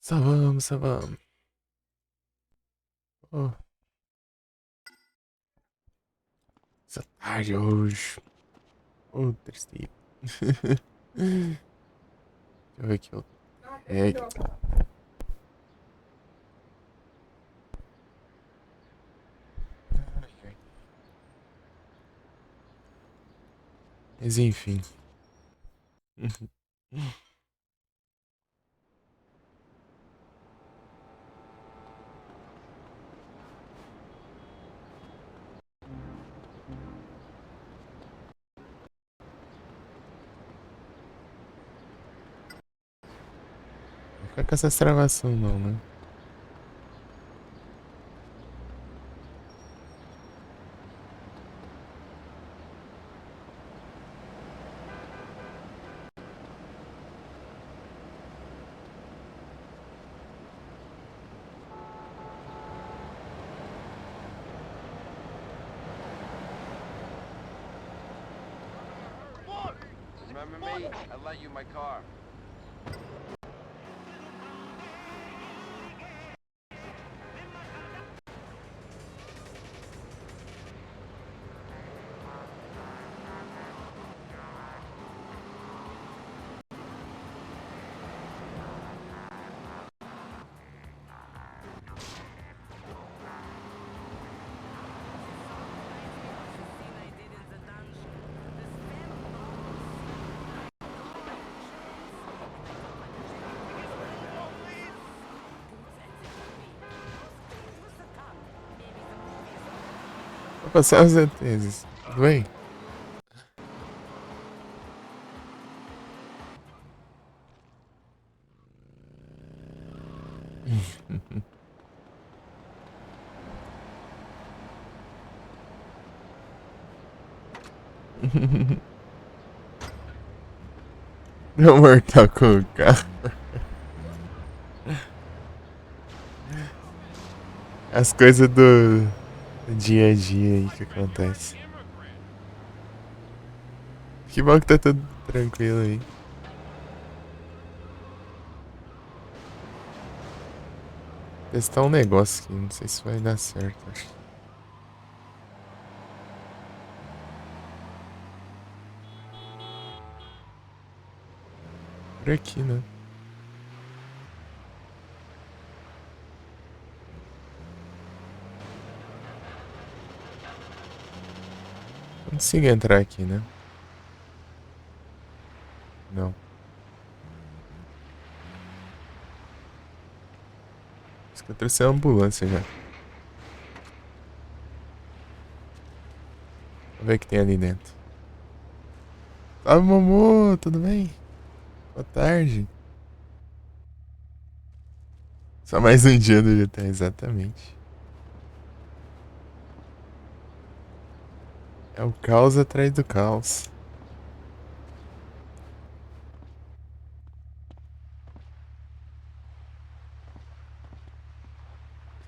Ça va. Oh, essa tarde hoje. Oh, tristeza. Deixa eu ver aqui. É, mas enfim. Não fica com essa travação não, né? Remember me? I lent you my car. Vou passar os ETs. Tudo bem? Meu amor tá com o carro. As coisas do dia a dia aí que acontece. Que bom que tá tudo tranquilo aí. Testar um negócio aqui, não sei se vai dar certo. Acho. Por aqui, né? Não consigo entrar aqui, né? Não. Acho que eu trouxe a ambulância já. Vamos ver o que tem ali dentro. Salve, Momô, tudo bem? Boa tarde. Só mais um dia do GTA, exatamente. É o caos atrás do caos.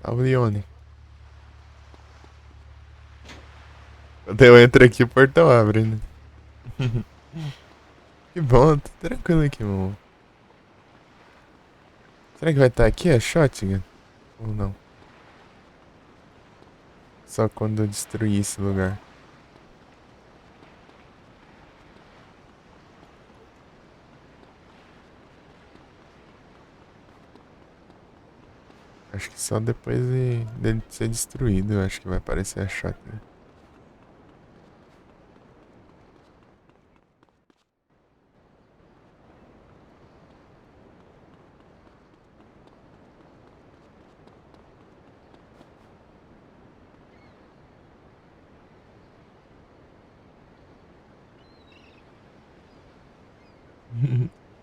Salve, Leone. Quando eu entro aqui, o portão abre, né? Que bom, tô tranquilo aqui, Momô. Será que vai estar aqui a shotgun? Ou não? Só quando eu destruir esse lugar. Acho que só depois dele ser destruído, eu acho que vai aparecer a shotgun.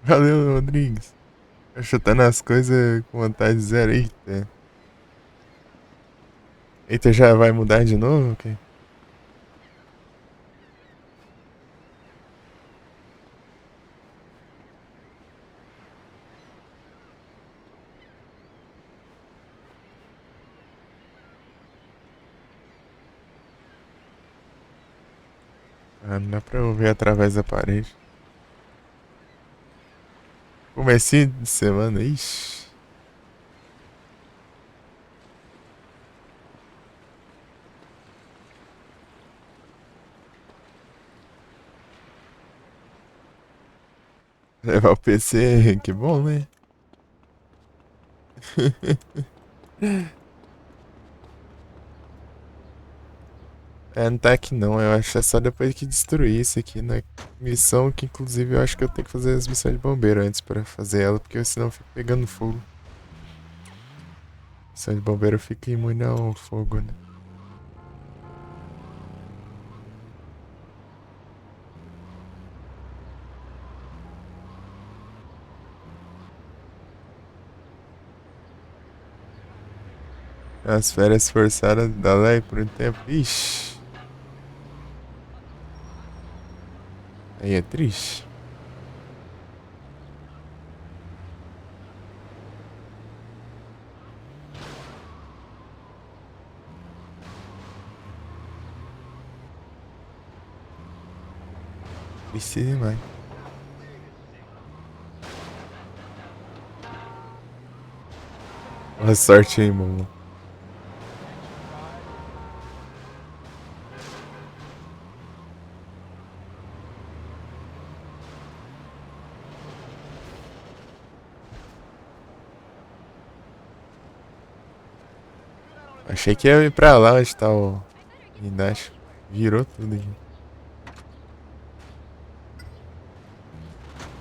Valeu, Rodrigues. Eu chutando as coisas com vontade zero. Eita. Eita, já vai mudar de novo? Ok. Ah, não dá pra eu ver através da parede. Comecinho de semana, ixi. Levar o PC, que bom, né? É, não tá aqui não, eu acho que é só depois que destruir isso aqui na missão, que inclusive eu acho que eu tenho que fazer as missões de bombeiro antes pra fazer ela, porque senão fica pegando fogo. Missão de bombeiro fica imune ao fogo, né? As férias forçadas da lei por um tempo. Ixi. Aí é triste. Triste demais. Boa sorte aí, mano. Achei que ia ir pra lá onde tá o guindaste. Virou tudo aqui.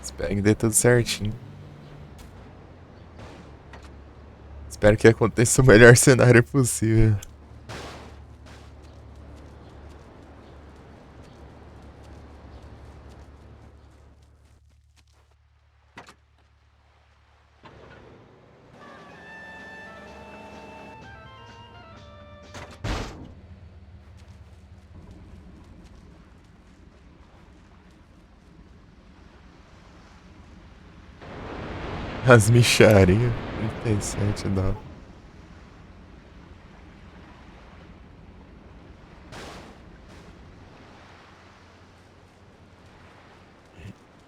Espero que dê tudo certinho. Espero que aconteça o melhor cenário possível. As micharia. 37 dó.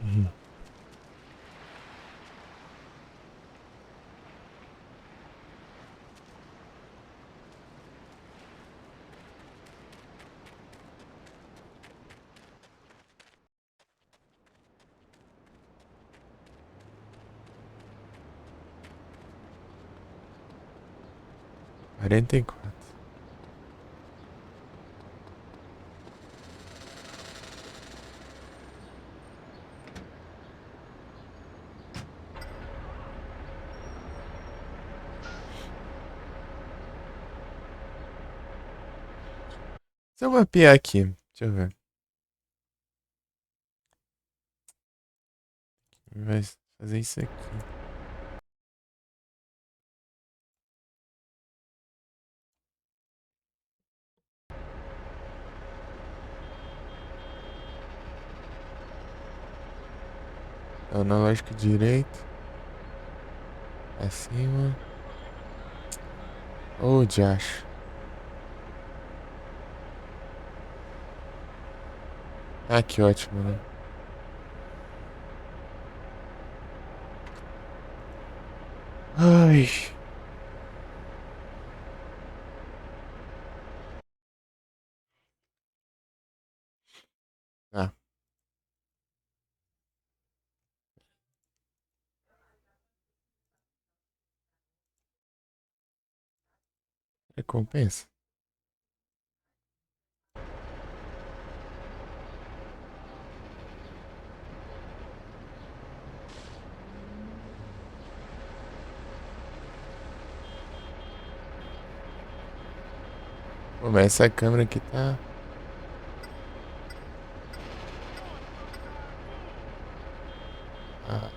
Uhum. 44. Se eu mapear aqui, deixa eu ver. Vai fazer isso aqui. Analógico direito. Acima. Ô, diacho. Ah, que ótimo, né? Ai. Ah, recompensa. Pô, mas essa câmera aqui tá. Ah,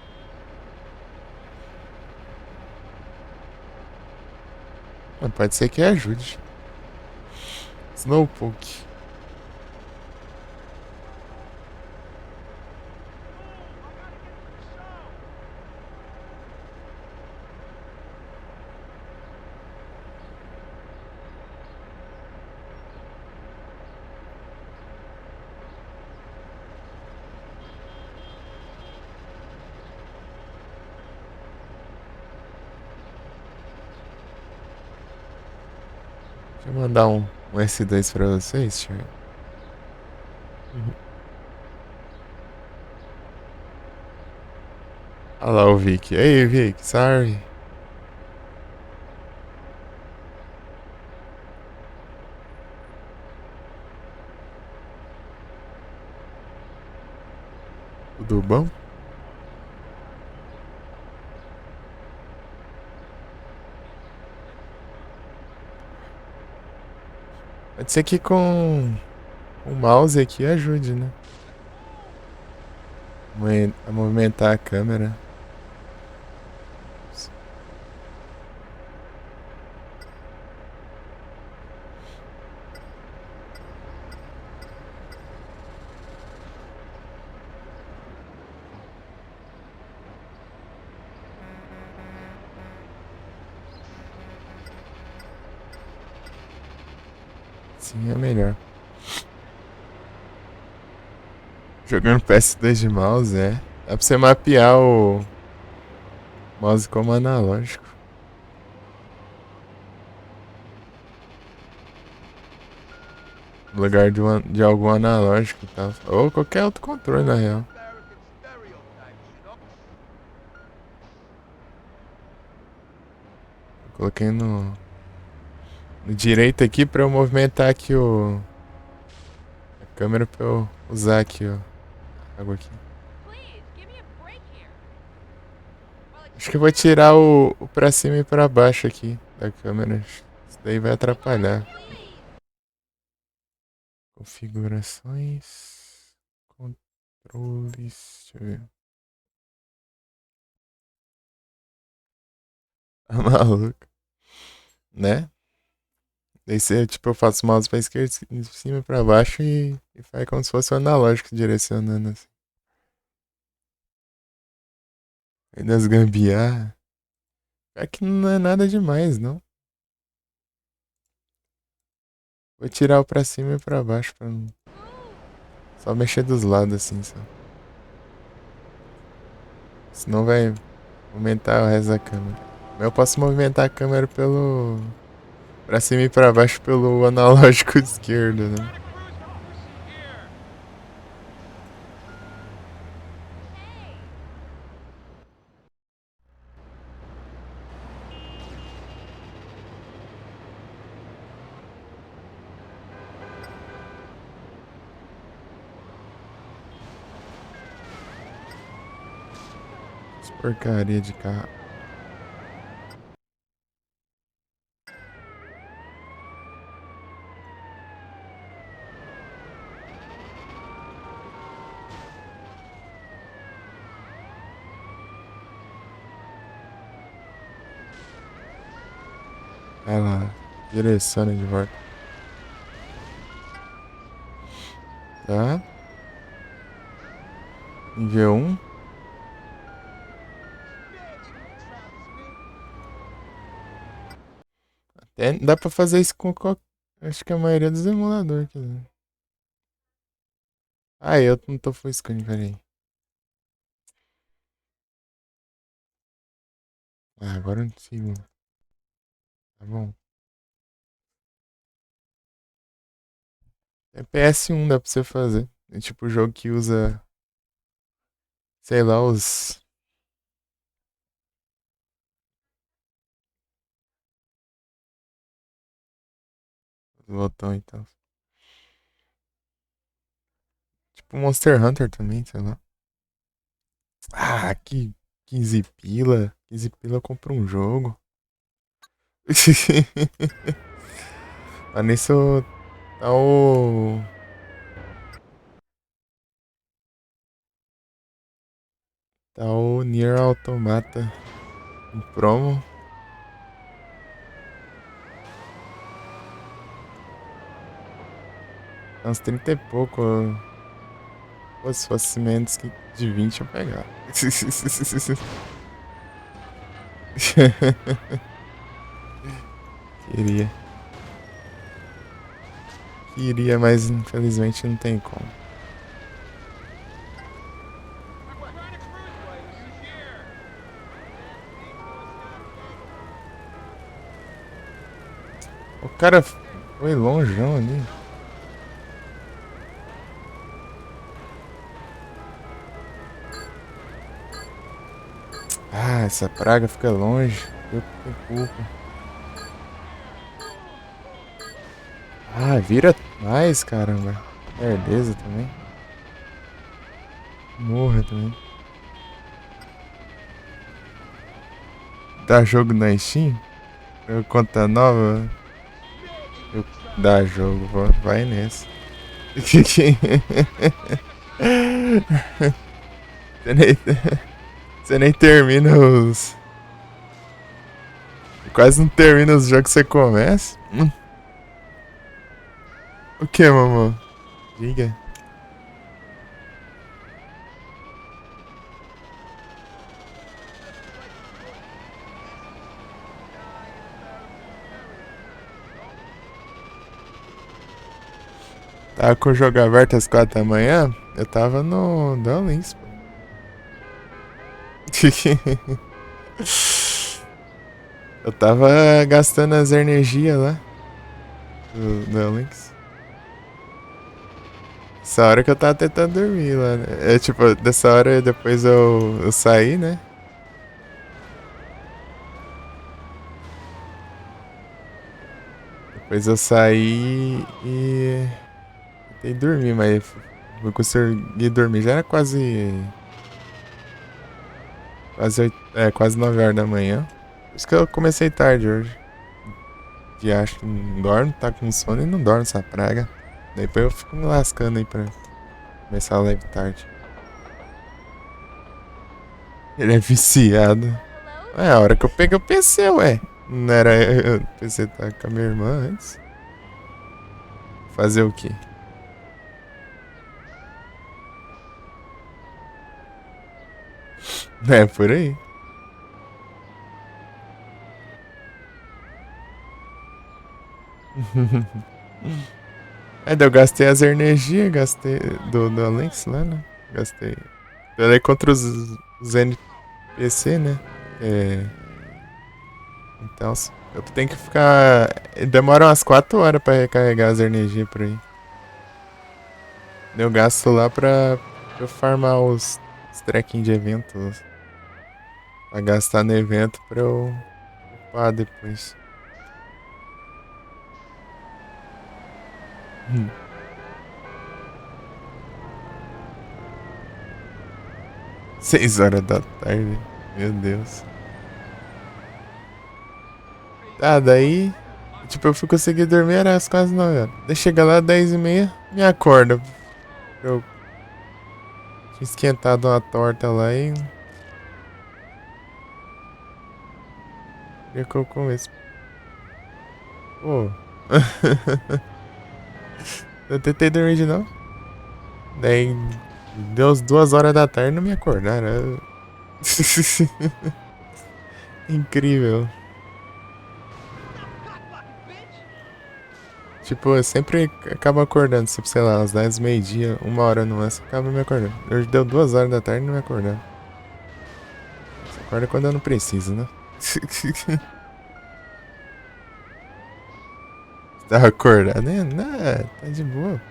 mas pode ser que ajude. Snowpoke. Deixa eu mandar um S2 pra vocês. Deixa eu ver. Uhum. Olha lá o Vic. Ei, Vic, sorry. Tudo bom? Pode ser que com o mouse aqui ajude, né? A movimentar a câmera. Sim, é melhor. Jogando PS2 de mouse, é. Dá pra você mapear o mouse como analógico. No lugar de algum analógico e tal. Ou qualquer outro controle, na real. American stereotypes, you know? Eu coloquei no direito aqui pra eu movimentar aqui a câmera pra eu usar aqui, ó. A água aqui. Please, give me a break here. While I Acho que eu vou tirar o pra cima e pra baixo aqui da câmera. Isso daí vai atrapalhar. please. Configurações. Controles. Deixa eu ver. Tá maluco. Né? Daí você, tipo, eu faço o mouse pra esquerda, de cima e pra baixo e faz como se fosse o analógico direcionando assim. Aí das gambiarra. É que não é nada demais, não. Vou tirar o pra cima e pra baixo pra não... Só mexer dos lados assim, só. Senão vai aumentar o resto da câmera. Mas eu posso movimentar a câmera pelo... Pra cima e pra baixo pelo analógico esquerdo, né? Essa porcaria de carro. Vai lá. Direciona de volta. Tá? Em V1. Dá pra fazer isso com qualquer... Acho que a maioria dos emuladores. Quer dizer. Ah, eu não tô full screen, peraí. Ah, agora eu não consigo. Tá bom. É PS1, dá pra você fazer. É tipo o jogo que usa, sei lá, os botões e tal. Tipo Monster Hunter também, sei lá. Ah, que 15 pila. 15 pila eu compro um jogo. Mas nisso tá o. Tá o Nier Automata em promo. É uns 30 e pouco. Pô, se fosse menos que de 20 eu pegava. Queria. Queria, mas infelizmente não tem como. O cara foi longeão ali. Ah, essa praga fica longe. Eu que tenho culpa. Ah, vira mais, caramba. Beleza também. Morra também. Dá jogo na Steam? Conta nova? Dá jogo, vai nessa. Você nem, você nem termina os. Quase não termina os jogos que você começa. O que, mamãe? Diga. Tava com o jogo aberto às 4 da manhã. Eu tava no Duel Links, pô. Eu tava gastando as energias lá do Duel Links. Essa hora que eu tava tentando dormir lá, né? É tipo, dessa hora depois eu saí, né? Depois eu saí e tentei dormir, mas eu consegui dormir. Já era quase 9 horas da manhã. Por isso que eu comecei tarde hoje. Que acho que não dorme, tá com sono e não dorme essa praga. Depois eu fico me lascando aí pra começar a live tarde. Ele é viciado. Hello? É a hora que eu peguei o PC, ué. Não era o PC tá com a minha irmã antes. Fazer o quê? É por aí. Daí eu gastei as energias, gastei do Lynx lá, né? Gastei. Eu dei contra os NPC, né? É, então eu tenho que ficar. Demora umas 4 horas pra recarregar as energias por aí. Eu gasto lá pra eu farmar os trequinhos de eventos. Pra gastar no evento pra eu upar depois. 6 horas da tarde. Meu Deus. Tá, daí. Tipo, eu fui conseguir dormir, era às quase 9 horas. Daí chega lá, 10h30, me acorda. Eu tinha esquentado uma torta lá e. Queria que eu comesse. Pô. Eu tentei dormir de novo. Daí. Deu as 2 horas da tarde e não me acordaram. Incrível. Tipo, eu sempre acabo acordando, tipo, sei lá, às 10, meio-dia, 1 hora no máximo, acaba me acordando. Hoje deu 2 horas da tarde e não me acordando. Você acorda quando eu não preciso, né? Tava acordado, né? Não, tá de boa.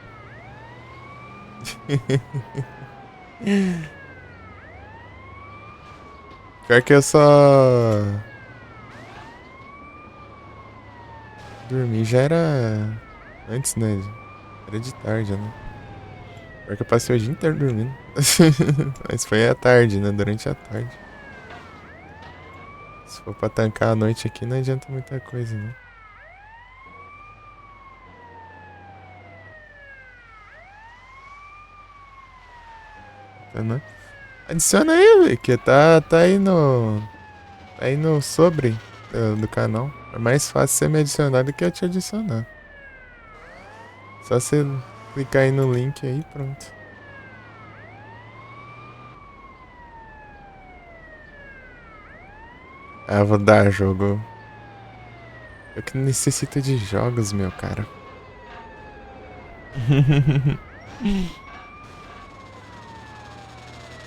Pior que eu só dormi, já era antes, né? Era de tarde, né? Pior que eu passei o dia inteiro dormindo. Mas foi à tarde, né? Durante a tarde. Se for pra tancar a noite aqui, não adianta muita coisa, né? Tá, né? Adiciona aí, velho, que tá aí no. Tá aí no sobre do canal. É mais fácil você me adicionar do que eu te adicionar. Só você clicar aí no link aí, pronto. Ah, vou dar jogo. Eu que necessito de jogos, meu cara.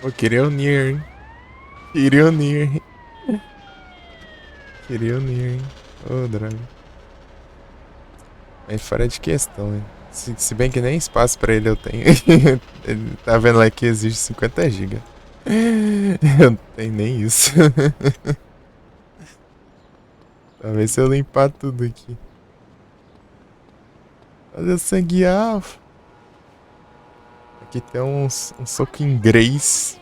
Pô, queria unir, hein? Queria unir, hein? Queria unir, hein? Ô, droga. Mas fora de questão, hein? Se bem que nem espaço pra ele eu tenho. Ele tá vendo lá que exige 50 GB. Eu não tenho nem isso. Talvez se eu limpar tudo aqui. Olha o sangue alfa. Aqui tem um soco inglês.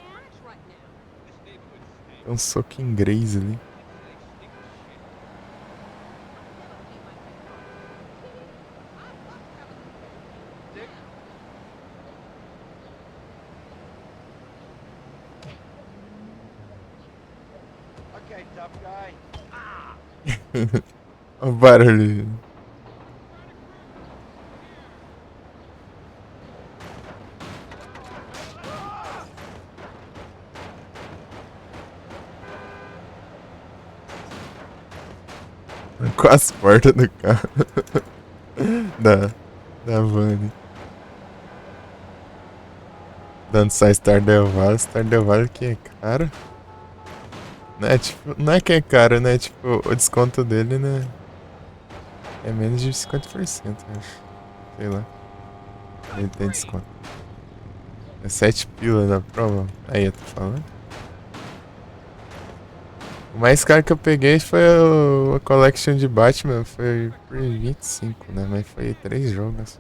Tem um soco inglês ali. Okay, tough guy. Olha o barulho. Com as portas do carro. Da van ali. Dando só Stardew Valley. Stardew Valley que é caro. Não é, tipo, não é que é caro, né? Tipo, o desconto dele, né? É menos de 50%, eu acho. Sei lá. Ele tem desconto. É 7 pila da prova. Aí, eu tô falando. O mais caro que eu peguei foi a Collection de Batman. Foi por 25, né? Mas foi 3 jogos.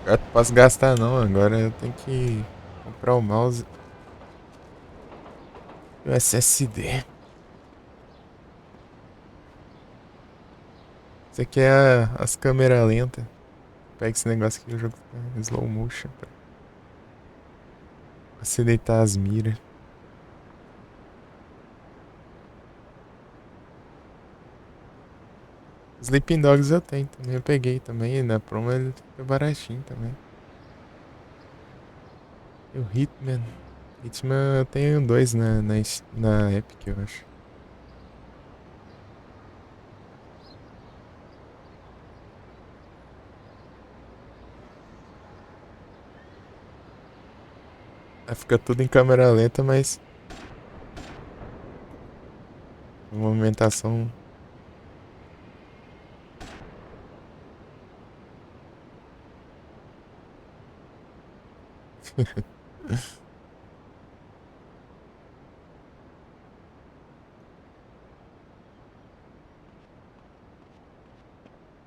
Agora não posso gastar não. Agora eu tenho que comprar o mouse e o SSD. Isso aqui é as câmeras lentas. Pega esse negócio aqui, o jogo fica em slow motion pra facilitar as miras. Sleeping Dogs eu tenho também, eu peguei também. E na promo ele fica baratinho também. E o Hitman. Hitman eu tenho dois na Epic, eu acho. Aí fica tudo em câmera lenta, mas a movimentação.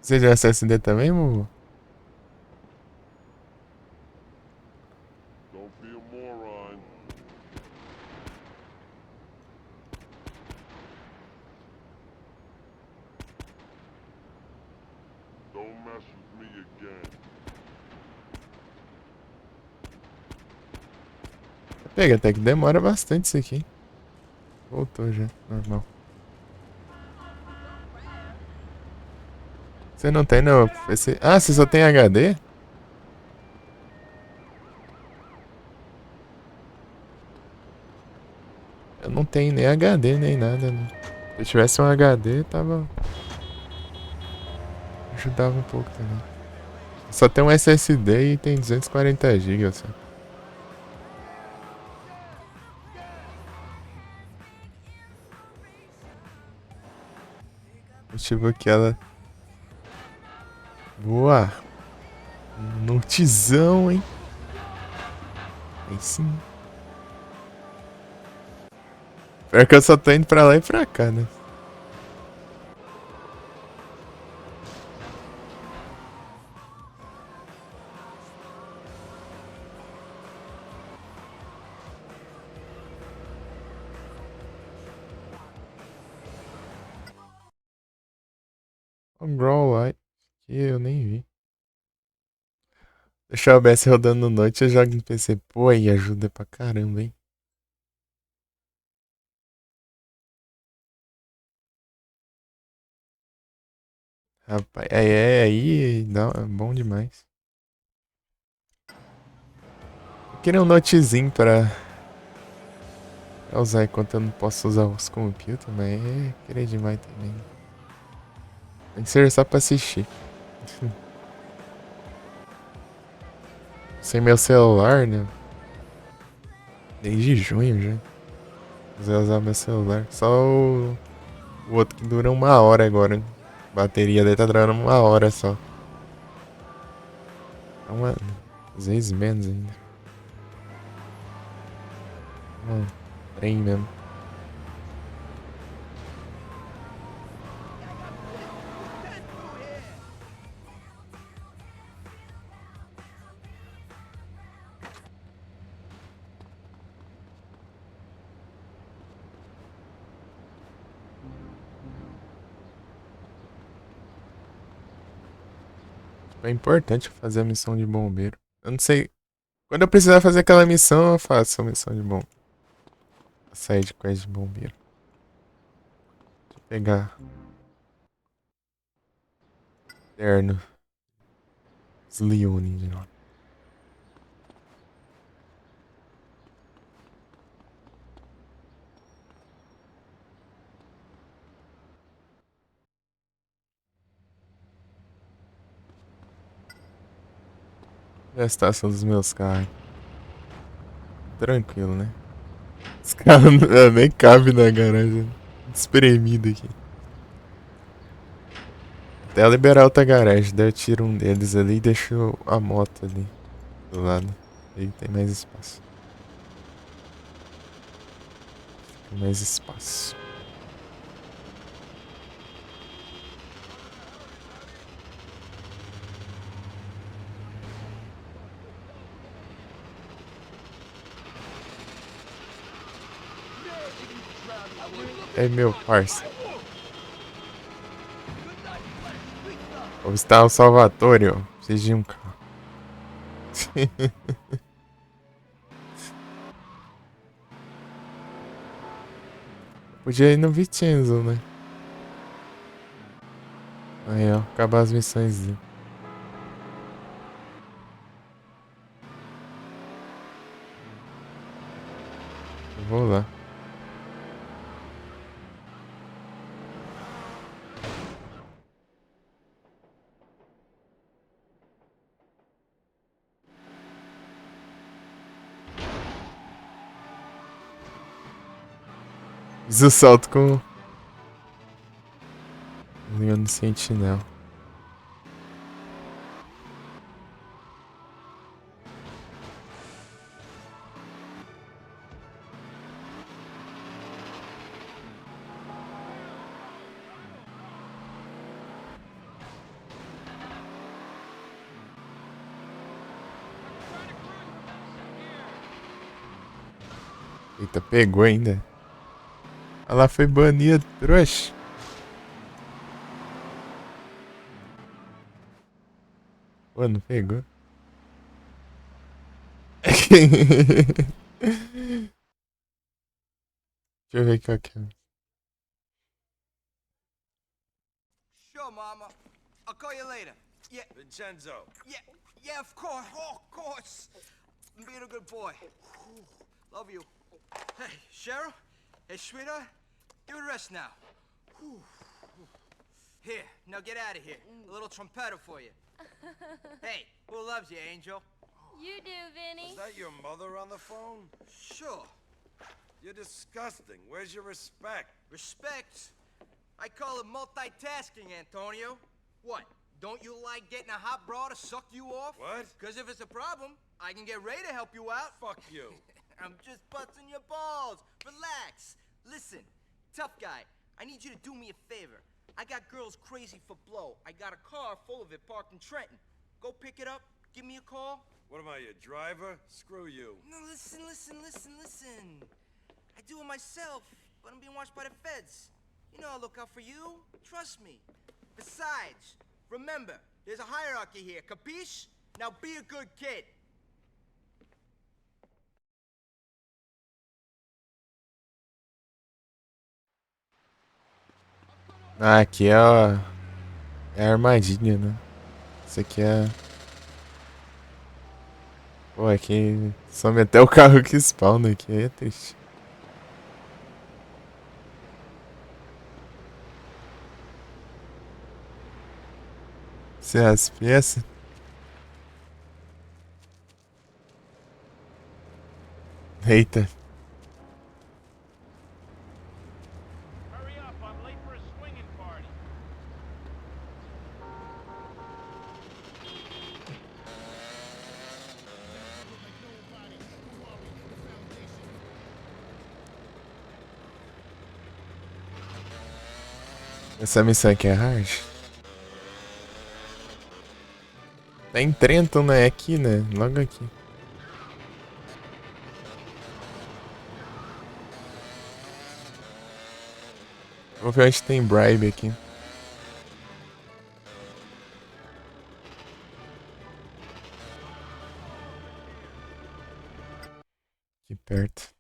Você já SSD também, Mumu? Don't be a moron. Don't mess with me again. Pega, até que demora bastante isso aqui. Voltou já, normal. Você não tem no PC? Ah, você só tem HD? Eu não tenho nem HD nem nada. Né? Se eu tivesse um HD, tava. Ajudava um pouco também. Só tem um SSD e tem 240 GB, só. Tipo aquela. Boa! Notizão, hein? Aí sim. Pior que eu só tô indo pra lá e pra cá, né? O Brawl Light. Que eu nem vi. Deixar o OBS rodando noite, eu jogo no PC. Pô, aí ajuda pra caramba, hein? Rapaz, aí dá, é bom demais. Eu queria um notezinho pra usar enquanto eu não posso usar os computers, mas queria demais também. Tem que ser só pra assistir. Sem meu celular, né? Desde junho já. Quiser usar meu celular. Só o outro que dura 1 hora agora. A bateria dele tá durando 1 hora só. Às vezes menos ainda. Trem mesmo. É importante fazer a missão de bombeiro. Eu não sei. Quando eu precisar fazer aquela missão, eu faço a missão de bombeiro. Sair de quest de bombeiro. Deixa eu pegar. Terno. Leone de novo. É a estação dos meus carros. Tranquilo, né? Os carros nem cabem na garagem. Espremido aqui. Até liberar outra garagem. Daí eu tiro um deles ali e deixo a moto ali do lado. Aí tem mais espaço. Tem mais espaço. É meu parça. Vou visitar o Salvatore, ó. Preciso de um carro. Podia ir no Vincenzo, né? Aí, ó. Acabar as missões dele. Eu vou lá. Fiz o salto com o Leon Sentinel. Eita, pegou ainda. Ela foi banida, trouxa. Pô, não pegou. Deixa eu ver qual que é. Sure, Mama. I'll call you later. Yeah. Vincenzo. Yeah, of course. Oh, of course. I'm being a good boy. Love you. Hey, Cheryl. Hey, sweetheart. You would rest now. Here, now get out of here. A little trumpeter for you. Hey, who loves you, Angel? You do, Vinny. Is that your mother on the phone? Sure. You're disgusting. Where's your respect? Respect? I call it multitasking, Antonio. What? Don't you like getting a hot bra to suck you off? What? Because if it's a problem, I can get Ray to help you out. Fuck you. I'm just busting your balls. Relax. Listen, tough guy, I need you to do me a favor. I got girls crazy for blow. I got a car full of it parked in Trenton. Go pick it up, give me a call. What am I, your driver? Screw you. No, listen. I do it myself, but I'm being watched by the feds. You know I'll look out for you. Trust me. Besides, remember, there's a hierarchy here, capiche? Now be a good kid. Ah, aqui é a armadilha, né? Isso aqui é. Pô, aqui some até o carro que spawna aqui, aí é triste. Você as peças? Eita. I'm late for a swinging party. Essa missão aqui é hard. Tá em Trenton, né? Aqui, né? Logo aqui. Vou ver onde tem bribe aqui. Aqui perto.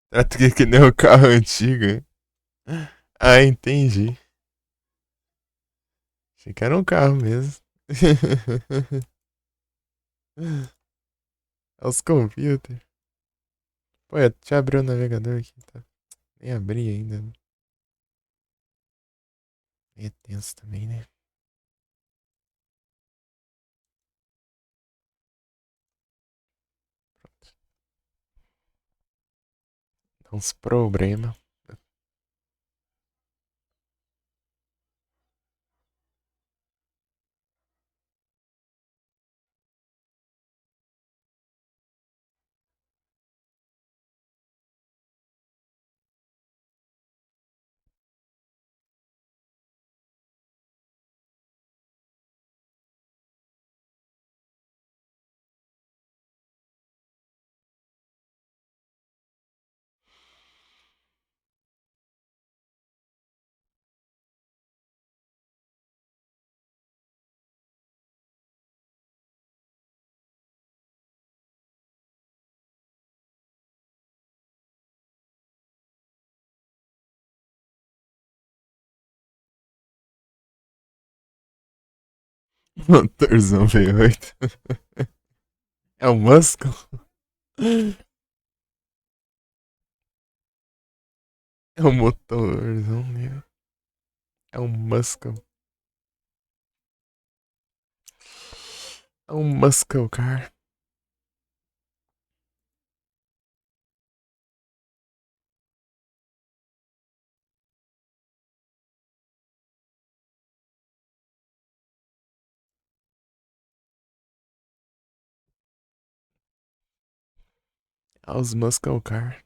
Trata que nem o carro antigo. Ah, entendi. Achei que era um carro mesmo. É os computers. Pô, já abriu o navegador aqui, tá? Nem abri ainda. É tenso também, né? Pronto. Dá uns problemas. Motorzão V8. É o Muscle? É o motorzão, né? É um Muscle. É um Muscle car. É os Muscle car.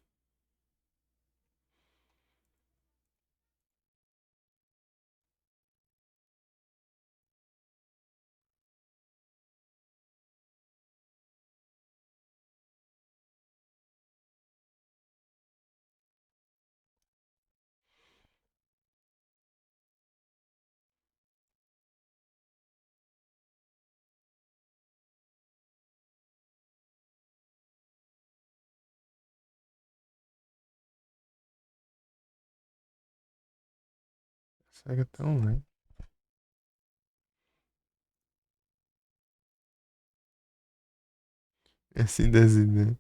Segue tão lento. É assim das ideias.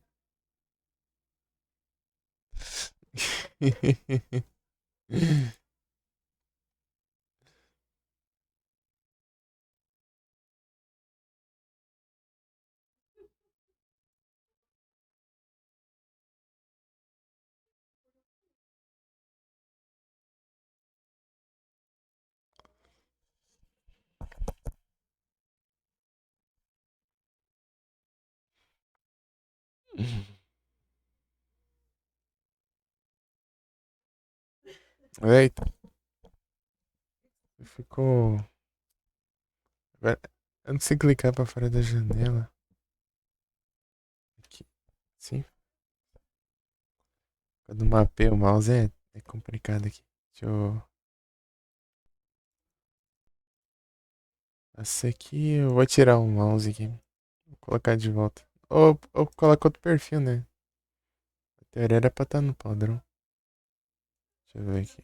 Eita. Ficou. Agora, eu não sei clicar pra fora da janela. Aqui. Sim. Quando mapeia o mouse é complicado aqui. Deixa eu. Essa aqui eu vou tirar o mouse aqui. Vou colocar de volta. Ou coloca outro perfil, né? A teoria era pra estar no padrão. Deixa eu ver aqui.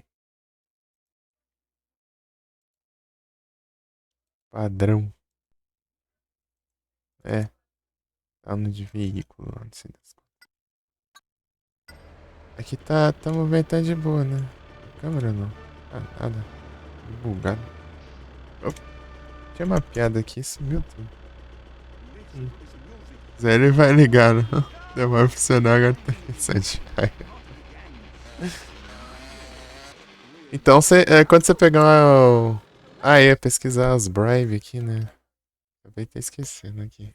Padrão. É. Tá no de veículo. Não sei das coisas. Aqui tá movimentando de boa, né? A câmera não. Ah, nada. Bugado. Tinha uma piada aqui, sumiu tudo. Zé, ele vai ligar, não? Deu vai funcionar agora tá interessante. Então, quando você pegar o... Ah, ia pesquisar os Bribe aqui, né? Acabei de esquecendo aqui.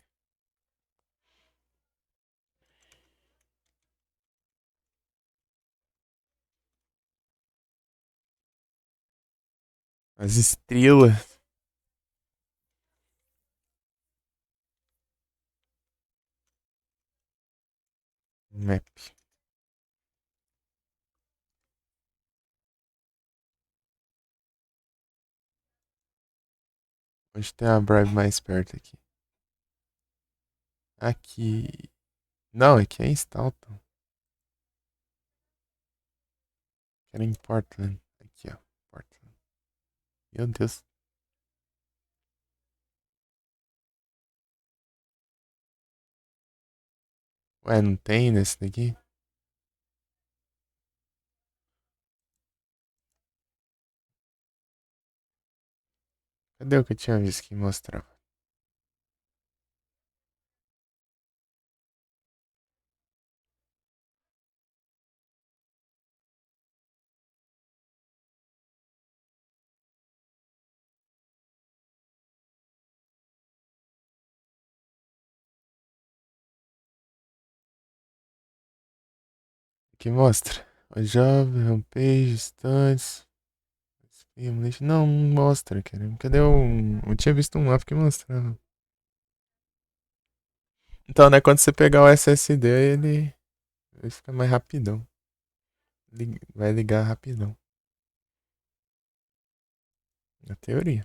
As estrelas. Map. Onde tem a Bribe mais perto aqui? Aqui. Não, aqui é em Staunton. Era em Portland. Aqui, ó. Portland. Meu Deus. Ué, não tem nesse daqui? Cadê o que eu tinha visto que mostrava? Aqui mostra. O job, homepage, stunts. Não, não mostra, cara. Cadê o. Eu tinha visto um mapa que mostrava. Então, né, quando você pegar o SSD, ele fica mais rapidão. Vai ligar rapidão. Na teoria.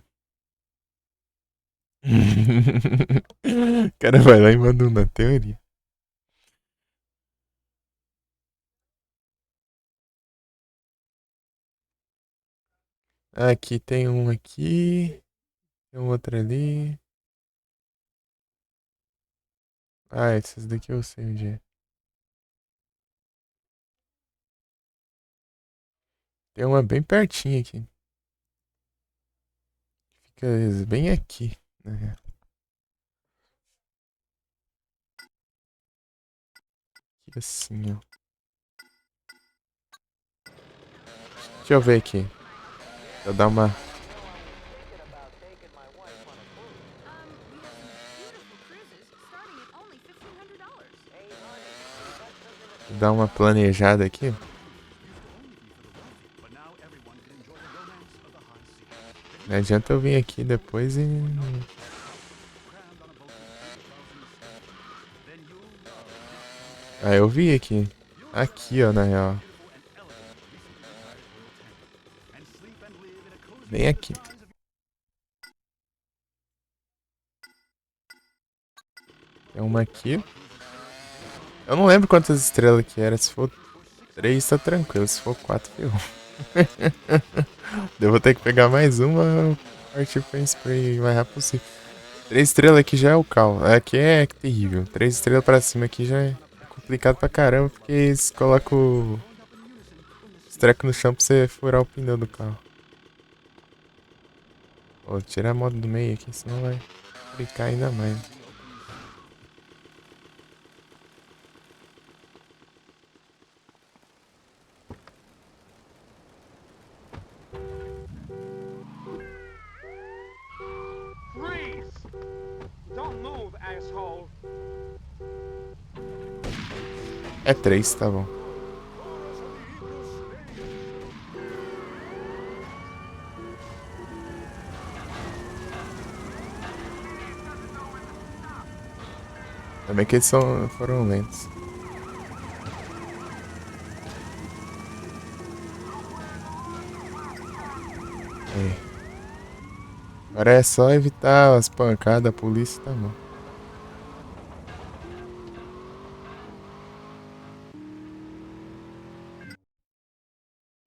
O cara vai lá e manda um na teoria. Aqui tem um aqui. Tem um outro ali. Ah, esses daqui eu sei onde é. Tem uma bem pertinho aqui. Fica bem aqui, né? Aqui assim, ó. Deixa eu ver aqui. Deixa eu dar uma. Dar uma planejada aqui. Não adianta eu vir aqui depois e. Ah, eu vi aqui. Aqui, ó, na real. Bem aqui. Tem uma aqui. Eu não lembro quantas estrelas que era. Se for 3, tá tranquilo. Se for 4, ferrou. Eu vou ter que pegar mais uma. Partir pra spray o mais rápido possível. 3 estrelas aqui já é o cal. Aqui é terrível. 3 estrelas pra cima aqui já é complicado pra caramba. Porque eles colocam os trecos no chão pra você furar o pneu do carro. Vou tirar a moto do meio aqui, senão vai complicar ainda mais. Freeze! Don't move, asshole! É 3, tá bom. Também que eles foram lentos. É. Agora é só evitar as pancadas da polícia, tá bom.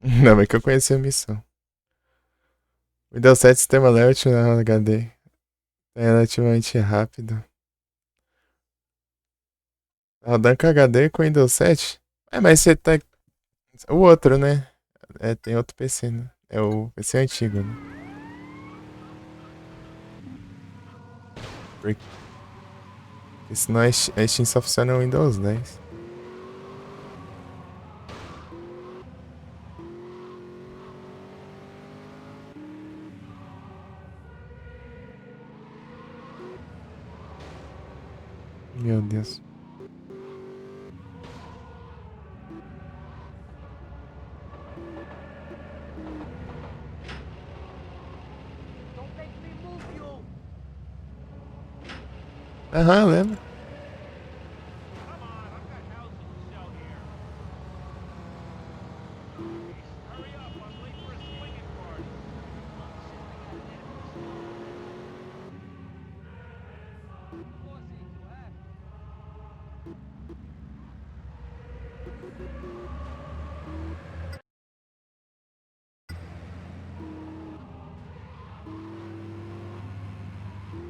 Ainda bem que eu conheci a missão. Windows 7 sistema layout na HD. É relativamente rápido. Tá rodando com HD com Windows 7? É, mas você tá. O outro, né? É, tem outro PC, né? É o PC antigo, né? Porque senão a Steam só funciona no Windows 10. Meu Deus. Don't make me move you. Aham, lembro. Come on, I've got houses to sell here. Hurry up, I'm late for a swinging party.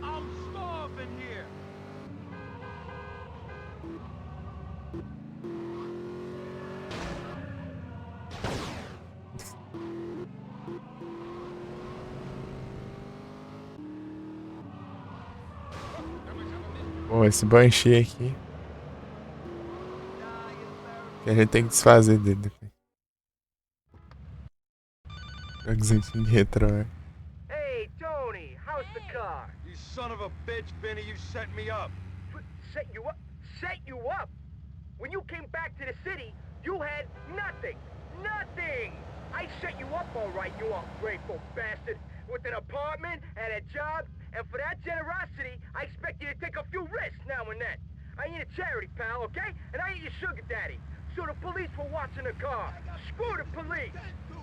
I'm starving here. Pô, esse Banshee aqui. Que a gente tem que desfazer dele depois. Jogos antigos retrô, é. Hey, Tony, how's the car? You son of a bitch, Vinny, you set me up. Set you up? Set you up? When you came back to the city, you had nothing. Nothing! I set you up all right, you ungrateful bastard. With an apartment and a job, and for that generosity, I expect you to take a few risks now and then. I ain't a charity, pal, okay? And I ain't your sugar daddy. So the police were watching the car. Screw the police!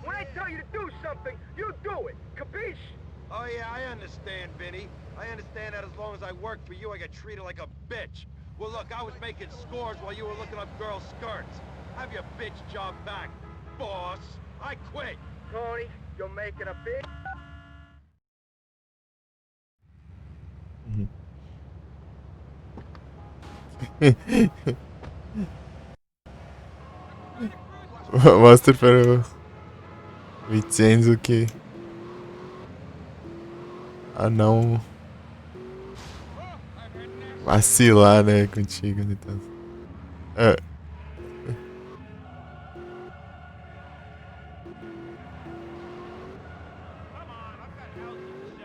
When I tell you to do something, you do it. Capiche? Oh yeah, I understand, Vinny. I understand that as long as I work for you, I get treated like a bitch. Well, look, I was making scores while you were looking up girls' skirts. Have your bitch job back, boss. I quit. Tony, you're making a big... Mostra para o Vincenzo que a não vacilar, né, contigo, então. É.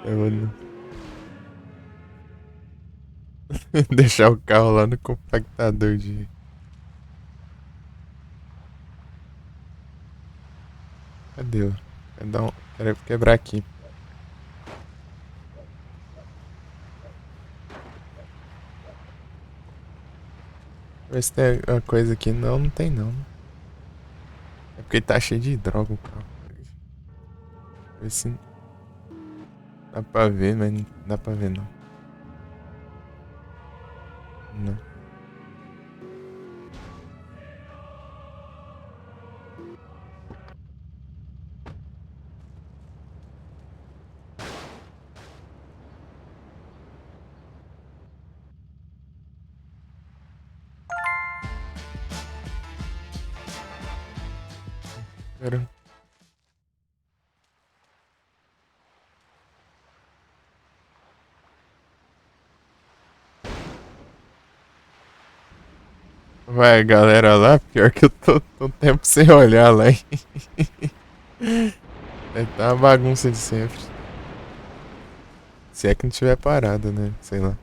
Eu vou deixar o carro lá no compactador de... Cadê? Quero quebrar aqui. Ver se tem uma coisa aqui. Não, não tem não. É porque tá cheio de droga o carro. Ver se... Dá pra ver, mas não dá pra ver não. Não. Pera. Vai, galera lá. Pior que eu tô um tempo sem olhar lá, hein? É, tá uma bagunça de sempre. Se é que não tiver parado, né? Sei lá.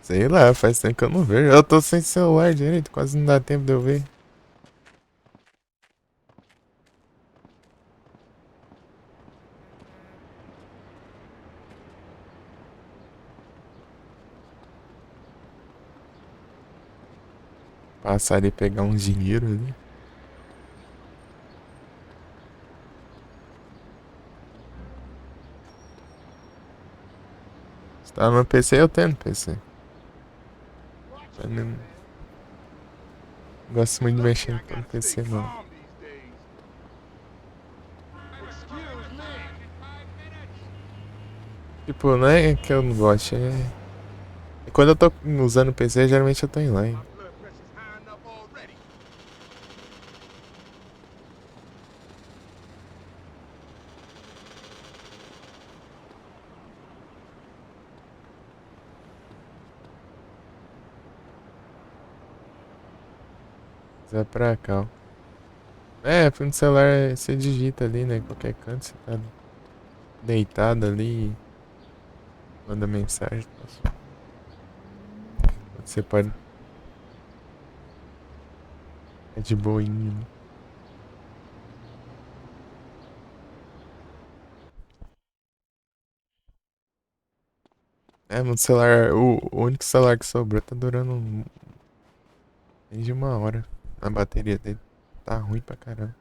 Sei lá, faz tempo que eu não vejo. Eu tô sem celular direito, quase não dá tempo de eu ver. Passar ali e pegar um dinheiro ali. Se tá no PC, eu tenho no PC. Eu não gosto muito de mexer no PC, não. Excuse me. Tipo, não é que eu não gosto, é... Quando eu tô usando o PC, geralmente eu tô em line. Blood pressure's high enough already. Zé pra cá, ó. É, no celular você digita ali, né? Em qualquer canto, você tá deitado ali, manda mensagem. Você pode. É de boinha, né? É, no celular, o único celular que sobrou tá durando menos de 1 hora. A bateria dele tá ruim pra caramba.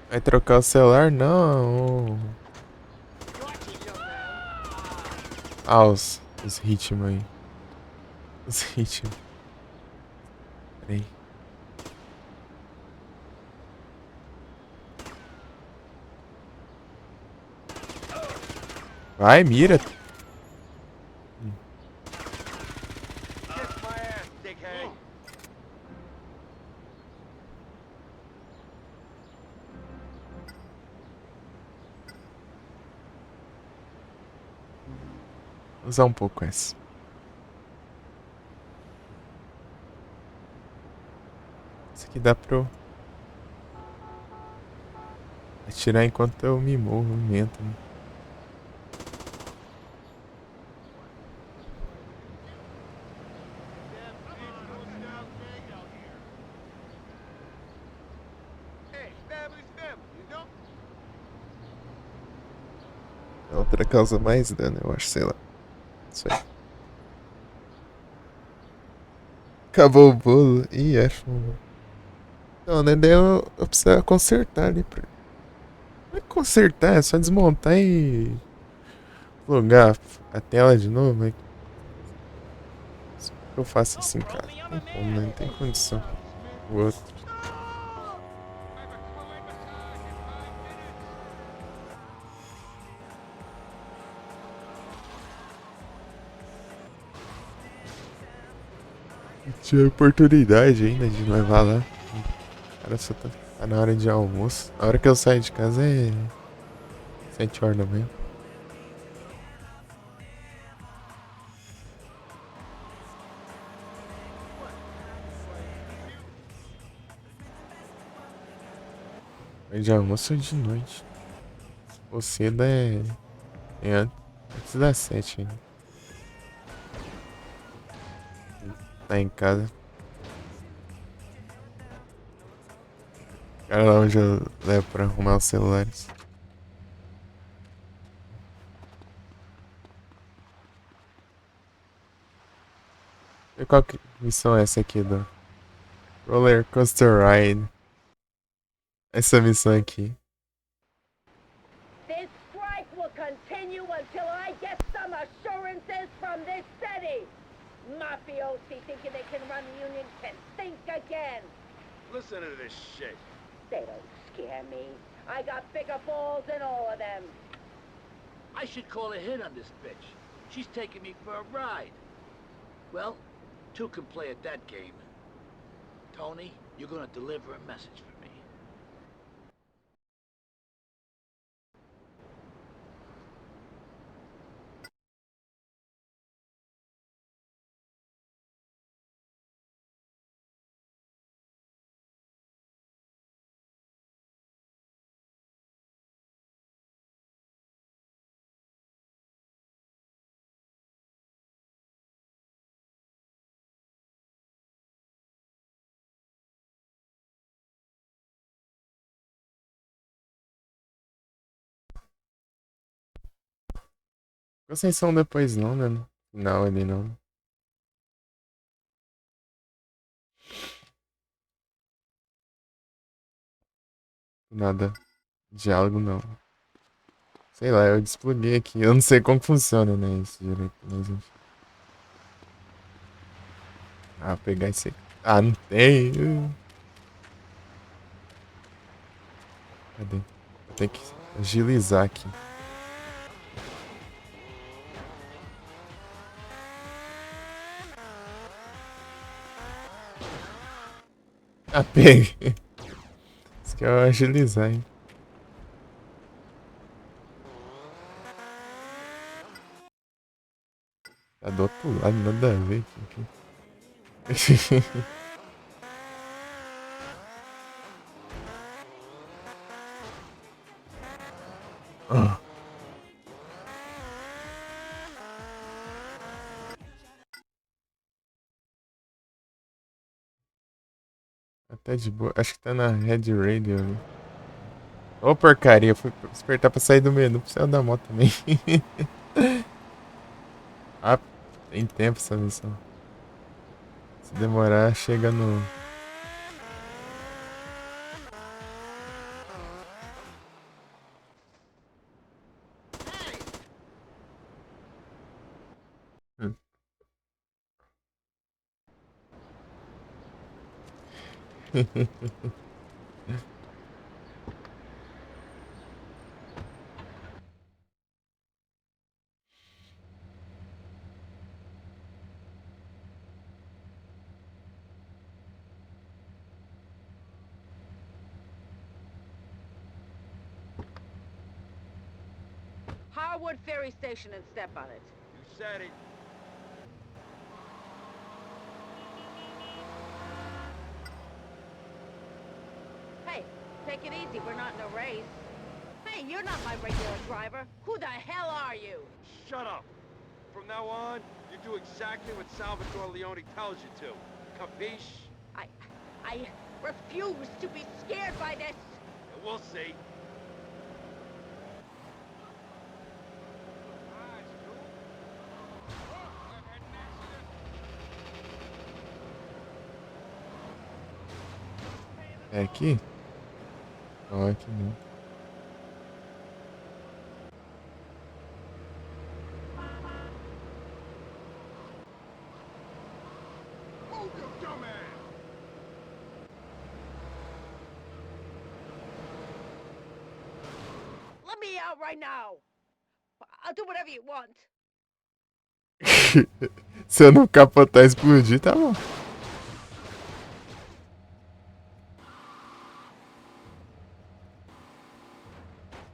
Vai trocar o celular? Não. Ah, os ritmos aí. Os ritmos. Peraí. Vai, mira. Kiss my ass, dickhead. Vou usar um pouco essa. Isso aqui dá pra eu atirar enquanto eu me movimento, né? Hey, family's family, you know? A outra causa mais dano, eu acho, sei lá. Isso aí. Acabou o bolo. Ih, acho. Não, né? Daí eu preciso consertar ali. Não é consertar, é só desmontar e plugar a tela de novo. Eu faço assim, cara. Não tem como, né? Não tem condição. O outro. Tinha oportunidade ainda de levar lá. Cara, só tá na hora de almoço. A hora que eu saio de casa é 7 horas da manhã. Hora de almoço ou de noite. Ou cedo é antes das 7 ainda. Tá em casa. Cara, lá onde eu levo pra arrumar os celulares. E qual que missão é essa aqui do Roller Coaster Ride? Essa missão aqui. This strike will continue until I get some assurances from this city. Mafiosi thinking they can run the union can think again. Listen to this shit. They don't scare me. I got bigger balls than all of them. I should call a hit on this bitch. She's taking me for a ride. Well, two can play at that game. Tony, you're gonna deliver a message for me. Vocês são depois não, né? No final ali não. Nada. Diálogo não. Sei lá, eu despluguei aqui. Eu não sei como funciona, né? Isso direito, mas enfim. Ah, vou pegar esse aqui. Ah, não tem. Cadê? Eu tenho que agilizar aqui. Ah, peguei. Isso que eu agilizar, hein? Tá do outro lado, nada a ver aqui. Ah. Até de boa. Acho que tá na Red Radio ali. Ô porcaria, fui despertar pra sair do menu pro céu da moto também. Ah, tem tempo essa missão. Se demorar, chega no. Hum. Harwood Ferry Station and step on it. You said it. Hey, take it easy. We're not in a race. Hey, you're not my regular driver. Who the hell are you? Shut up. From now on, you do exactly what Salvatore Leone tells you to. Capiche? I refuse to be scared by this. We'll see. É aqui? Não, é aqui não. Let me out right now. I'll do whatever you want. Se eu não capotar e explodir, tá bom.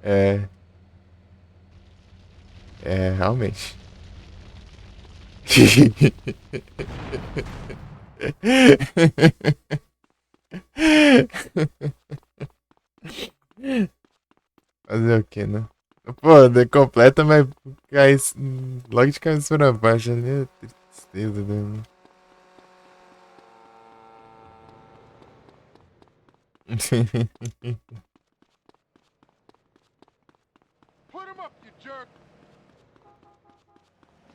É. É, realmente. Fazer o que, né? Pô, de completa, mas cai logo de cabeça pra baixo ali é tristeza, né? Put him up, you jerk!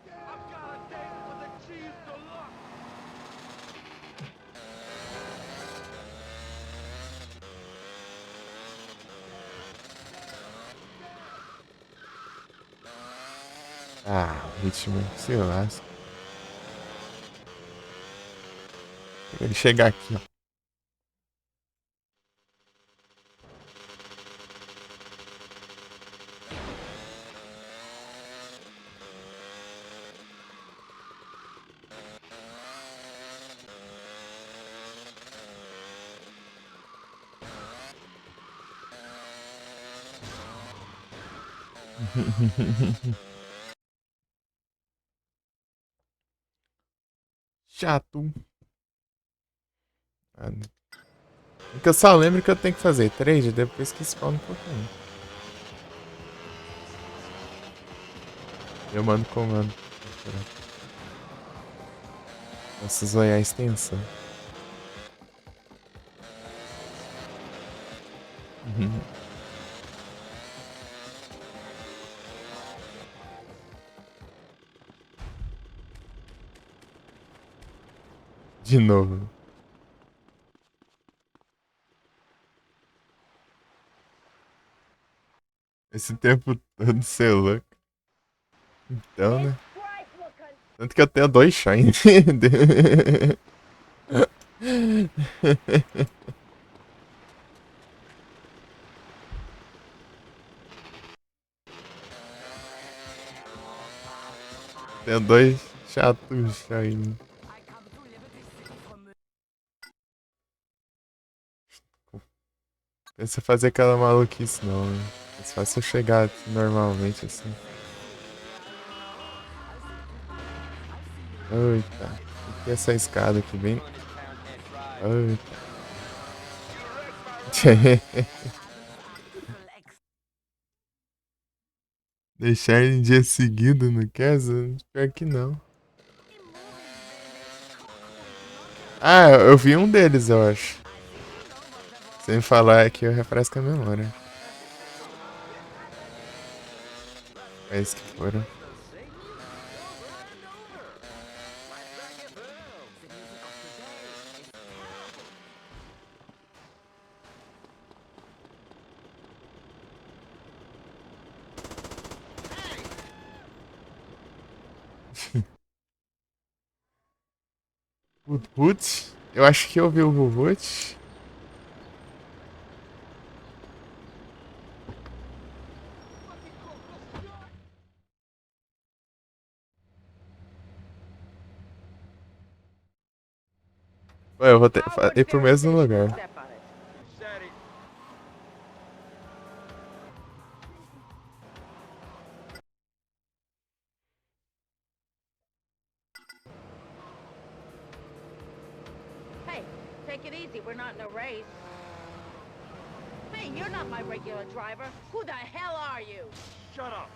I've got a date with the cheese deluxe! Ah, ritmo, se lasca. Ele chegar aqui, ó. Chato. Ah, que eu só lembro que eu tenho que fazer trade depois que spawn um pouquinho. Eu mando comando. Nossa, zoiar a extensão. De novo. Esse tempo todo ser louco. Então, né? Strike will Tanto que eu tenho 2 shine. Tem dois chatos aí. Pensa fazer aquela maluquice não, né? É só se eu chegar normalmente assim. Eita, o que é essa escada aqui bem. Eita. Deixar em dia seguido no caso? Pior que não. Ah, eu vi um deles, eu acho. Sem falar que eu refresco a memória. Quais que foram? O Hut? Eu acho que eu vi o Hut. Ué, eu vou ir pro mesmo lugar. You said it. Hey, take it easy. We're not in a race. Hey, you're not my regular driver. Who the hell are you? Shut up.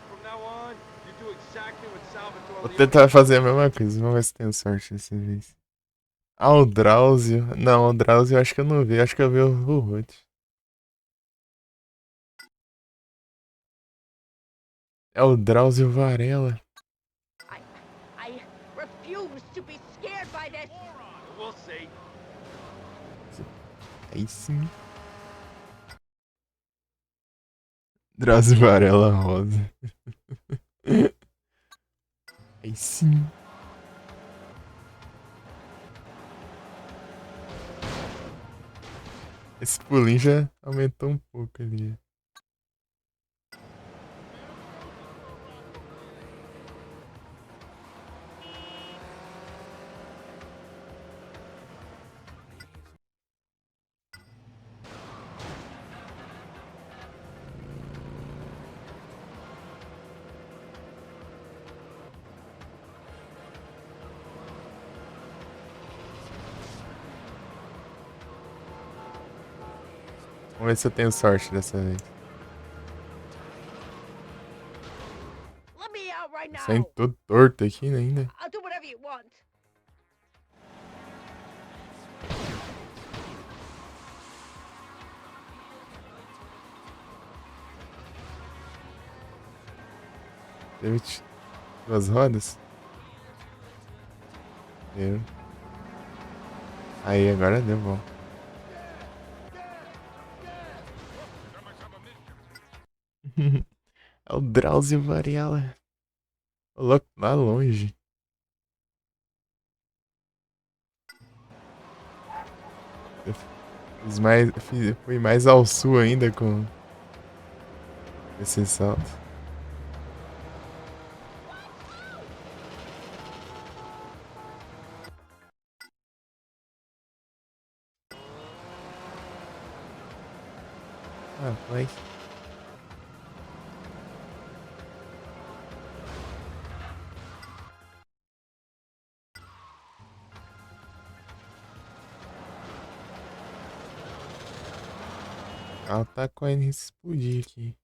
From now on, you do exactly what Salvatore Vou Leone tentar fazer a mesma coisa. Vamos ver se tenho sorte dessa vez. Ah, o Drauzio. Não, o Drauzio eu acho que eu não vi. Acho que eu vi o Hut. É o Drauzio Varela. I refuse to be scared by this. We'll see. Aí sim. Drauzio Varela Rosa. Aí sim. Esse pulinho já aumentou um pouco ali. Vamos ver se eu tenho sorte dessa vez. Let me out right now. Saindo todo torto aqui ainda. I'll do whatever you want. Teve duas rodas? Deu. Aí, agora deu bom. É o Drauzio Varela. Ô, louco, lá longe. Fui mais ao sul ainda com esse salto. Ah, vai. Ela tá correndo e explodir aqui.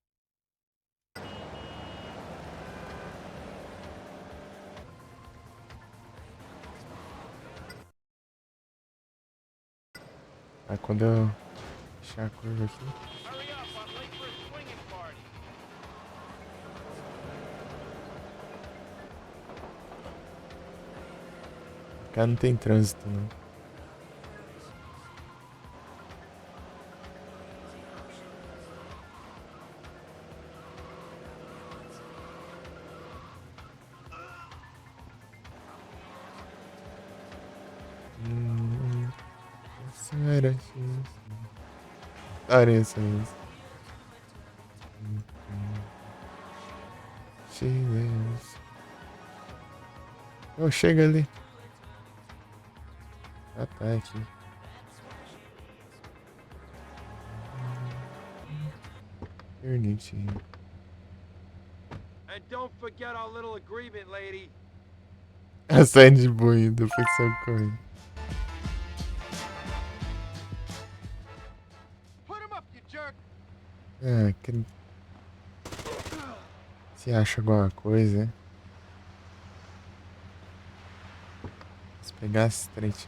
Aí quando eu fechar a curva aqui. Hurry up, I'm late for a swinging party. Cá não tem trânsito, não. era Adorei essa música. She lives. Oh, chega ali. Ah, tá aqui. Eternity. And don't forget our little agreement, lady. A saia de boinha da ficção correndo. Put him up, you jerk. Ah, que... Se acha alguma coisa, né? Se pegar as três.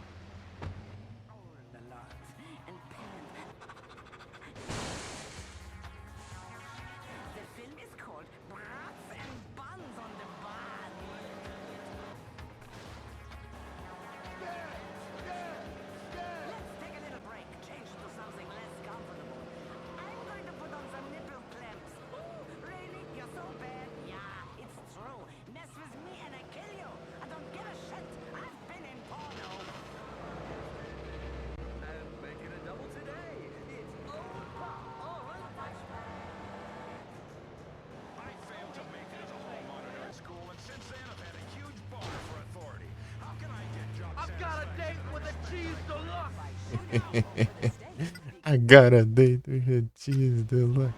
I've got a date with a cheese deluxe. I got a date with a cheese deluxe.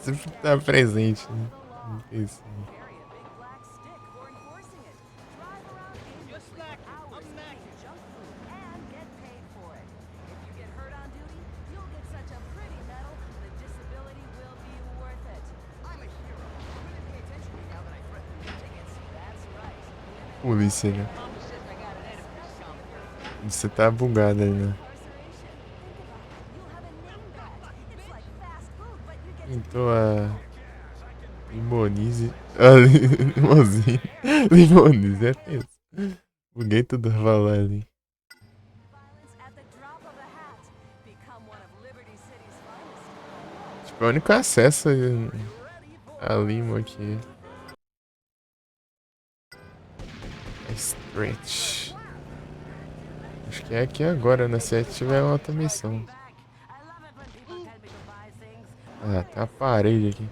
Sempre tá presente, né? Isso. Polícia, né? Você tá bugado aí, né? Então a Limonize. A Limousine. Limonize é tenso. Buguei tudo falar ali. Tipo, é o único acesso a Limo aqui. É Stretch. Acho que é aqui agora, né? Se tiver outra missão. Ah, tem uma parede aqui.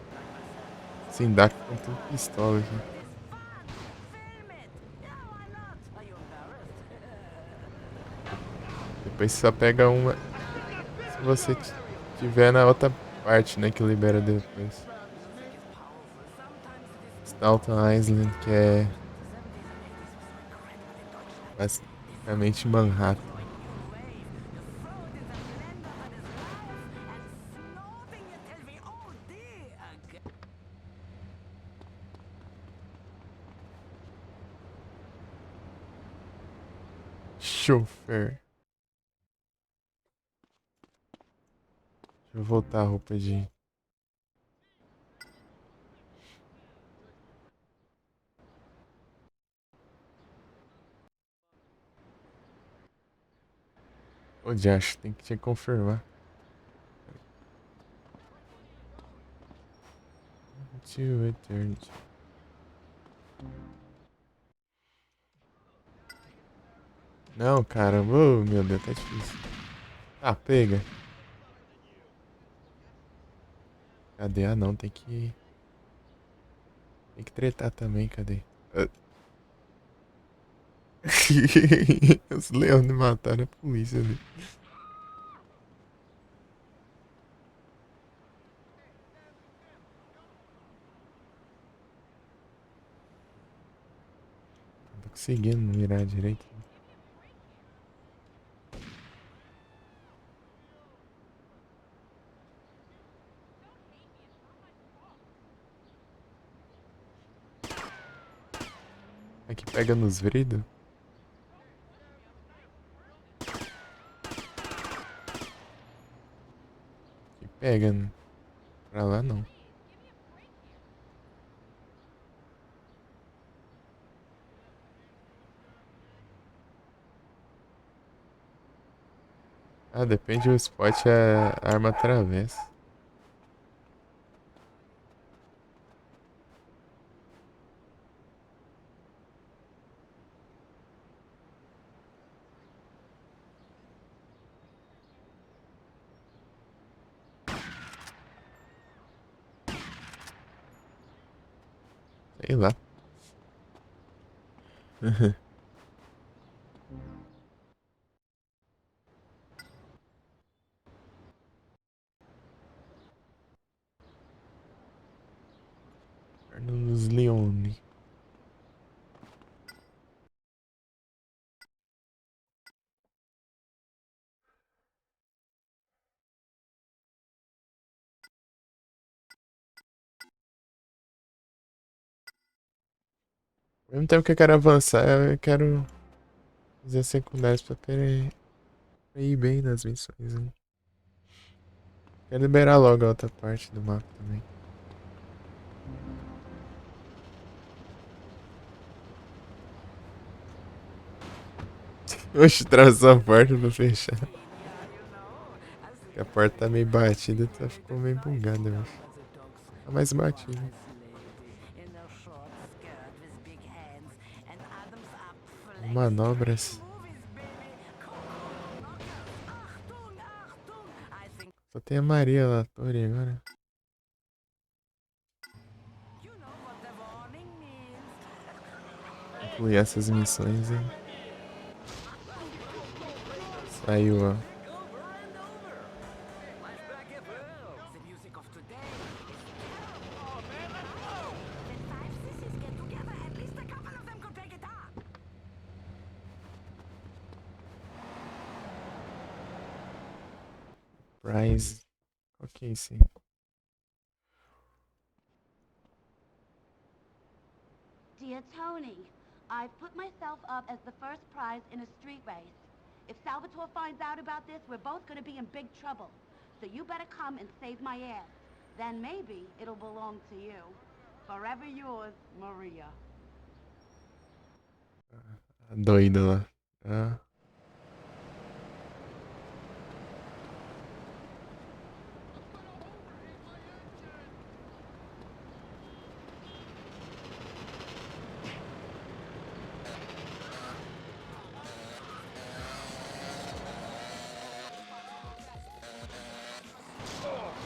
Sem dar com tudo pistola aqui. Depois você só pega uma. Se você tiver na outra parte, né? Que libera depois. Staunton Island, que é basicamente Manhattan. Chofer. Deixa eu voltar a roupa de... Onde acho? Tem que te confirmar. To eternity. Não, caramba. Oh, meu Deus, tá difícil. Ah, pega. Cadê? Ah, não, tem que... Tem que tretar também, cadê? Os leões mataram a polícia ali. Não tô conseguindo mirar direito. Aqui pega nos vridos. Aqui pega, né? Pra lá não. Ah, depende do spot, a arma atravessa. Sei lá. Carlos Leone. Ao mesmo tempo que eu quero avançar, eu quero fazer secundários pra ir bem nas missões, né? Quero liberar logo a outra parte do mapa também. Oxe, traçou a porta pra fechar. A porta tá meio batida, então ficou meio bugada, eu acho. Tá mais batida. Manobras. Só tem a Maria lá, torre agora. Incluir essas missões aí. Saiu, ó. Prize. Ok, sim. Dear Tony, I've put myself up as the first prize in a street race. If Salvatore finds out about this, we're both gonna be in big trouble. So you better come and save my ass. Then maybe it'll belong to you. Forever yours, Maria. A doida lá. Ah.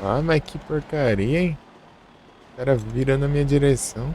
Ah, mas que porcaria, hein? O cara vira na minha direção.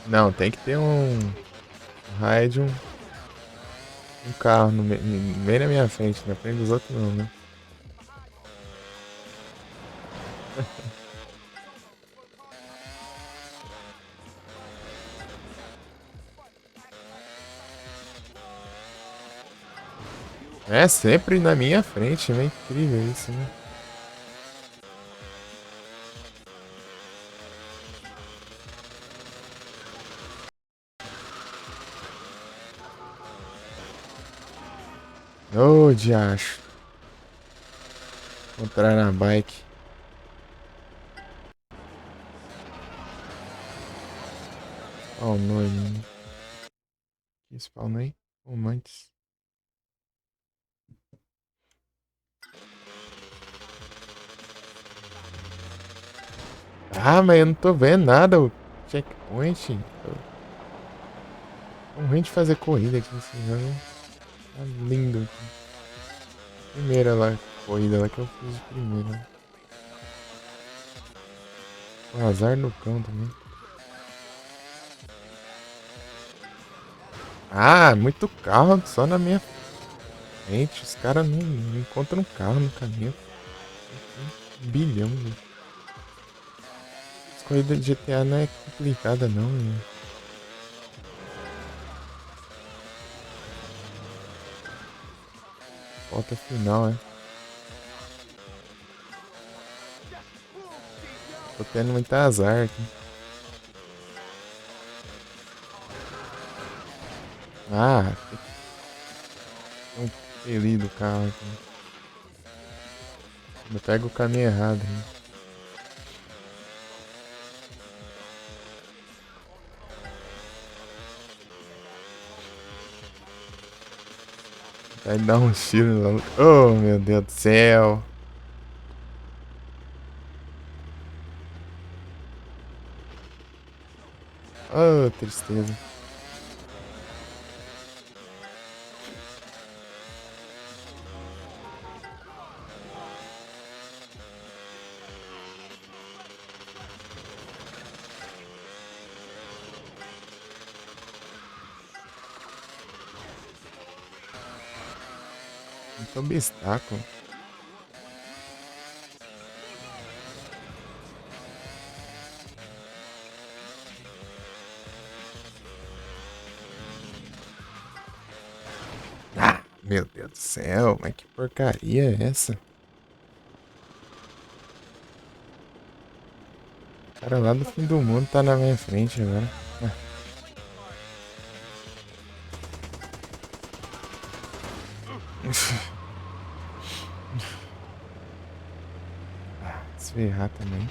Não, tem que ter um raio de um carro no meio na minha frente, na frente dos outros não, né? É sempre na minha frente, né? Incrível isso, né? Ô, diacho. Encontrar na bike. Spawnou aí. Que spawnou aí? Romantes. Ah, mas eu não tô vendo nada. O checkpoint. Tô ruim de fazer corrida aqui nesse jogo. Tá lindo aqui. Primeira lá, corrida lá que eu fiz de primeira. O azar no cão também. Ah, muito carro só na minha frente. Os caras não encontram carro no caminho. Um bilhão. Né? Essa corrida de GTA não é complicada não. Né? Volta final, é. Tô tendo muito azar aqui. Ah, tem um peli do carro aqui. Eu pego o caminho errado. Hein? Vai dar um tiro no... Oh, meu Deus do céu. Oh, tristeza. Muito obstáculo. Ah, meu Deus do céu, mas que porcaria é essa? O cara lá do fim do mundo tá na minha frente agora. Ah, se ferrar também.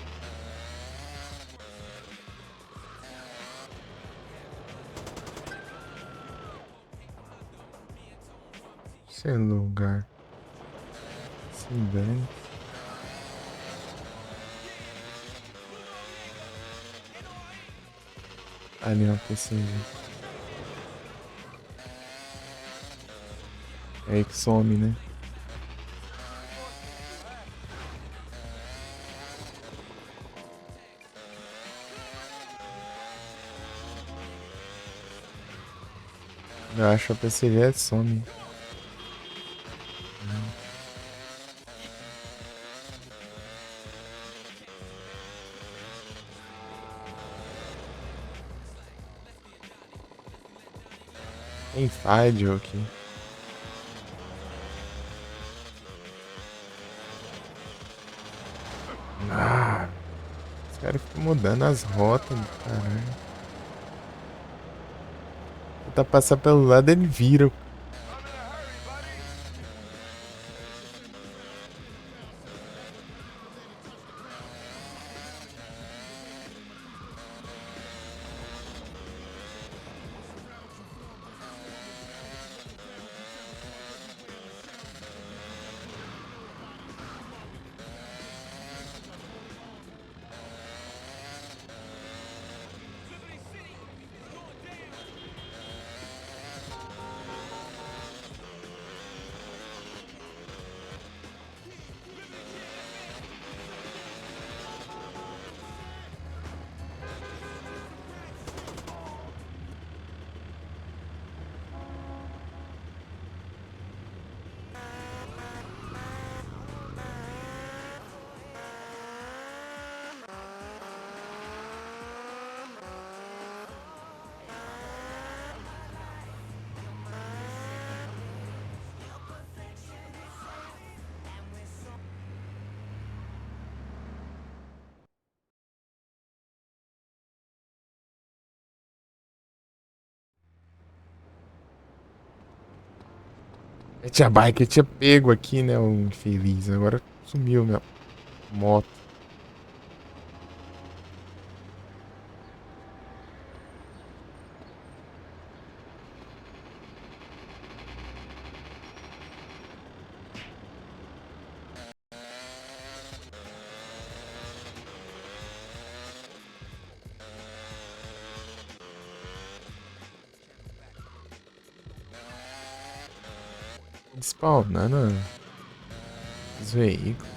Esse lugar. Se dane. Ali, ó, PCG. É aí que some, né? Eu acho a PCG some. Tem Fádio aqui. Ah, os caras ficam mudando as rotas, caralho. Tentar passar pelo lado, ele vira. Eu tinha bike, eu tinha pego aqui, né, o infeliz. Agora sumiu minha moto. Spawnando os veículos.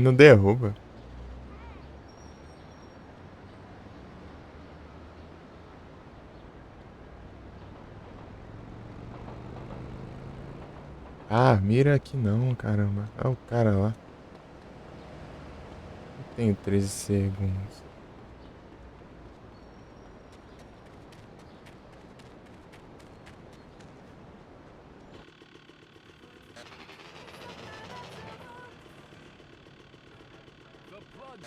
Não derruba. Ah, mira aqui não, caramba. É o cara lá. Eu tenho 13 segundos. The blood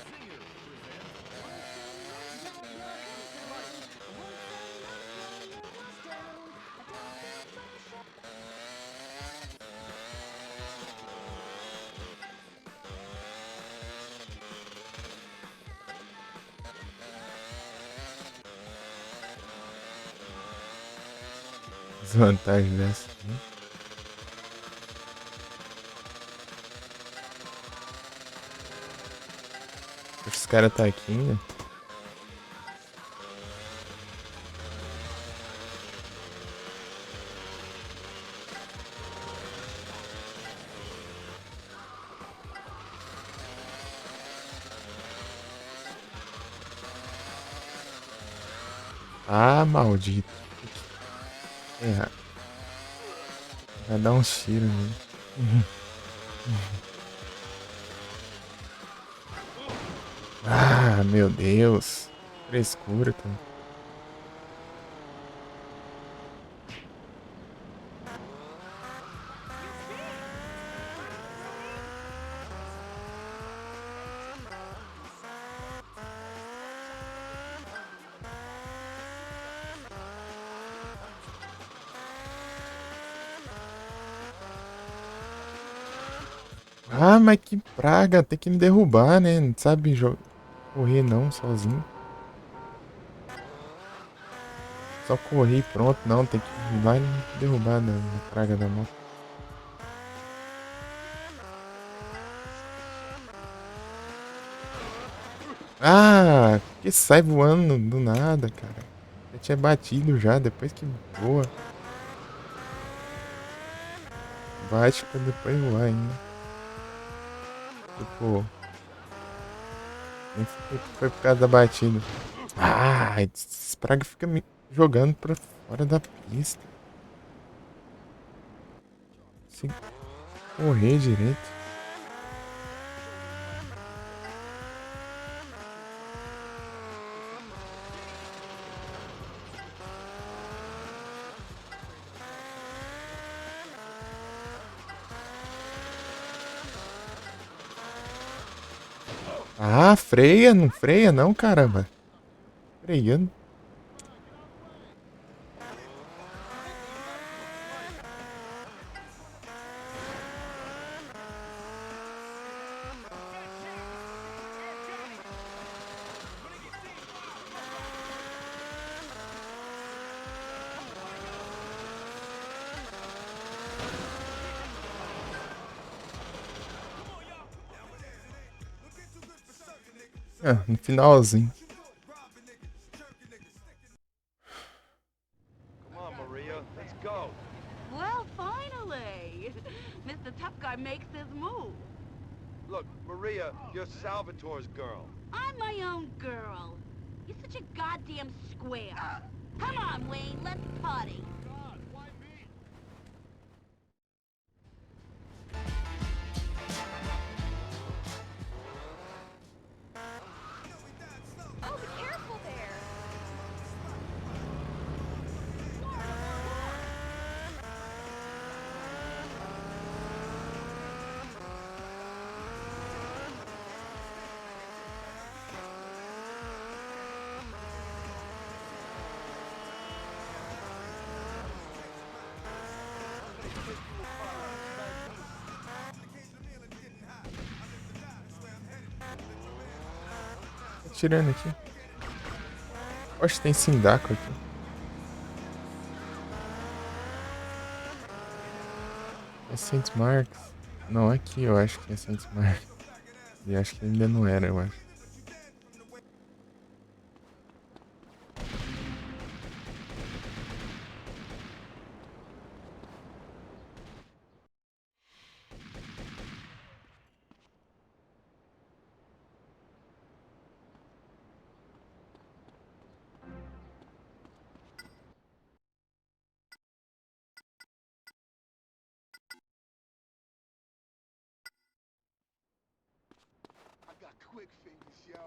Desvantagem dessa. Né? Os caras tá aqui ainda. Ah, maldito. É. Vai dar um tiro nele. Ah, meu Deus. Frescura, tá? Ah, mas que praga. Tem que me derrubar, né? Não sabe correr não, sozinho. Só correr e pronto. Não, tem que ir lá e me derrubar da praga da moto. Ah, que sai voando do nada, cara. Eu tinha batido já, depois que voa. Bate pra depois voar ainda. Tipo... Nem foi por causa da batida. Ah, esse praga fica me jogando pra fora da pista. Sem correr direito. Ah, freia, não freia não, caramba. Freando. Ah, no finalzinho. Come on, Maria, let's go. Well, finally! Mr. Tough Guy makes his move. Look, Maria, you're Salvatore's girl. I'm my own girl. You're such a goddamn square. Come on, Wayne, let's party. Oh, be careful there. Tô tirando aqui. Oxe, tem Sindaco aqui. É Saint Marks. Não, aqui eu acho que é Saint Marks. E acho que ainda não era, eu acho. I got quick fingers, yo.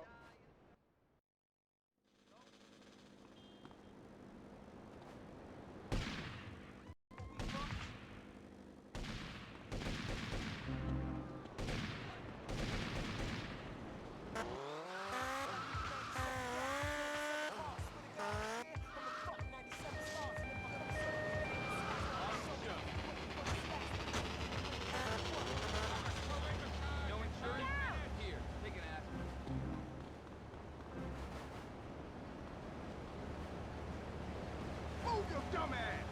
You dumbass!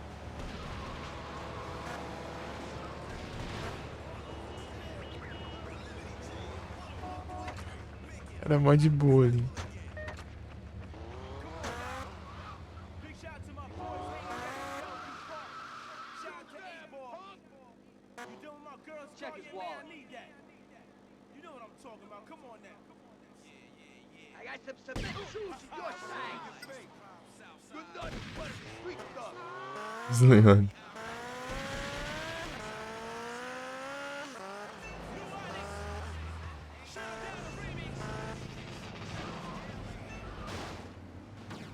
Era mó de boa ali. Big shout out to my boys hanging out in Bellevue Park. Shout out to A-Ball. You doing my girls? Check his Yeah, wallet. man, I need that. You know what I'm talking about. Come on now. I got some cement shoes in your size. You're nothing but a street thug. Desligando.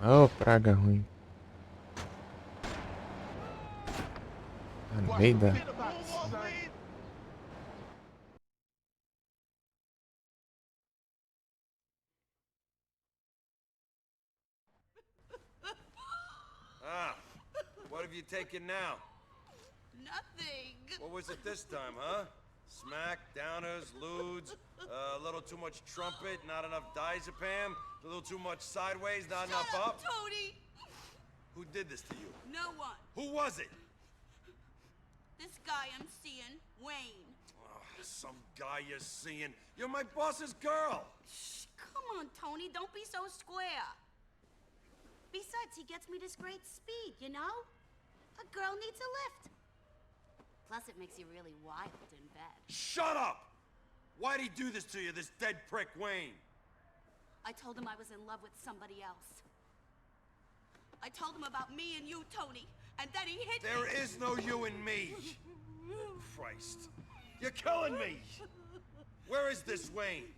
Oh, praga ruim. Tá no meio da... Ah, what have you taken now? Nothing. What was it this time, huh? Smack, downers, lewds, a little too much trumpet, not enough diazepam, a little too much sideways, not enough up? Tony. Who did this to you? No one. Who was it? This guy I'm seeing, Wayne. Oh, some guy you're seeing. You're my boss's girl. Shh, come on, Tony. Don't be so square. Besides, he gets me this great speed, you know? A girl needs a lift. Plus, it makes you really wild in bed. Shut up! Why'd he do this to you, this dead prick Wayne? I told him I was in love with somebody else. I told him about me and you, Tony, and then he hit me. There is no you and me. Christ. You're killing me. Where is this Wayne?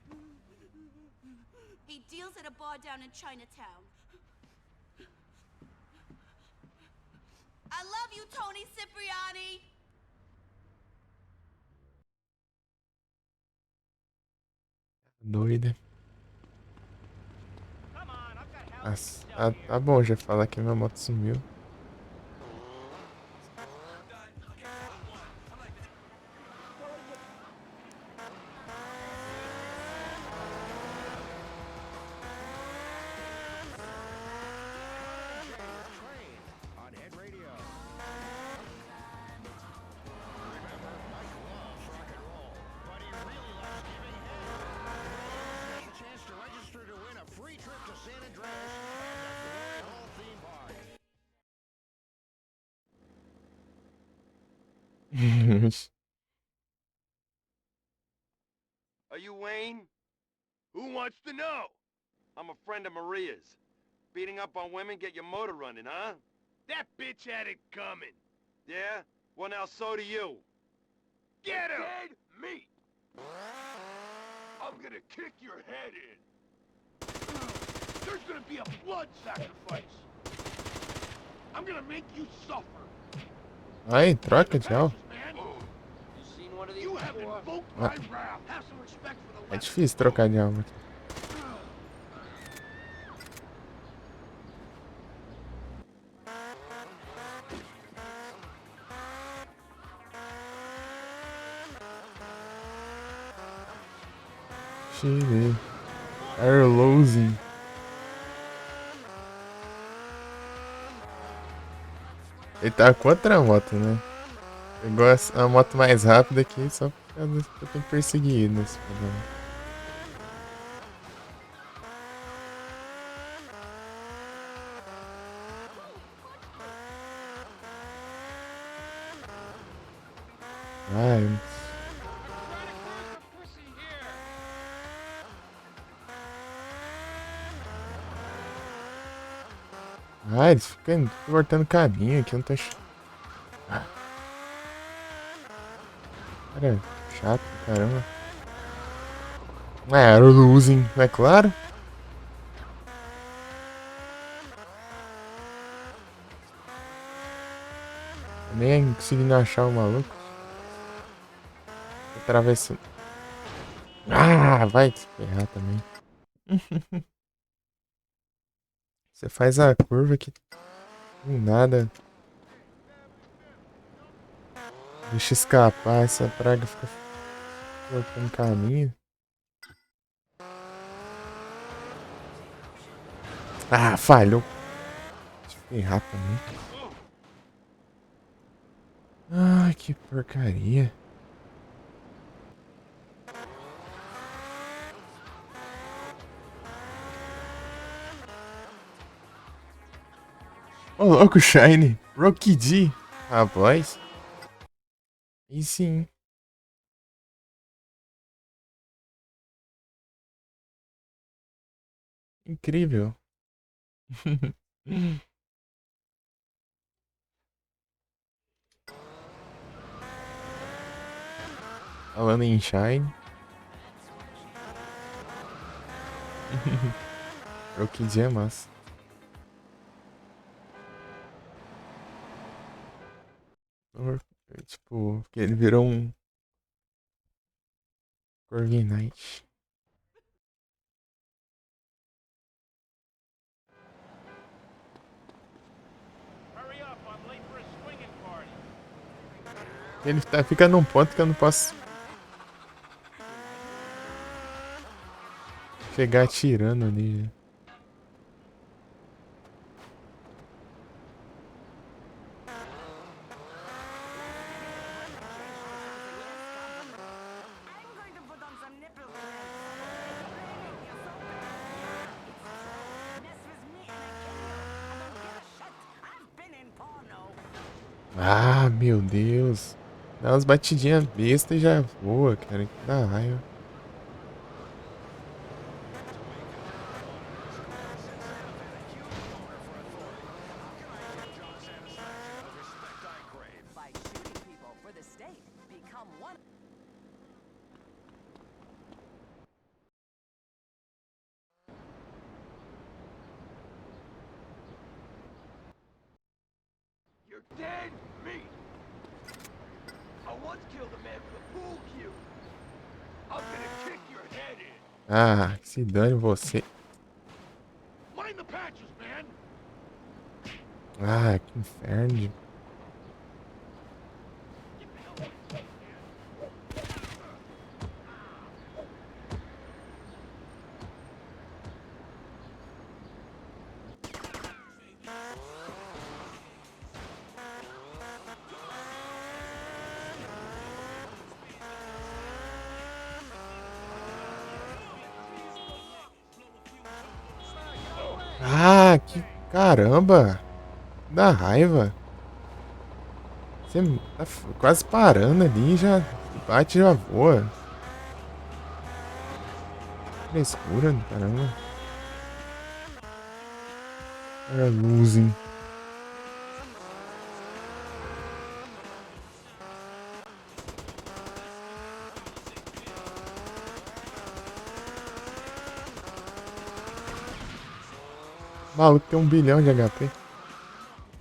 He deals at a bar down in Chinatown. I love you, Tony Cipriani. Doida. Nossa, tá bom já falar que minha moto sumiu. Are you Wayne? Who wants to know? I'm a friend of Maria's. Beating up on women get your motor running, huh? That bitch had it coming. Yeah? Well, now so do you. Get him! Dead meat! I'm gonna kick your head in. There's gonna be a blood sacrifice. I'm gonna make you suffer. Ai, troca de alvo. You have invoked my wrath. Have some respect for the É difícil trocar de alvo aqui. Cheguei. Airlosing. Ele tá com outra moto, né? Pegou a moto mais rápida aqui só por causa que eu tenho que perseguir ele nesse programa. Ai, eles ficam cortando caminho aqui, eu não tô... Cara, chato, caramba. Era o losing, não é claro? Nem conseguindo achar o maluco. Atravessando. Ah, vai se ferrar também. Você faz a curva aqui. Nada. Deixa escapar, essa praga fica cortando caminho. Ah, falhou. Deixa eu ferrar também. Ai, que porcaria. Ô, louco, Shine. Rocky D. A voz. E sim. Incrível. Falando em Shine. Rocky D é massa. Tipo, que ele virou um Corviknight. Ele fica num ponto que eu não posso chegar atirando nele. Ah, meu Deus. Dá umas batidinhas bestas e já voa, cara. Que dá raiva. You're dead meat. I once killed a man with a pool cue. I'm gonna kick your head in. Ah, que se dane você. Mind the patches, man. Ah, que inferno. Ah, que caramba. Dá raiva. Você tá quase parando ali, já bate e já voa. Frescura, caramba. Era losing. O maluco tem 1 bilhão de HP.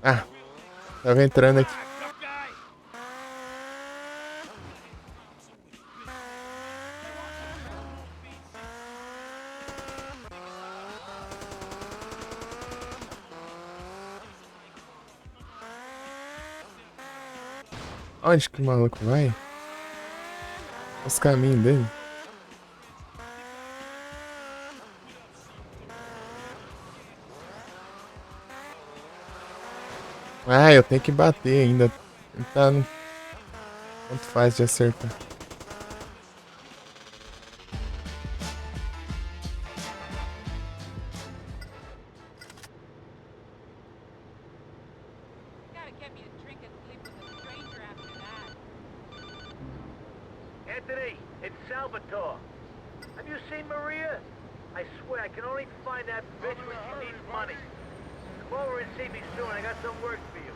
Ah, tava entrando aqui. Onde que o maluco vai? Os caminhos dele. Ah, eu tenho que bater ainda. Ele tá no... Quanto faz de acertar? Gotta get me a drink and sleep with a stranger after that. Anthony, it's Salvatore. Have you seen Maria? I swear, I can only find that bitch when she needs money. Come over and see me soon. I got some work for you.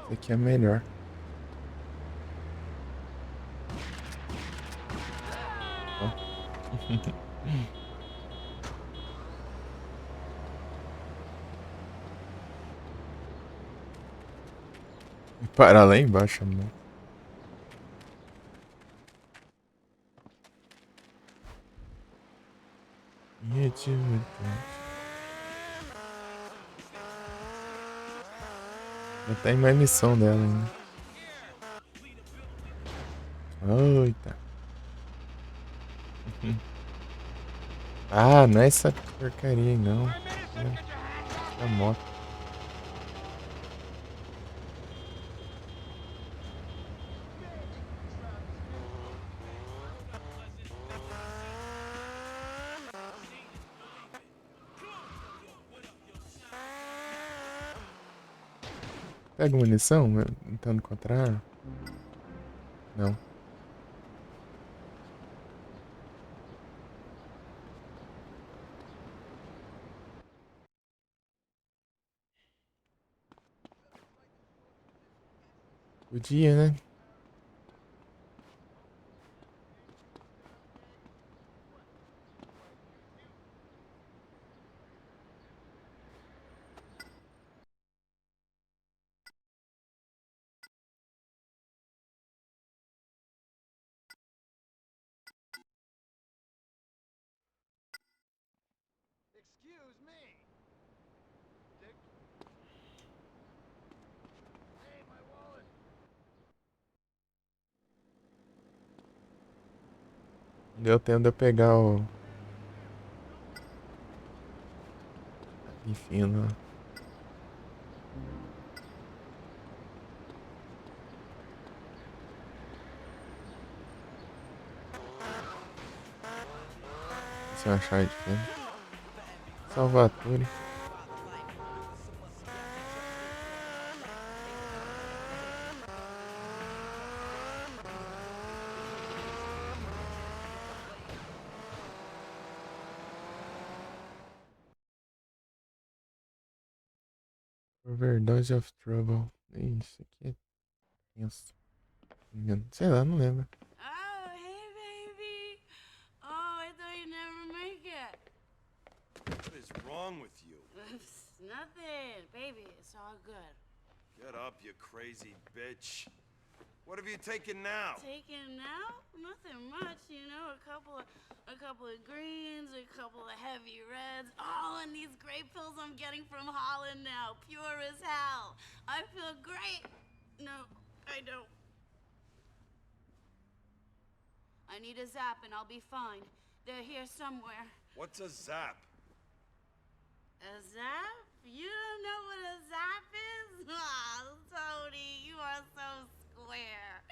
Esse aqui é melhor. Para lá embaixo, amor. Já tá em mais missão dela ainda. Eita. Ah, não é essa porcaria aí, não. É a moto. Pega munição? Tentando encontrar? Não. Podia, né? Excuse me. Dick. Hey, my wallet. Deu tempo de eu pegar o. Enfim, não. Se eu achar de feno. Salvatore. Overdose of Trouble. Isso aqui é tenso. Sei lá, não lembro. Oh, hey, baby. Oh, I thought you'd never make it. What is wrong with you? Nothing, baby. It's all good. Get up, you crazy bitch. What have you taken now? Taking now? Nothing much, you know. A couple of greens, a couple of heavy reds. Oh, and these great pills I'm getting from Holland now, pure as hell. I feel great. No, I don't. I need a zap and I'll be fine. They're here somewhere. What's a zap? A zap? You don't know what a zap is? Oh, Tony, you are so square.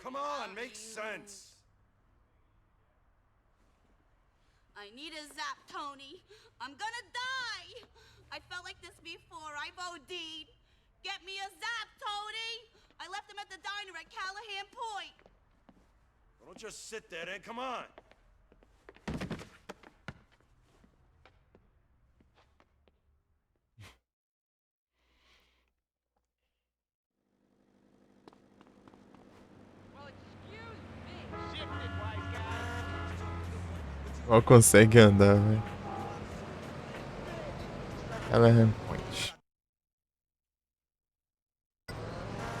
Come on, make sense. I need a zap, Tony. I'm gonna die. I felt like this before. I've OD'd. Get me a zap, Tony. I left him at the diner at Callahan Point. Well, don't just sit there then, come on. Mal consegue andar, velho. Callahan Point.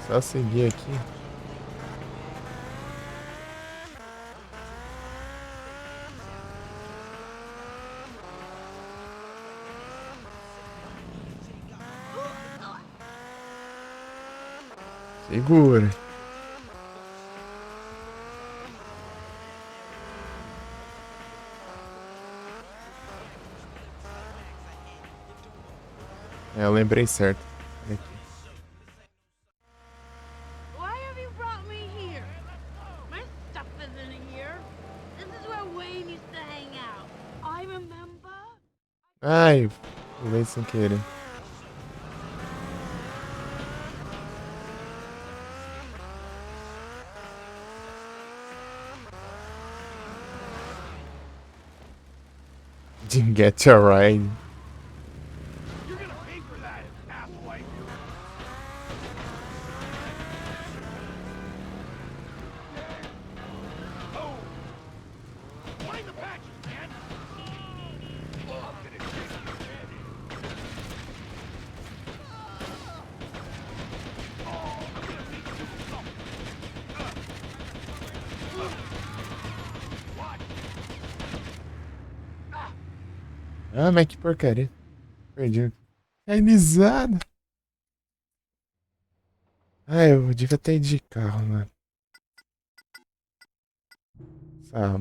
Só seguir aqui. Segura. É, eu lembrei certo. Olha aqui. Why have you brought me here? My stuff isn't here. This is where Wayne used to hang out. I remember. Ai, pulei sem querer. Didn't get your ride. You're gonna pay for that, asswipe. Oh! Mind the patches, man! Oh, I'm gonna take your head. Oh, I'm gonna make you something. What? Ah, mas que porcaria. Perdi. Realizada. Ah, eu devia ter ido de carro, mano. Essa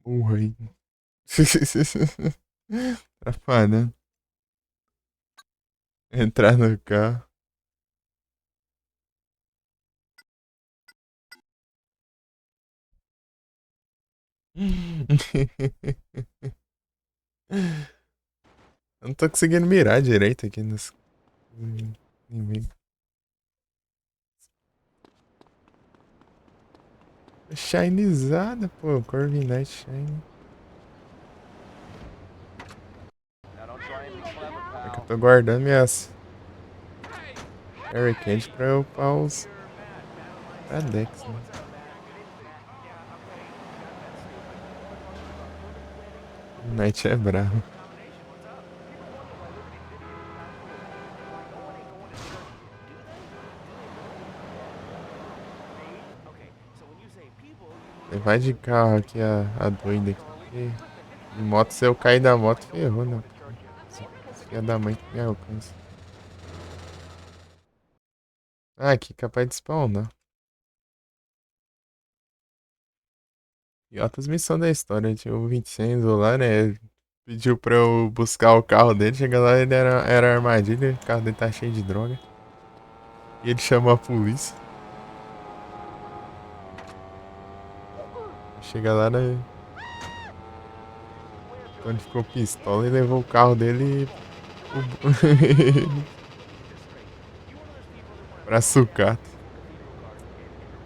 burra aí. Atrapalhando. Entrar no carro. Eu não tô conseguindo mirar direito aqui nos inimigos. Shinezada, pô. Corviknight Shine. É que eu tô guardando minhas Harry Candy pra eu upar os pra Dex, né? O Knight é bravo. Vai de carro aqui a doida aqui. De moto, se eu cair da moto, ferrou, né? Filha da mãe que me alcança. Ah, aqui capaz de spawnar. E outras missões da história. Tinha o Vincenzo lá, né? Pediu pra eu buscar o carro dele. Chega lá, ele era armadilha. O carro dele tá cheio de droga. E ele chamou a polícia. Chega lá, né? Então ele ficou pistola e levou o carro dele pra sucata.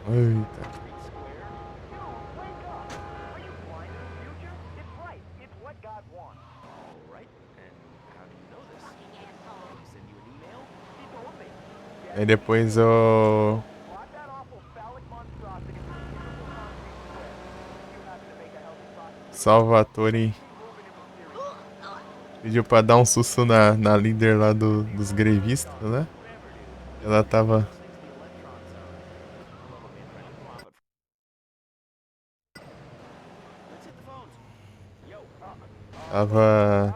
Eita. Aí depois o Salvatore pediu pra dar um susto na líder lá dos grevistas, né? Ela tava. Tava.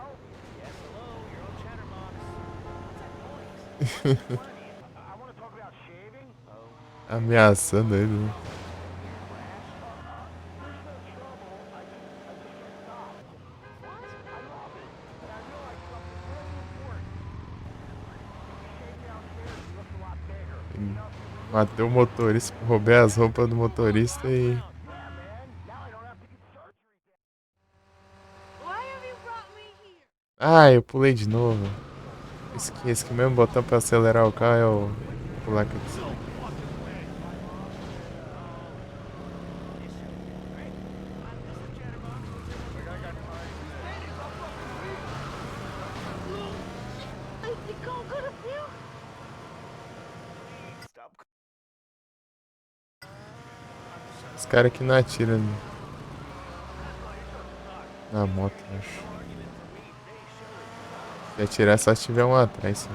Ameaçando ele, né? Matei o motorista, roubei as roupas do motorista e. Ah, eu pulei de novo. Esse que mesmo botão pra acelerar o carro é o pular aqui. Os caras que não atiram na moto, acho. Se atirar só se tiver um atrás, né?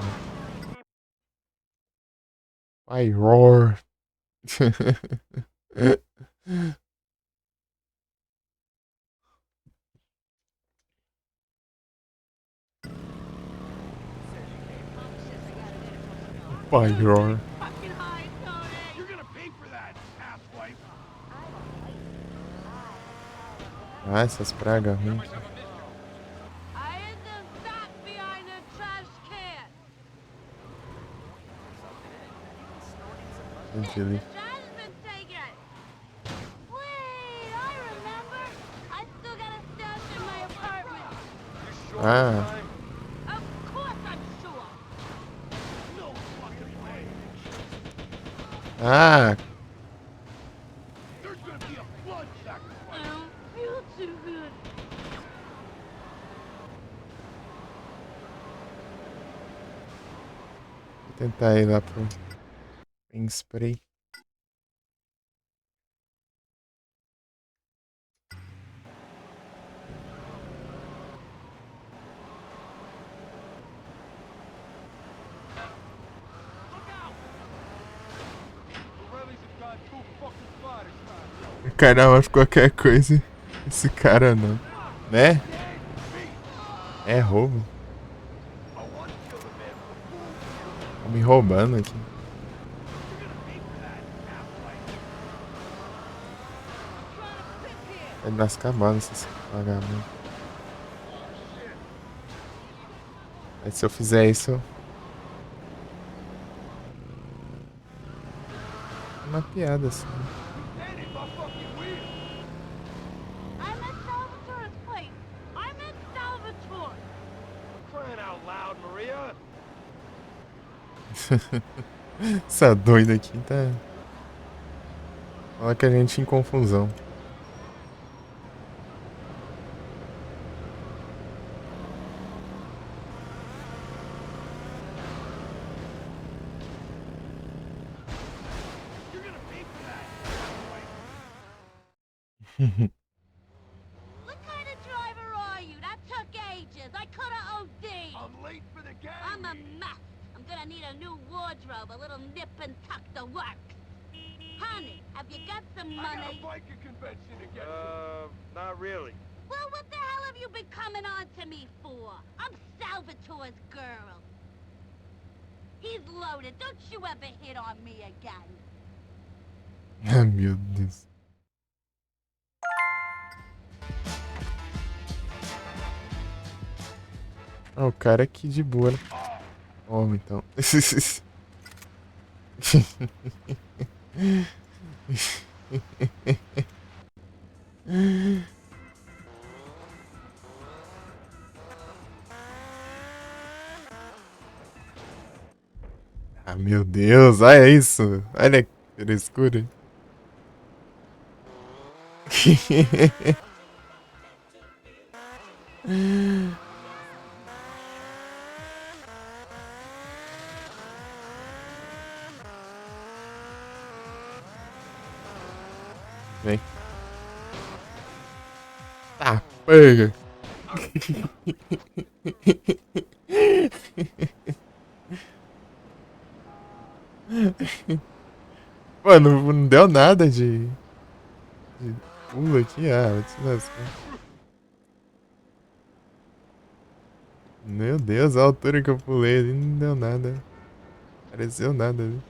Vai, roar. Vai, roar. Ah, essas pragas ruins. Entendi. Ah. Ah. Vou tentar ir lá pro spray. Caramba, qualquer coisa. Esse cara não. Né? É roubo. Tá me roubando aqui. Vai lascar bala esses vagabundos. Mas se eu fizer isso... É uma piada, assim. I'm at Salvatore's place. I'm at Salvatore. Crying out loud, Maria. Essa doida aqui tá... Coloca a gente em confusão. What kind of driver are you? That took ages. I could have OD'd. I'm late for the game. I'm a mess. I'm gonna need a new wardrobe, a little nip and tuck to work. Honey, have you got some I got money? a biker convention to get to. Not really. Well, what the hell have you been coming on to me for? I'm Salvatore's girl. He's loaded. Don't you ever hit on me again. Ai, meu Deus. Ah, o cara aqui de boa, né? Homem, então. Ah, meu Deus, olha isso. Olha que frescura. Vem. Tá, pega. Pô, não deu nada de pulo aqui. Ah, vai te lascar. Meu Deus, a altura que eu pulei ali não deu nada. Pareceu nada ali.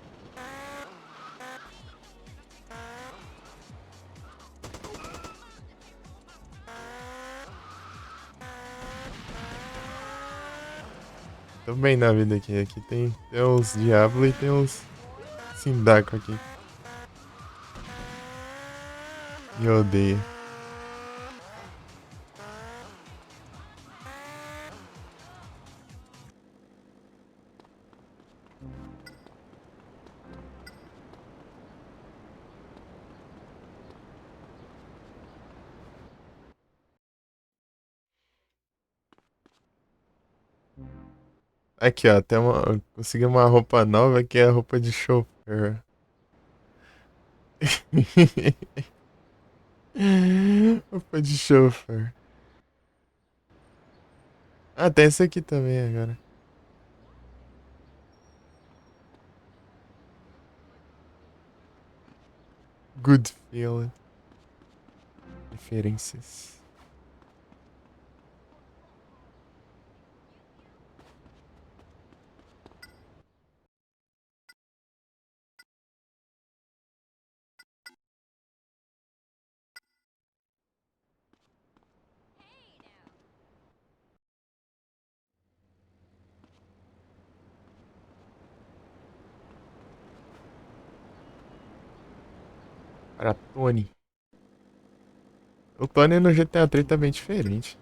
Tô bem na vida aqui. Aqui tem uns Diablo e tem uns Sindaco aqui. Me odeia. Aqui, ó, tem uma, consegui uma roupa nova que é a roupa de chofer. Roupa de chofer. Ah, tem esse aqui também agora. Good feeling. Referências. Para Tony. O Tony no GTA 3 tá bem diferente.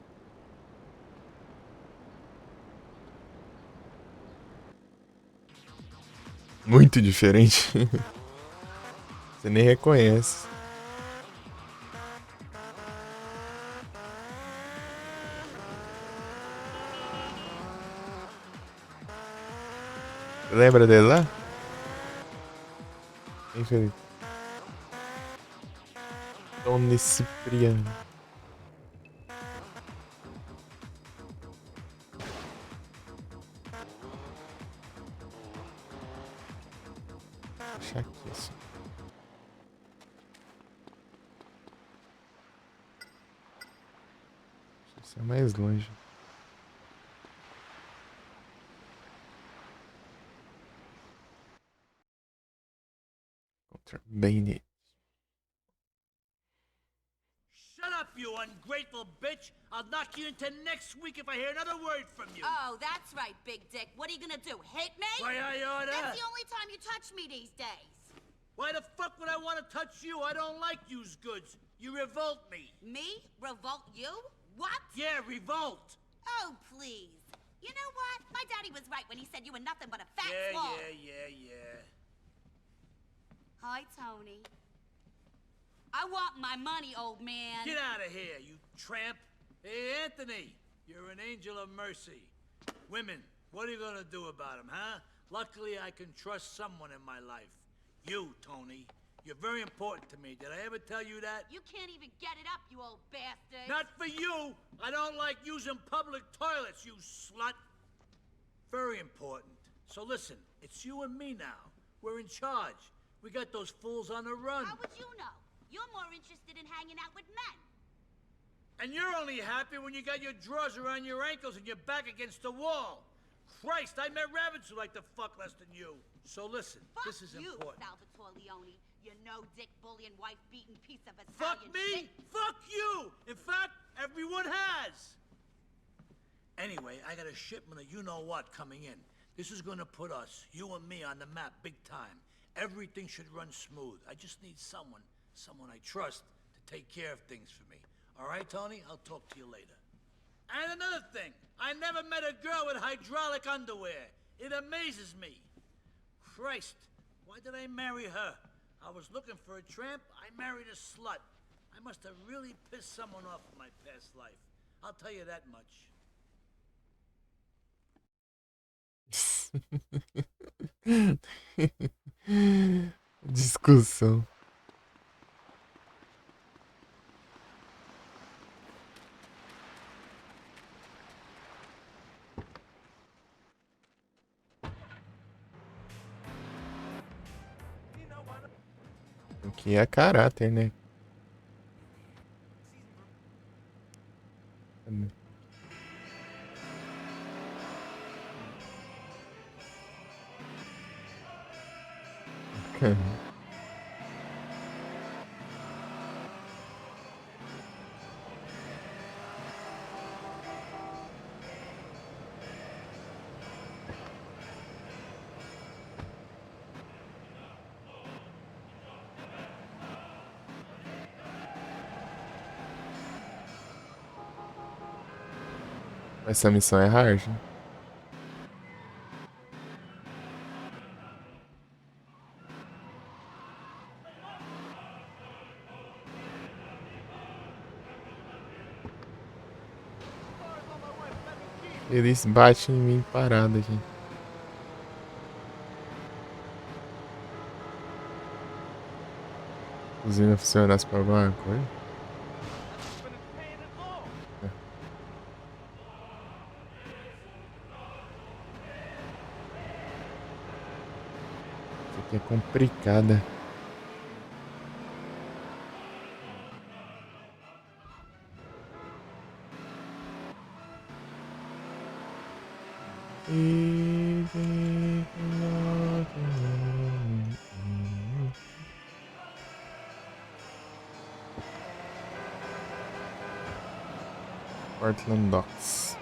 Muito diferente. Você nem reconhece. Lembra dele lá? Quem fez? Tony Cipriano. Vou deixar aqui assim. Deixa eu ser mais longe. Contra Bane. Shut up, you ungrateful bitch! I'll knock you into next week if I hear another word from you. Oh, that's right, Big Dick. What are you gonna do, hit me? Why, I oughta. That's the only time you touch me these days. Why the fuck would I want to touch you? I don't like used goods. You revolt me. Me? Revolt you? What? Yeah, revolt. Oh, please. You know what? My daddy was right when he said you were nothing but a fat Yeah, slob. yeah. Hi, Tony. I want my money, old man. Get out of here, you tramp. Hey, Anthony, you're an angel of mercy. Women, what are you gonna do about them, huh? Luckily, I can trust someone in my life. You, Tony. You're very important to me. Did I ever tell you that? You can't even get it up, you old bastard. Not for you. I don't like using public toilets, you slut. Very important. So listen, it's you and me now. We're in charge. We got those fools on the run. How would you know? You're more interested in hanging out with men. And you're only happy when you got your drawers around your ankles and your back against the wall. Christ, I met rabbits who like to fuck less than you. So listen, Fuck this is you, important. Salvatore Leone. You no-dick, bullying, wife-beating piece of Fuck Italian me? shit. Fuck you! In fact, everyone has. Anyway, I got a shipment of you-know-what coming in. This is gonna put us, you and me, on the map big time. Everything should run smooth. I just need someone I trust, to take care of things for me. All right, Tony? I'll talk to you later. And another thing, I never met a girl with hydraulic underwear. It amazes me. Christ, why did I marry her? I was looking for a tramp, I married a slut. I must have really pissed someone off in my past life. I'll tell you that much. Discussão. Aqui é caráter, né? Essa missão é hard. Eles batem em mim parado aqui. Usina funcionasse pra alguma coisa. Isso aqui é complicada. Portland Docks.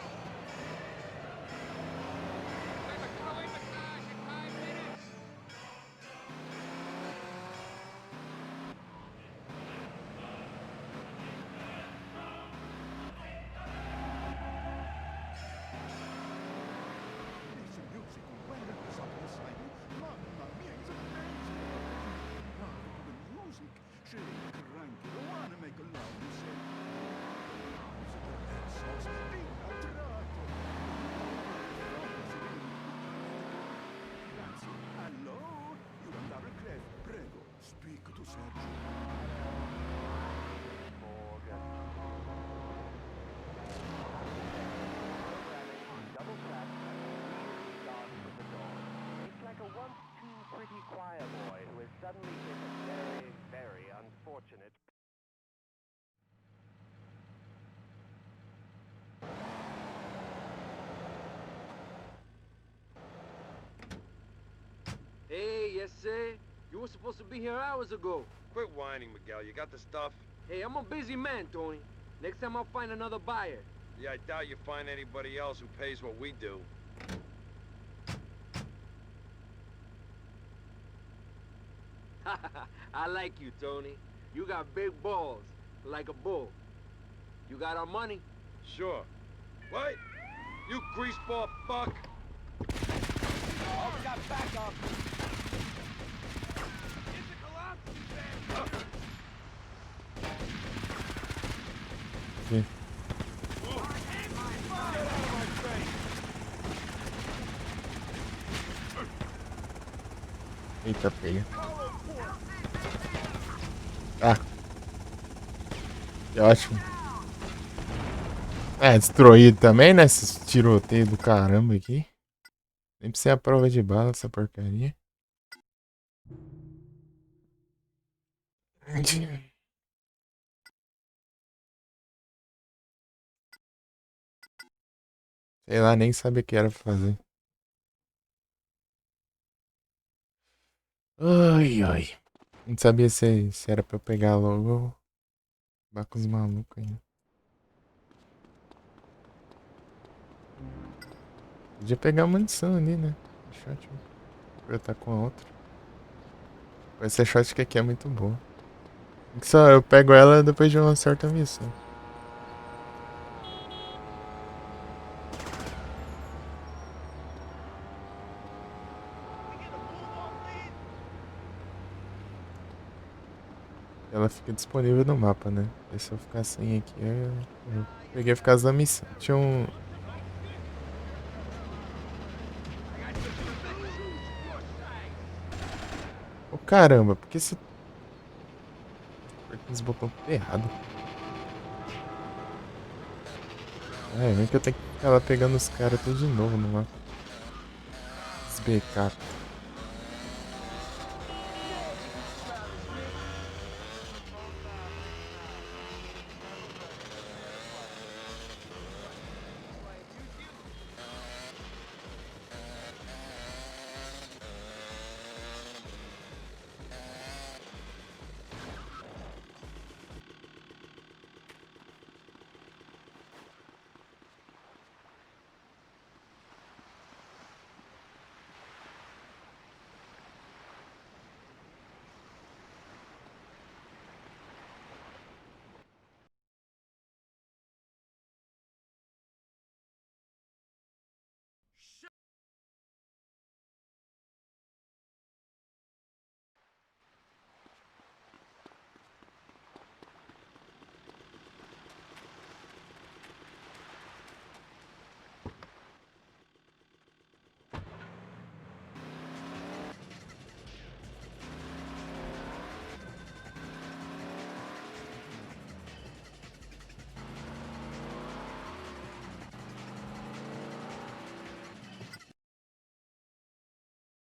Hey, yes, sir. You were supposed to be here hours ago. Quit whining, Miguel. You got the stuff? Hey, I'm a busy man, Tony. Next time I'll find another buyer. Yeah, I doubt you find anybody else who pays what we do. I like you, Tony. You got big balls, like a bull. You got our money? Sure. What? You greaseball fuck! Oh, we got backup! Aqui. Eita, pega. Ah. Que ótimo. É, destruído também, né? Esses tiroteios do caramba aqui. Nem precisa a prova de bala essa porcaria. Sei lá, nem sabia o que era pra fazer. Ai, ai. Não sabia se era pra eu pegar logo ou acabar com os malucos ainda. Podia pegar a munição ali, né? Shot. Eu tá com a outra. Essa shot que aqui é muito boa. Só eu pego ela depois de uma certa missão. Ela fica disponível no mapa, né? E se eu ficar sem aqui, eu peguei por causa da missão. Tinha um... Oh, caramba, por que você... Apertei os botões errado. É, vem que eu tenho que ficar lá pegando os caras tudo de novo no mapa. Os backup.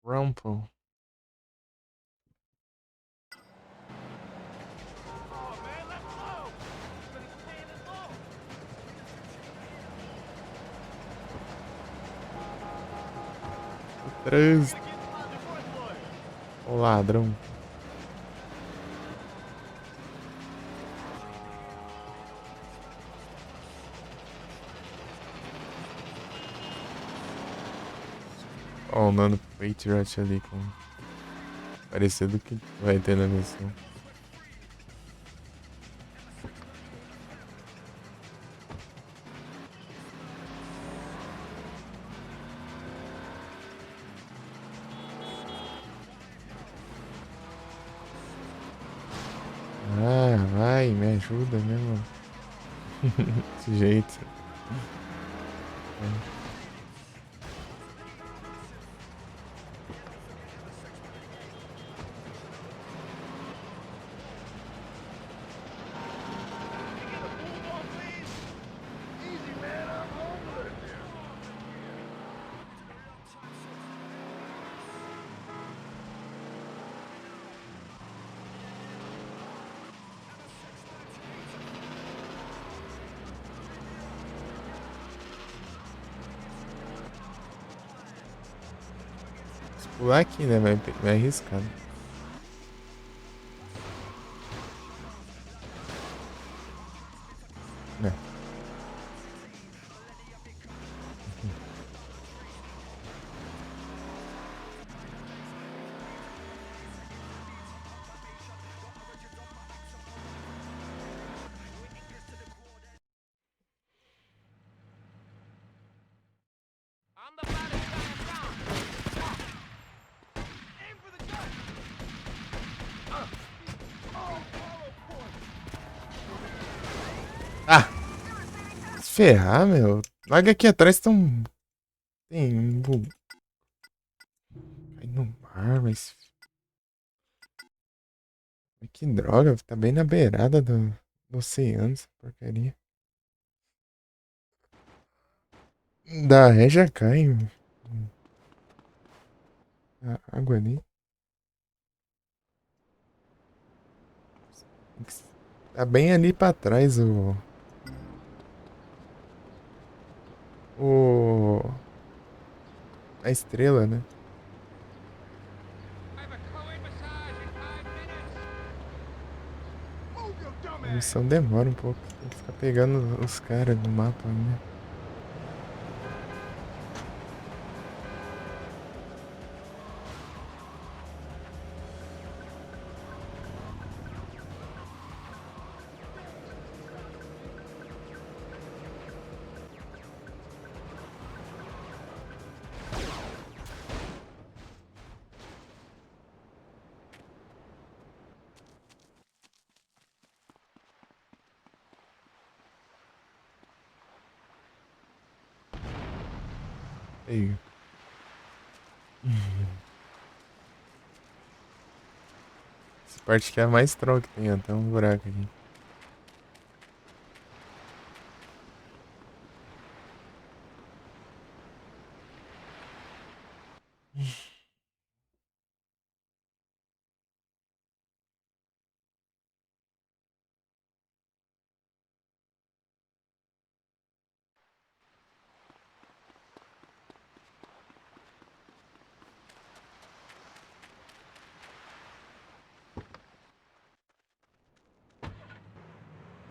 Rumple. Trânsito. O ladrão. Ó, o Nano Patriot ali com... Parecido que vai ter na missão. Ah, vai, me ajuda, né, mano? Desse jeito. É. Pular aqui, né? Vai arriscado. Ah! Se ferrar, meu. Logo aqui atrás tem um... Cai no mar, mas... Que droga, tá bem na beirada do oceano essa porcaria. Da ré já cai a água ali. Tá bem ali pra trás o a estrela, né? A missão demora um pouco. Tem que ficar pegando os caras no mapa, né? Aí. Essa parte aqui é a mais troll que tem, até um buraco aqui.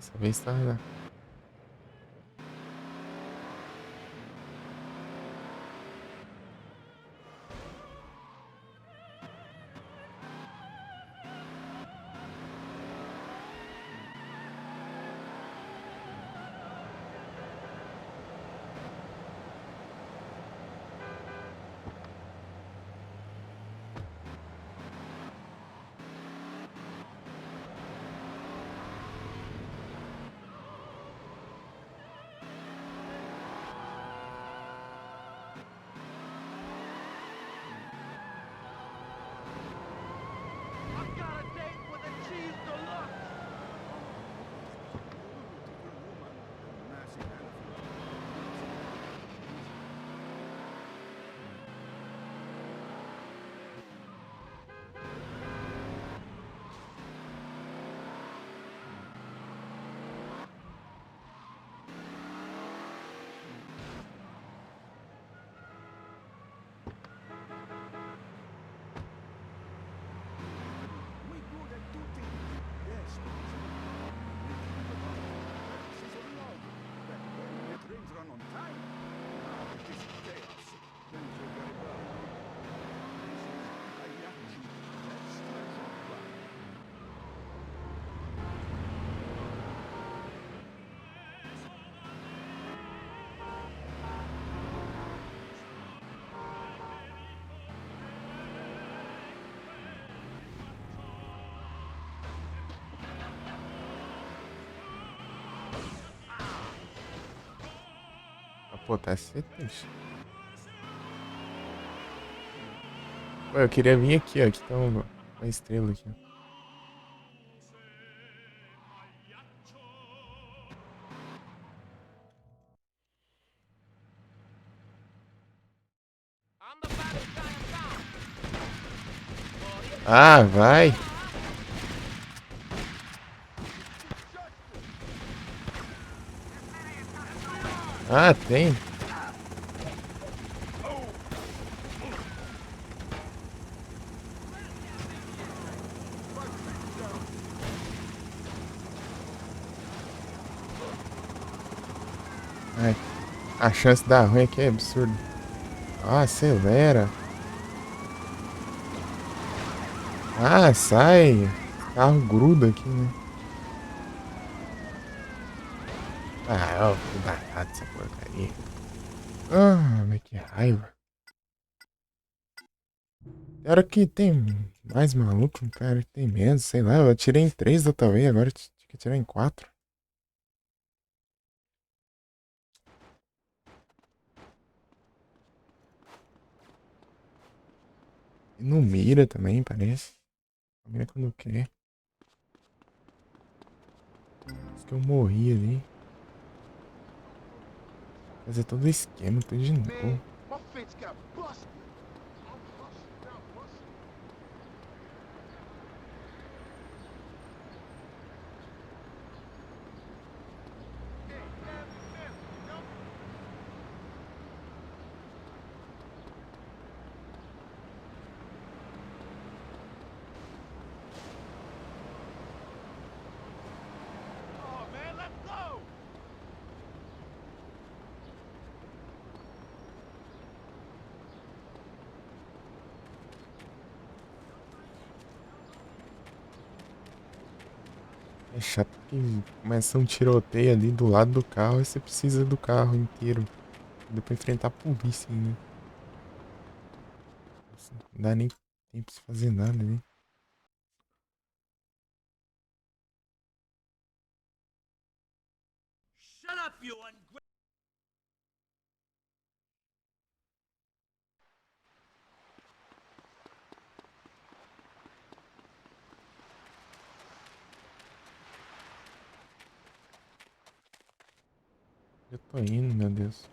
Dessa vez tá. Pô, tá triste. Pô, eu queria vir aqui, ó. Aqui tá uma estrela aqui, ó. Ah, vai. Ah, tem. Ai, a chance de dar ruim aqui é absurda. Ah, acelera. Ah, sai. O carro gruda aqui, né? Ah, ó, que barato essa porcaria. Ah, mas que raiva. Era que tem mais maluco, cara, que tem menos, sei lá. Eu atirei em 3 da outra vez, agora tinha que atirar em 4. E não mira também, parece. Não mira quando quer. Acho que eu morri ali. Fazer todo o esquema, tudo de novo. My face got busted. I'm busted, not busted. Oh man, let's go! É chato que começa um tiroteio ali do lado do carro e você precisa do carro inteiro. Deu pra enfrentar a polícia ainda. Nossa, não dá nem tempo de fazer nada ali. Shut up, you ungrateful... Eu tô indo, meu Deus.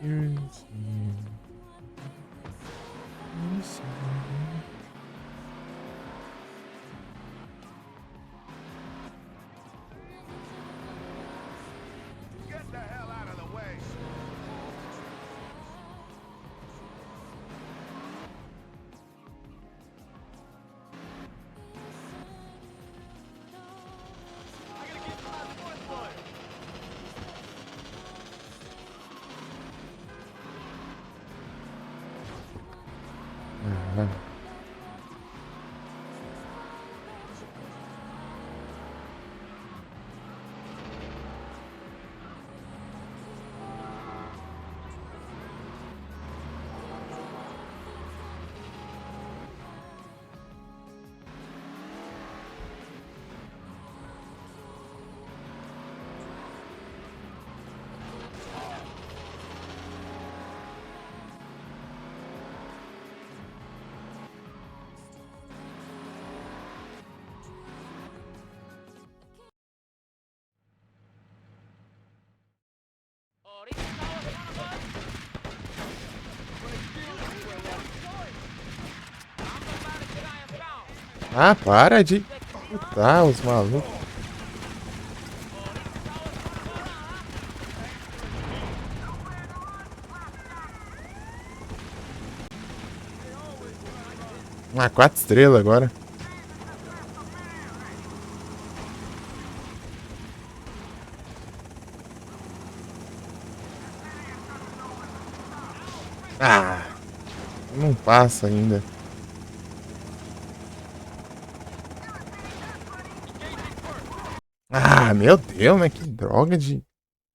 Here's you. Get the hell out of the way! I gotta get to my fourth one! Ah, Ahorita estamos hablando, Ah, para de putar os malucos. Ah, 4 estrelas agora. Ah, não passa ainda. Ah, meu Deus, né? Que droga de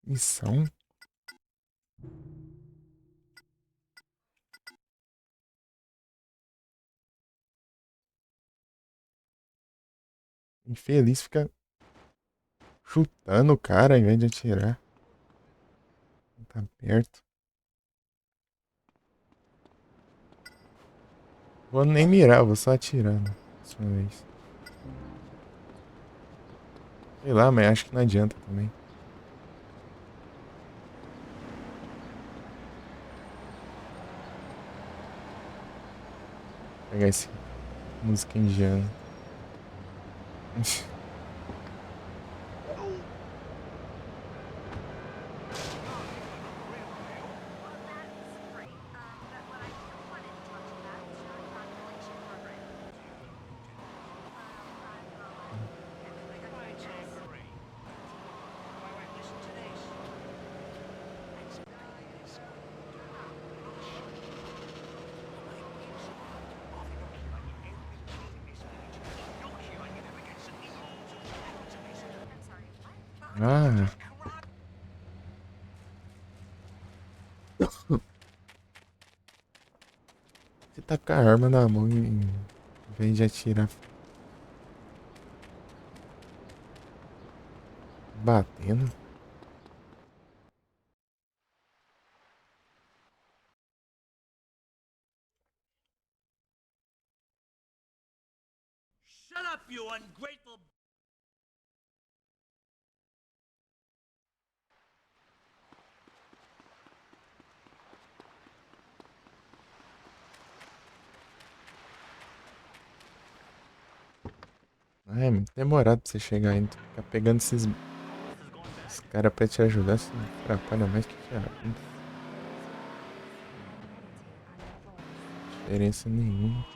missão. Infeliz fica chutando o cara ao invés de atirar. Tá perto. Vou nem mirar, vou só atirar, né? Próxima vez. Sei lá, mas acho que não adianta também. Vou pegar esse música indiana. Ah. Você tá com a arma na mão em vez de atirar batendo. Shut up, you ungrateful... Ah, é muito demorado pra você chegar ainda. Ficar pegando esses caras pra te ajudar, você atrapalha mais que te ajuda. Diferença nenhuma.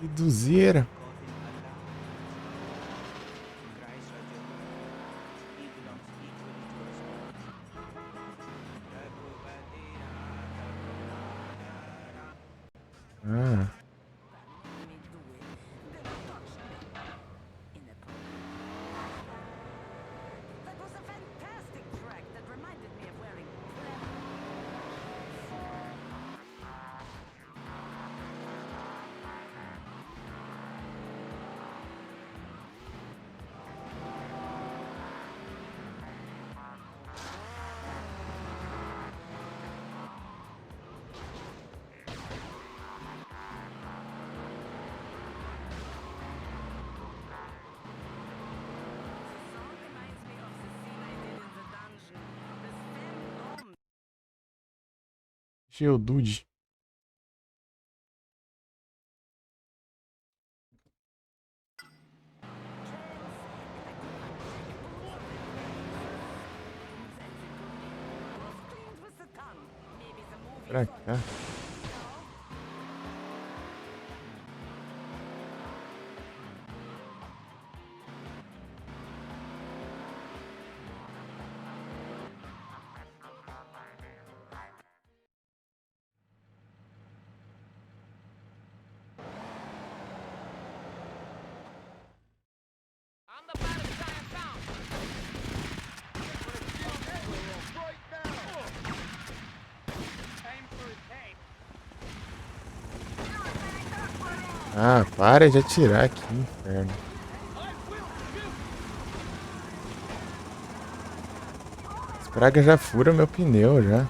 Reduziram. Ah. Geodude. Pra cá. I'm the baddest guy in town. Aim for his head. Ah, para de atirar aqui, inferno. As pragas já furam meu pneu já.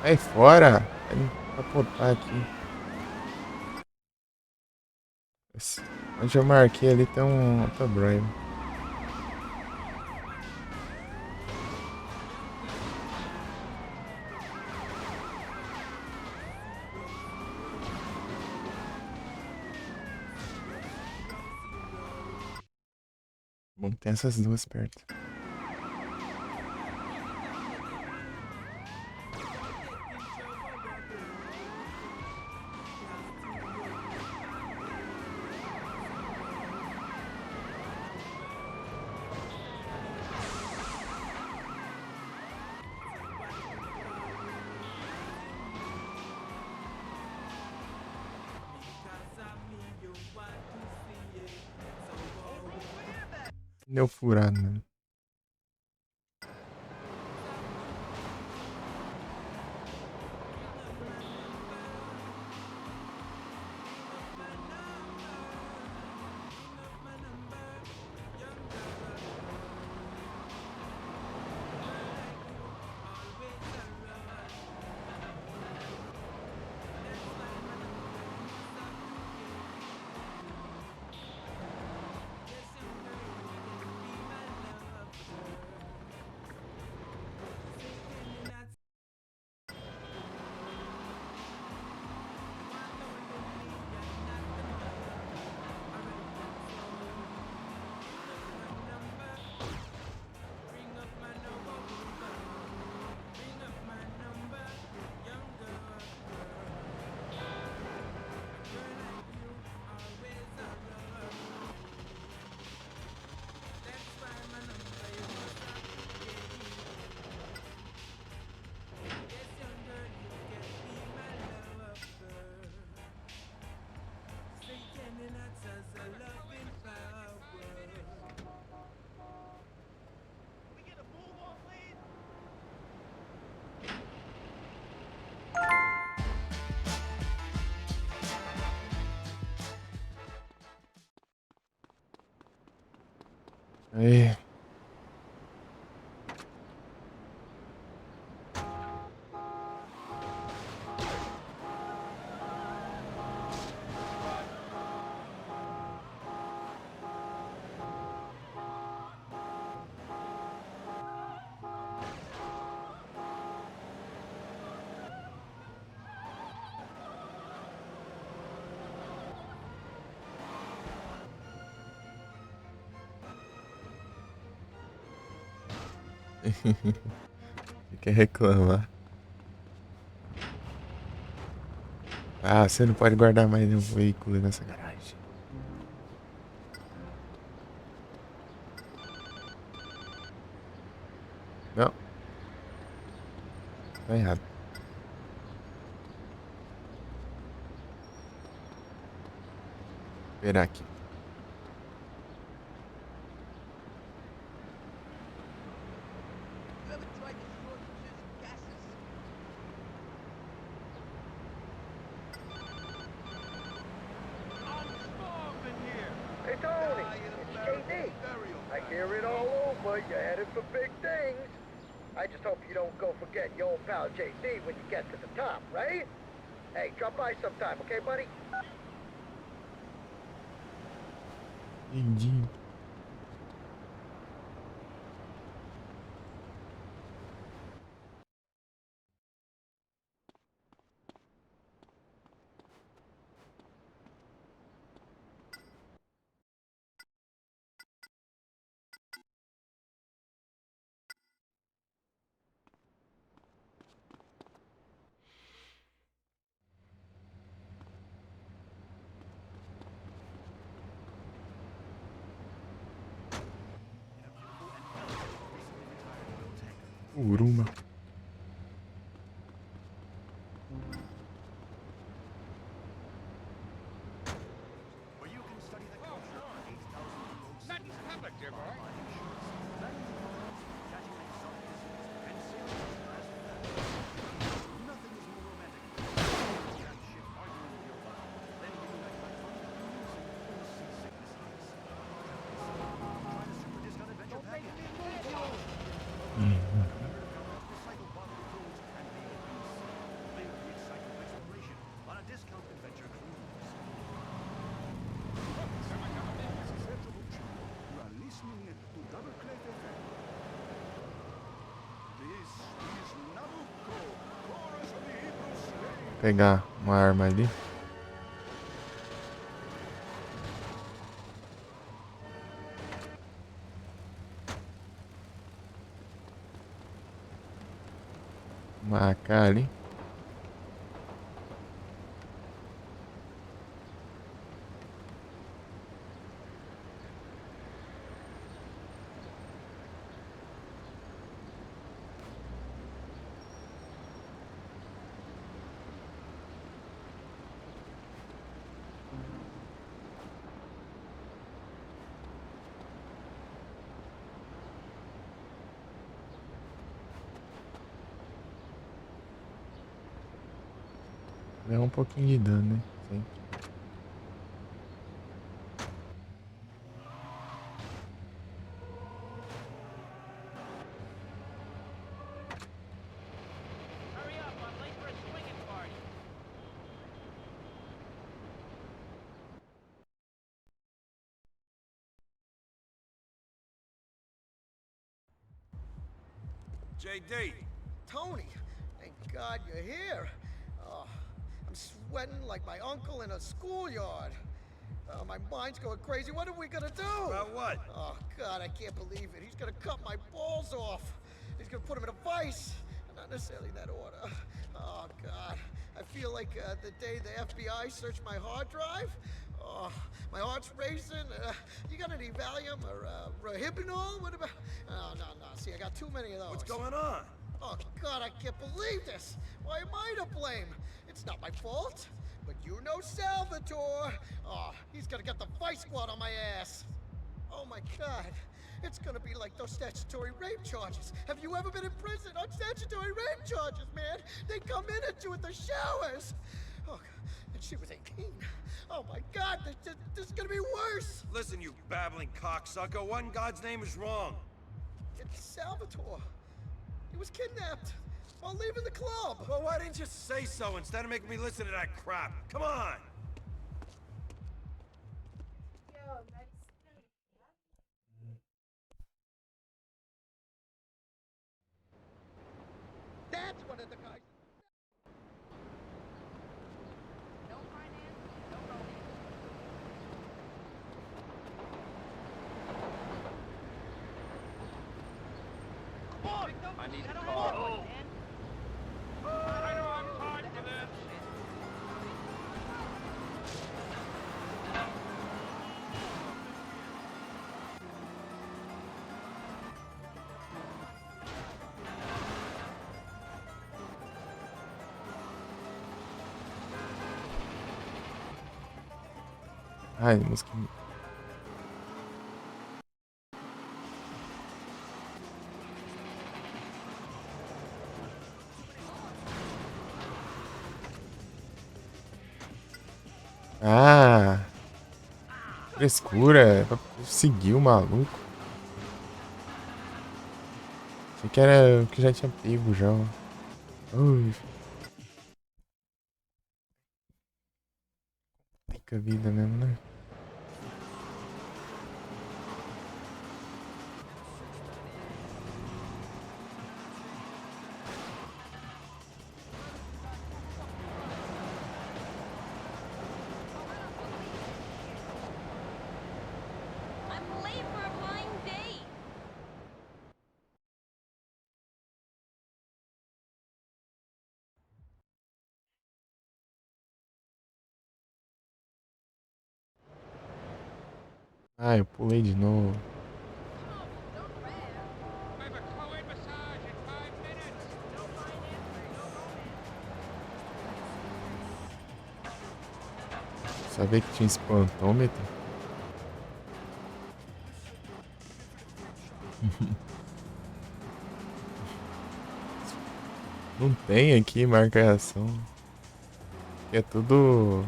Sai fora! Vai me capotar aqui. Onde eu marquei ali tem um autodrive. Bom, tem essas duas perto. Pneu furado, né? Aí. Quer reclamar? Ah, você não pode guardar mais nenhum veículo nessa garagem. Não. Tá errado. Esperar aqui. You ever tried the shortages of gases? I'm starving here. Hey, Tony, it's JD. I hear it all over. You're headed for big things. I just hope you don't go forget your old pal JD when you get to the top, right? Hey, drop by sometime, okay, buddy? Entendi. Uruma. Nothing's public, dear boy. Pegar uma arma ali. Uma AK ali. É um pouquinho de dano, né? Sim. Hurry up, I'm late for a swinging party. JD. Tony, thank God you're here. Oh, I'm sweating like my uncle in a schoolyard. Oh, my mind's going crazy. What are we gonna do? About what? Oh, God, I can't believe it. He's gonna cut my balls off. He's gonna put them in a vice. Not necessarily in that order. Oh, God. I feel like the day the FBI searched my hard drive. Oh, my heart's racing. You got any Valium or Rohypnol? What about... Oh, no. See, I got too many of those. What's going on? Oh, God, I can't believe this. Why am I to blame? It's not my fault. But you know Salvatore. Oh, he's gonna get the vice squad on my ass. Oh, my God. It's gonna be like those statutory rape charges. Have you ever been in prison on statutory rape charges, man? They come in at you at the showers. Oh, and she was 18. Oh my God, this is gonna be worse. Listen, you babbling cocksucker, what in God's name is wrong? It's Salvatore. He was kidnapped while leaving the club. Well, why didn't you say so instead of making me listen to that crap? Come on! That's one of the guys. No finance, no romance. I need a car. Oh. I don't have time for this! Ai, música. Ah! Frescura, é pra seguir o maluco. Achei que era o que já tinha pego já. Ui. Fica a vida mesmo, né? I'm late for a blind date. Ah, eu pulei de novo. I have a co-ed massage in 5 minutes! No finance, no romance. Sabia que tinha espantômetro? Não tem aqui marcação. É tudo.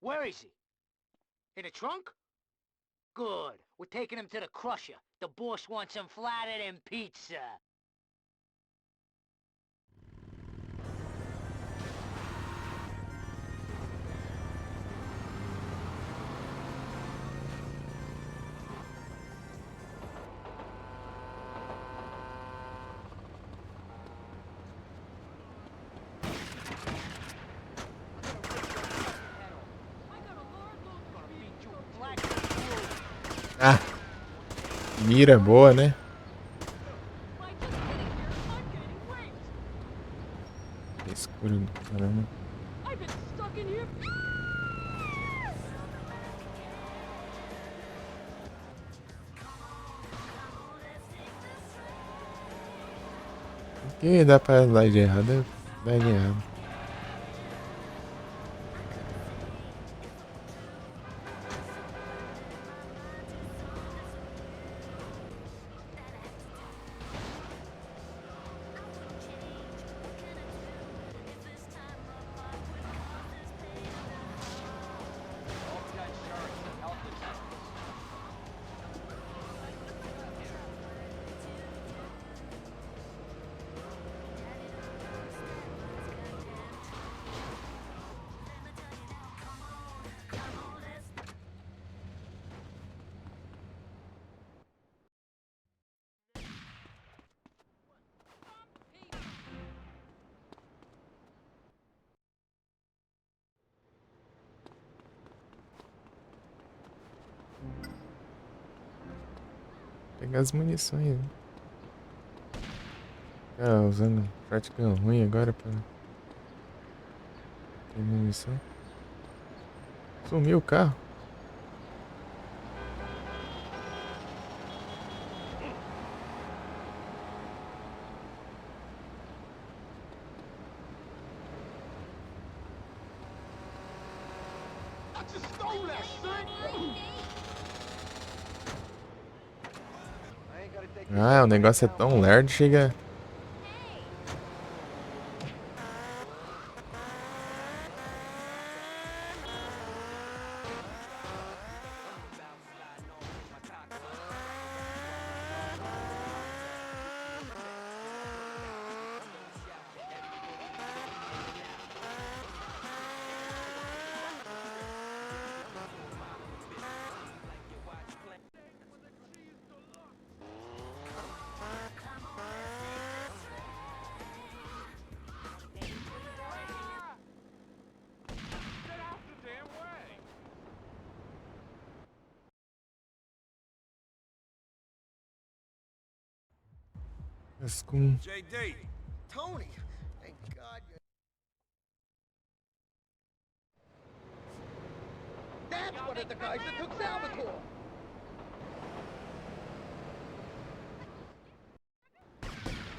Where is he? In the trunk? Good. We're taking him to the crusher. The boss wants him flattered and pizza. Ah! Mira boa, né? Am I just getting here? I'm getting raped. Escuro do caramba. I've been stuck in here. O que dá pra dar de errado? Dá de errado. Pegar as munições, né? Tá usando shotgun ruim agora pra ter munição. Sumiu o carro. Ah, o negócio é tão lerdo, chega. Com... JD. Tony. Thank God you... That's one of the guys that took Salvatore.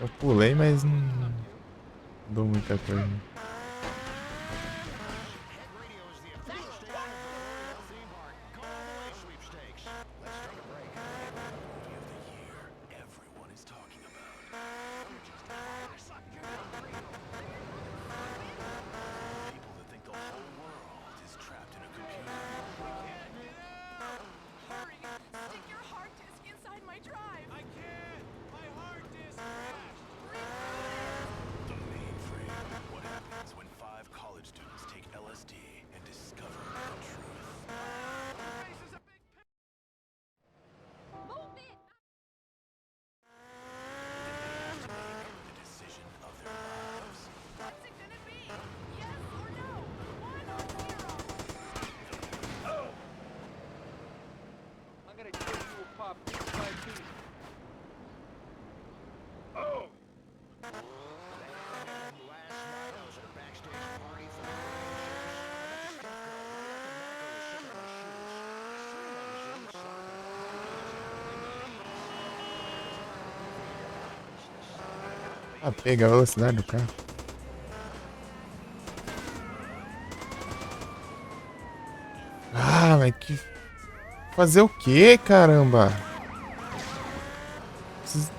Eu pulei, mas não dou muita coisa. Stick your hard disk inside my drive. I can't. My hard disk crashed. The mainframe. What happens when 5 college students take LSD and discover the truth? Move it! The decision of their lives. What's it gonna be? Yes or no? 1 or 0? I'm gonna give you a pop 5 pieces. Ah, pega a velocidade do carro. Ah, mas que... Fazer o quê, caramba? Preciso...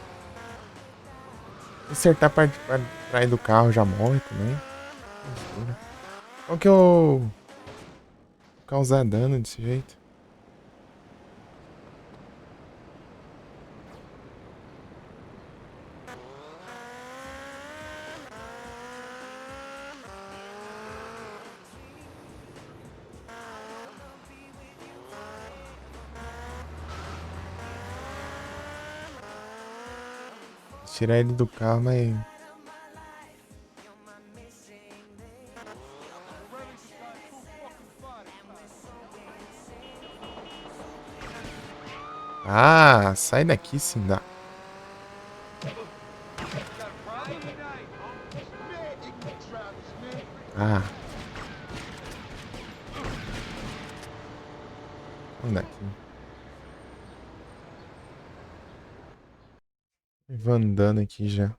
Acertar pra trás do carro já morre também. Qual que eu... Causar dano desse jeito? Tirar ele do carro, mas... Ah, sai daqui, sim, dá. Ah. Vamos daqui. Vou andando aqui já.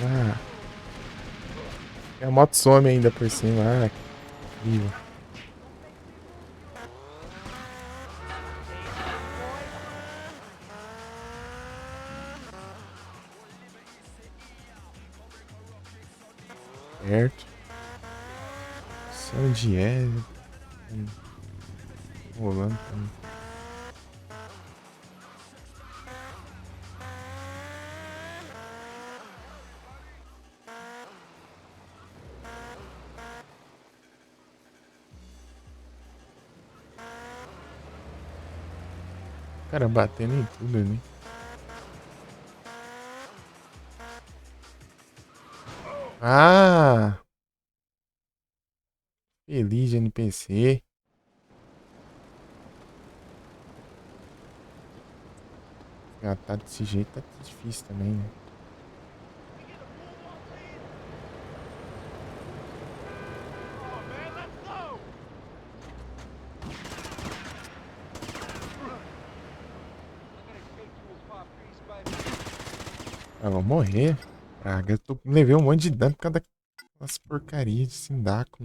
Ah. A moto some ainda por cima. Ah, que incrível. Certo. Sei onde é. Rolando também. Cara, batendo em tudo ali. Ah! Feliz de NPC. Tá desse jeito tá difícil também, né? Ah, vou morrer. Praga, levei um monte de dano por causa daquelas porcarias de Sindaco.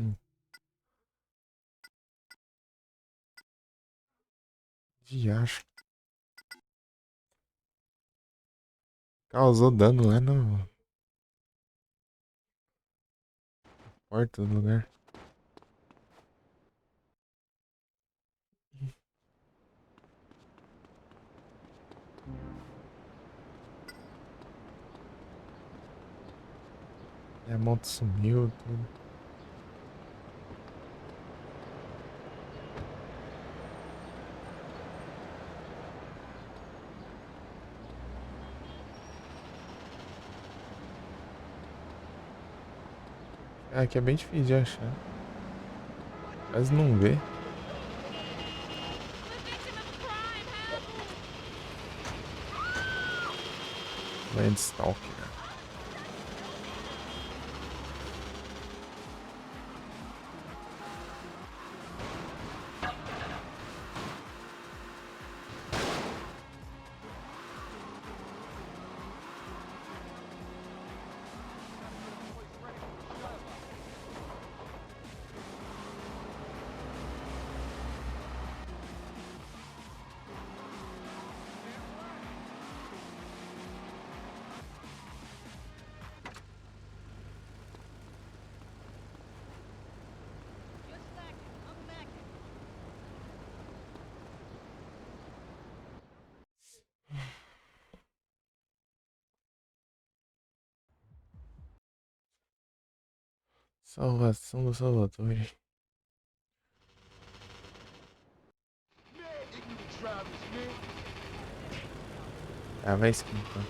Diacho. Causou dano lá no porta do lugar. E a moto sumiu, tudo. Ah, aqui é bem difícil de achar. Quase não vê. Landstalker. Salvação do Salvatore. Ah, vai esquentar.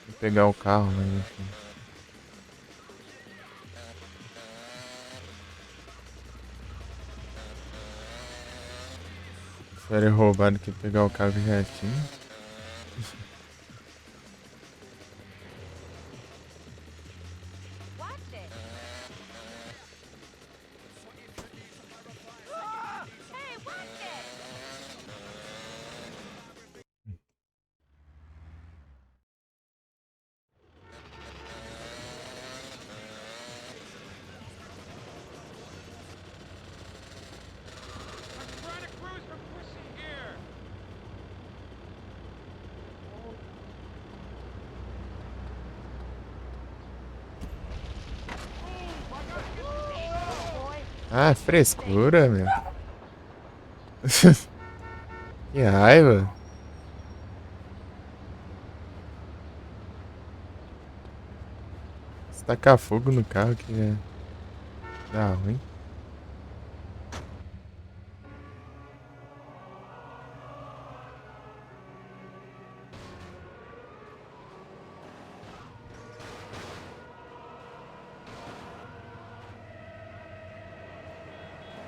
Vou pegar o carro, mas enfim. Prefere roubar do que pegar o carro que já tinha. Ah, frescura, meu. Que raiva. Se tacar fogo no carro que dá ruim.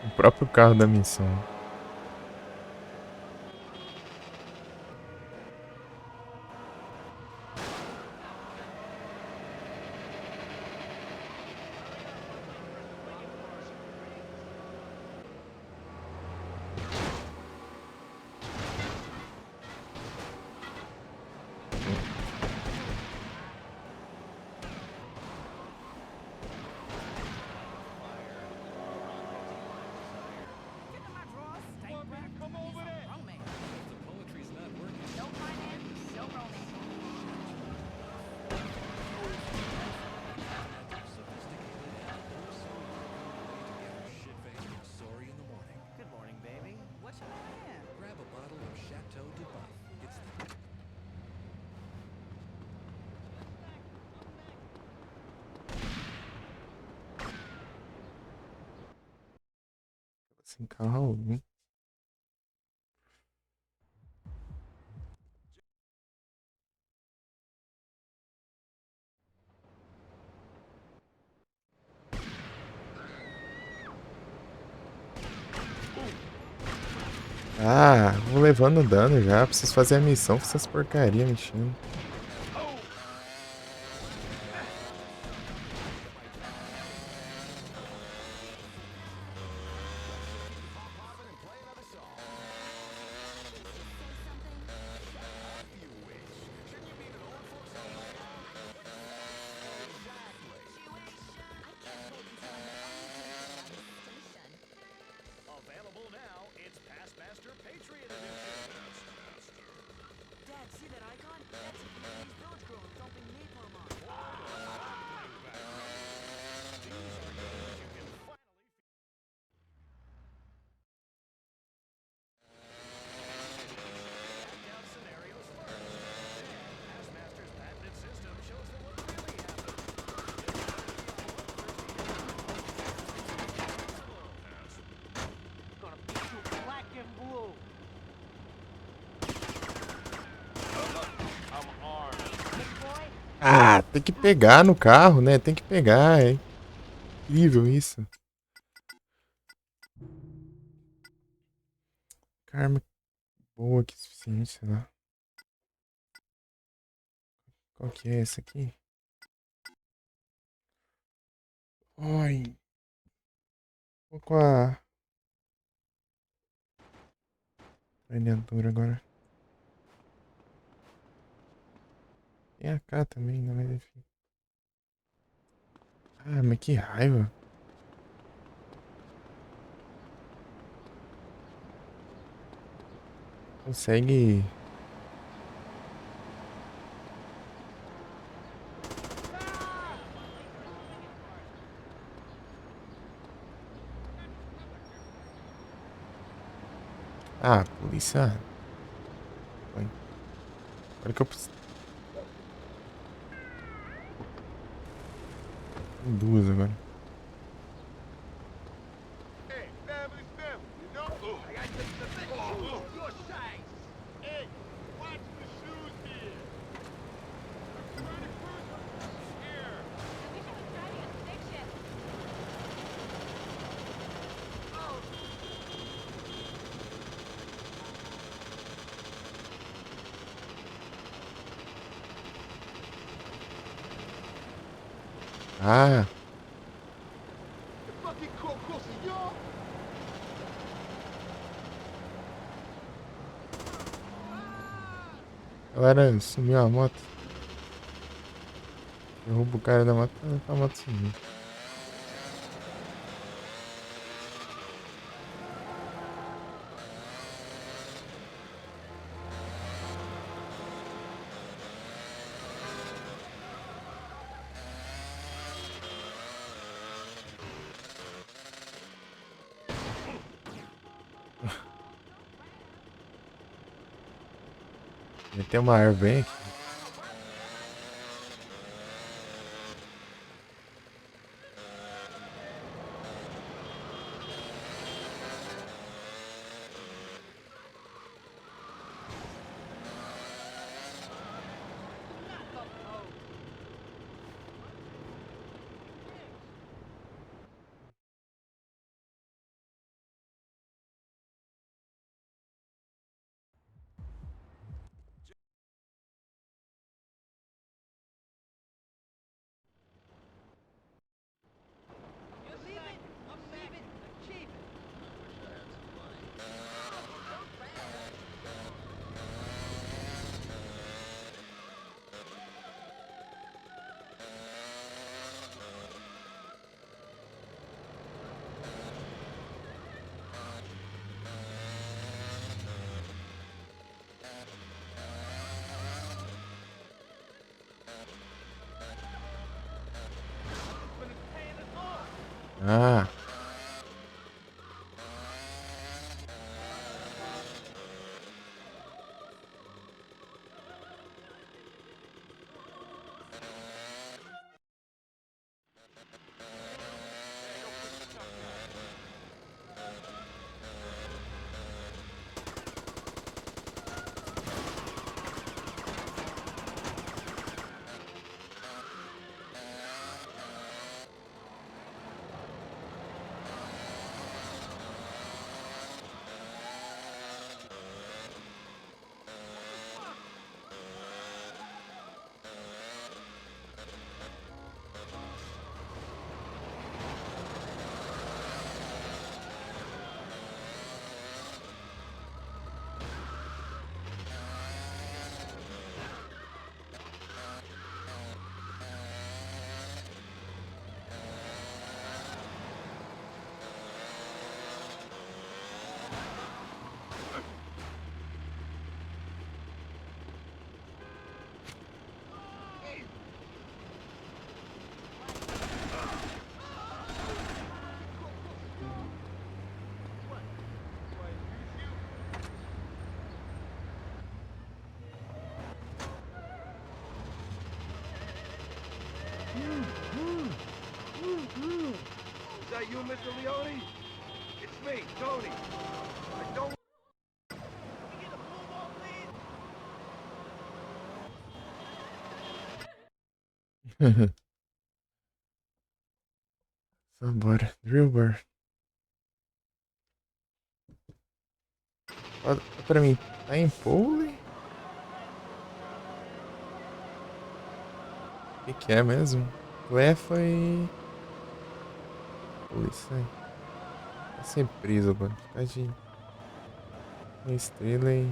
O próprio carro da missão. Sem carro algum. Ah, vou levando dano já. Preciso fazer a missão com essas porcaria mexendo. Available now, it's Passmaster Patriot Edition. Dad, see that icon? That's a Vietnamese village girl dumping napalm on. These are games you can finally back down scenarios first. Then, Passmaster's patented system shows them what really happened. Gonna beat you black and blue. I'm armed. Ah, tem que pegar no carro, né? Tem que pegar, é incrível isso. Karma boa que suficiente, sei lá. Qual que é esse aqui? Ai. Vou com a treinadora agora. Tem a K também, né? Mas enfim. Ah, mas que raiva. Consegue. Ah, polícia. Foi. Agora que eu preciso. Tem duas agora. Hey, family's family, you know? I got the your size. Hey, watch the shoes here. Here. We should have tried a stick shift. Ah, The fucking cool, y'all. galera, sumiu a moto. Derruba o cara da moto, a moto sumiu. Tem uma árvore bem aqui. Ah. Is that you, Mr. Leone? It's me, Tony. I don't... Só bora. Drillbar. Olha pra mim. Tá em pole? O que é mesmo? Ué, foi... Pô, isso aí. Tá sem prisa, mano. Tá de... Uma estrela aí.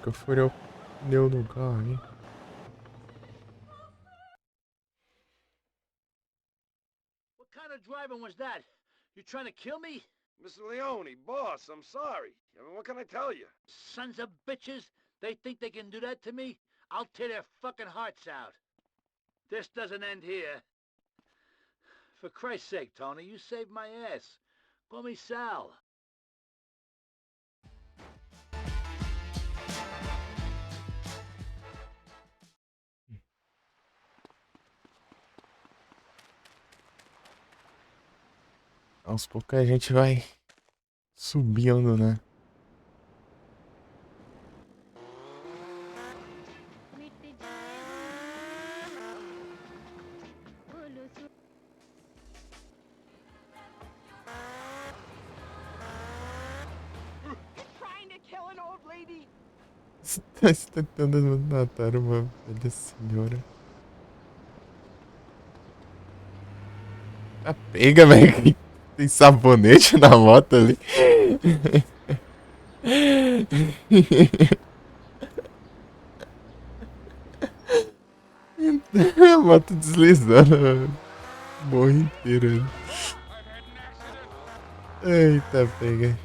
Que eu furei o pneu do carro aí. What kind of driving was that? You trying to kill me? Mr. Leone, boss, I'm sorry. I mean, what can I tell you? Sons of bitches! They think they can do that to me? I'll tear their fucking hearts out. This doesn't end here. For Christ's sake, Tony, you saved my ass. Call me Sal. Aos poucos a gente vai subindo, né? Trying to kill an old lady. Você tá tentando matar uma velha senhora. Tá pega, velho. Tem sabonete na moto ali. A moto deslizando. Morro inteiro. Eita, pega.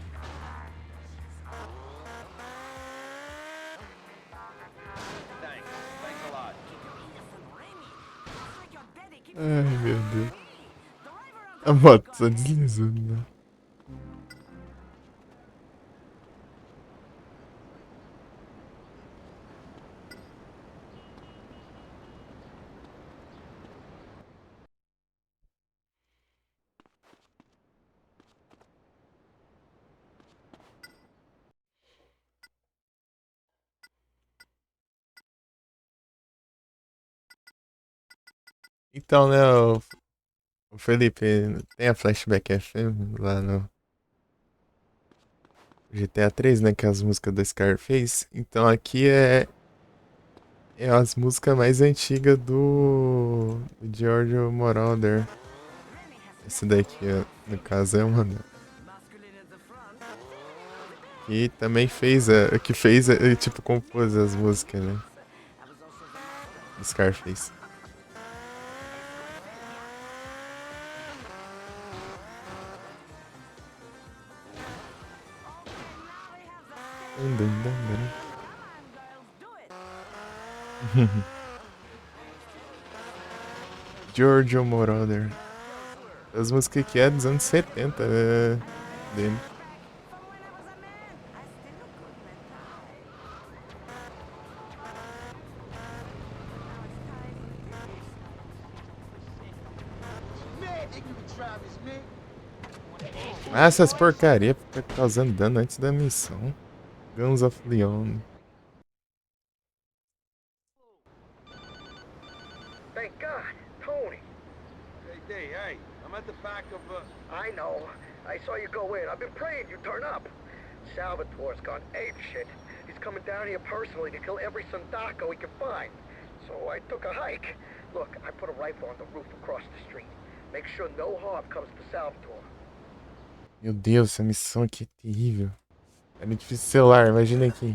Thanks a lot. Ai, meu Deus. A moto só deslizando, né? Então, né, o Felipe, tem a Flashback FM lá no GTA 3, né, que é as músicas do Scarface. Então aqui é as músicas mais antigas do Giorgio Moroder. Esse daqui, ó, no caso, é uma, né? E também fez, tipo, compôs as músicas, né? Do Scarface. Giorgio Moroder. As músicas que é dos anos 70 dele. Ah, essas porcaria fica causando dano antes da missão. Guns of Leon. Thank God, Tony. Hey, D, hey, I'm at the back of, I know. I saw you go in. I've been praying you turn up. Salvatore's gone apeshit. He's coming down here personally to kill every Sandako he can find. So I took a hike. Look, I put a rifle on the roof across the street. Make sure no harm comes to Salvatore. Meu Deus, essa missão aqui é terrível. É no difícil celular, imagina aqui.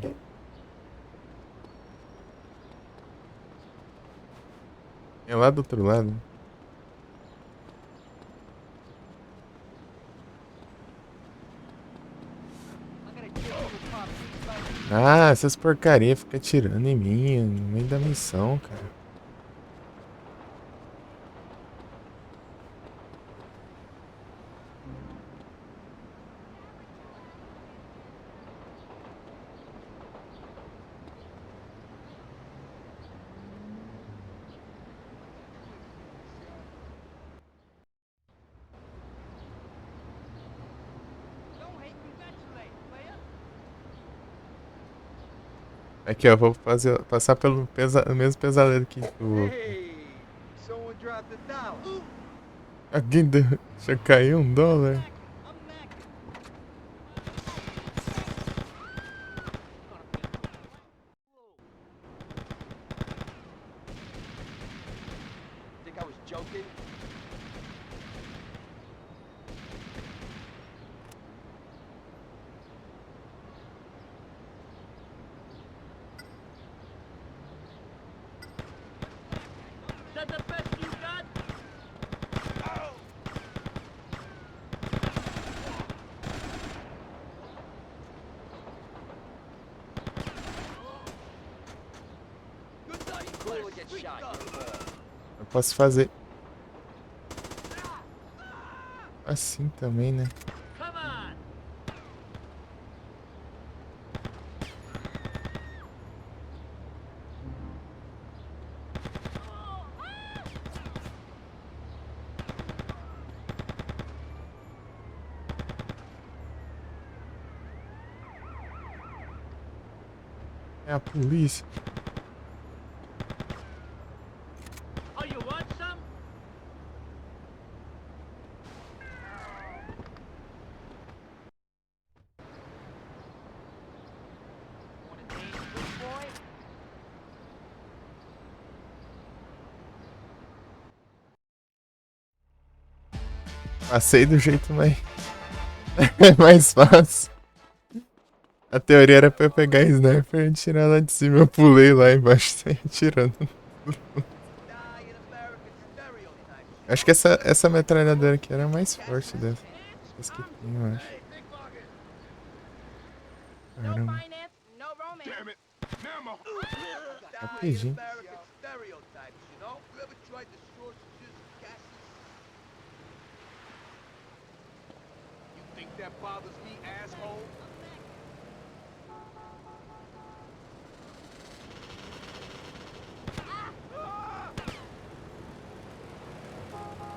É lá do outro lado. Ah, essas porcaria ficam atirando em mim no meio da missão, cara. Aqui, ó, vou passar pelo mesmo pesadelo que tu. Hey, someone dropped a dollar. Aqui já caiu $1. Think I was joking? Is that the best you got? Cool to get shot. You're a ball. Eu posso fazer assim também, né? Come on! É a polícia. Oh, you want some? Want a taste, big boy? Passei do jeito mais, mais fácil. A teoria era pra eu pegar sniper e tirar lá de cima. Eu pulei lá embaixo e saí atirando. Acho que essa metralhadora aqui era a mais forte dessa. Essa que tem, eu acho. No Caramba, finance, no romance. Damn it! Memo! rapidinho. American stereotypes, you know? You ever tried the sausages, gases? You think that bothers me, asshole?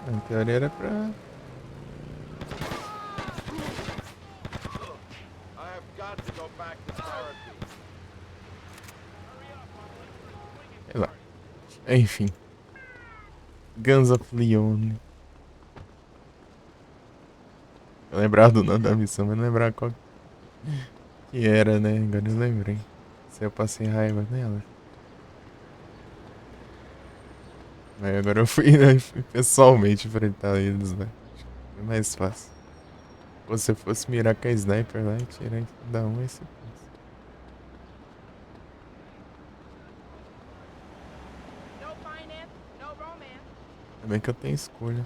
A teoria era pra... I have got to go back to therapy. Sei lá. Enfim. Guns of Leon. Eu lembrava do nome da missão, mas não lembrava qual que era, né? Agora eu lembrei. Se eu passei raiva nela. Mas agora eu fui, né? Fui pessoalmente enfrentar eles, né? Acho que foi mais fácil. Pô, se eu fosse mirar com a sniper lá e tirar da um, esse. No finance, no romance. Também que eu tenho escolha.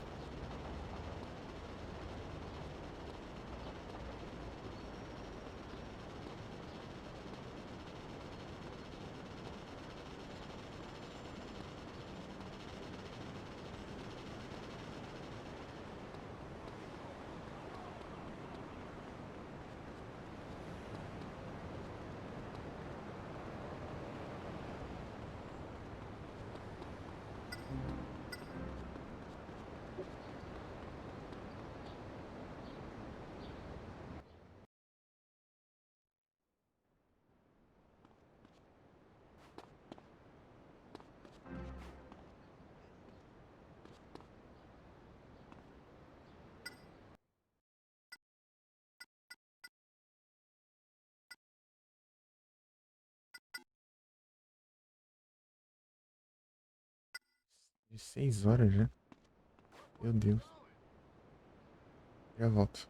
De 6 horas já. Meu Deus. Já volto.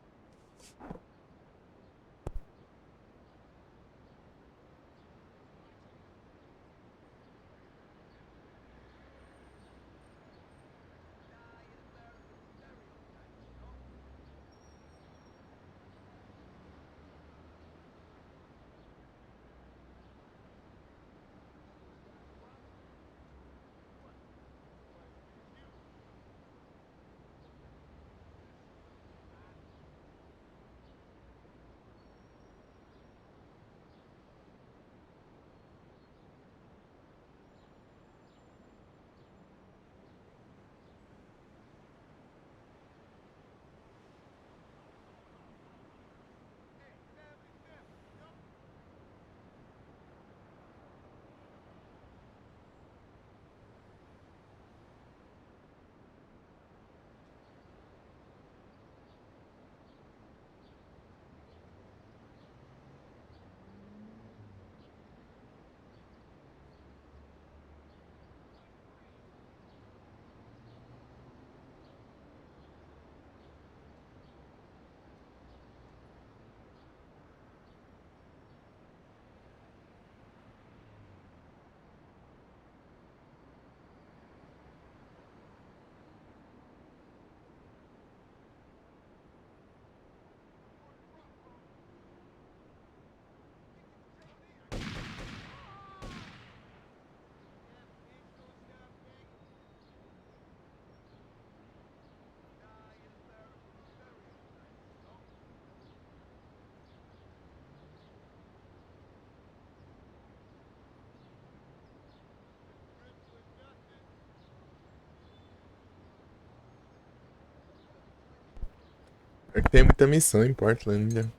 Pior que tem muita missão em Portland, né?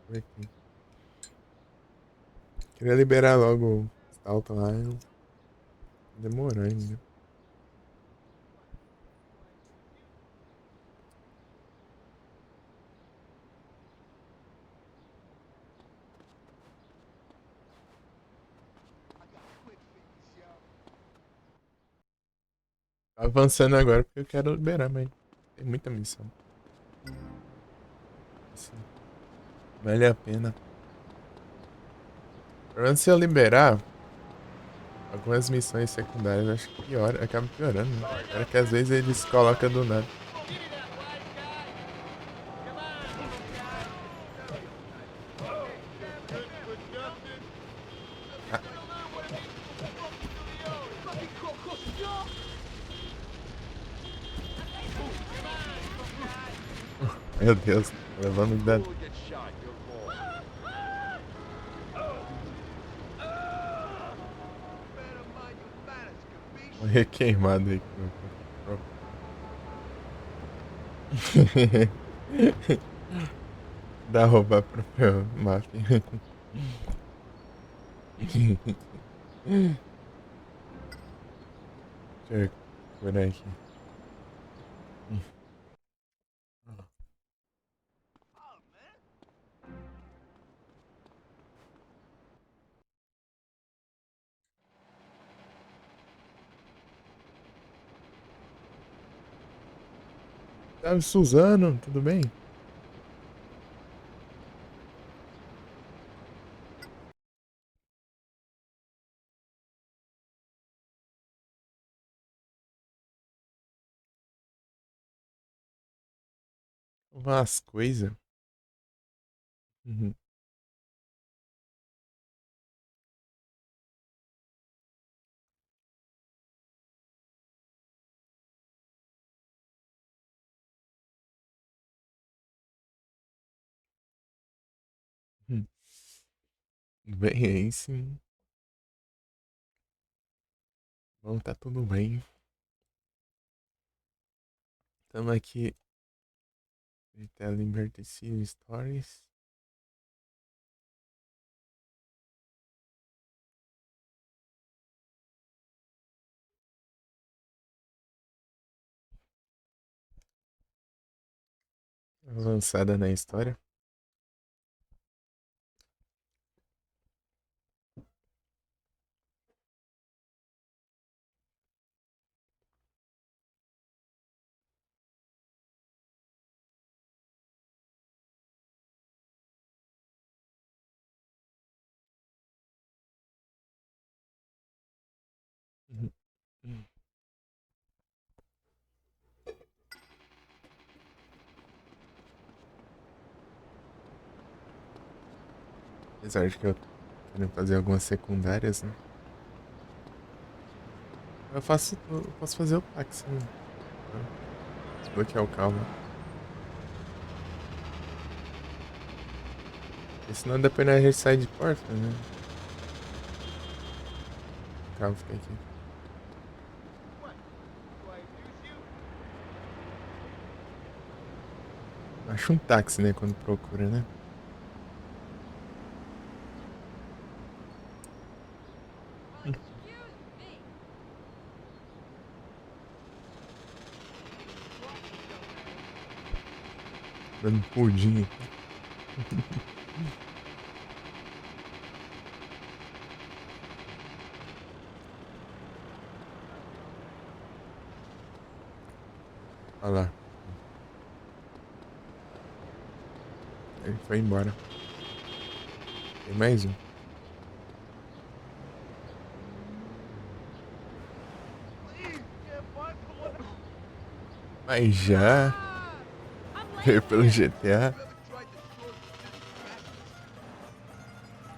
Por aqui. Queria liberar logo o Staunton Island. Demorou ainda. Tá avançando agora porque eu quero liberar, mas tem muita missão. Assim, vale a pena. Pelo menos se eu liberar algumas missões secundárias, acho que piora, acaba piorando, né? Era que às vezes eles colocam do nada. Ah. Meu Deus, levando dano. Morrer queimado aí. Dá roubar pro meu máfia. Deixa eu curar aqui. Salve, Suzano, tudo bem? Umas coisas. Uhum. Hum. Bem aí, sim. Bom, tá tudo bem. Estamos aqui. Eita, Liberty City Stories. Avançada na história. Uhum. Apesar de que eu quero fazer algumas secundárias, né? Eu posso fazer o táxi, né? Desbloquear o carro. Porque senão depois a gente sai de porta, né? O carro fica aqui. Acho um táxi, né? Quando procura, né? Dando pudim aqui. Olha lá. Ele foi embora. Tem mais um. Mas já. Veio pelo GTA.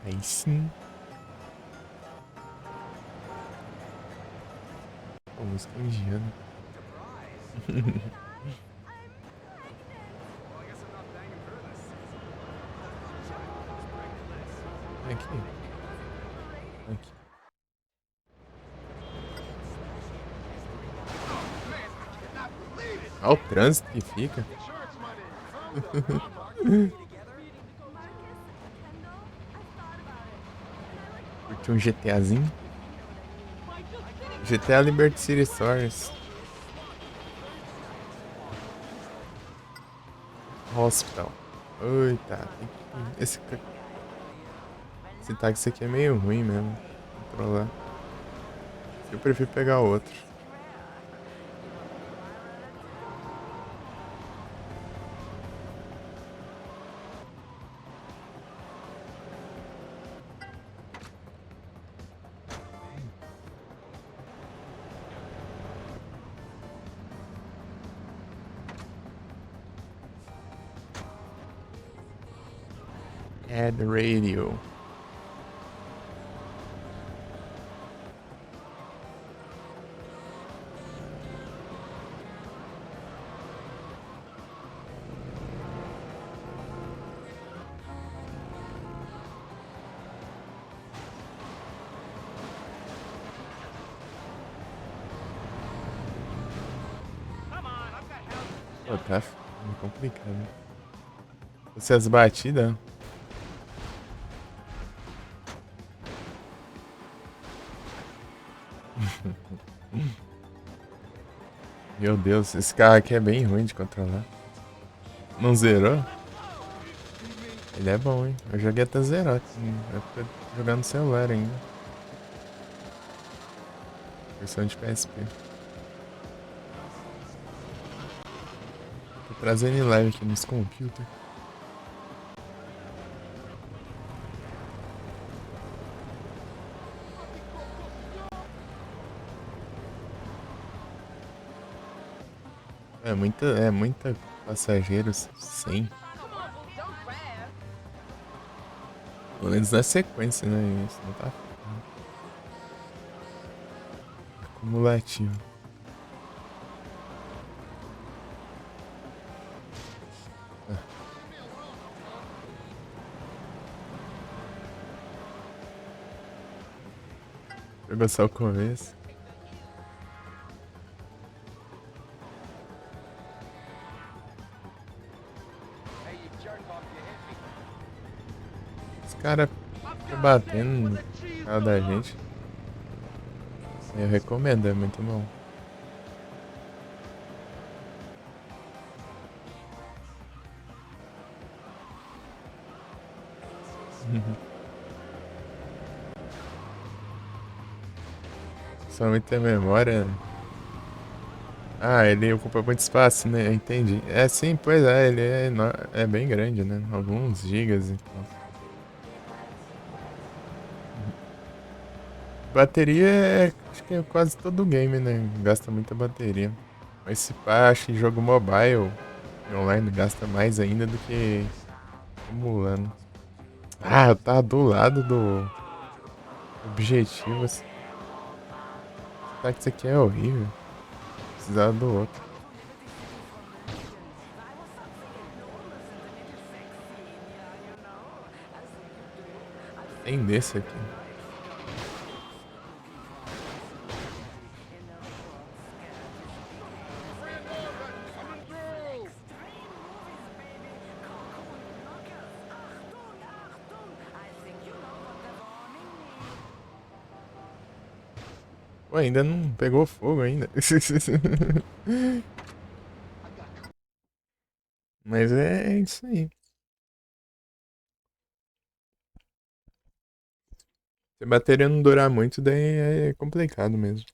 Aí sim. Pô, música indiana. Aqui. Aqui. Olha o trânsito que fica. Curtiu um GTAzinho? GTA Liberty City Stories. Hospital. Eita, esse táxi aqui é meio ruim mesmo. Controlar. Eu prefiro pegar outro. Add radio. Pô, tá complicado. Vocês batidas? Meu Deus, esse carro aqui é bem ruim de controlar. Não zerou? Ele é bom, hein? Eu joguei até zerar aqui. Eu tô jogando no celular ainda. Versão de PSP. Tô trazendo em live aqui nos computers. É muita passageiros, 100. Pelo menos na sequência, né? Isso não tá acumulativo. Pegou só o começo. Os caras ficam batendo no carro da gente. Eu recomendo, é muito bom. Só muita memória. Ah, ele ocupa muito espaço, né? Entendi. É sim, pois é, ele é bem grande, né? Alguns gigas e tal. Bateria acho que é quase todo game, né? Gasta muita bateria. Mas se pá, acho que jogo mobile online gasta mais ainda do que emulando. Ah, eu tava do lado do objetivo. Tá que isso aqui é horrível. Precisava do outro. Tem desse aqui. Pô, ainda não pegou fogo ainda. Mas é isso aí. Se a bateria não durar muito, daí é complicado mesmo.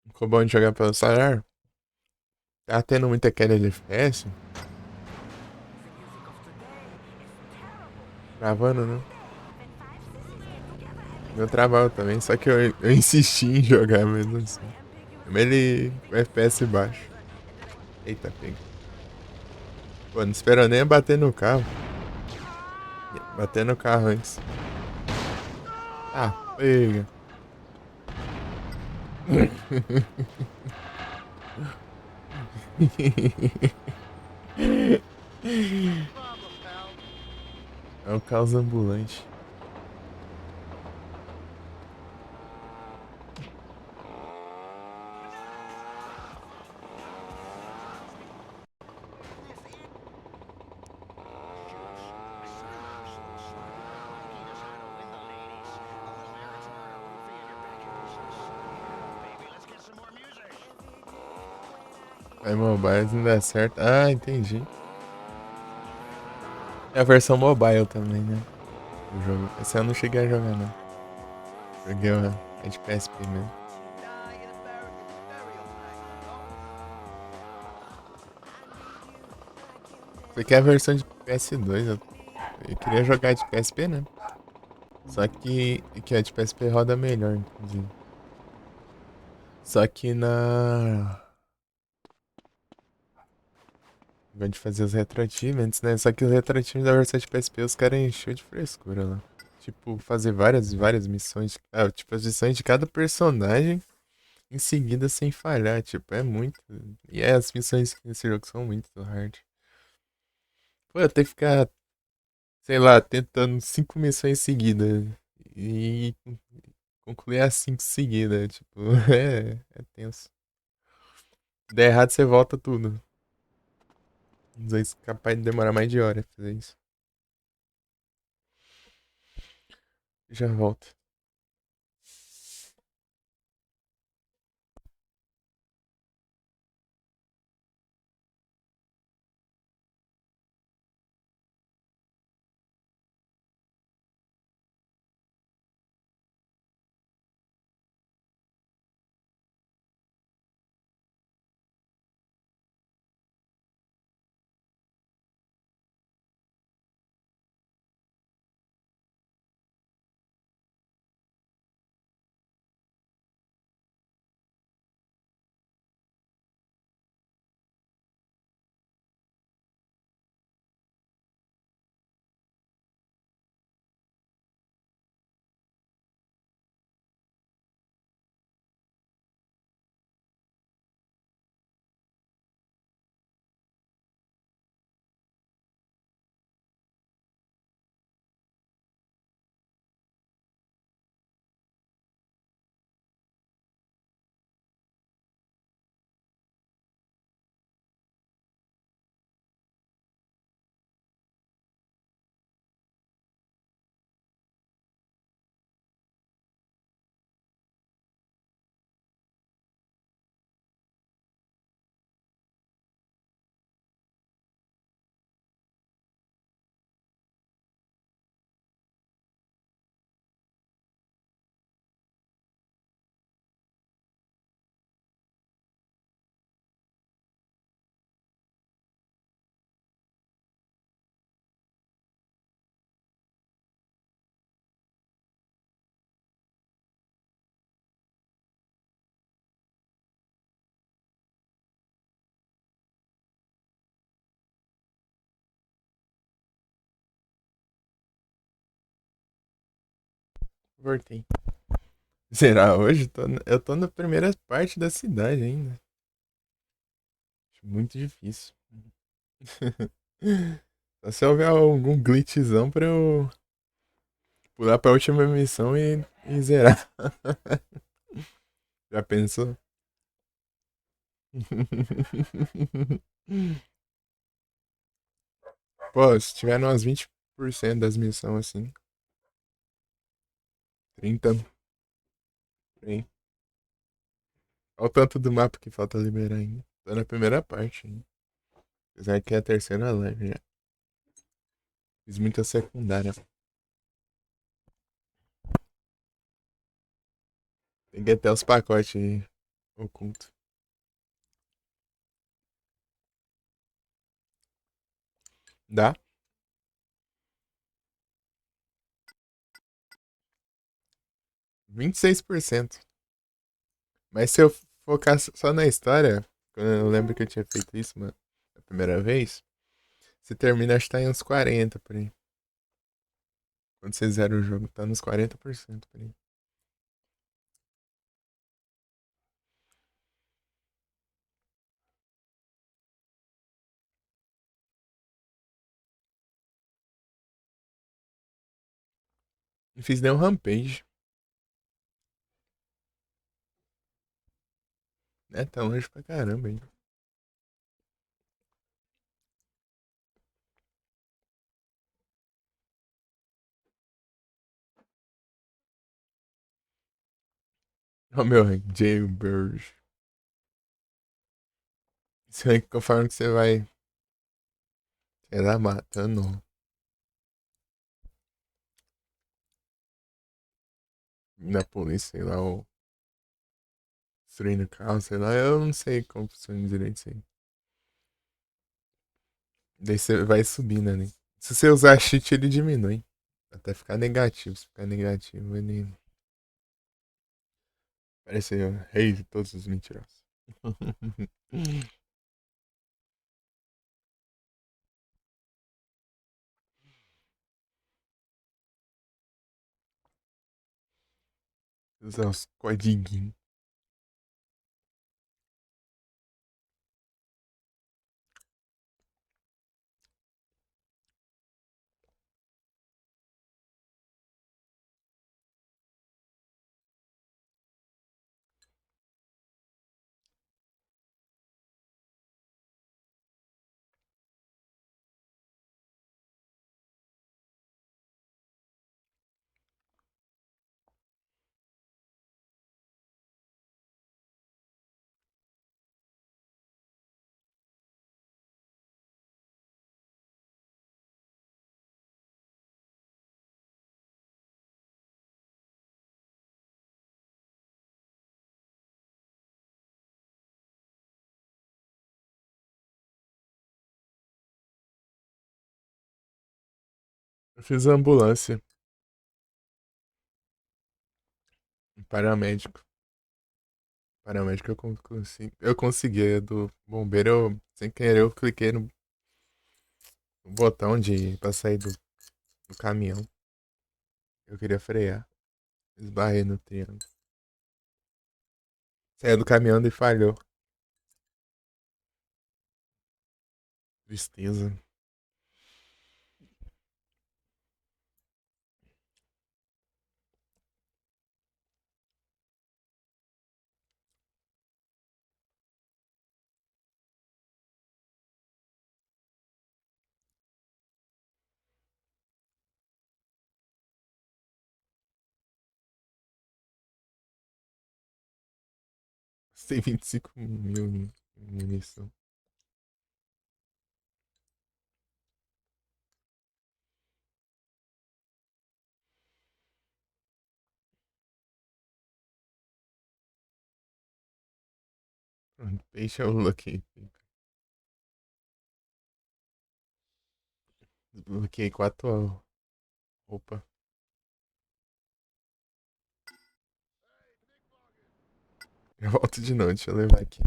Ficou bom de jogar pelo celular? Tá tendo muita queda de FPS? Travando, né? Meu travava também, só que eu insisti em jogar mesmo assim. Mas ele com FPS baixo. Eita, pega. Pô, não esperou nem bater no carro. Bater no carro antes. Ah, pega. Problem, pal. É o caos ambulante. Aí mobile não dá certo. Ah, entendi. É a versão mobile também, né? O jogo. Esse eu não cheguei a jogar, não. Joguei a de PSP mesmo. Isso aqui é a versão de PS2. Eu queria jogar de PSP, né? Só que a de PSP roda melhor, inclusive. Só que na. Gosto de fazer os retroachievements, né? Só que os retroachievements da versão de PSP os caras encheu de frescura lá. Tipo, fazer várias missões. Ah, tipo, as missões de cada personagem em seguida sem falhar. Tipo, é muito. E as missões nesse jogo são muito hard. Pô, eu tenho que ficar, sei lá, tentando 5 missões seguidas. E concluir as 5 seguidas. Tipo, é tenso. Se der errado, você volta tudo. Às vezes capaz de demorar mais de hora fazer isso. Já volto. Voltei. Será hoje? Eu tô na primeira parte da cidade ainda. Acho muito difícil. Só se houver algum glitchzão pra eu pular pra última missão e zerar. Já pensou? Pô, se tiver umas 20% das missões assim. 30. Por aí. Olha o tanto do mapa que falta liberar ainda. Tô na primeira parte ainda. Apesar que é a terceira live já. Fiz muita secundária. Tem que ter os pacotes aí ocultos. Dá? 26%. Mas se eu focar só na história, quando eu lembro que eu tinha feito isso, mano, a primeira vez, você termina, acho que tá em uns 40 por aí. Quando você zera o jogo, tá nos 40% por aí. Não fiz nenhum rampage. É, tá longe pra caramba, hein? Ó, meu, Jailbird. Isso aí, conforme que você vai, sei lá, matando na polícia, sei lá, ou destruindo carro, sei lá, eu não sei como funciona direito isso aí. Daí você vai subindo ali. Se você usar cheat, ele diminui. Até ficar negativo. Se ficar negativo, ele. Parece o rei de todos os mentirosos. Usar os codiguinhos. Eu fiz a ambulância. Paramédico. Paramédico eu consegui. A do bombeiro, sem querer, eu cliquei no botão pra sair do caminhão. Eu queria frear. Esbarrei no triângulo. Saiu do caminhão e falhou. Tristeza. Tem 25.000 em munição. Pronto, peixe é o Lucky. Desbloqueei 4 roupa. Eu volto de noite, deixa eu levar aqui.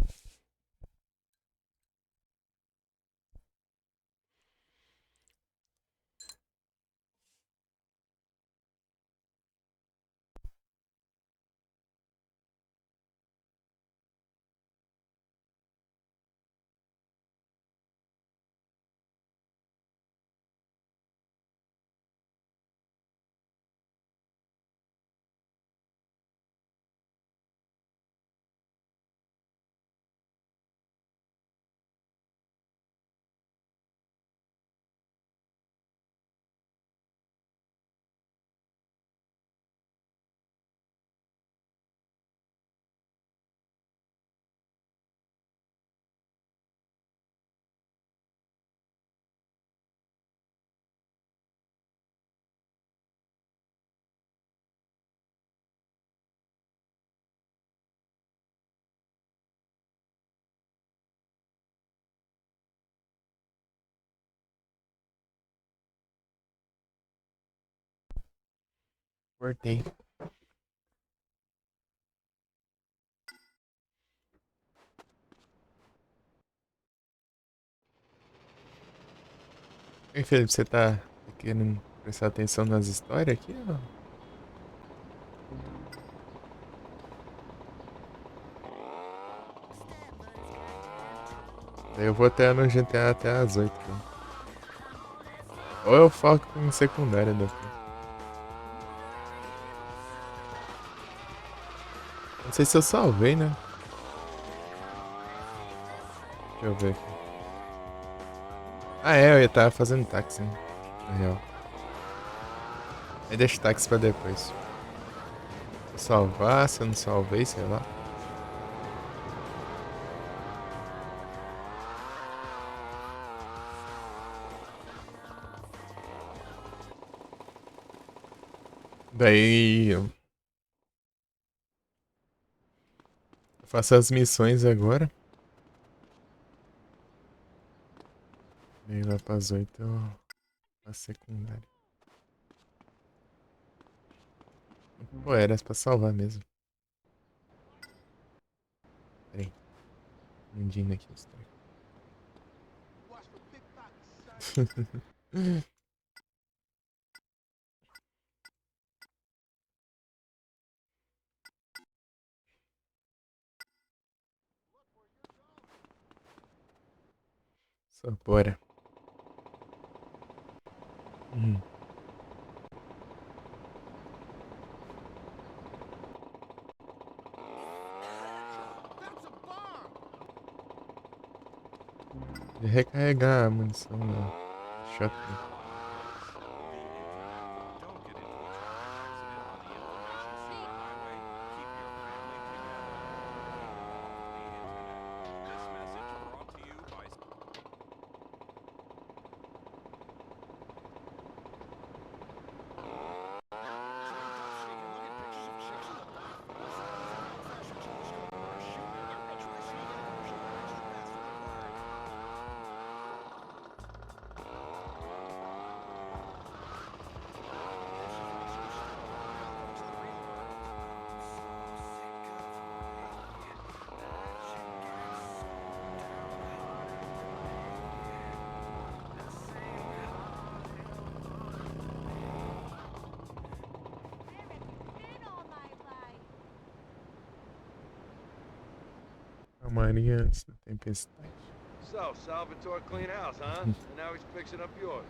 Cortei. Ei, Felipe, você tá querendo prestar atenção nas histórias aqui? Ó? Daí eu vou até no GTA até as 8. Ó. Ou eu foco em secundária daqui. Não sei se eu salvei, né? Deixa eu ver aqui. Ah, é, eu tava fazendo táxi, né? Na real. Aí deixa o táxi pra depois. Se eu salvar, se eu não salvei, sei lá. Daí eu faço as missões agora. Daí lá pras 8 eu faço secundária. Pô, era pra salvar mesmo. Peraí. Mundindo aqui os trem. Só bora. De recarregar a munição da shotgun. A marinha antes da tempestade. So, Salvatore clean house, huh? And now he's fixing up yours.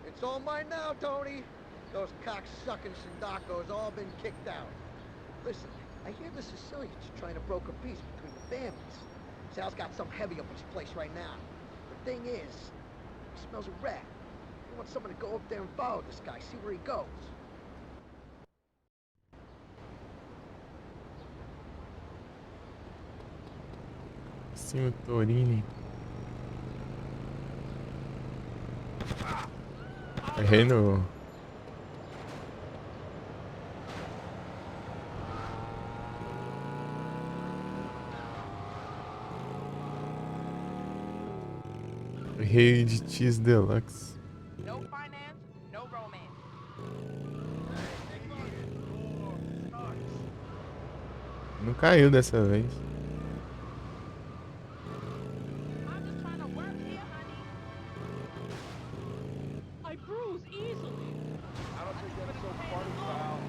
It's all mine now, Tony. Those cocksucking Sindacos all been kicked out. Listen, I hear the Sicilians are trying to broker peace between the families. Sal's got some heavy up his place right now. The thing is, he smells a rat. He wants someone to go up there and follow this guy, see where he goes. Sim, o Torini. Errei no... Errei de Cheese Deluxe. No finance, no romance. Não caiu dessa vez. I'm just trying to work here, honey. I bruise easily. I don't think that's so funny, pal.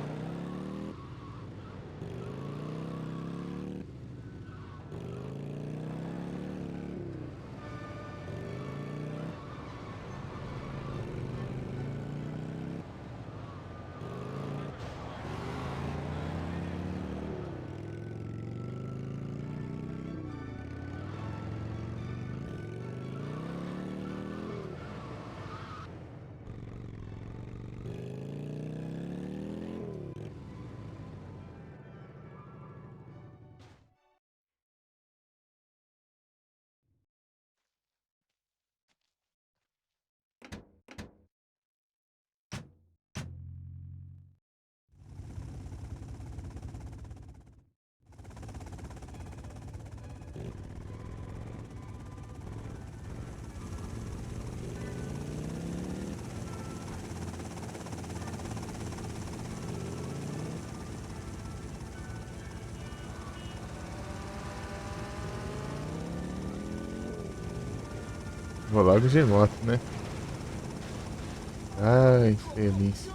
Vou logo de moto, né? Ai, feliz.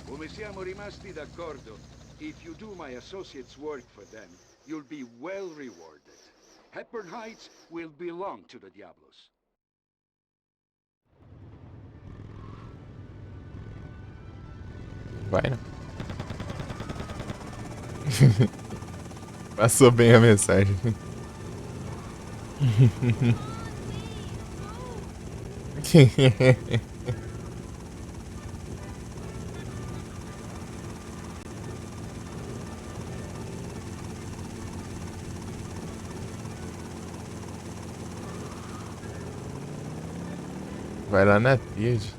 Come siamo rimasti d'accordo, if you do my associates' work for them, you'll be well rewarded. Hepburn Heights will belong to the Diablos. Vai, né? Passou bem a mensagem. Vai lá na trilha.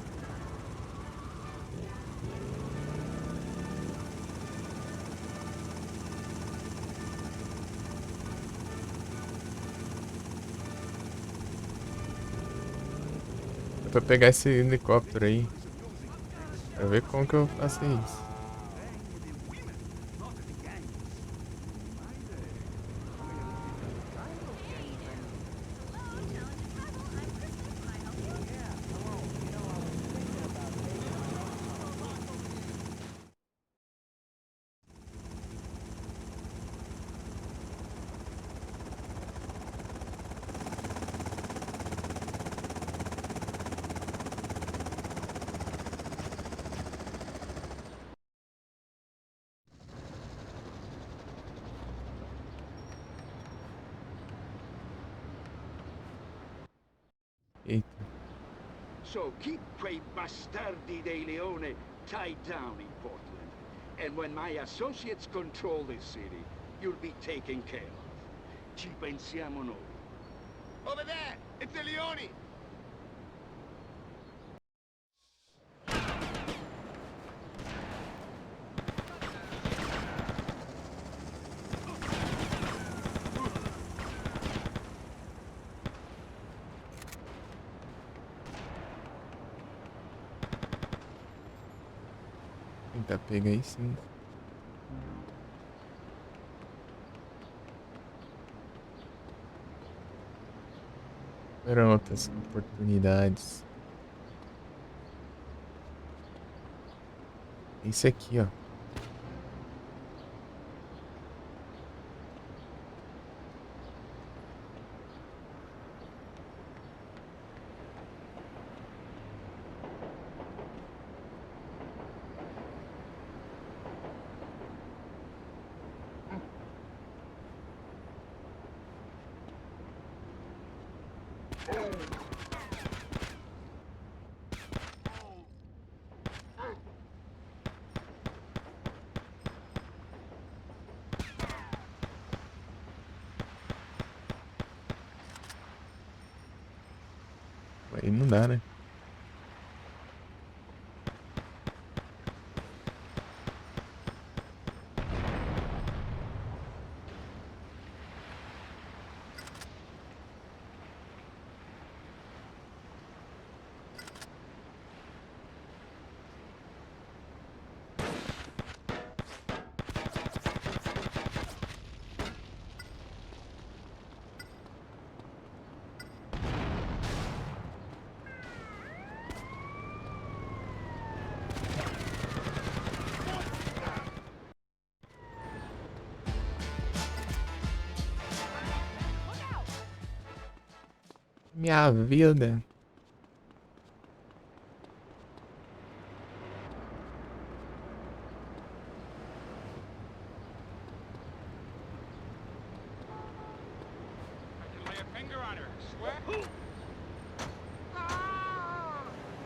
É pra pegar esse helicóptero aí. Pra ver como que eu faço isso. Eita. So keep quei bastardi dei Leone tied down in Portland. And when my associates control this city, you'll be taken care of. Ci pensiamo noi. Over there! It's the Leone! Tentar pegar aí sim. Terão outras oportunidades. Esse aqui, ó. Aí não dá, né? Minha vida.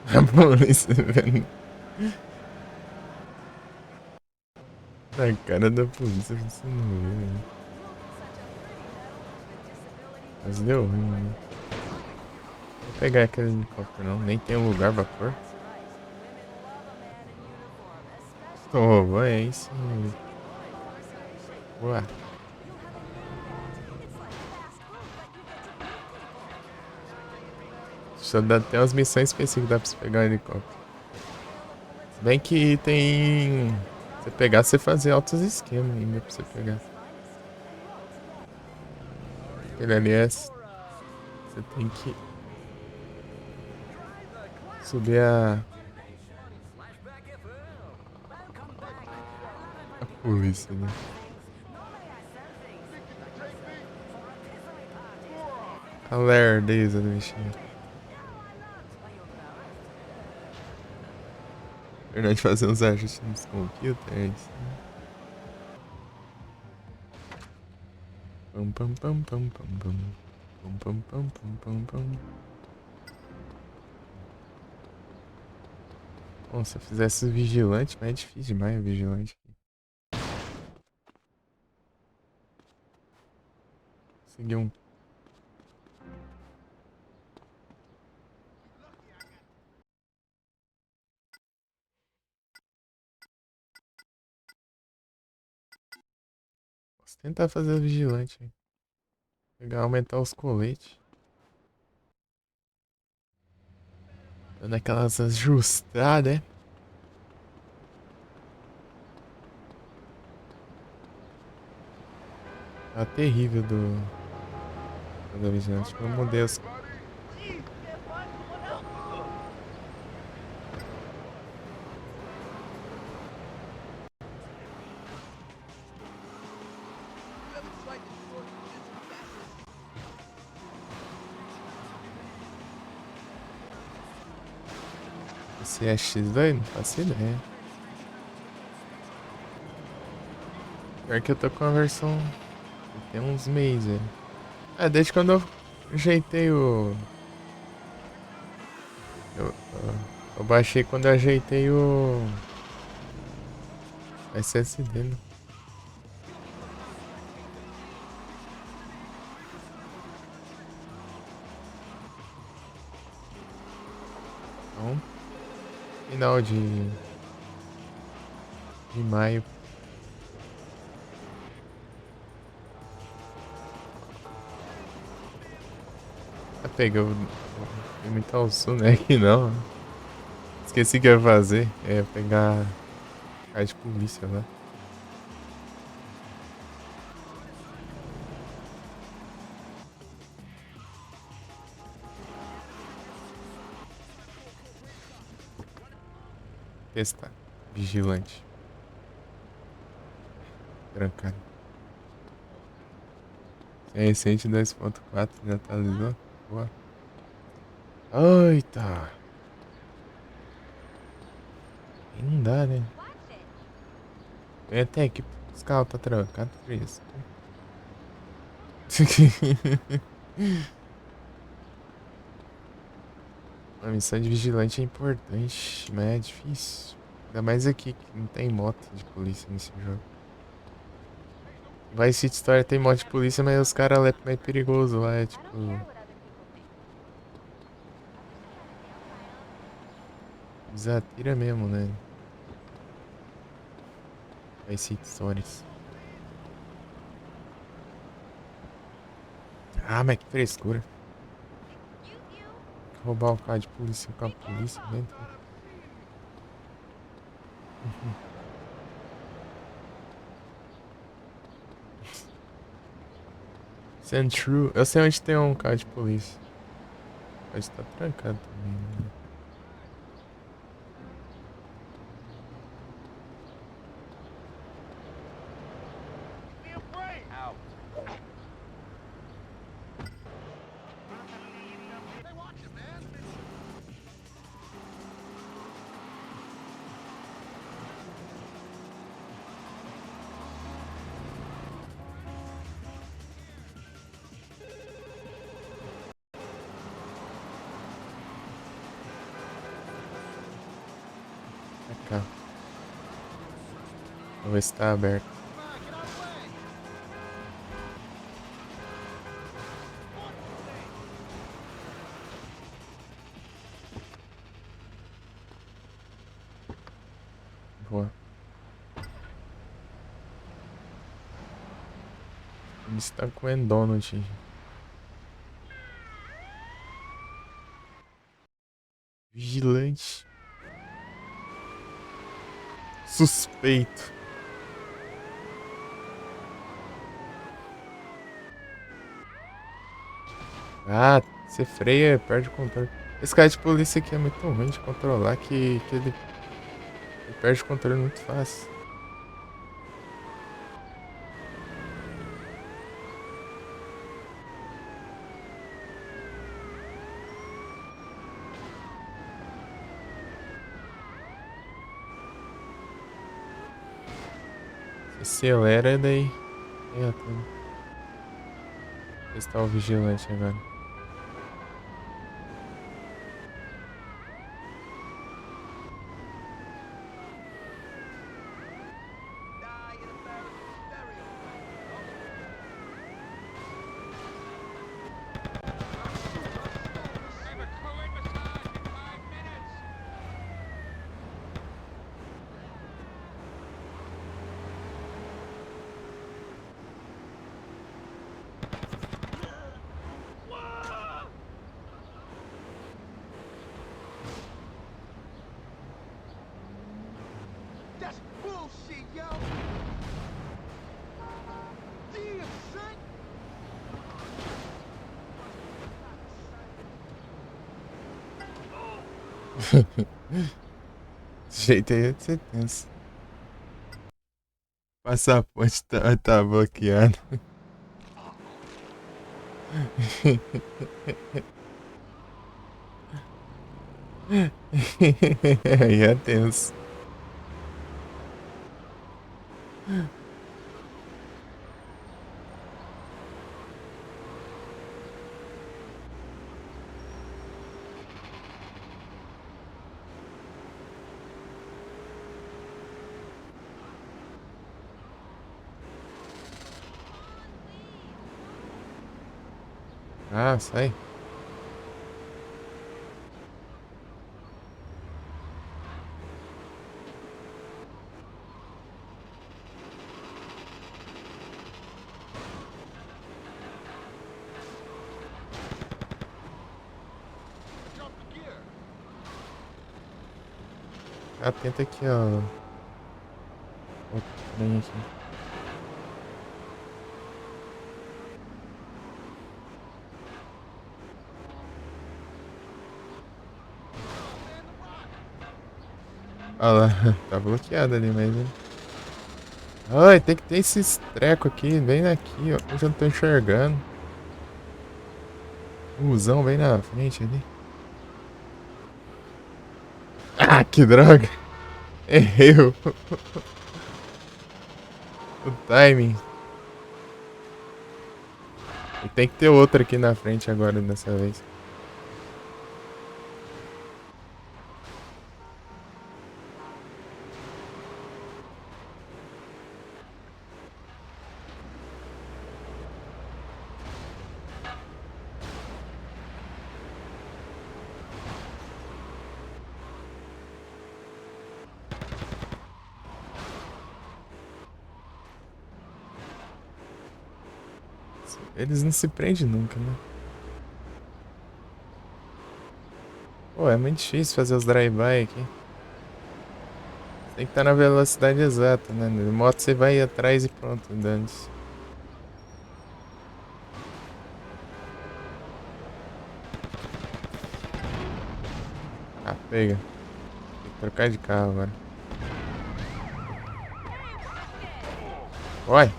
A polícia vendo. Na cara da polícia você não vê, né? Mas deu ruim, né? Vou pegar aquele helicóptero não, nem tem um lugar pra pôr. Oh, vai isso. Boa. Só dá até umas missões específicas, dá pra você pegar um helicóptero. Se bem que tem... Se você pegar, você fazer altos esquemas ainda pra você pegar. Aquele ali é... Você tem que... subir a... polícia, né? Alerta do bichinho. Verdade, fazer uns ajustes nos computers. Pam pam pam pam pam pam. Pam pam pam pam pam pam. Bom, se eu fizesse o vigilante, mas é difícil demais o vigilante. Consegui um. Posso tentar fazer o vigilante. Hein? Pegar, aumentar os coletes. Dando aquelas ajustadas, né? Tá terrível do vigilante. Eu mudei os. Esse é X2? Não faço ideia. Pior que eu tô com a versão. Tem uns meses, velho. É, desde quando eu ajeitei o. Eu baixei quando eu ajeitei o. SSD, né? Então, final de maio. Pegou imitar o som, né? Aqui não. Esqueci que ia fazer. É pegar a de polícia lá. Testar. Vigilante. Trancado. É recente 2.4, já atualizou? Boa. Eita. Aí não dá, né? Tem até que os carros tá trancado por isso. A missão de vigilante é importante, mas é difícil. Ainda mais aqui que não tem moto de polícia nesse jogo. Vice City Story tem moto de polícia, mas os caras lá é mais perigoso lá, é tipo... Desatira mesmo, né? Vice City Stories. Ah, mas que frescura. Roubar o carro de polícia com a polícia dentro. Central. Eu sei onde tem um carro de polícia. Pode estar trancado também, né? Cá. Vou ver se tá aberto. Boa. Ele está comendo donut. Vigilante. Suspeito. Ah, você freia, perde o controle. Esse cara de polícia aqui é muito ruim de controlar, que ele perde o controle muito fácil. Acelera daí. Testar o vigilante agora. That's bullshit, yo! Damn, son! Esse jeito aí é de ser tenso. Passaporte tá bloqueado. Aí é tenso. Ah, sai. Atenta aqui, ó. Outro trem aqui. Olha lá, tá bloqueado ali, mas... Ai, tem que ter esses trecos aqui, bem aqui, ó. Eu já não tô enxergando. Busão bem na frente ali. Ah, que droga! Errei o timing. E tem que ter outro aqui na frente agora dessa vez. Eles não se prendem nunca, né? Pô, é muito difícil fazer os drive-by aqui. Tem que estar na velocidade exata, né? De moto você vai atrás e pronto, dane-se. Ah, pega. Tem que trocar de carro agora. Vai!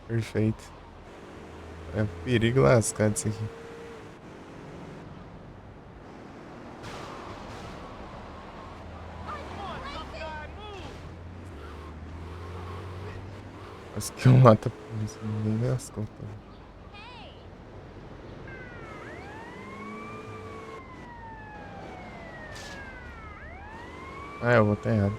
Perfeito. É um perigo lascado isso aqui. Acho que eu mato a polícia, nem das contas. Ah, eu vou estar errado.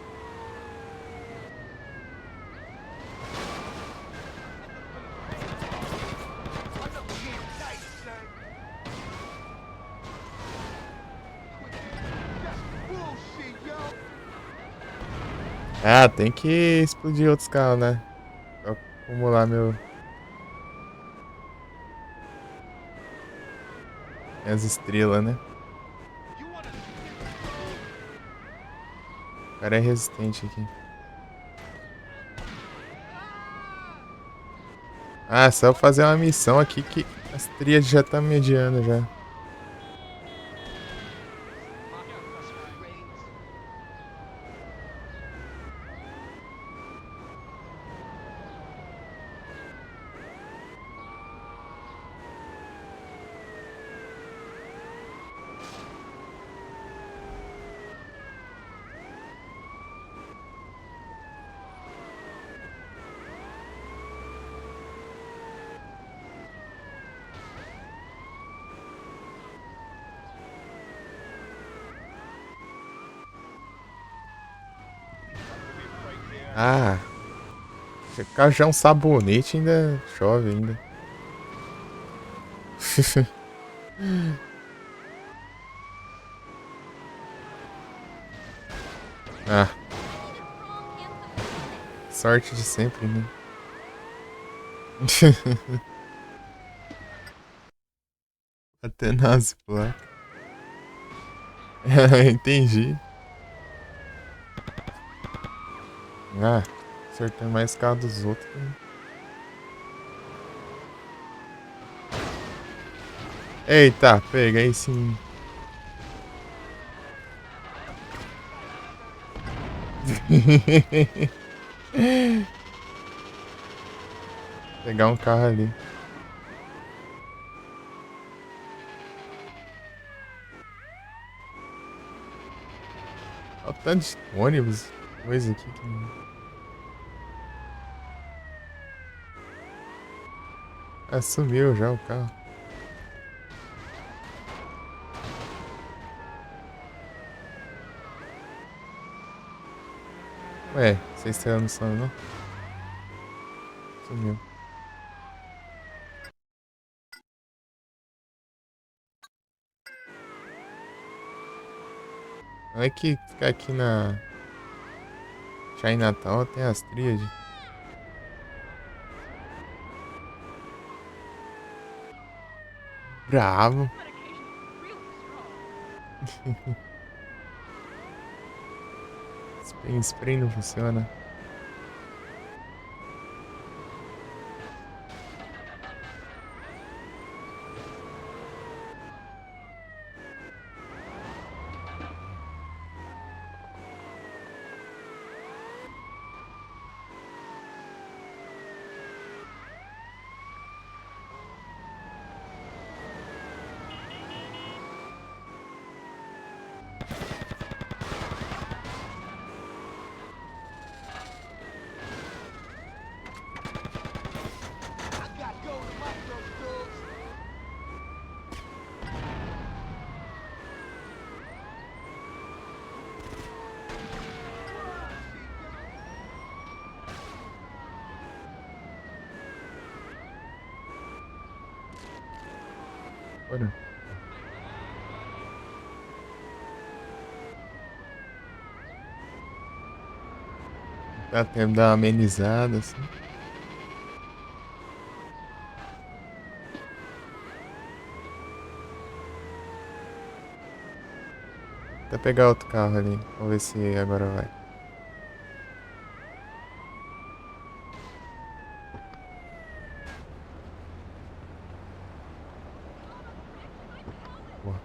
Ah, tem que explodir outros carros, né? Pra acumular minhas estrelas, né? O cara é resistente aqui. Ah, só eu fazer uma missão aqui que as tríades já tá mediando já. Ah. Se ficar já um sabonete ainda chove ainda. Ah. Sorte de sempre, né? Até nas placas. Entendi. Ah, acertando mais carro dos outros. Né? Eita, peguei sim. Pegar um carro ali. Olha o tanto de ônibus. Coisa aqui que. Ah, sumiu já o carro. Ué, vocês estão no som, não? Sumiu. Olha que ficar aqui na Chinatown tem as tríades. Bravo. Spray não funciona. Bora. Dá tempo de dar uma amenizada assim. Até pegar outro carro ali. Vamos ver se agora vai. Boa.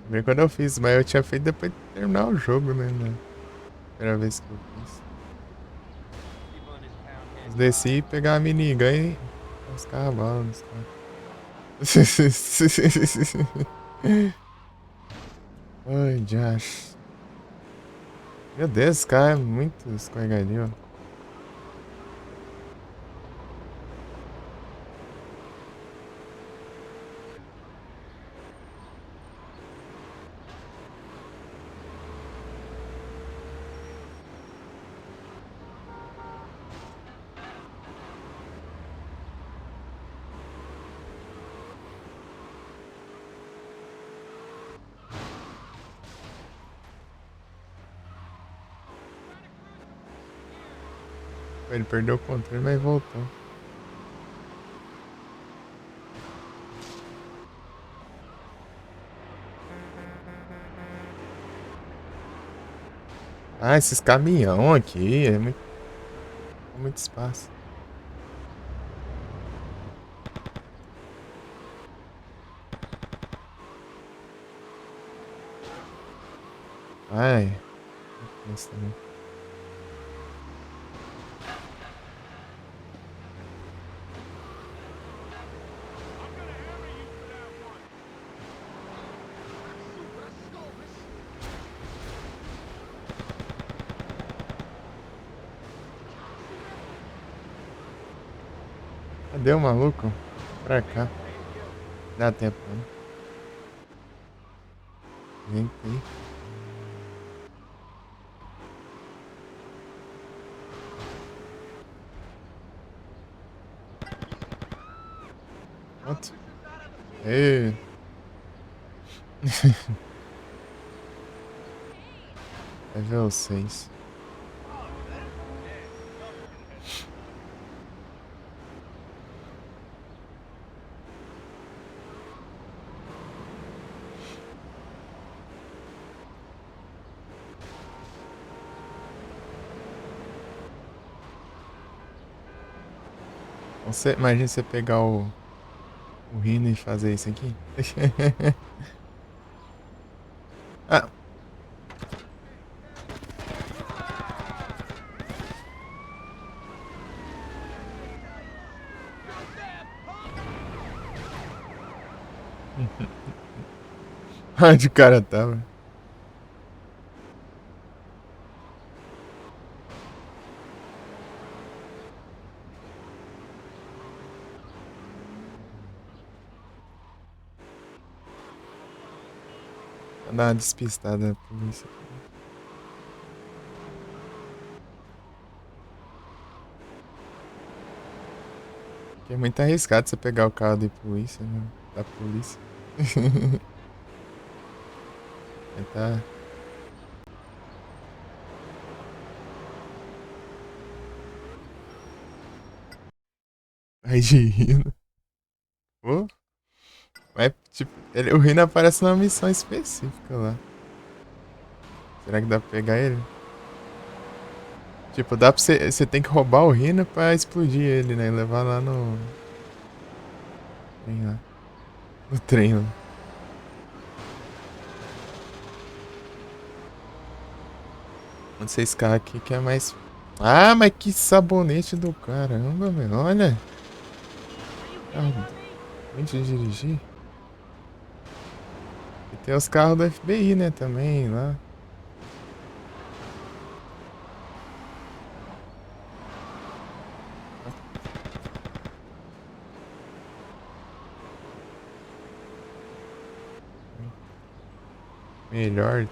Bem quando eu fiz, mas eu tinha feito depois de terminar o jogo, né? Primeira vez que eu fiz. Desci e pegar a minigun e os cavalos. Ai, Josh. Meu Deus, esse cara é muito escorregadio. Ele perdeu o controle, mas voltou. Ah, esses caminhão aqui é muito espaço. Ai, isso também. Cadê o maluco? pra cá. Dá tempo, né? Vem aqui. Pronto. Ei. Level 6. Imagina você pegar o Rhino e fazer isso aqui. Ah. Onde o cara tava? Vou dar uma despistada na polícia. Porque é muito arriscado você pegar o carro de polícia, né? Da polícia. Tá. Vai de Rhino. Pô. Mas, tipo, o Rhino aparece numa missão específica lá. Será que dá pra pegar ele? Tipo, dá pra você... Você tem que roubar o Rhino pra explodir ele, né? E levar lá no... Trem lá. No trem lá. Não sei esse carro aqui que é mais... Ah, mas que sabonete do caramba, meu. Olha. Carro ruim de dirigir. E tem os carros do FBI, né, também, lá. Melhor.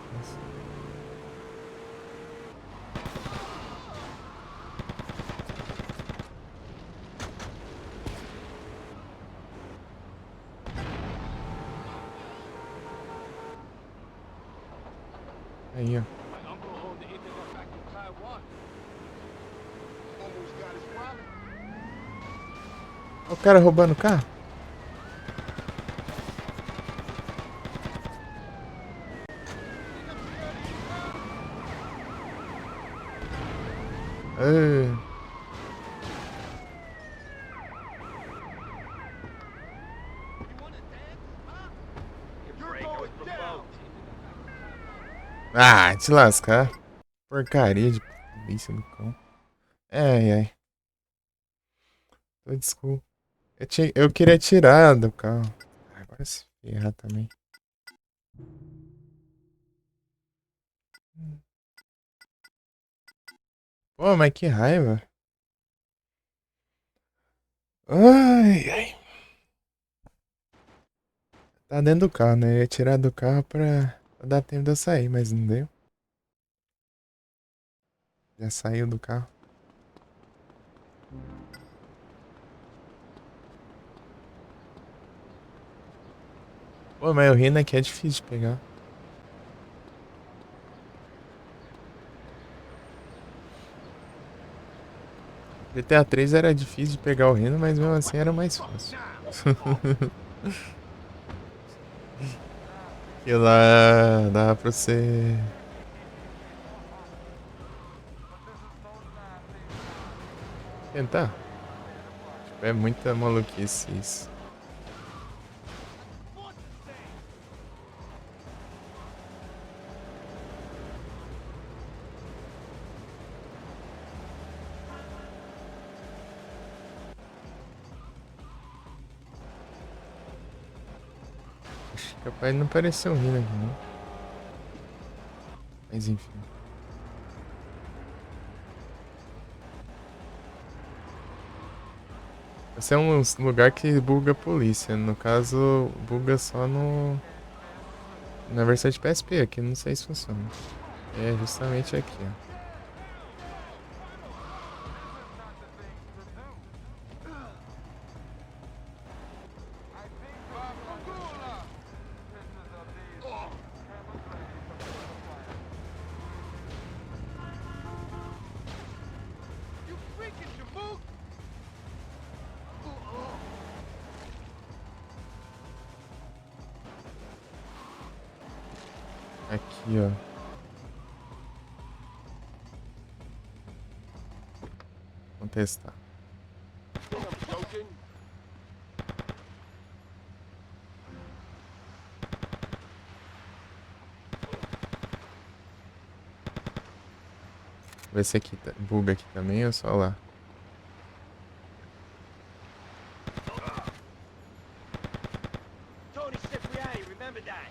Aí, ó. Olha o cara roubando o carro. Ah, te lascar. Porcaria de polícia no cão. Ai, ai. Desculpa. Eu queria tirar do carro. Agora se ferrar também. Pô, mas que raiva. Ai, ai. Tá dentro do carro, né? Eu ia tirar do carro pra dar tempo de eu sair, mas não deu. Já saiu do carro. Pô, mas o Rhino aqui é difícil de pegar. GTA 3 era difícil de pegar o Rhino, mas mesmo assim era mais fácil. E lá dá pra você... Tentar? Tipo, é muita maluquice isso. Capaz de não parecer um Rhino aqui, não. Mas enfim. Esse é um lugar que buga a polícia. No caso, buga só no... Na versão de PSP, aqui não sei se funciona. É justamente aqui, ó. Aqui, ó. Vamos testar. Ver se aqui buga aqui também ou só lá. Tony Cipriani, remember that?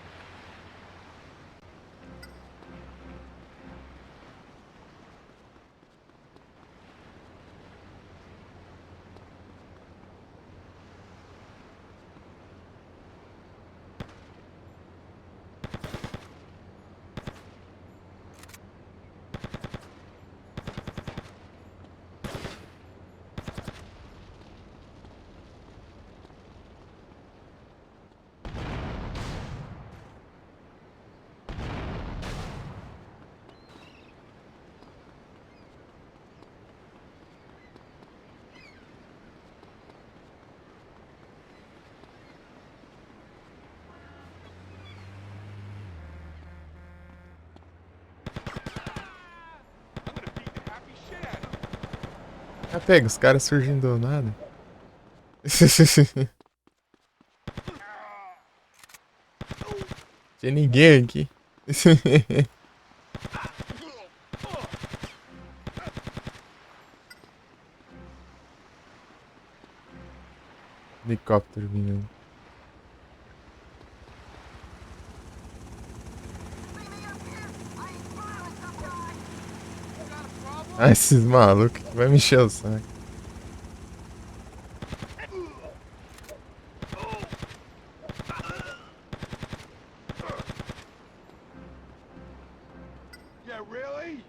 Ah, pega, os caras surgindo do nada. Tinha ninguém aqui. Helicóptero vindo. Ah, esses malucos que vai me encher o saco. Yeah, really?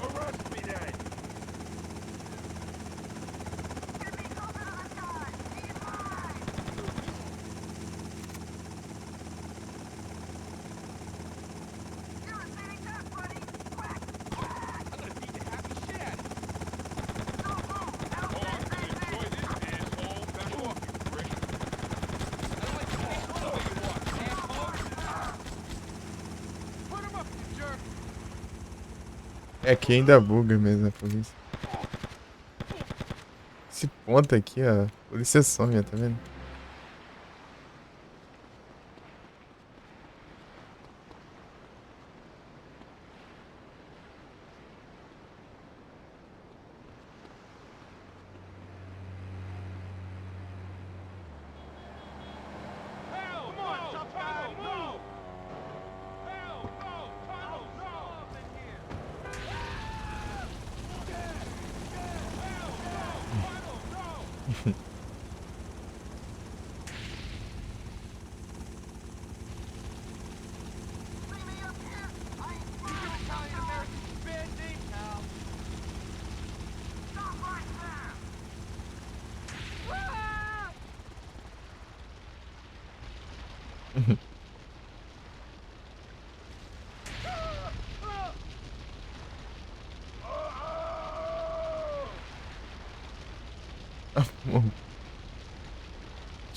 Arrest me then! É, aqui ainda buga mesmo a polícia. Esse ponto aqui, ó. A polícia some, ó, tá vendo?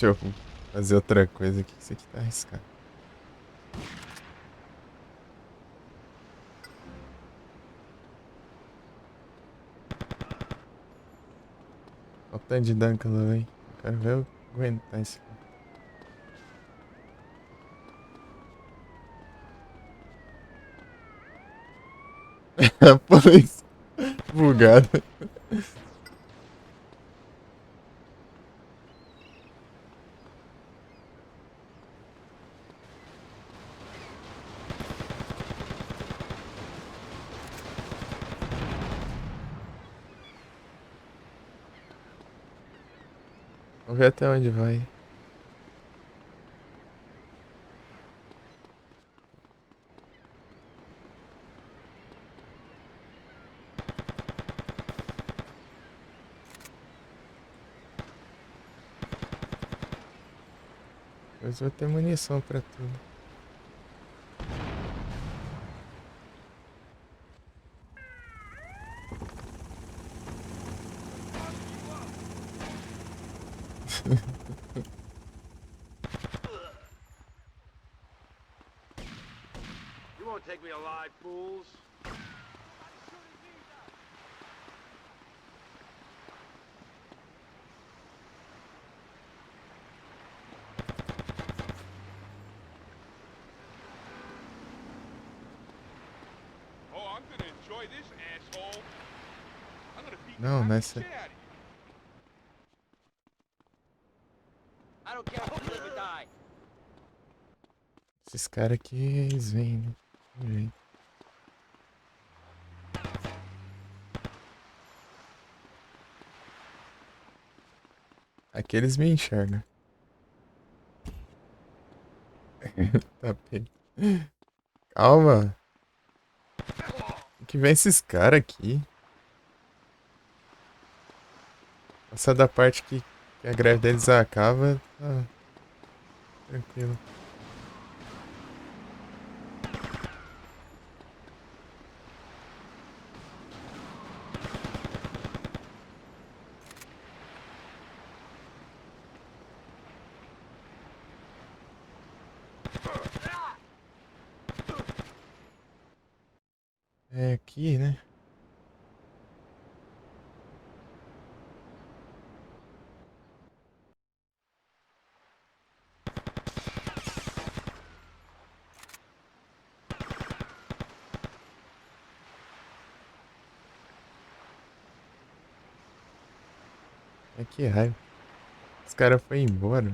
Deixa eu fazer outra coisa aqui, que isso aqui tá arriscado. Olha o tanto de dano que ela vem. Eu quero ver eu aguentar esse cara. Polícia bugada. Vamos ver até onde vai. Depois vou ter munição pra tudo. You won't take me alive, fools. Oh, I'm gonna enjoy this, asshole. I'm gonna beat Não, the nessa. shit out of you. I don't care who live or die. Esses caras aqui, eles vêm, né? Vem. Aqui eles me enxergam. Tá bem. Calma. Que vem esses caras aqui. Essa da parte que a greve deles acaba, tá tranquilo. É aqui, né? É que raiva. Os caras foram embora.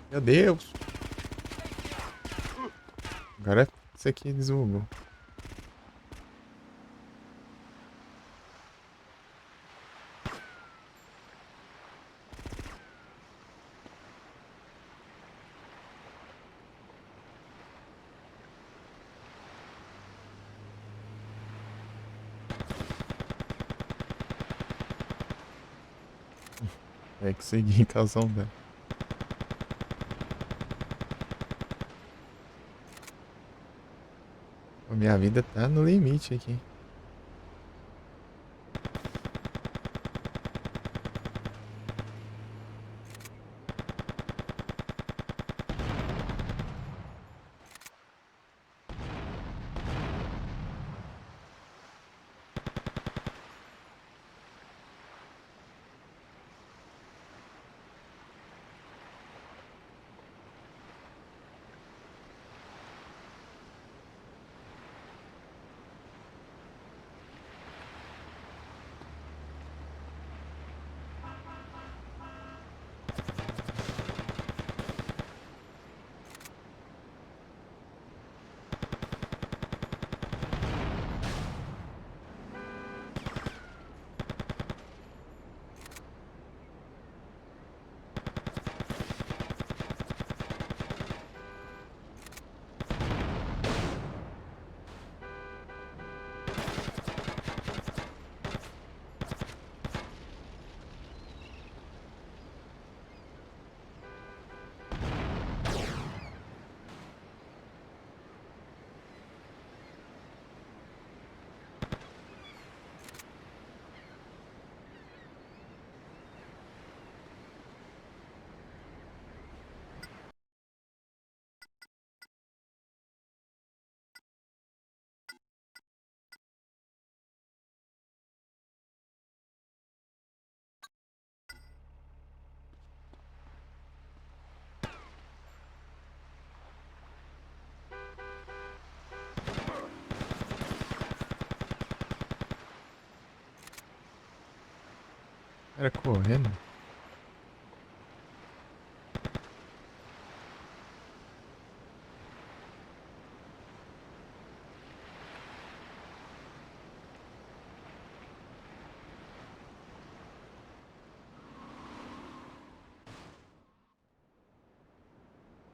Meu Deus. Agora isso aqui desbugou. É que consegui causar um dano. Minha vida tá no limite aqui. Era correndo.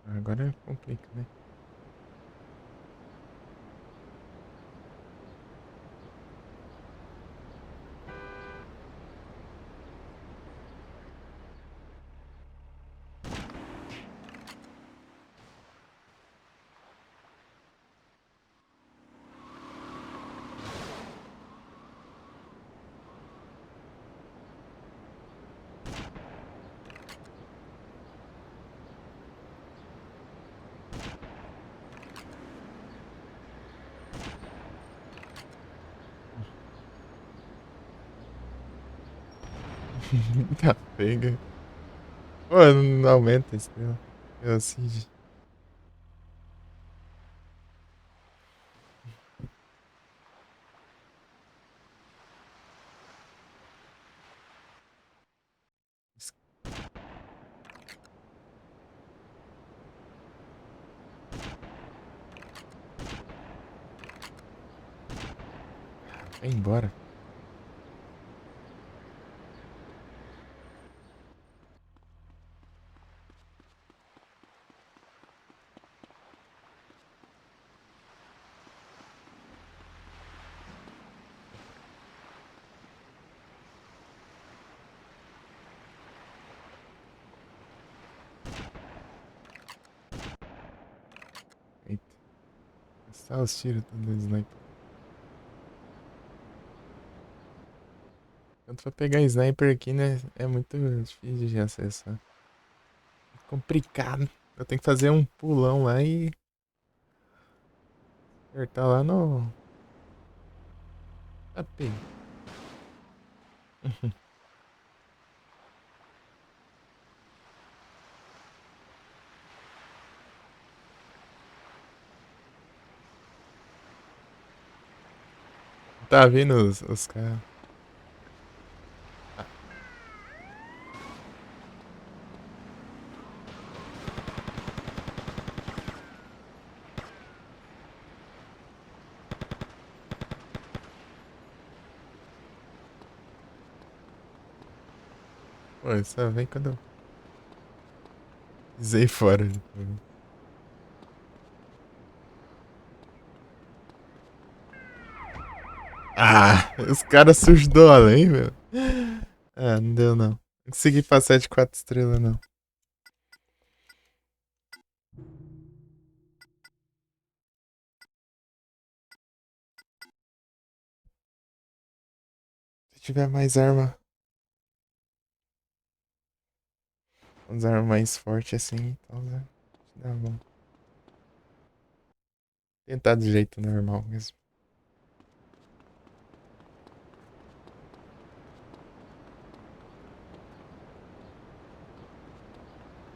Agora complica, né? Tá pega. Pô, não aumenta a estrela. Velocide. Vai embora. Eita. Gastar os tiros do sniper. Quando for pegar sniper aqui, né? É muito difícil de acessar. Complicado. Eu tenho que fazer um pulão lá e acertar lá no. AP. Tá vendo os caras? Pô, só vem quando eu pisei fora. Ah, os caras sujos do além, meu. Ah, não deu não. Não consegui passar de 4 estrelas, não. Se tiver mais arma. Umas armas mais fortes assim, então né? Dá bom. Tentar do jeito normal mesmo.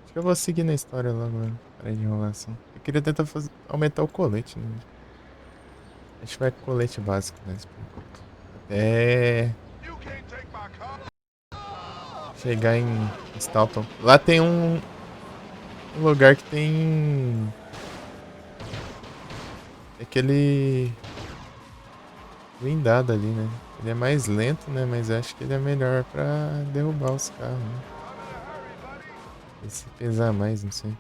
Acho que eu vou seguir na história lá agora. Para de enrolação. Eu queria tentar aumentar o colete, né? A gente vai com colete básico mesmo. Até chegar em Staunton. Lá tem um lugar que tem aquele blindado ali, né? Ele é mais lento, né? Mas acho que ele é melhor pra derrubar os carros, né? E se pesar mais, não sei.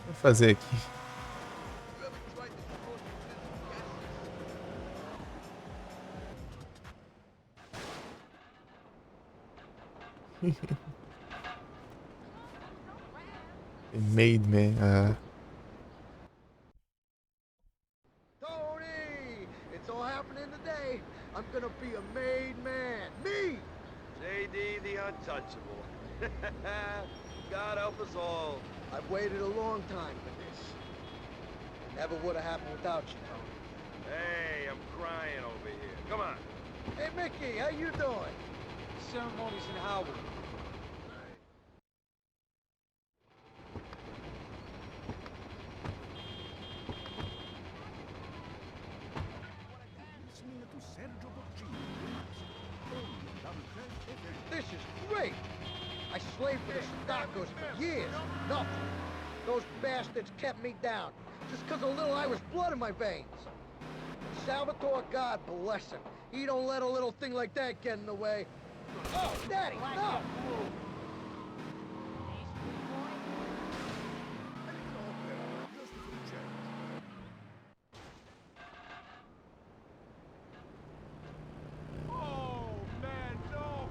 Vou fazer aqui. Made man. Tony! It's all happening today. I'm gonna be a made man. Me! JD the Untouchable. God help us all. I've waited a long time for this. It never would have happened without you, Tony. Hey, I'm crying over here. Come on. Hey, Mickey, how you doing? Ceremonies in Howard. great. I slaved for the Sindacos for years. Nothing. Those bastards kept me down, just 'cause a little Irish blood in my veins. Salvatore, God bless him. He don't let a little thing like that get in the way. Oh, Daddy, no! Oh, man, no!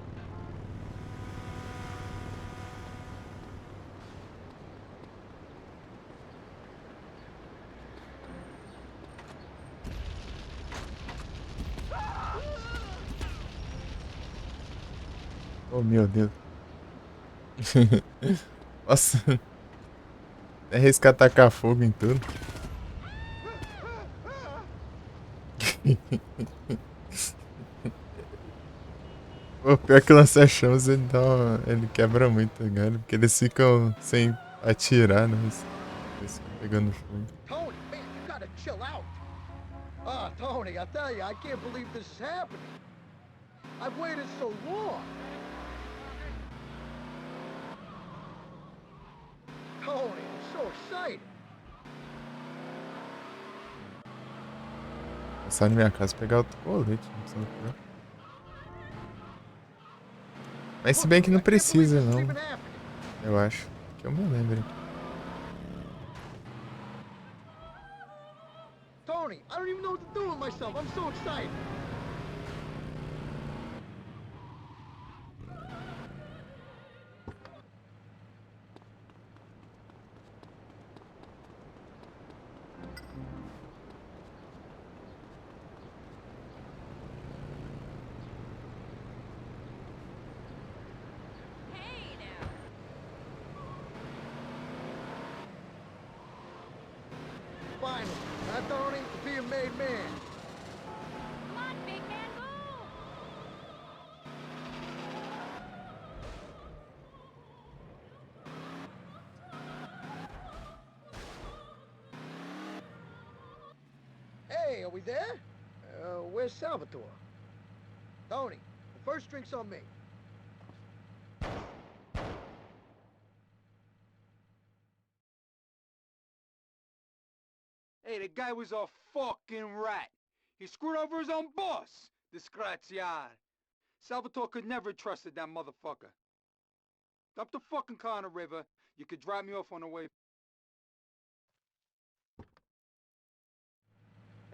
Oh, meu Deus. Nossa. É arriscar tacar fogo em tudo. O pior que lança-chamas ele ele quebra muito, galera. Porque eles ficam sem atirar, né? Eles ficam pegando fogo. Tony, man, you gotta chill out. Ah, Tony, I tell you, I can't believe this is happening. I've waited so long. Tony, I'm so excited. Passar na minha casa e pegar outro colete. Não precisa pegar. Mas se bem que não precisa, não. Eu acho. Que eu me lembro. Tony, I don't even know what to do with myself. I'm so excited. Hey now. Finally, huh, Tony? Be a made man. Come on, big man, move! Hey, are we there? Where's Salvatore? Tony, the first drink's on me. Hey, the guy was a fucking rat. He screwed over his own boss. Disgraziad. Salvatore could never have trusted that motherfucker. Dump the fucking car in the river. You could drop me off on the way.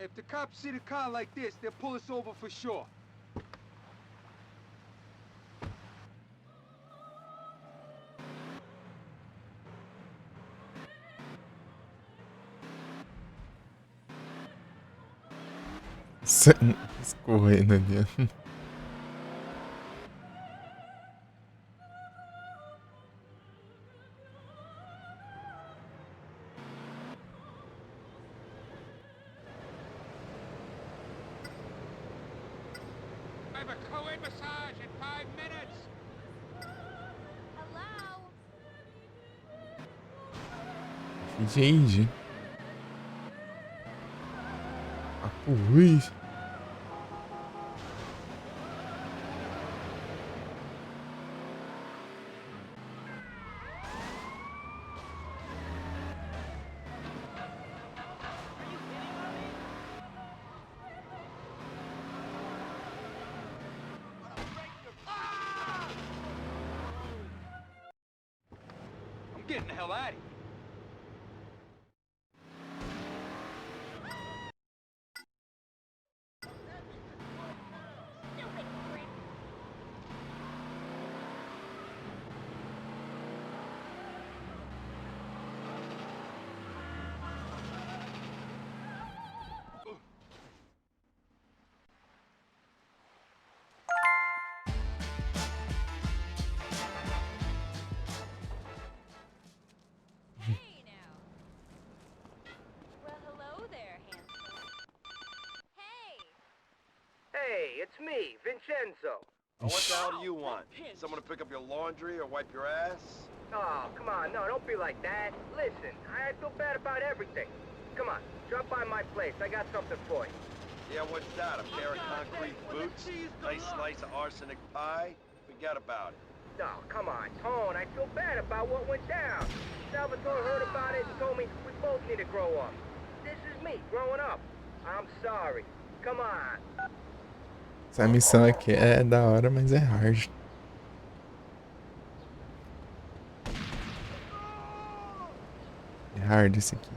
If the cops see the car like this, they'll pull us over for sure. Escorrendo ali. I have a co-ed massage in 5 minutes. Hello? Gente. A polícia. I'm getting the hell out of here. Stupid prick. Hey now. Well, hello there, handsome. Hey! Hey, it's me, Vincenzo. Oh, what the hell do you want? Someone to pick up your laundry or wipe your ass? Oh, come on, no, don't be like that. Listen, I feel bad about everything. Come on, drop by my place. I got something for you. Yeah, what's that? A pair of concrete boots? Nice slice of arsenic pie? Forget about it. No, come on, Tone, I feel bad about what went down. Salvatore heard about it and told me we both need to grow up. This is me, growing up. I'm sorry. Come on. Essa missão aqui é da hora, mas é hard. É hard esse aqui.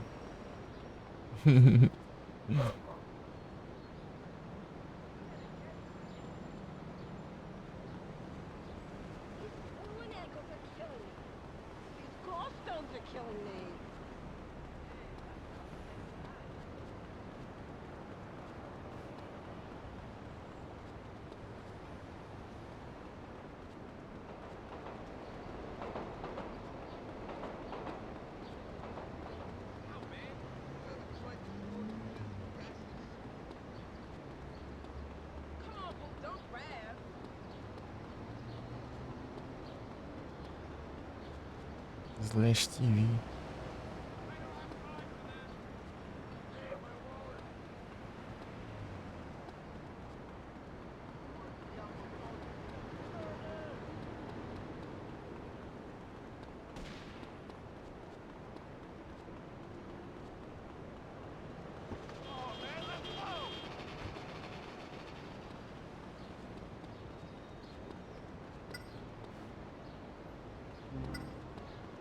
Slash TV.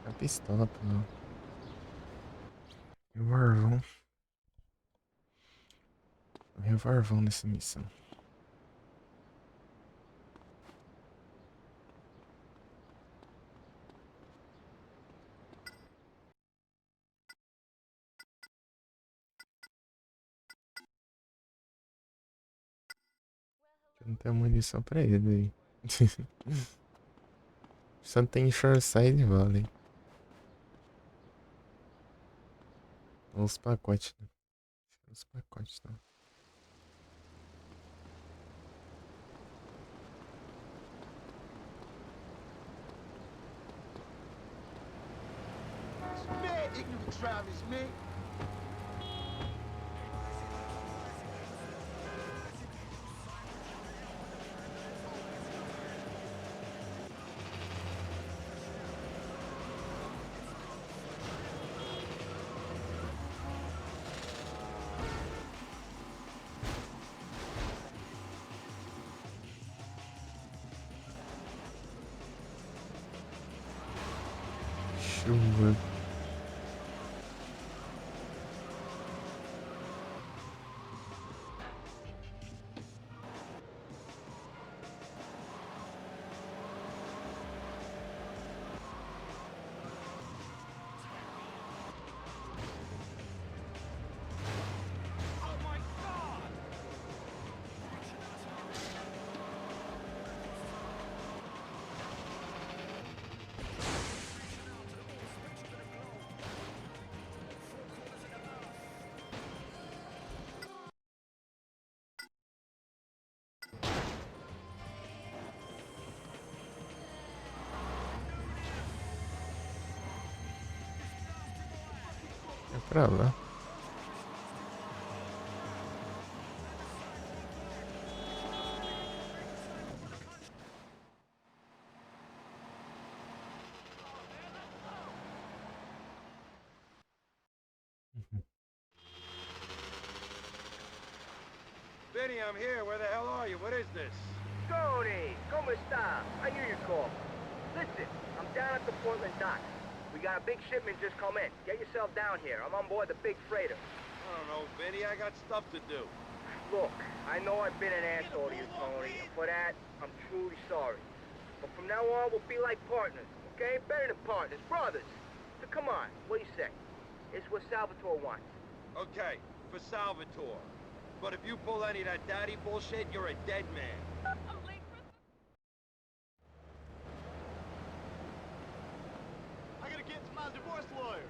A pistola, pô. Revolvão. Revolvão nessa missão. Não tem munição pra ele aí. Só tem Shoreside Valley. Os pacotes, né? Os pacotes, tá? Man, ignorant Travis, man. Chuva. É pra lá. Benny, I'm here. Where the hell are you? What is this? Tony, ¿cómo está? I hear your call. Listen, I'm down at the Portland docks. We got a big shipment just come in. Get yourself down here. I'm on board the big freighter. I don't know, Benny. I got stuff to do. Look, I know I've been an asshole to you, Tony, and for that, I'm truly sorry. But from now on, we'll be like partners, okay? Better than partners, brothers. So come on, what do you say? It's what Salvatore wants. Okay, for Salvatore. But if you pull any of that daddy bullshit, you're a dead man. I gotta get to my divorce lawyer.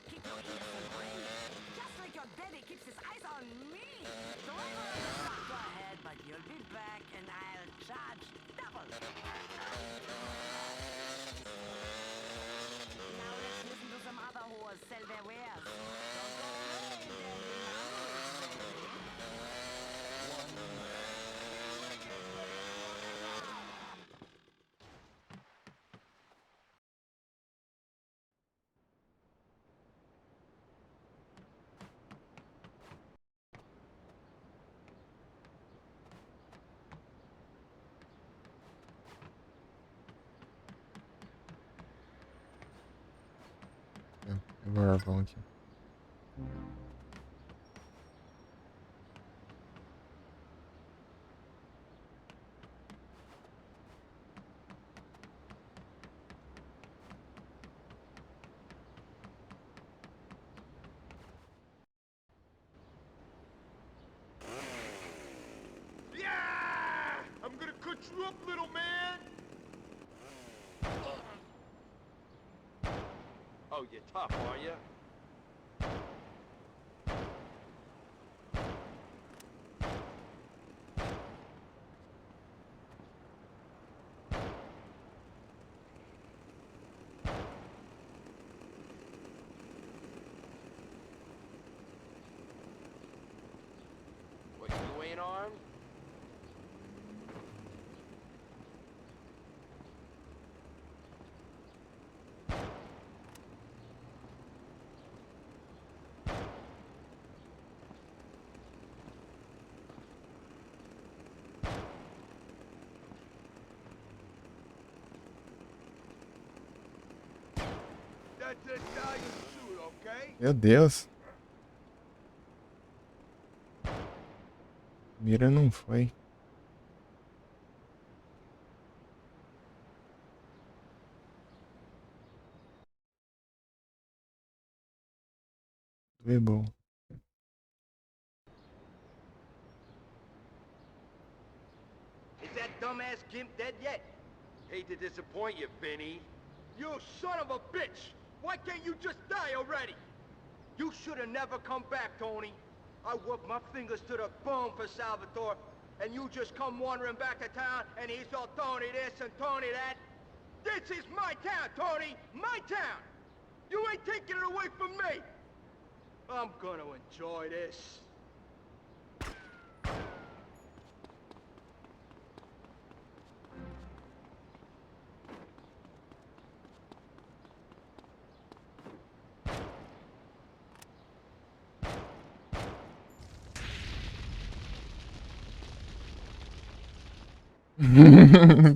Keep your innocent brain. Just like your daddy keeps his eyes on me. So I'm gonna stop go ahead, but you'll be back and I'll charge double. Now let's listen to some other whores sell Agora vamos aqui. Yeah! I'm gonna cut you up, little man! Oh, you're tough, are you? What, you ain't armed? That's Italian suit, okay? Meu Deus. Mira não foi. Foi bom. Is that dumbass Gimp dead yet? Hate to disappoint you, Benny. You son of a bitch! Why can't you just die already? You should have never come back, Tony. I worked my fingers to the bone for Salvatore, and you just come wandering back to town, and he's all Tony this and Tony that. This is my town, Tony! My town! You ain't taking it away from me! I'm gonna enjoy this.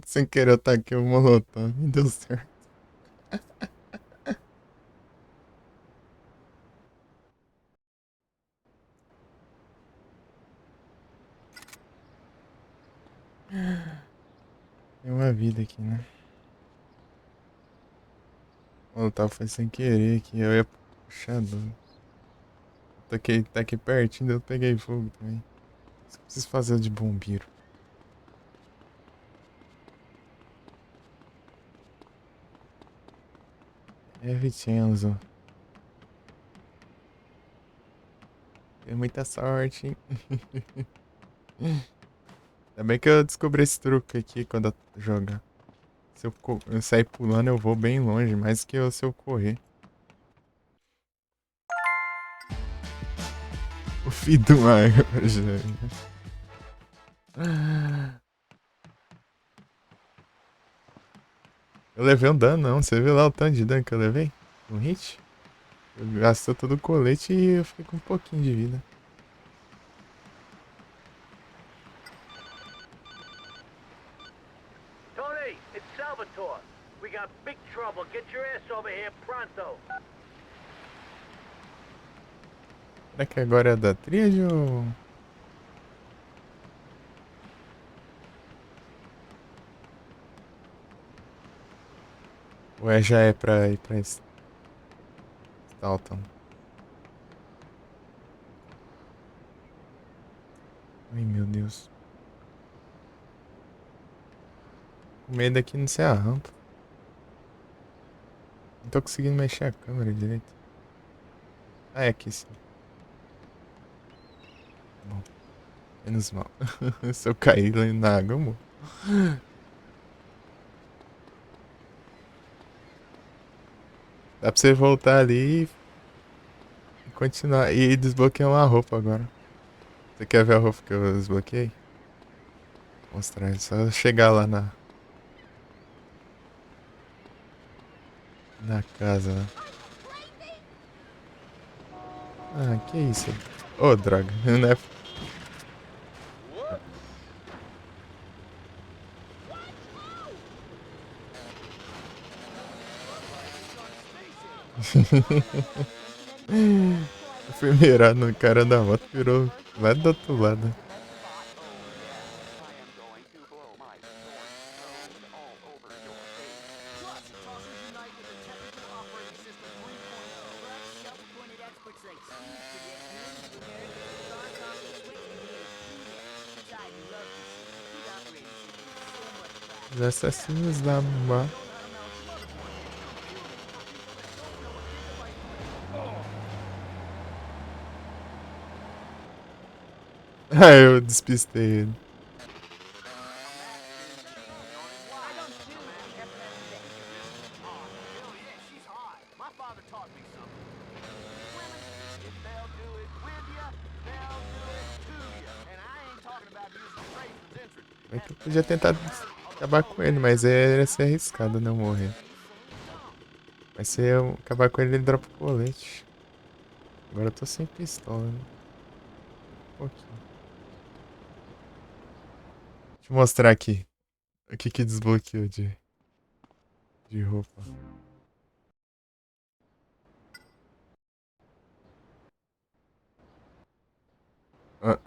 Sem querer eu taquei o molotov e deu certo. Tem uma vida aqui, né? O molotov foi sem querer aqui, eu ia puxar do... Tá aqui pertinho, eu peguei fogo também. Isso que eu preciso fazer de bombeiro. É, Vincenzo. Tem muita sorte, hein? Ainda bem que eu descobri esse truque aqui quando eu jogar. Se eu sair pulando, eu vou bem longe, mais que se eu correr. O filho do mar, Eu levei um dano, não. Você viu lá o tanto de dano que eu levei? Um hit? Gastou todo o colete e eu fiquei com um pouquinho de vida. Tony, it's Salvatore. We got big trouble. Get your ass over here pronto. Será que agora é da tríade ou... Ou já é pra ir pra Staunton? Ai, meu Deus. Com medo aqui não ser a rampa. Não tô conseguindo mexer a câmera direito. Ah, é aqui sim. Bom, menos mal. Se eu cair lá na água, eu morro. Dá pra você voltar ali e continuar. E desbloquear uma roupa agora. Você quer ver a roupa que eu desbloqueei? Vou mostrar, é só chegar lá na casa, né? Ah, que isso? Ô, oh, droga, não é... Eu fui mirar no cara da moto, virou lá do outro lado. Os assassinos da má. Ah, eu despistei ele. É que eu podia tentar acabar com ele, mas ia ser arriscado não morrer. Mas se eu acabar com ele, ele dropa o colete. Agora eu tô sem pistola, né? Um pouquinho. Deixa eu mostrar aqui. O que desbloqueou de roupa. Ah.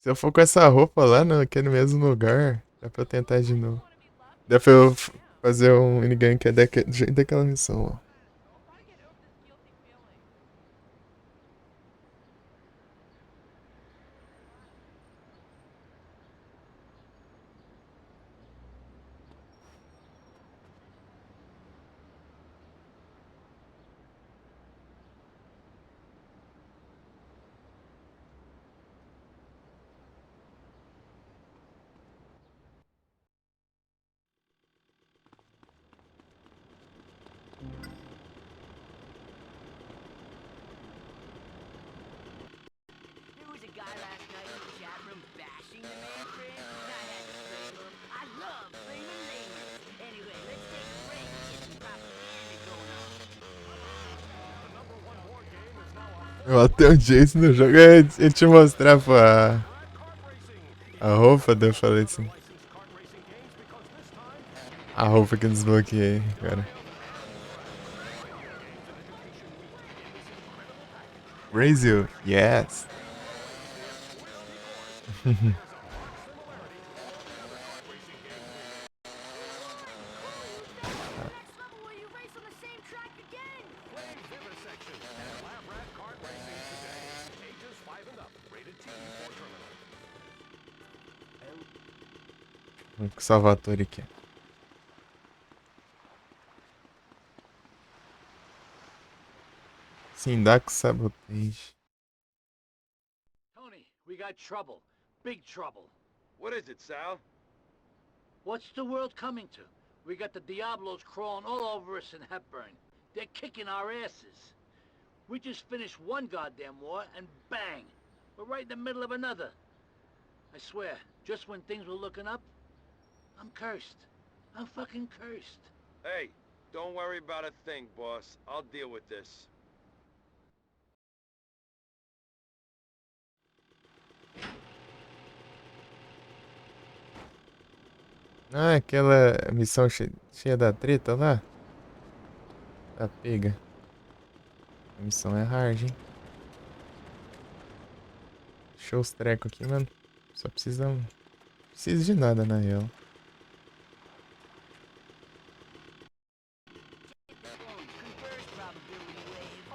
Se eu for com essa roupa lá naquele mesmo lugar, dá pra eu tentar de novo. Dá pra eu fazer um minigame que é do jeito daquela missão, ó. There was a guy last night in the chat room bashing the mainframe, and I had to say to him, I love flaming lamers. Anyway, let's take a break and get some propaganda going on. Eu até o Jason no jogo. Ele te mostrava a roupa, daí eu falei assim. A roupa que eu desbloqueei, cara. Brazil, yes. Vamos com o Salvatore aqui. Sindaco Sabotage. Tony, we got trouble. Big trouble. What is it, Sal? What's the world coming to? We got the Diablos crawling all over us in Hepburn. They're kicking our asses. We just finished one goddamn war, and bang! We're right in the middle of another. I swear, just when things were looking up, I'm cursed. I'm fucking cursed. Hey, don't worry about a thing, boss. I'll deal with this. Ah, aquela missão cheia da treta lá. Tá pega. A missão é hard, hein? Deixa os trecos aqui, mano. Só precisa... Não precisa de nada, na real.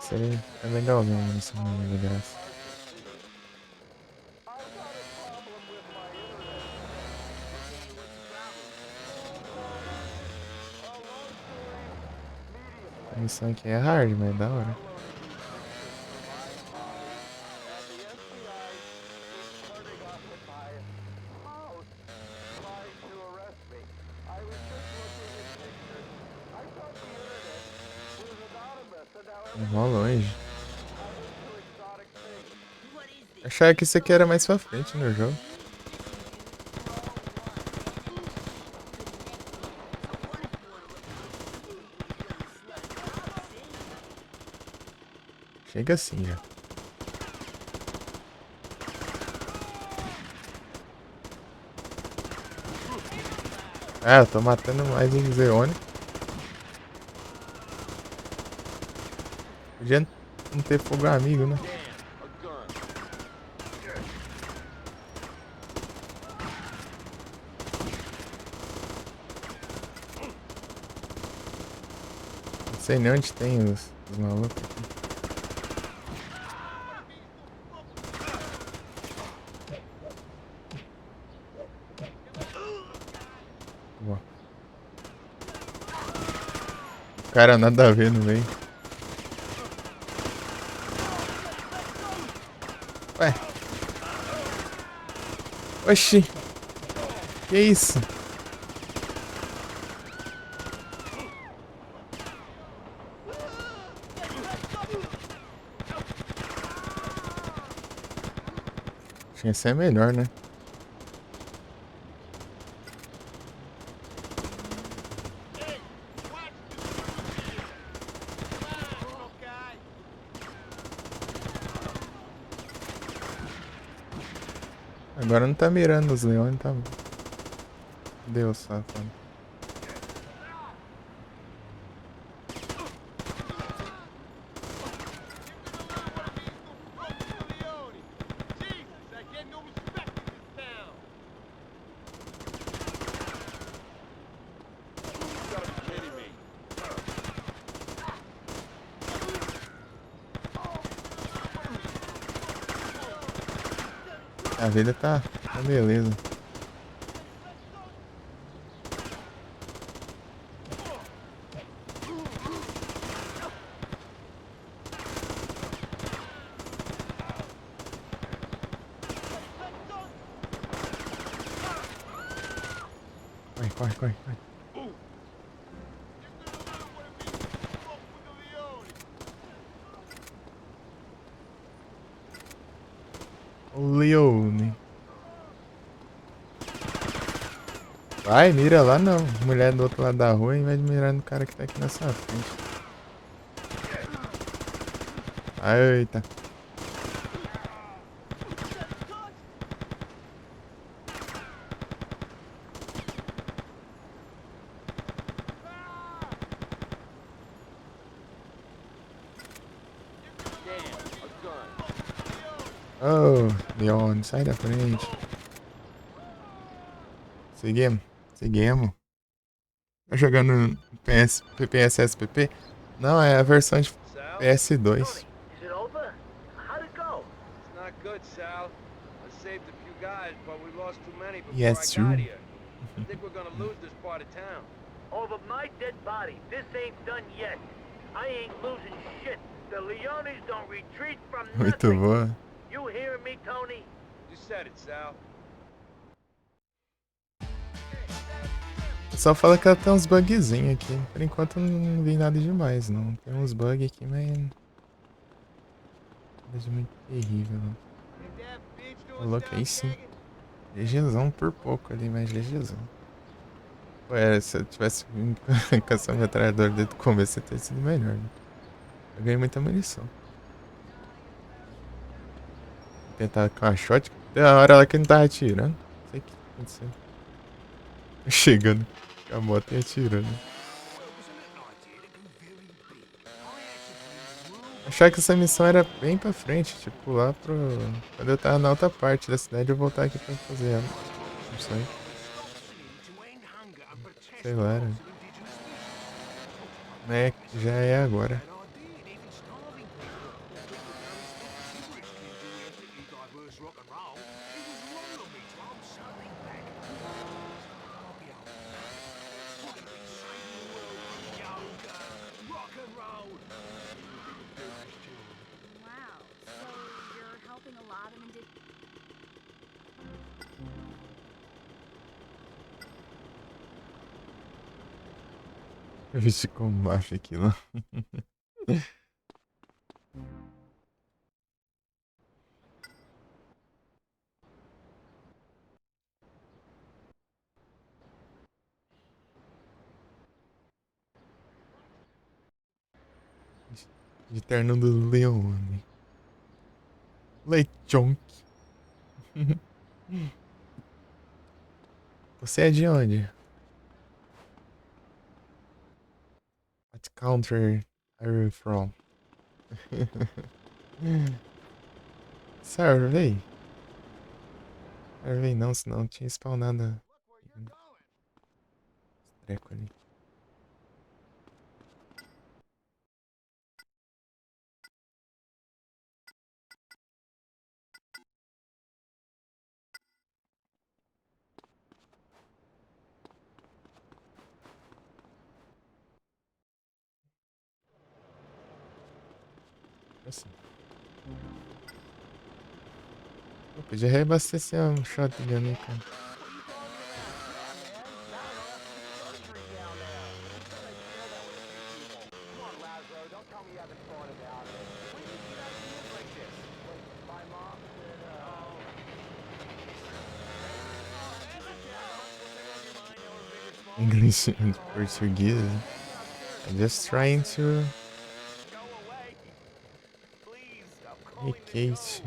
Seria legal mesmo a missão de graça. A missão aqui é hard, mas é da hora. Mó longe. What is Achava que isso aqui era mais pra frente no jogo. Chega assim já. Ah, eu tô matando mais em Zeone. Podia não ter fogo amigo, né? Não sei nem onde tem os malucos aqui. Boa. Cara, nada a ver no meio. Ué. Oxi. Que isso? Acho que esse é melhor, né? Agora não tá mirando os leões, tá? Deus, safado. A vida tá beleza. Corre, corre, corre, corre. O Leone. Vai, mira lá não. Mulher do outro lado da rua, em vez de mirar no cara que tá aqui nessa frente. Eita. Oh, Leone, sai da frente. Seguimos. Seguimos. Tá jogando PPSSPP? Não, é a versão de PS2. Is it over? How'd it go? It's not good, Sal. I saved a few guys, but we lost too many before Yes, I sir. got here. I think we're gonna lose this part of town. Over my dead body. This ain't done yet. I ain't losing shit. The Leones don't retreat from Muito nothing. boa. You hearing me, Tony? You said it, Sal. Só fala que ela tem uns bugzinhos aqui. Por enquanto eu não vi nada demais, não. Tem uns bugs aqui, mas... Nada de muito terrível, não. Coloquei sim. GGzão por pouco ali, mas GGzão. Pô, se eu tivesse vindo com essa metralhadora desde o começo, ia ter sido melhor, né? Eu ganhei muita munição. Vou tentar com a shot. Tem a hora lá que ele não tava atirando. Não sei o que aconteceu. Chegando com a moto e atirando. Achava que essa missão era bem pra frente, tipo lá pro... Quando eu tava na outra parte da cidade, eu voltar aqui pra fazer ela. Não sei. Sei lá, né? É, já é agora. Wow, so you're helping a lot of Eu vi como máfia aquilo. De terno do Leone. Lechonk. Você é de onde? What country are you from? Survey? Survey não, senão tinha spawnado. Treco ali. Assim. Eu podia reabastecer um shotgun ali, cara. English and Portuguese. I'm just trying to vacation.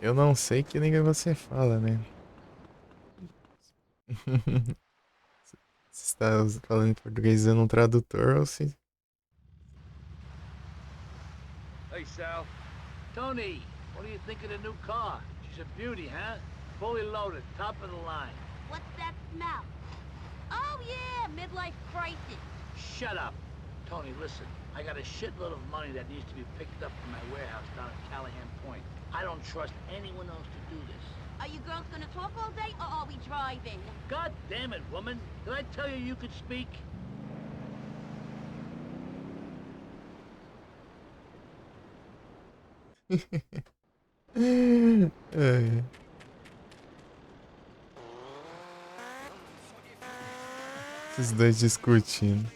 Eu não sei que língua você fala, né? Se está falando em português usando um tradutor ou se... Hey, Sal. Tony, what do you think of the new car? She's a beauty, huh? Fully loaded, top of the line. What's that smell? Oh, yeah, midlife crisis. Shut up. Tony, listen. I got a shitload of money that needs to be picked up from my warehouse down at Callahan Point. I don't trust anyone else to do this. Are you girls gonna talk all day, or are we driving? God damn it, woman. Did I tell you you could speak? É. Esses dois discutindo.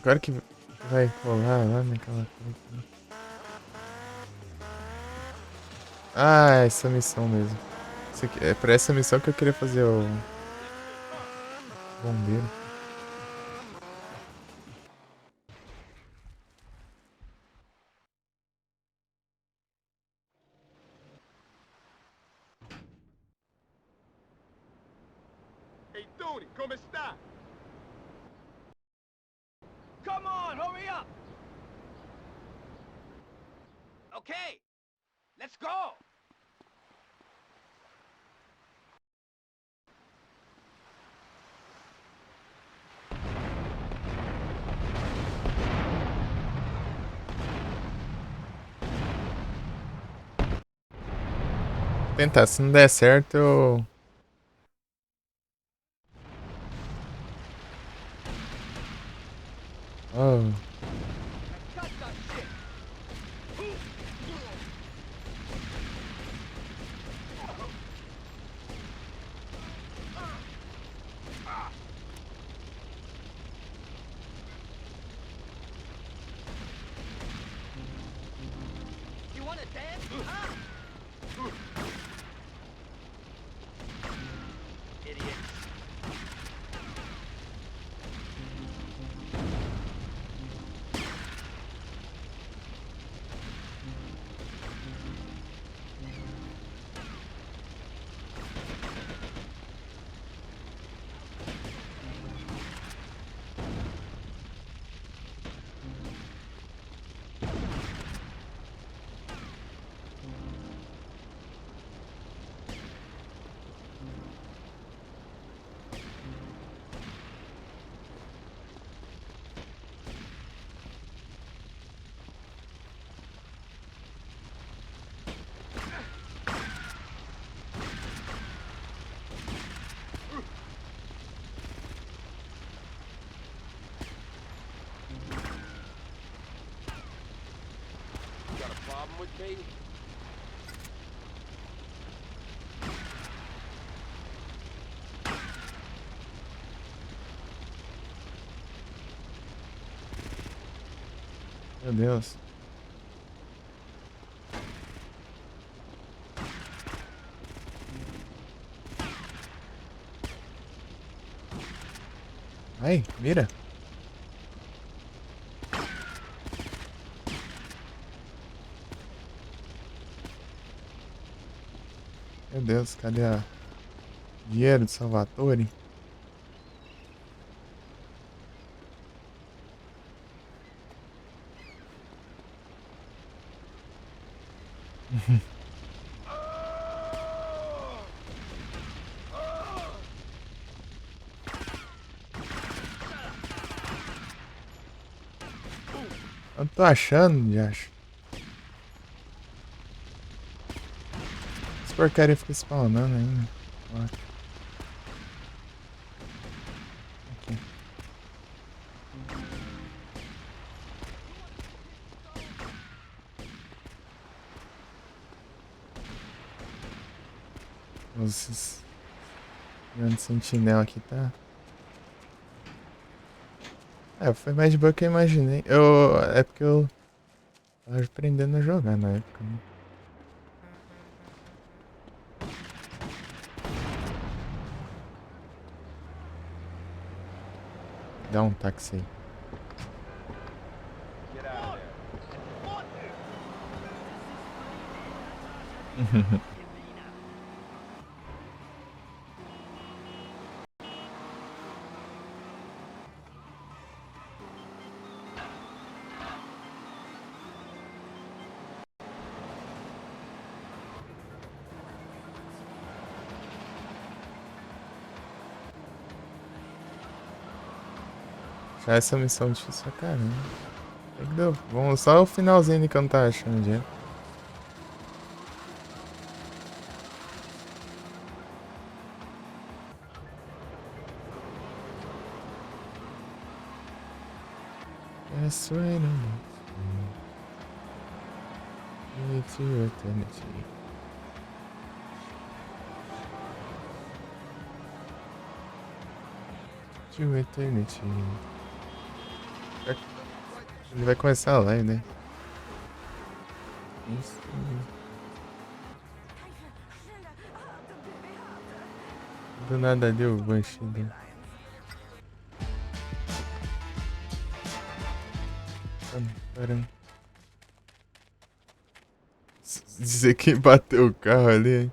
Agora que vai rolar lá naquela coisa. Ah, essa missão mesmo. Isso aqui, é pra essa missão que eu queria fazer o bombeiro. Hey, Tony, como está? Come on, hurry up! Okay, let's go! Tentar, se não der certo, eu... Oh. You wanna dance? Huh? Idiot. baby. Meu Deus. Ai, mira. Meu Deus, cadê a dinheiro de Salvatore? Eu não tô achando, já acho. Essa porcaria fica spawnando ainda. Ótimo. Aqui. Esses grandes sentinela aqui tá. É, foi mais de boa que eu imaginei. É porque eu tava aprendendo a jogar na época, né? Dá um táxi aí. Já essa missão é difícil pra caramba. Vamos só o finalzinho de que eu não tava achando dinheiro. Yes, right on. It's your eternity. To eternity. Ele vai começar a live, né? Isso. Do nada deu o Banshee dele. Caramba. Dizer quem bateu o carro ali,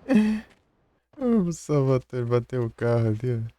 hein? O Salvatore bateu o carro ali, ó.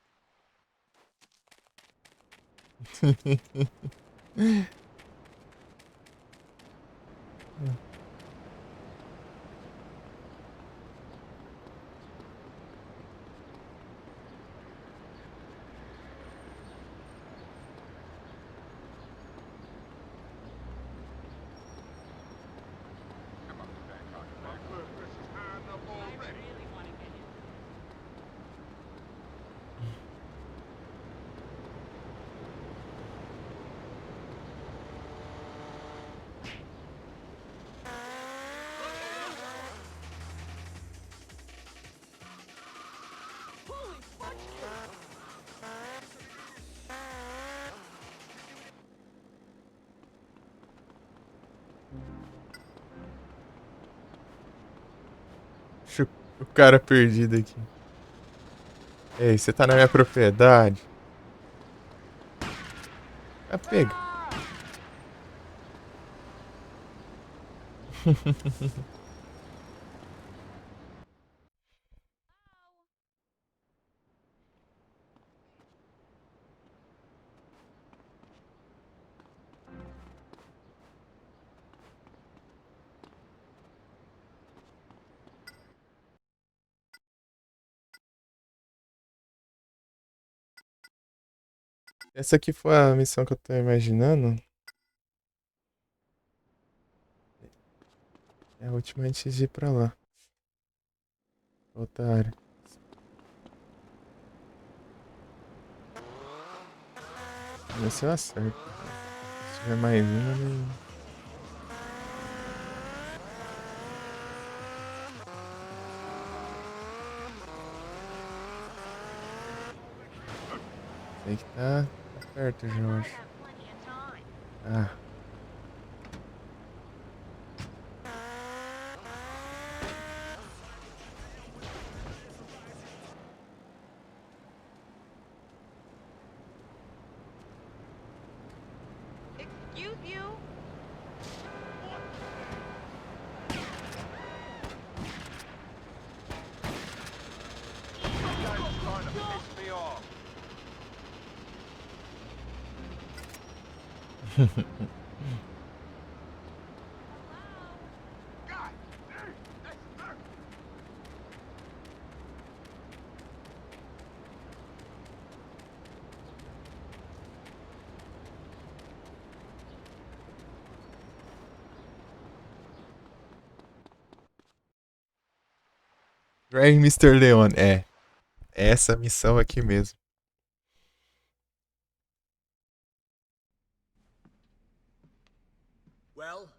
Deixa o cara perdido aqui. Ei, você tá na minha propriedade. Ah, pega. Essa aqui foi a missão que eu tô imaginando. É a última antes de ir pra lá. Outra área. Vamos ver se eu acerto. Se tiver mais uma, né? Sei que tá perto já, eu acho. Ah. Excuse you? You guys are starting to piss me off. Drag Mr. Leon, é. É essa missão aqui mesmo. Well?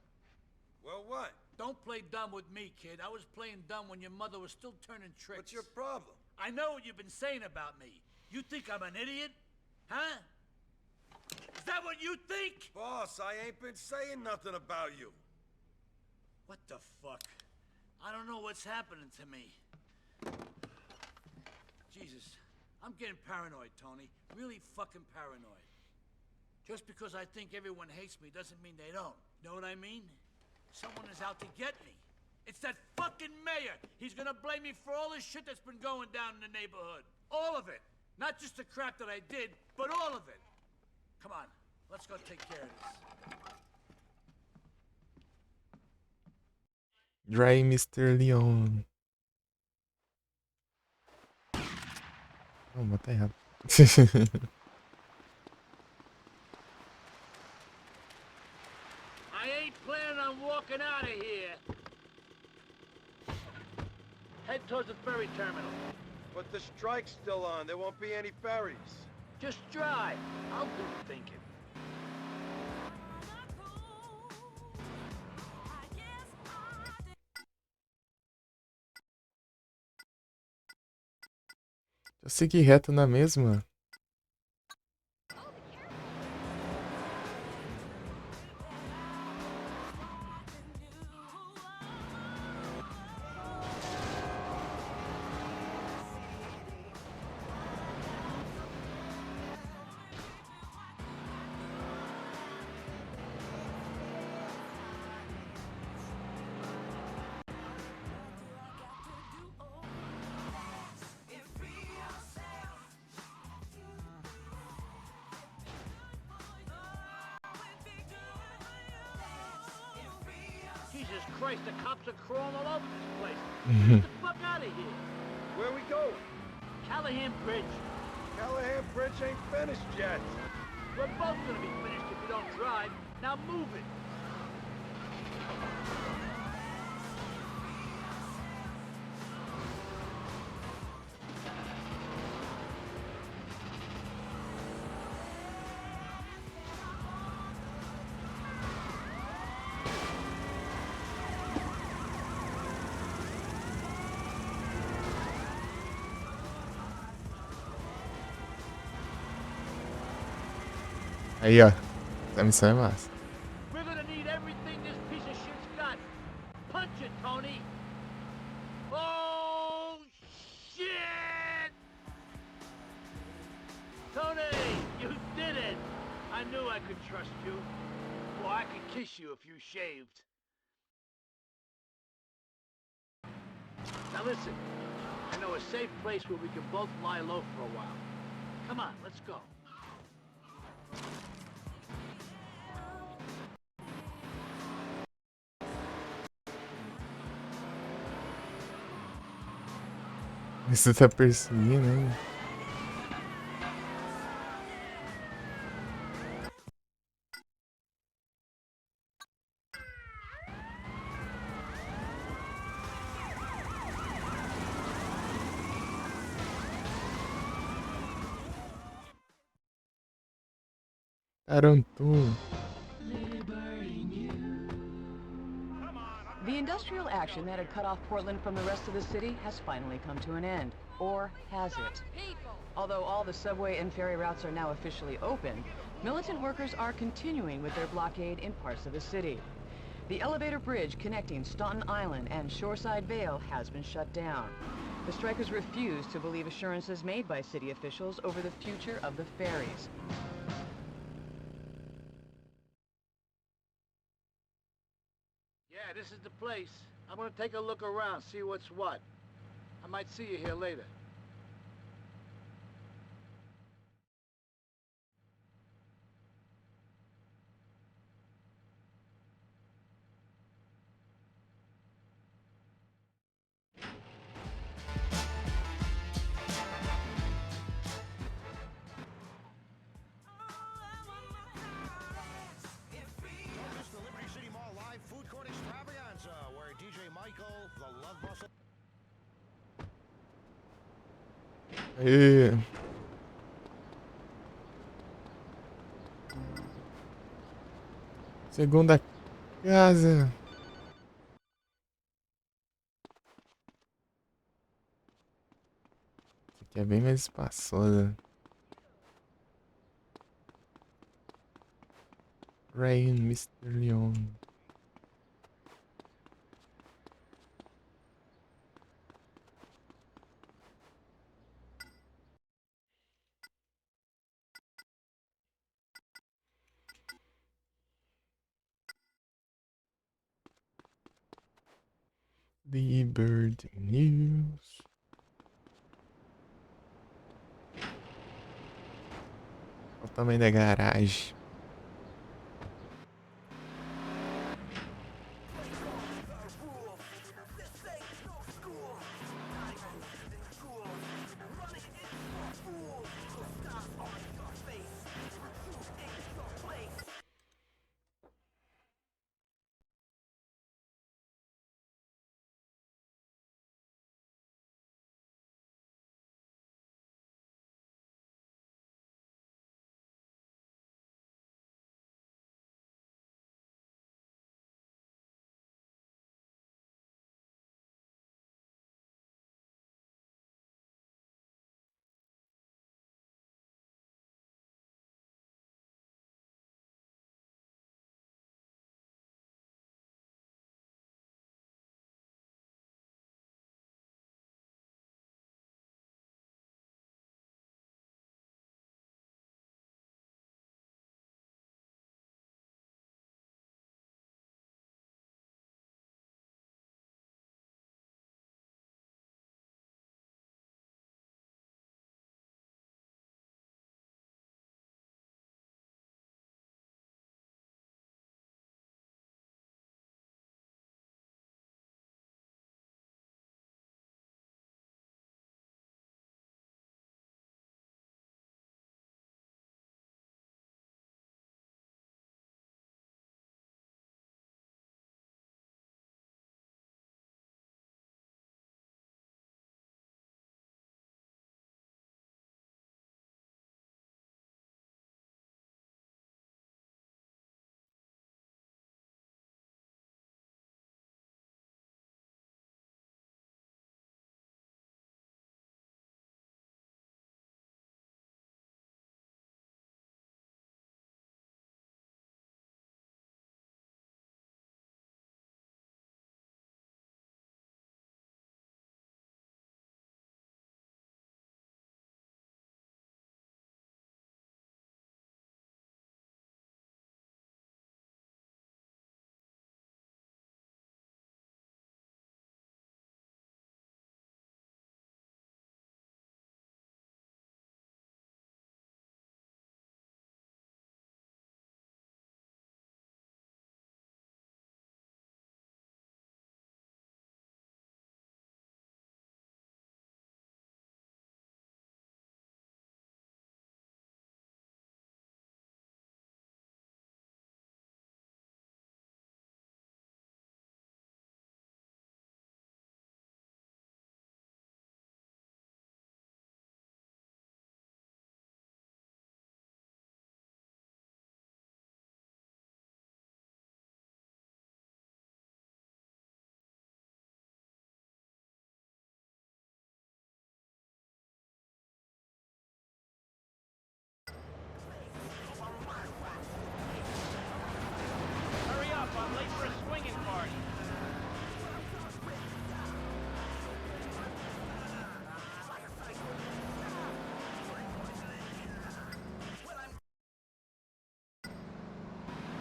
Well, what? Don't play dumb with me, kid. I was playing dumb when your mother was still turning tricks. What's your problem? I know what you've been saying about me. You think I'm an idiot? Huh? Is that what you think? Boss, I ain't been saying nothing about you. What the fuck? I don't know what's happening to me. Jesus, I'm getting paranoid, Tony. Really fucking paranoid. Just because I think everyone hates me doesn't mean they don't. Know what I mean? Someone is out to get me. It's that fucking mayor. He's gonna blame me for all the shit that's been going down in the neighborhood. All of it. Not just the crap that I did, but all of it. Come on, let's go take care of this. Dry Mr. Leon. Não, bota errado. I ain't planning on walking out of here. Head towards the ferry terminal. But the strike's still on. There won't be any ferries. Just drive. I'll do the thinking. Eu segui reto na mesma. Jesus Christ, the cops are crawling all over this place. Get the fuck out of here. Where are we going? Callahan Bridge. Callahan Bridge ain't finished yet. We're both gonna be finished if we don't drive. Now move it. Aí, ó. Essa missão é massa. We're gonna need everything this piece of shit's got. Punch it, Tony. Oh, shit! Tony, you did it. I knew I could trust you. Well, I could kiss you if you shaved. Now listen, I know a safe place where we can both lie low for a while. Come on, let's go. Você tá perseguindo, hein? Tarantum. industrial action that had cut off Portland from the rest of the city has finally come to an end. Or has it? Although all the subway and ferry routes are now officially open, militant workers are continuing with their blockade in parts of the city. The elevator bridge connecting Staunton Island and Shoreside Vale has been shut down. The strikers refuse to believe assurances made by city officials over the future of the ferries. Yeah, this is the place. I'm gonna take a look around, see what's what. I might see you here later. It's the Liberty City Mall Live Food Court Extravaganza, where DJ Michael, the Love Bustle... Aê. Segunda casa. Essa aqui é bem mais espaçosa. Rain, Mr. Leon. The Bird News. Olha o tamanho da garagem.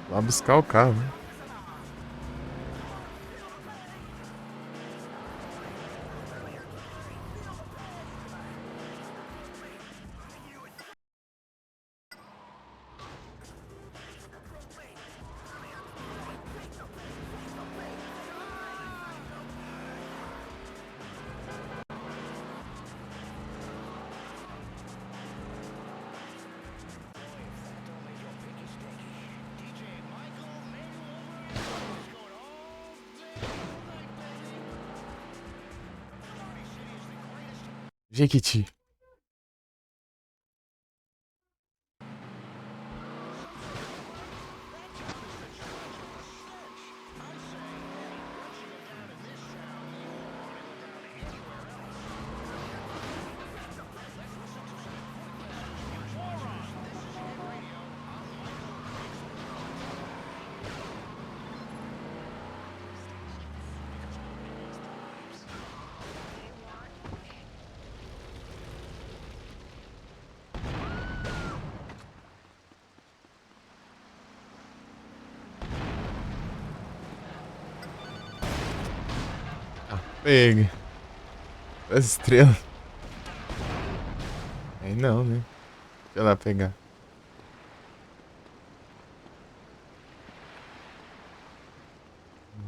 Lá buscar o carro, né? Jequiti. Pega. As estrelas. Aí não, né? Deixa eu lá pegar.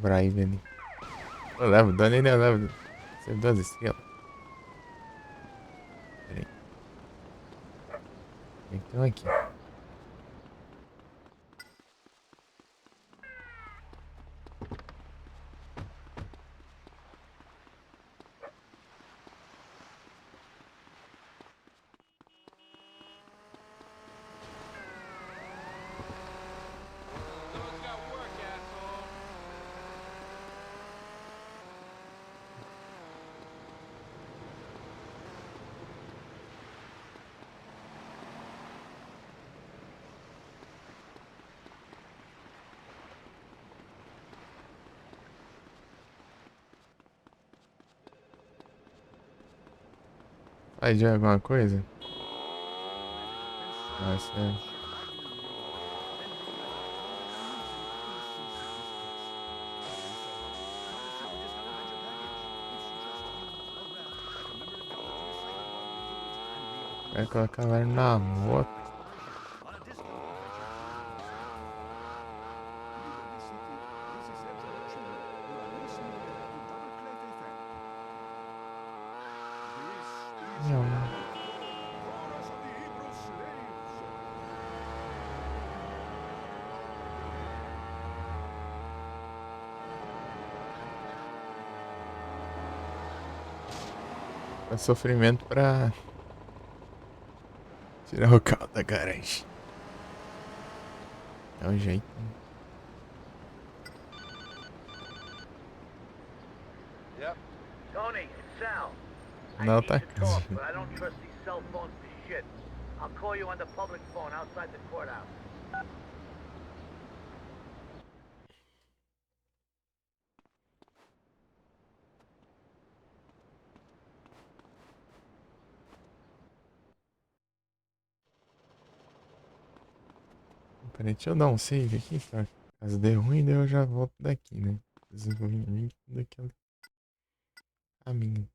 Brian. Eu levo, dano ainda leva. Você 2 estrelas. Pera aí. Então aqui. Vai de alguma coisa? Ah, certo. Vai colocar lá na moto. É sofrimento pra tirar o carro da garagem. É o jeito. Yep. Tony, it's Sal. Não tá Talk, but I don't trust these cell phones for shit. I'll call you on the public phone outside the courthouse. Peraí, deixa eu dar um save aqui, tá? Caso dê ruim, daí eu já volto daqui, né? Caso ruim, daquele caminho.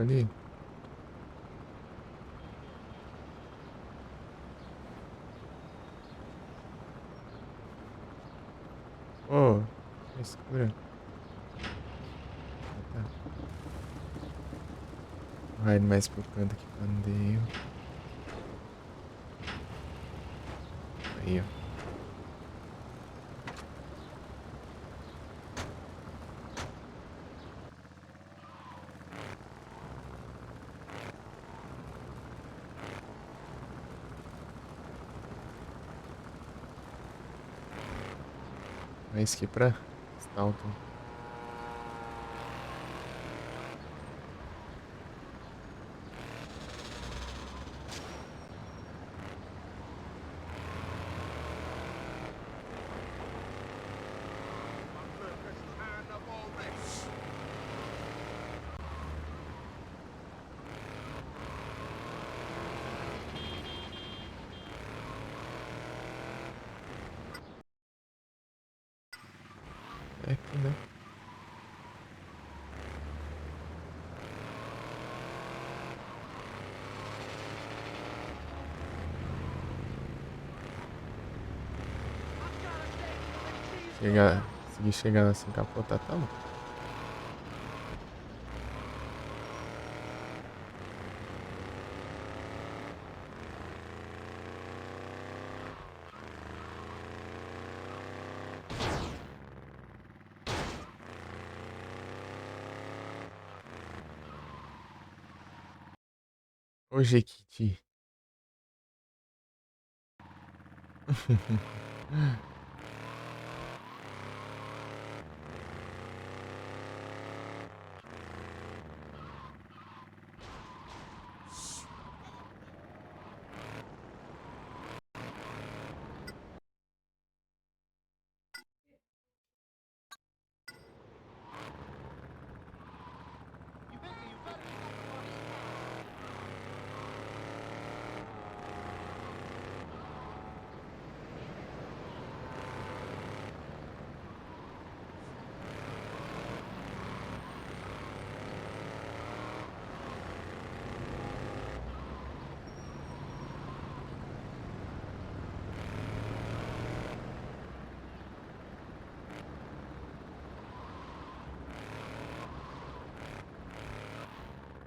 ali. Oh, escura. Tá. Vai mais pro canto aqui pra não ter erro. Aí, ó. Mais que pra Staunton. É aqui, né? Chegar, conseguir chegar sem capotar, tá bom. Ô, Jequiti.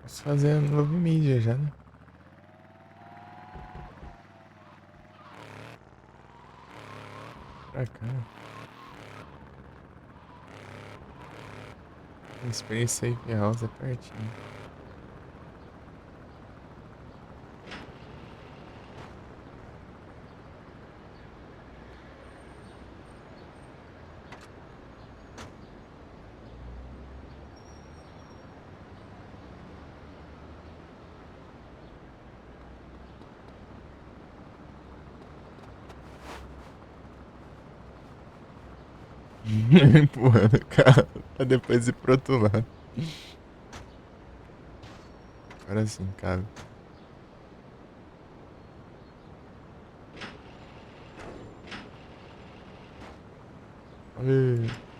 Posso fazer novo mídia já, né? Pra cá. Experiência Safe House é pertinho. Empurrando o carro pra depois ir pro outro lado. Agora sim, cabe. Olha.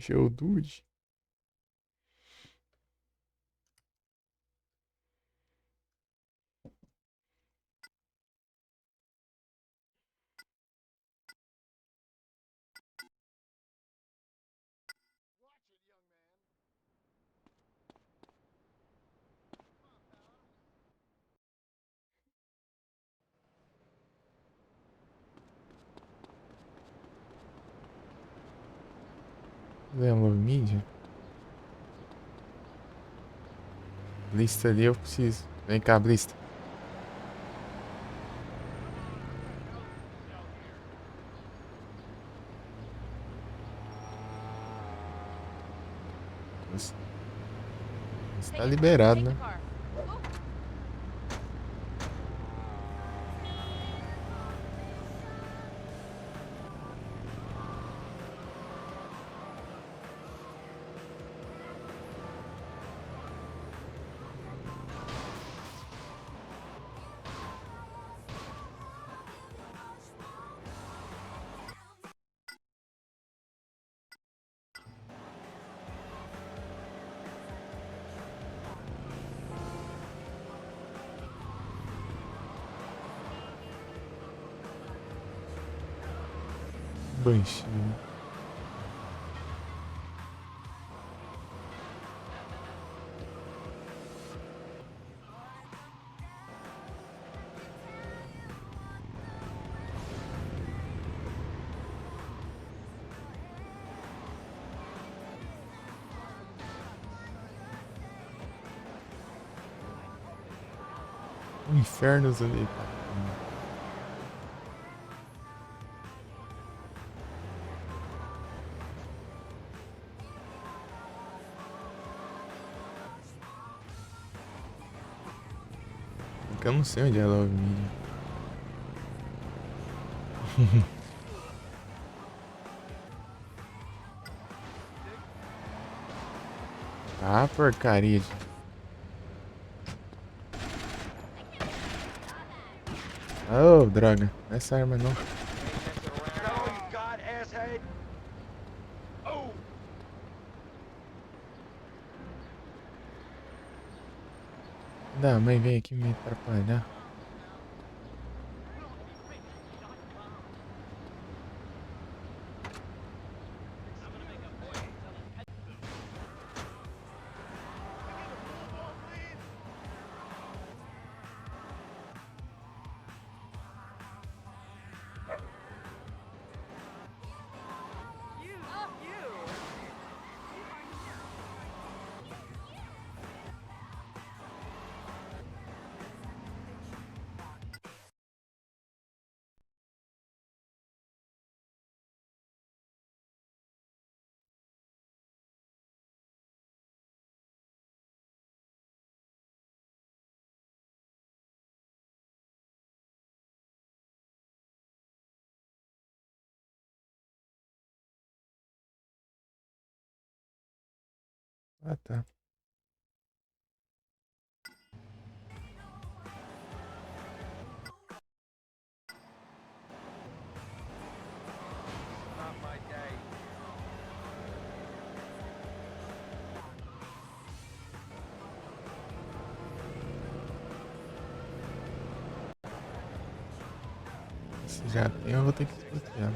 Geodude. Fazer uma mídia. Blista ali eu preciso. Vem cá, Blista. Está liberado, né? Banshees. Infernos ali. Eu não sei onde é Love Media. Ah, porcaria. Oh, droga. Essa arma não. Da mãe veio aqui me atrapalhar. Ah, tá. Se já tem, eu vou ter que desbloquear.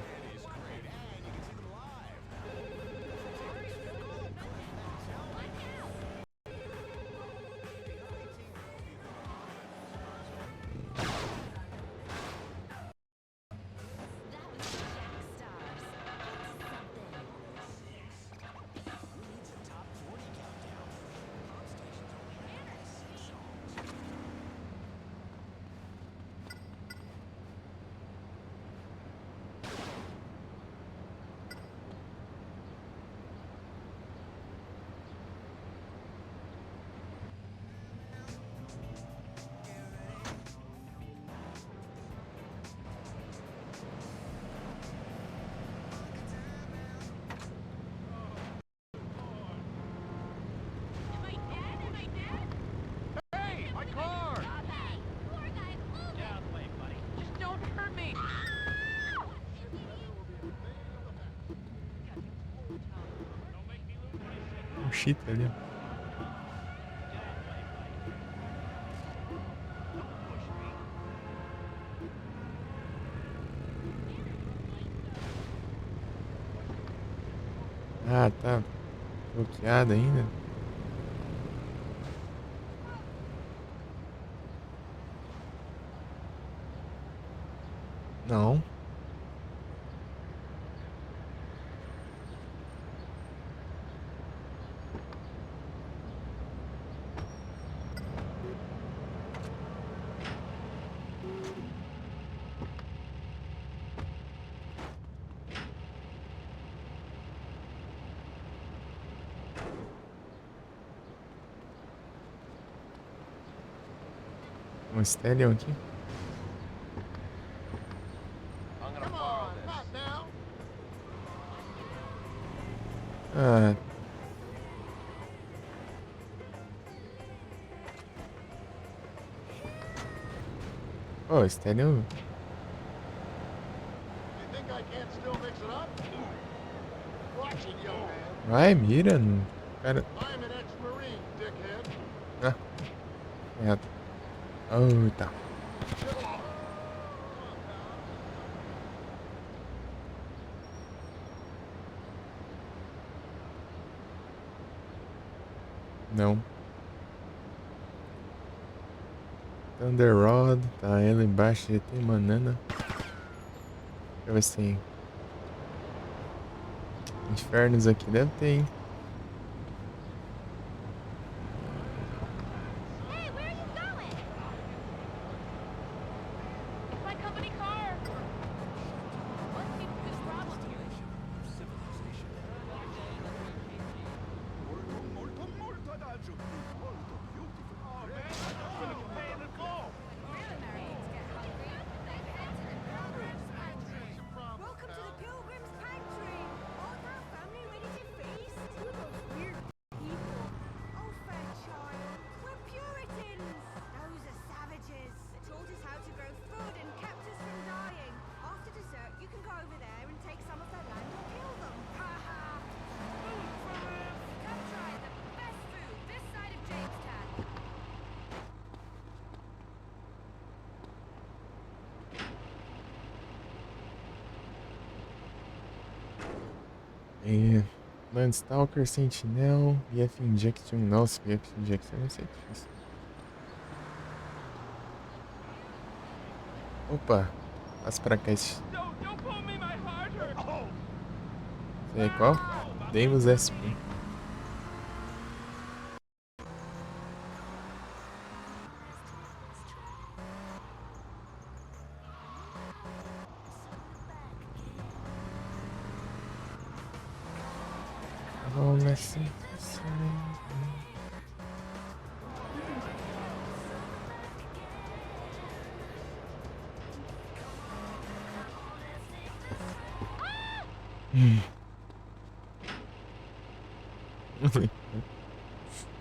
Um cheat ali. Ah, tá bloqueado ainda. Não. Um Stallion aqui. Ah. Oh, Stallion. Vai, mira. Cara. Ah. É. Oh, tá. Não. Thunder Rod. Tá, ela embaixo já tem banana. Deixa eu ver se tem. Infernos aqui deve ter, hein? My company car. Must be this problem here. Welcome to the Pilgrim's Pantry. All for a family ready to feast. Who are those weird people? Oh, fair child, we're Puritans. Those are savages. They taught us how to grow food and kept us from dying. After dessert, you can go over there and take some of their land or kill them. Ha ha! Food for us. Come try the best food this side of Jamestown. Landstalker, Sentinel, EF Injection. Nossa, EF Injection não sei o que é isso. Opa, passa pra cá esse. Sei qual? Deimos SP. Oh, let's see.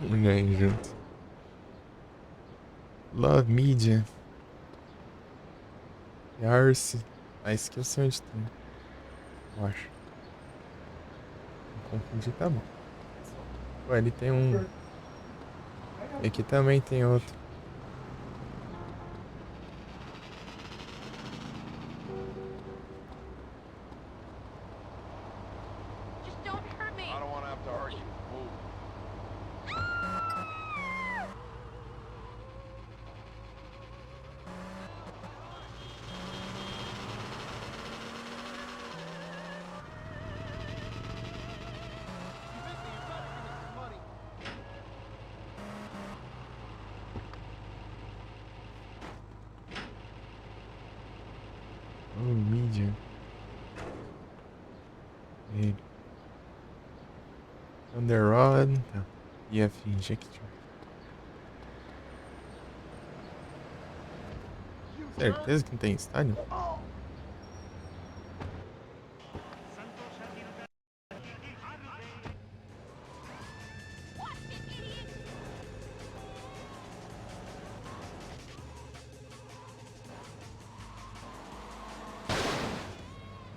Ninguém junto. Love Media. Arce. Ah, esse aqui eu sei onde tem. Eu acho. Não confundi, tá bom. Pô, ele tem um. E aqui também tem outro. Just don't hurt me. I don't want to have to hurt you. Move. Oh, Media. Ele. Thunder Rod. Tá. EF Injector. Certeza que não tem estádio?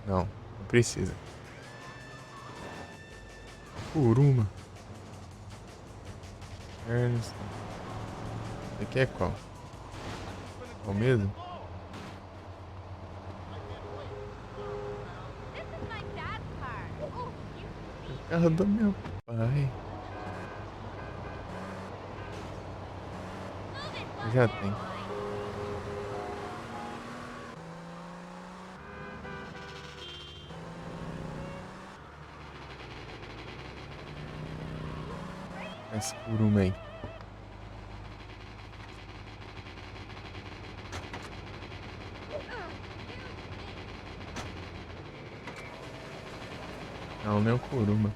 Não, não precisa. Kuruma. Ernest. Esse aqui é qual? É o mesmo? This is my dad's car. Oh, you É o carro do meu pai. Eu já tenho. Esse Kuruma aí. Não, nem o Kuruma.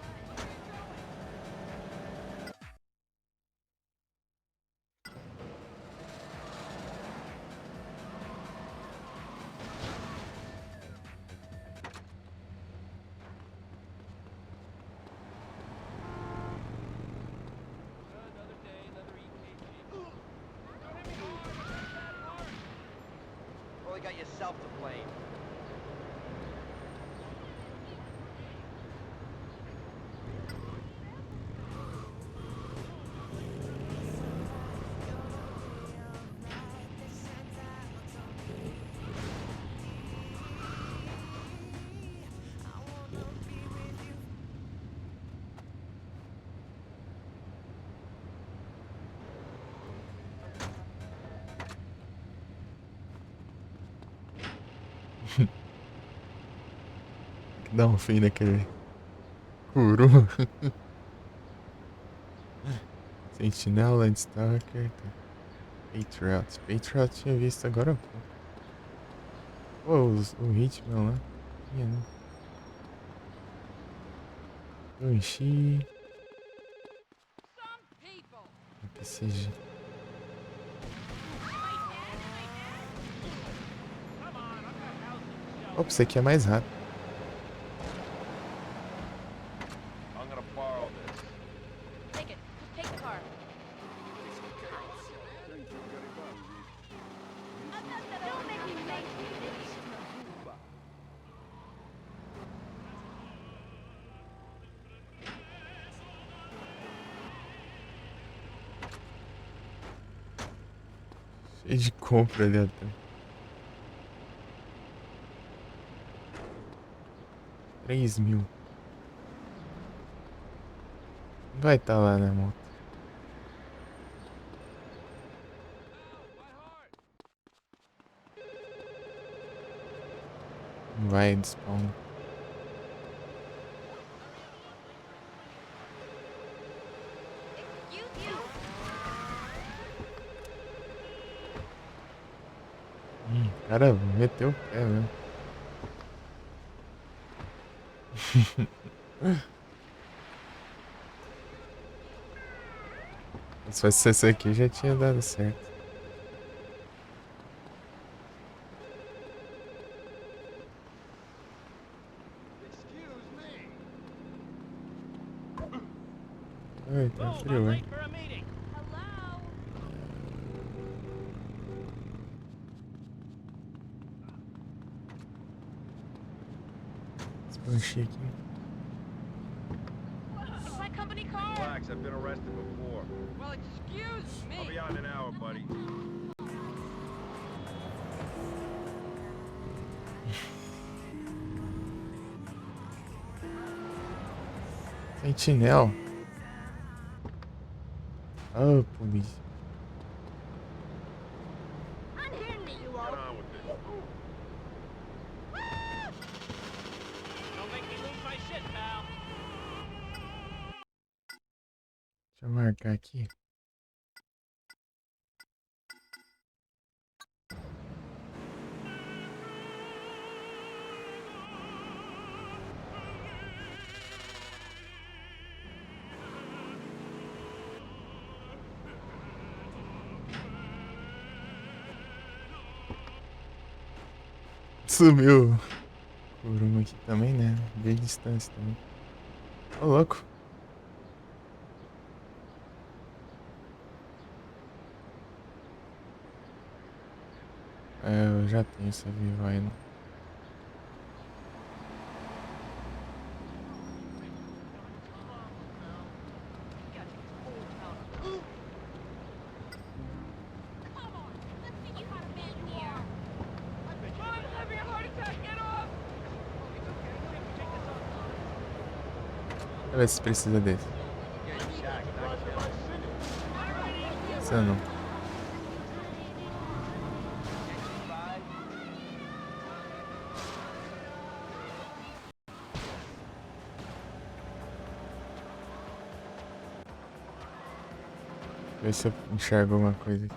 Only got yourself to blame. que dar um fim naquele Kuru. Sentinel, Landstalker, Patriot. Patriot tinha visto agora há pouco. Pô, o Hitman lá. Tinha, né? Banshee. PCG. Opa, esse aqui é mais rápido. I'm gonna borrow this. Take it. Just take the car. Don't make me make you. Cheio de compra ali atrás. 3.000. Vai estar lá na moto. Vai despawn. O cara meteu o pé, né? Se fosse esse aqui já tinha dado certo. Ai, tá frio, hein? Banshee aqui. It's my company car. Relax, I've been arrested before. Well, excuse me. I'll be out in an hour, buddy. Sentinel. Oh, polícia. Get on with it. Don't make me lose my shit, pal. Deixa eu marcar aqui. Sumiu. Kuruma aqui também, né? Bem distância também. Ô, louco. É, eu já tenho essa viva aí, né? Deixa eu ver se precisa desse. Precisa não. Ver se eu enxergo alguma coisa aqui.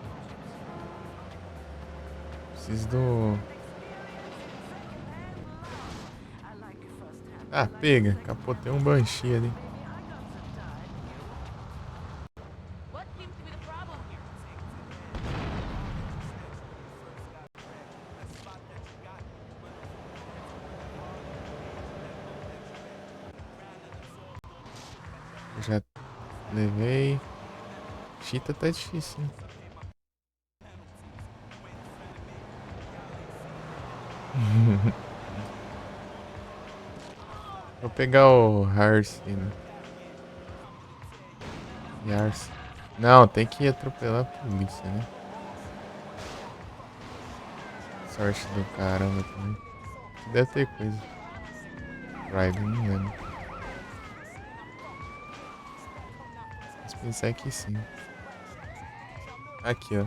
Preciso do... Ah, pega. Capotei um Banshee ali. What seems to be the problem here? Já levei. Cheetah tá difícil, hein? Vou pegar o Harse, né? Yars. Não, tem que atropelar a polícia, né? Sorte do caramba também. Deve ter coisa. Drive, não lembro. Mas pensar que sim. Aqui, ó.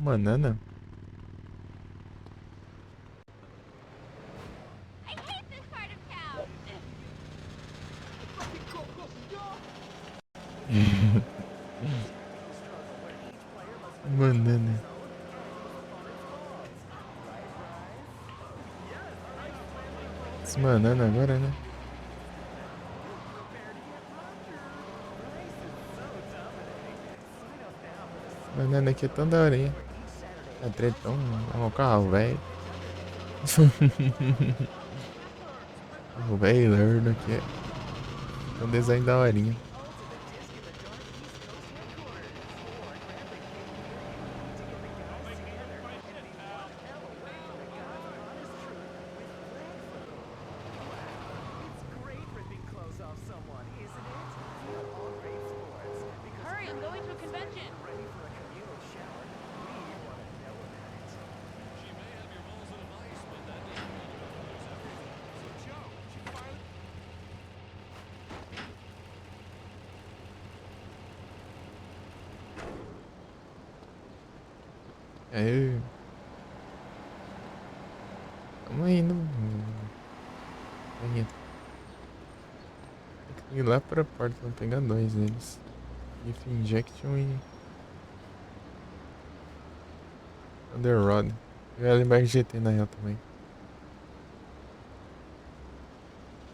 Banana? I hate this part of town. Banana. Esse banana agora, né? Banana aqui é tão daorinha. É tretão, é um carro velho. O velho lerdo aqui. É um design daorinha. Hurry, I'm going to a convention. Aí. Tamo indo. Aí. Tem que ir lá pra porta pra pegar dois deles. If Injection e. Underrod. Eu ia lembrar GT na real também.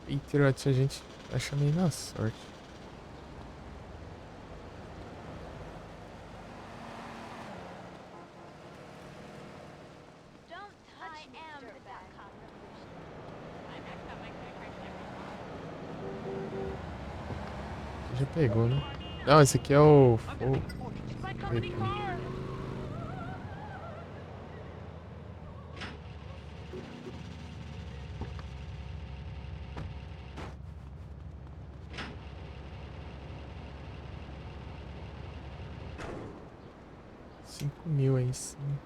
Patriot a gente acha meio na sorte. Já pegou, né? Não, esse aqui é o. $5.000 aí sim.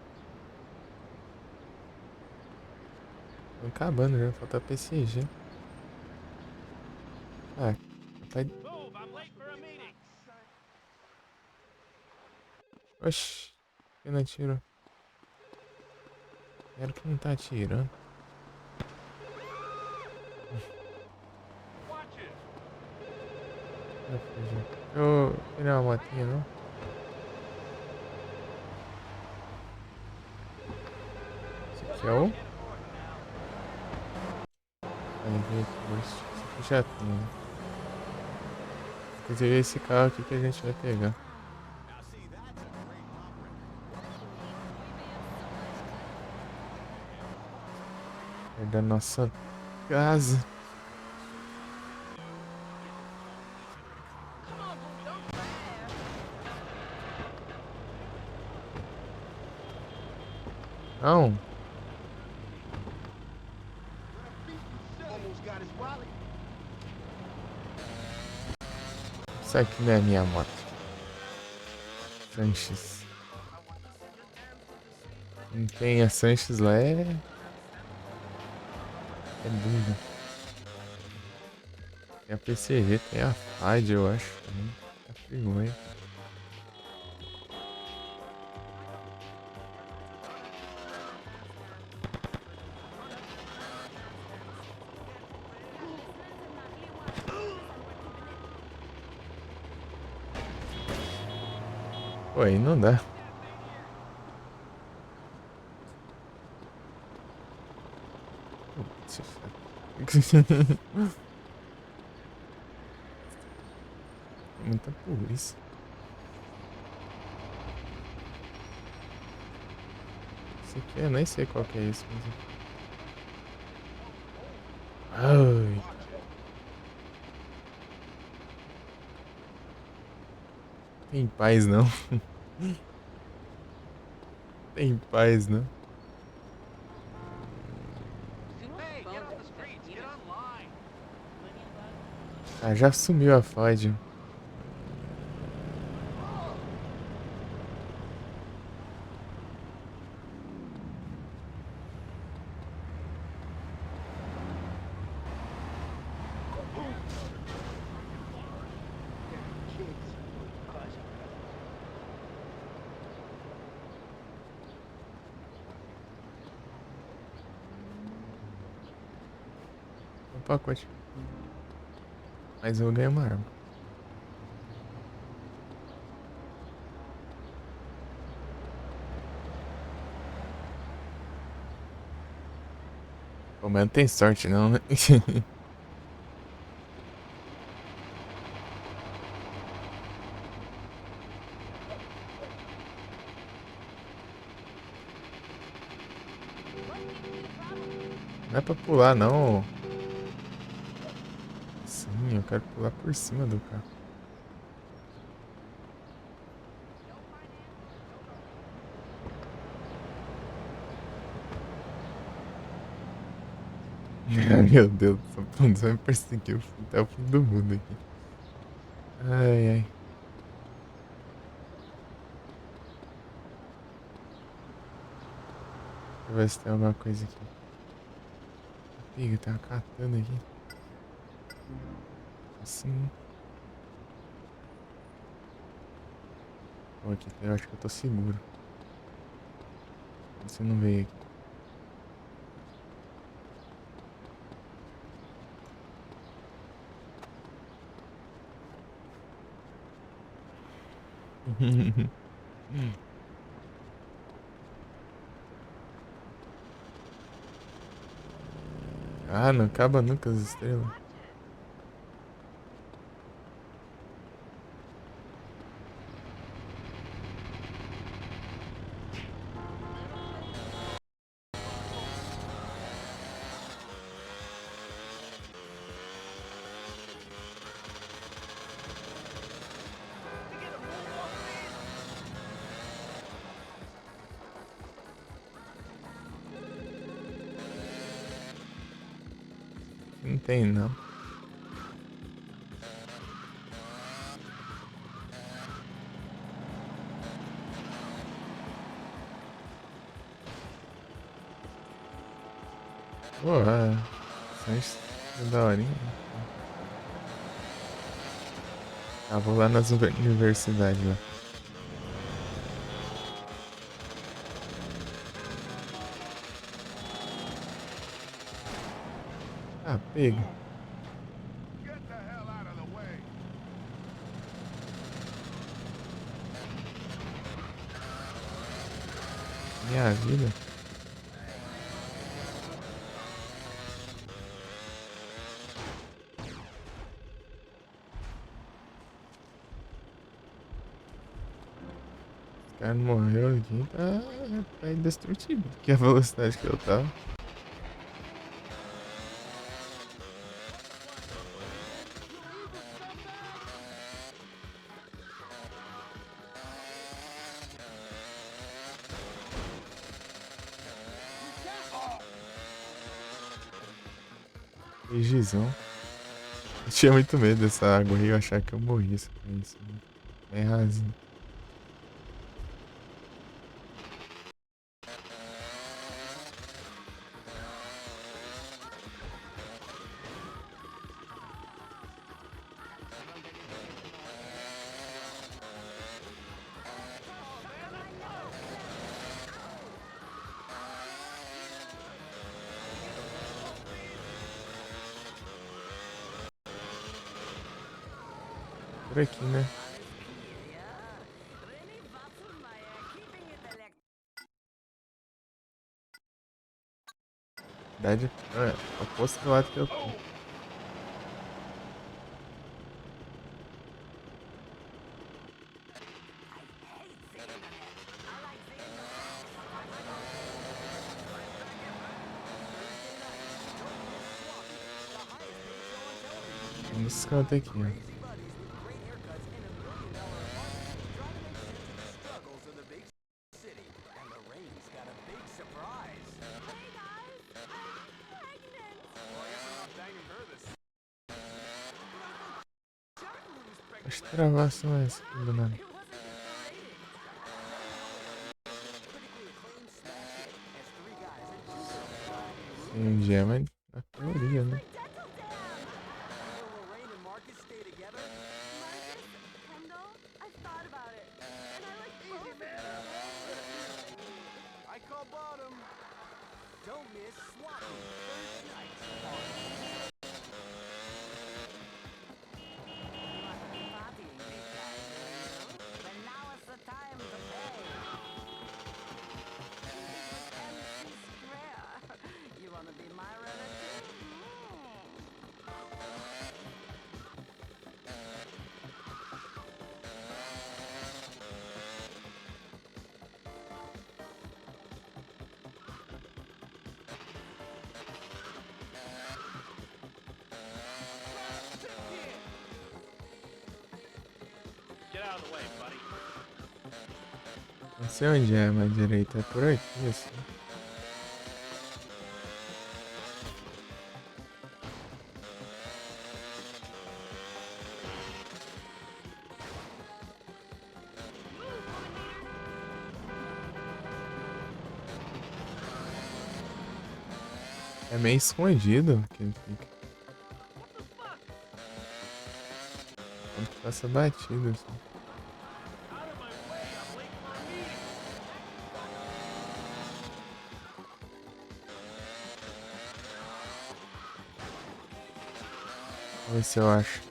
Tá acabando já, falta PCG. Ah, vai. Oxi, quem não atirou? Quero que não tá atirando. Deixa eu tirar uma motinha, não? Esse aqui é o... Esse aqui já tem, né? Inclusive é esse carro aqui que a gente vai pegar. É da nossa casa. Não. Isso aqui não é a minha moto. Sanches. Não tem a Sanches lá, é bunda. Tem a PCG, tem a FAD, eu acho também. Tá vergonha. Pô, aí não dá. Muita polícia. Esse aqui eu nem sei qual que é esse, mas... Ai. Tem paz não. Tem paz não. Ah, já sumiu a FAD. pacote. Mas eu ganhei uma arma. Pô, mas não tem sorte não, né? Não é pra pular não. Sim, eu quero pular por cima do carro. Meu Deus, você vai me perseguir até o fim do mundo aqui. Ai, ai. Deixa eu ver se tem alguma coisa aqui. Amiga, tem uma katana aqui. Assim. Bom, aqui eu acho que eu tô seguro. Você não veio aqui. Ah, não acaba nunca as estrelas. Não tem, não. Pô, isso é daorinha. Ah, vou lá nas universidades lá. Ah, pega. Minha vida. O cara morreu aqui, tá indestrutível. Que a velocidade que eu tava. Gizão. Eu tinha muito medo dessa água aí, eu achava que eu morria com isso. É rasinho. Por aqui, né? Verdade, é o posto do lado que eu tô. Nesse canto aqui, ó. Acho que travação é essa aqui do nada. Sim, gema na teoria, né? Não sei onde é, mas direita é por aqui, assim. É meio escondido que ele fica. Quando passa batido, assim. Vamos ver se eu acho.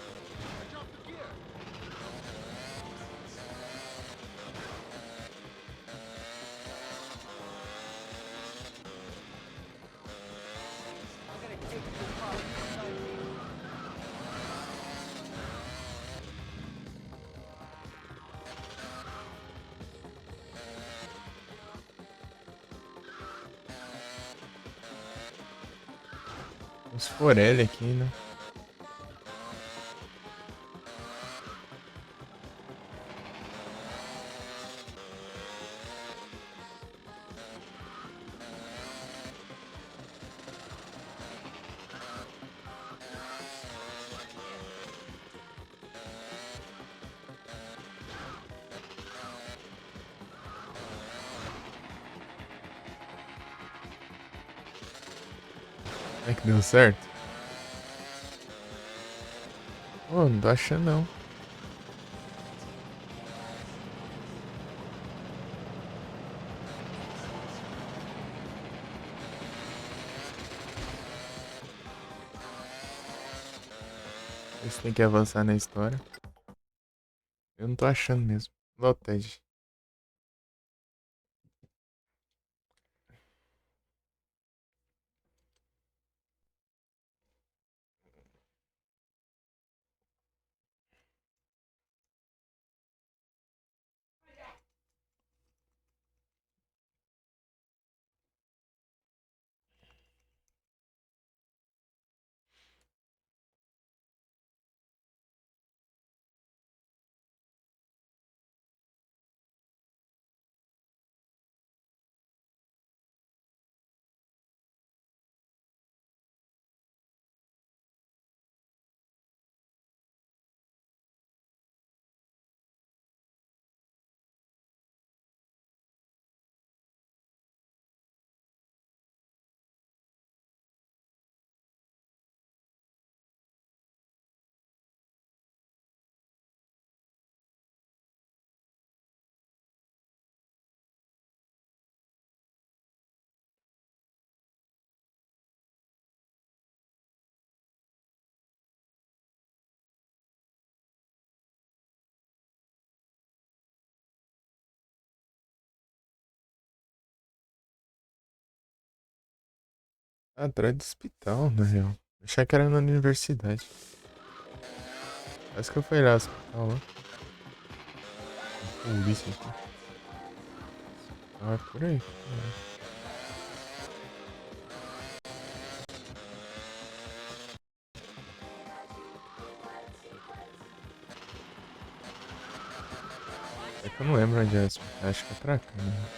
Uns forelli aqui, né? É que deu certo? Pô, não tô achando não. Eles têm que avançar na história. Eu não tô achando mesmo. Loted. Atrás do hospital, na real. Achei que era na universidade. Parece que eu fui lá no hospital, né? Polícia aqui. Ah, é por aí. É que eu não lembro onde é esse. Acho que é pra cá, né?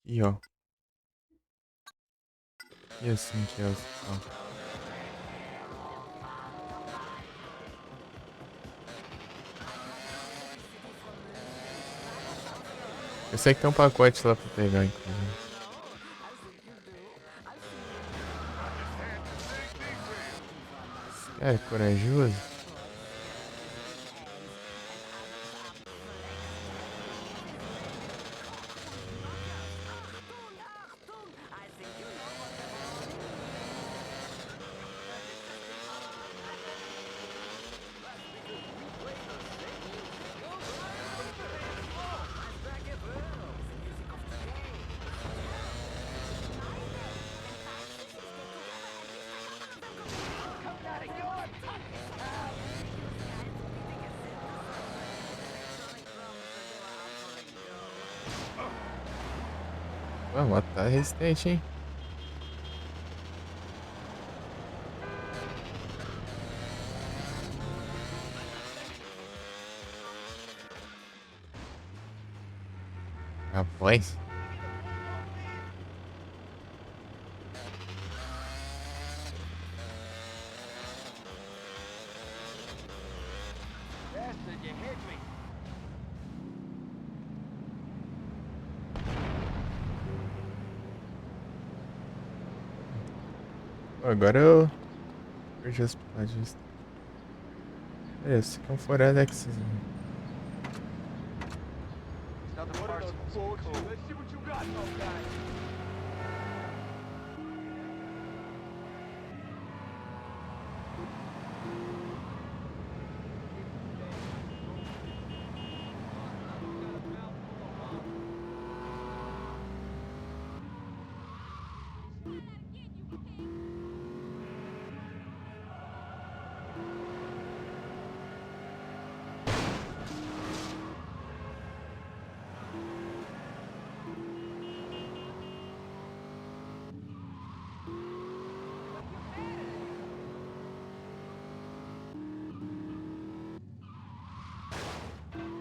E ó. E assim que é o hospital. Eu sei que tem um pacote lá pra pegar, inclusive. É, corajoso. Pô, a moto tá resistente, hein? Rapaz. Bastard, you hit me. Agora eu perdi as páginas. Esse aqui é um Forex. Let's see what you got, tough guy.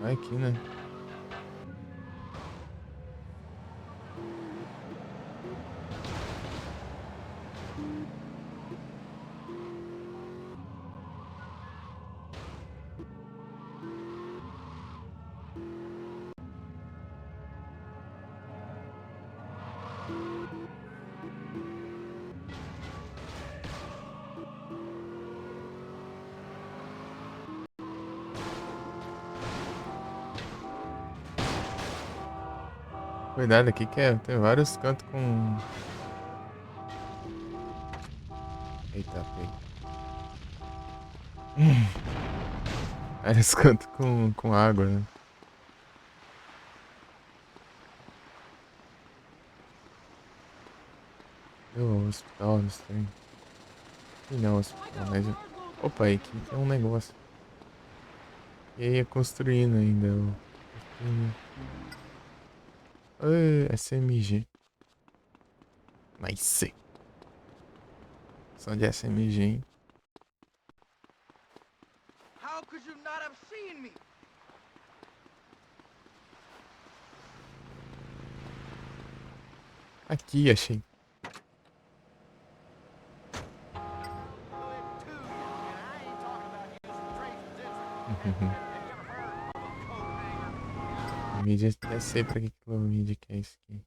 Vai aqui, né? Cuidado aqui que tem vários cantos com... Eita, pei. Vários cantos com água, né? O hospital, não sei. E não, hospital, mas... Opa, aí aqui tem um negócio. E aí, construindo ainda o... SMG. Nice. Só de SMG, hein? How could you not have seen me? Aqui, achei. Mídia, até sei pra que o mídia que é isso aqui.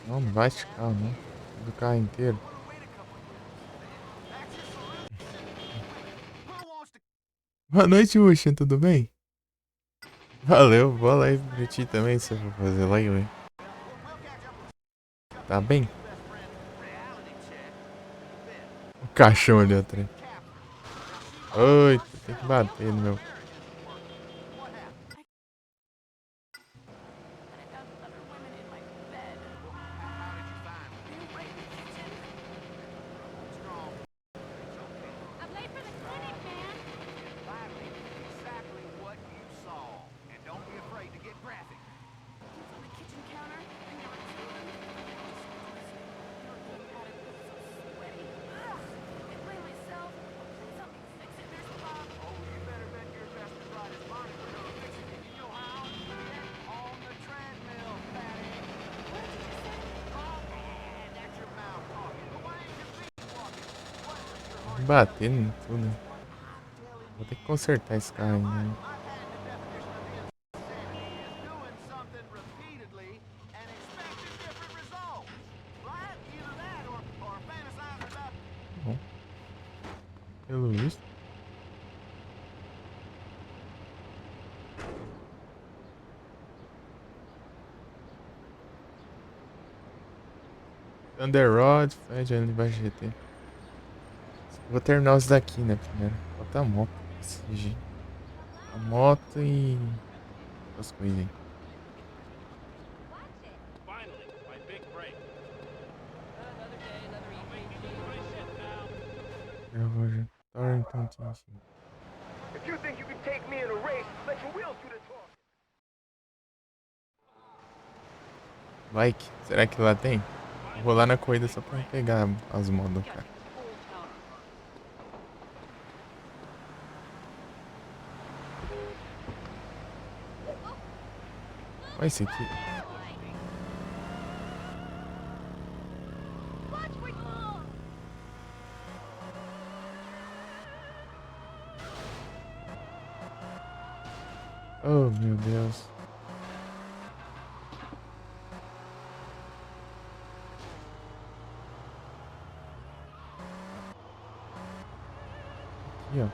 Não, não vai esticar, não. Do carro inteiro. Boa noite, Usha, tudo bem? Valeu, bola aí pra ti também, se eu for fazer live, velho. Tá bem? O caixão ali atrás. Oi, tem que bater no meu. Batendo em tudo. Vou ter que consertar esse carro ainda. Né? Bom, pelo visto. Thunder Rod, Fed, embaixo GT. Vou terminar os daqui, né, primeiro. Falta a moto. a moto e as coisas aí. Finally, my big break. Eu vou já. Torrington Tintin. If you think you can take me in a race, let your wheels do the talking. Bike? Será que lá tem? Eu vou lá na corrida só pra pegar as modas, cara. Olha esse aqui. Oh, meu Deus. Aqui, ó.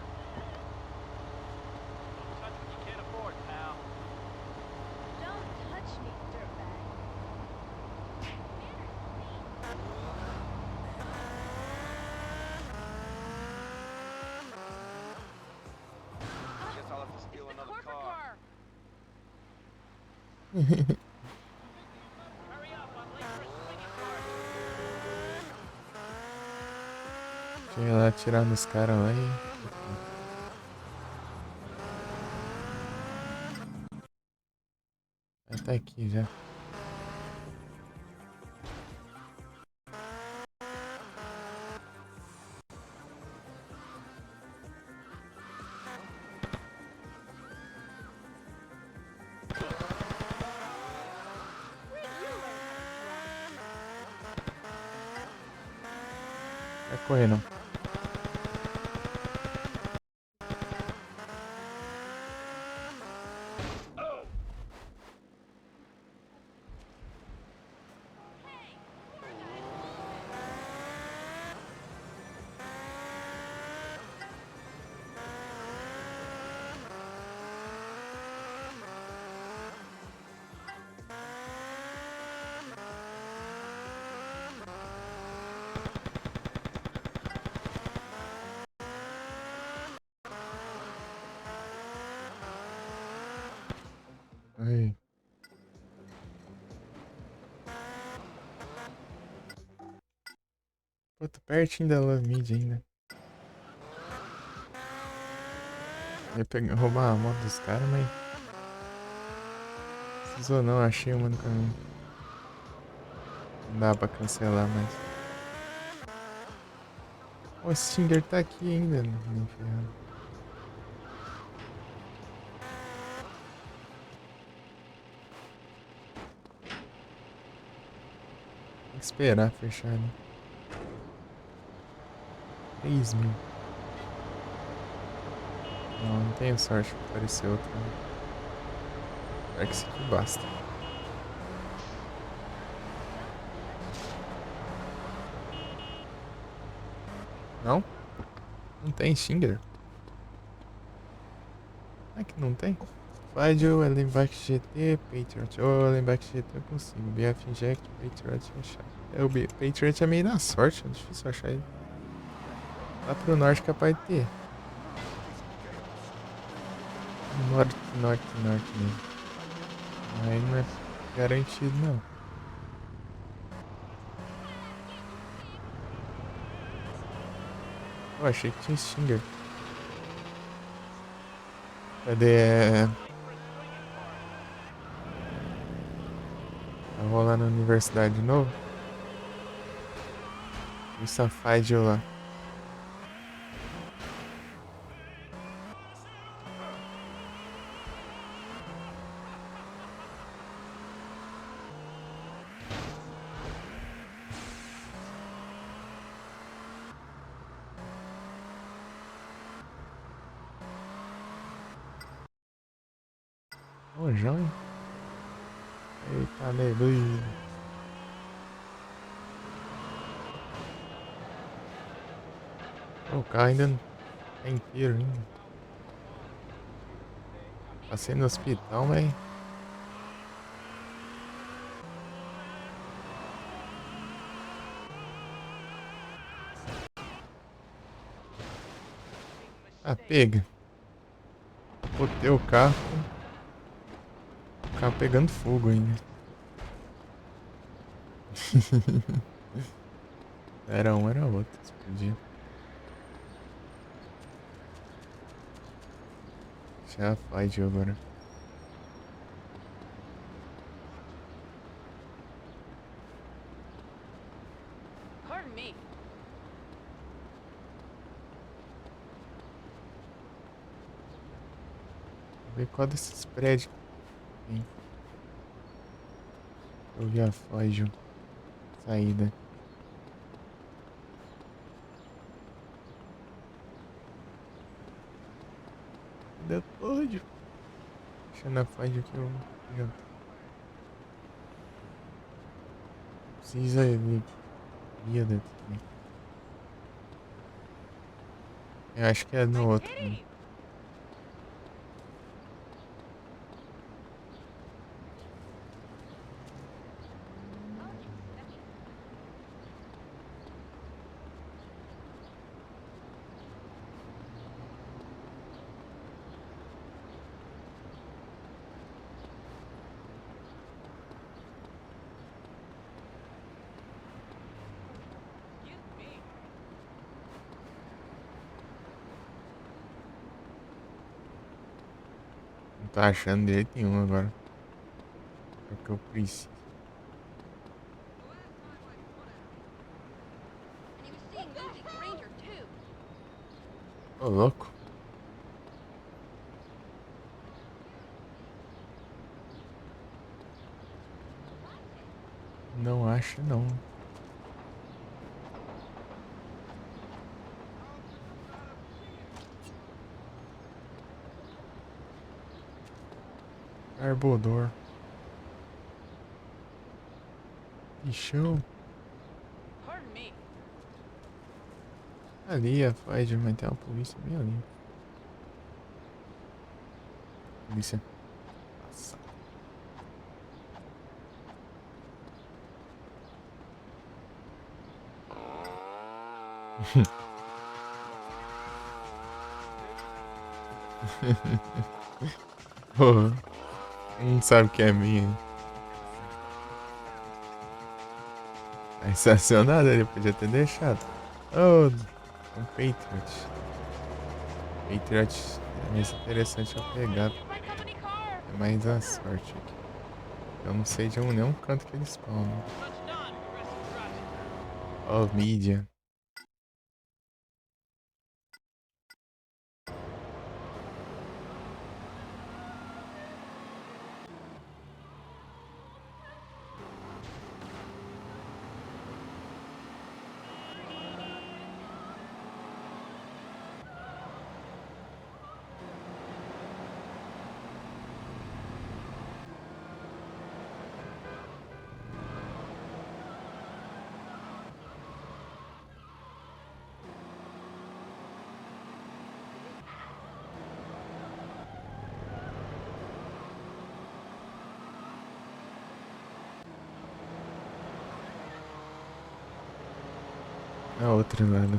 Guess I'll have to steal another car. Deixa eu ir lá atirar nos caras lá e... Vai tá aqui já. Vai correr não. Aí. Pô, tô pertinho da Love Mid ainda. Ia pegar, roubar a moto dos caras, mas... Precisou não, achei uma no caminho. Não dá pra cancelar mais. Pô, esse Stinger tá aqui ainda, nem ferrado. Tem que esperar fechar, né? 3 mil. Não tenho sorte pra aparecer outra. É que isso aqui basta. Não? Não tem Stinger? É que não tem? Fádio, Ellenbach GT, Patriot. Ou Ellenbach GT eu consigo. BF Inject, Patriot fechado. É, o Patriot é meio na sorte, é difícil achar ele. Lá pro norte capaz de ter. Norte mesmo. Aí não é garantido não. Eu achei que tinha Stinger. Cadê? Eu vou lá na universidade de novo. E Safade lá. Ô, João. Eita, neblina. O carro ainda não tá inteiro ainda. Passei no hospital, mas... Ah, pega. Botei o carro. O carro pegando fogo ainda. Era um, era outro. Explodia. Já faz agora. Pardon me. Vou ver qual desses prédios tem. Eu vi a Fágio. Saída. Depois. Deixando a Fágio que eu. Já. Precisa ir. Vida também. Eu acho que é no outro. Né? Não tô achando direito nenhum agora. É o que eu preciso. Ô, louco. Não acho, não. Arbodor. Bichão. Ali a Fágio, mas tem uma polícia bem ali. Polícia. Nossa. Porra. Não sabe que é minha. Tá estacionado, ele podia ter deixado. Oh, um Patriot. Patriot é mais interessante eu pegar. É mais a sorte aqui. Eu não sei de nenhum canto que eles spawnam. Oh, mídia. A outra nada.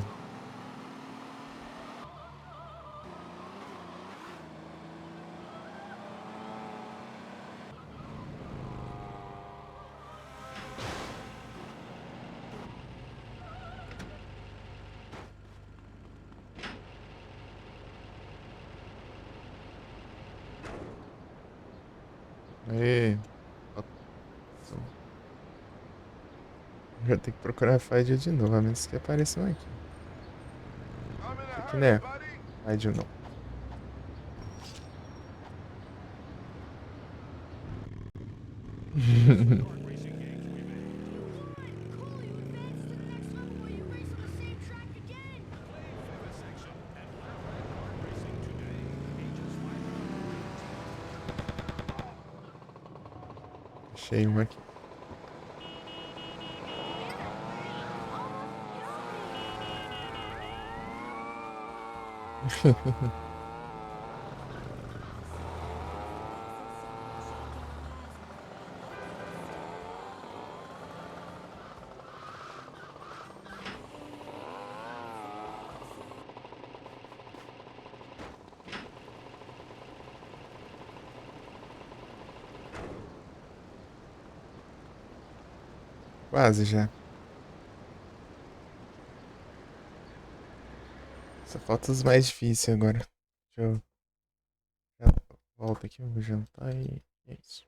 Aê. Vou ter que procurar a Fágio de novo, a menos que apareçam aqui. Aqui né? Fágio não. Achei uma aqui. Quase já. Só falta os mais difíceis agora. Deixa eu. Já volto aqui, eu vou jantar e é isso.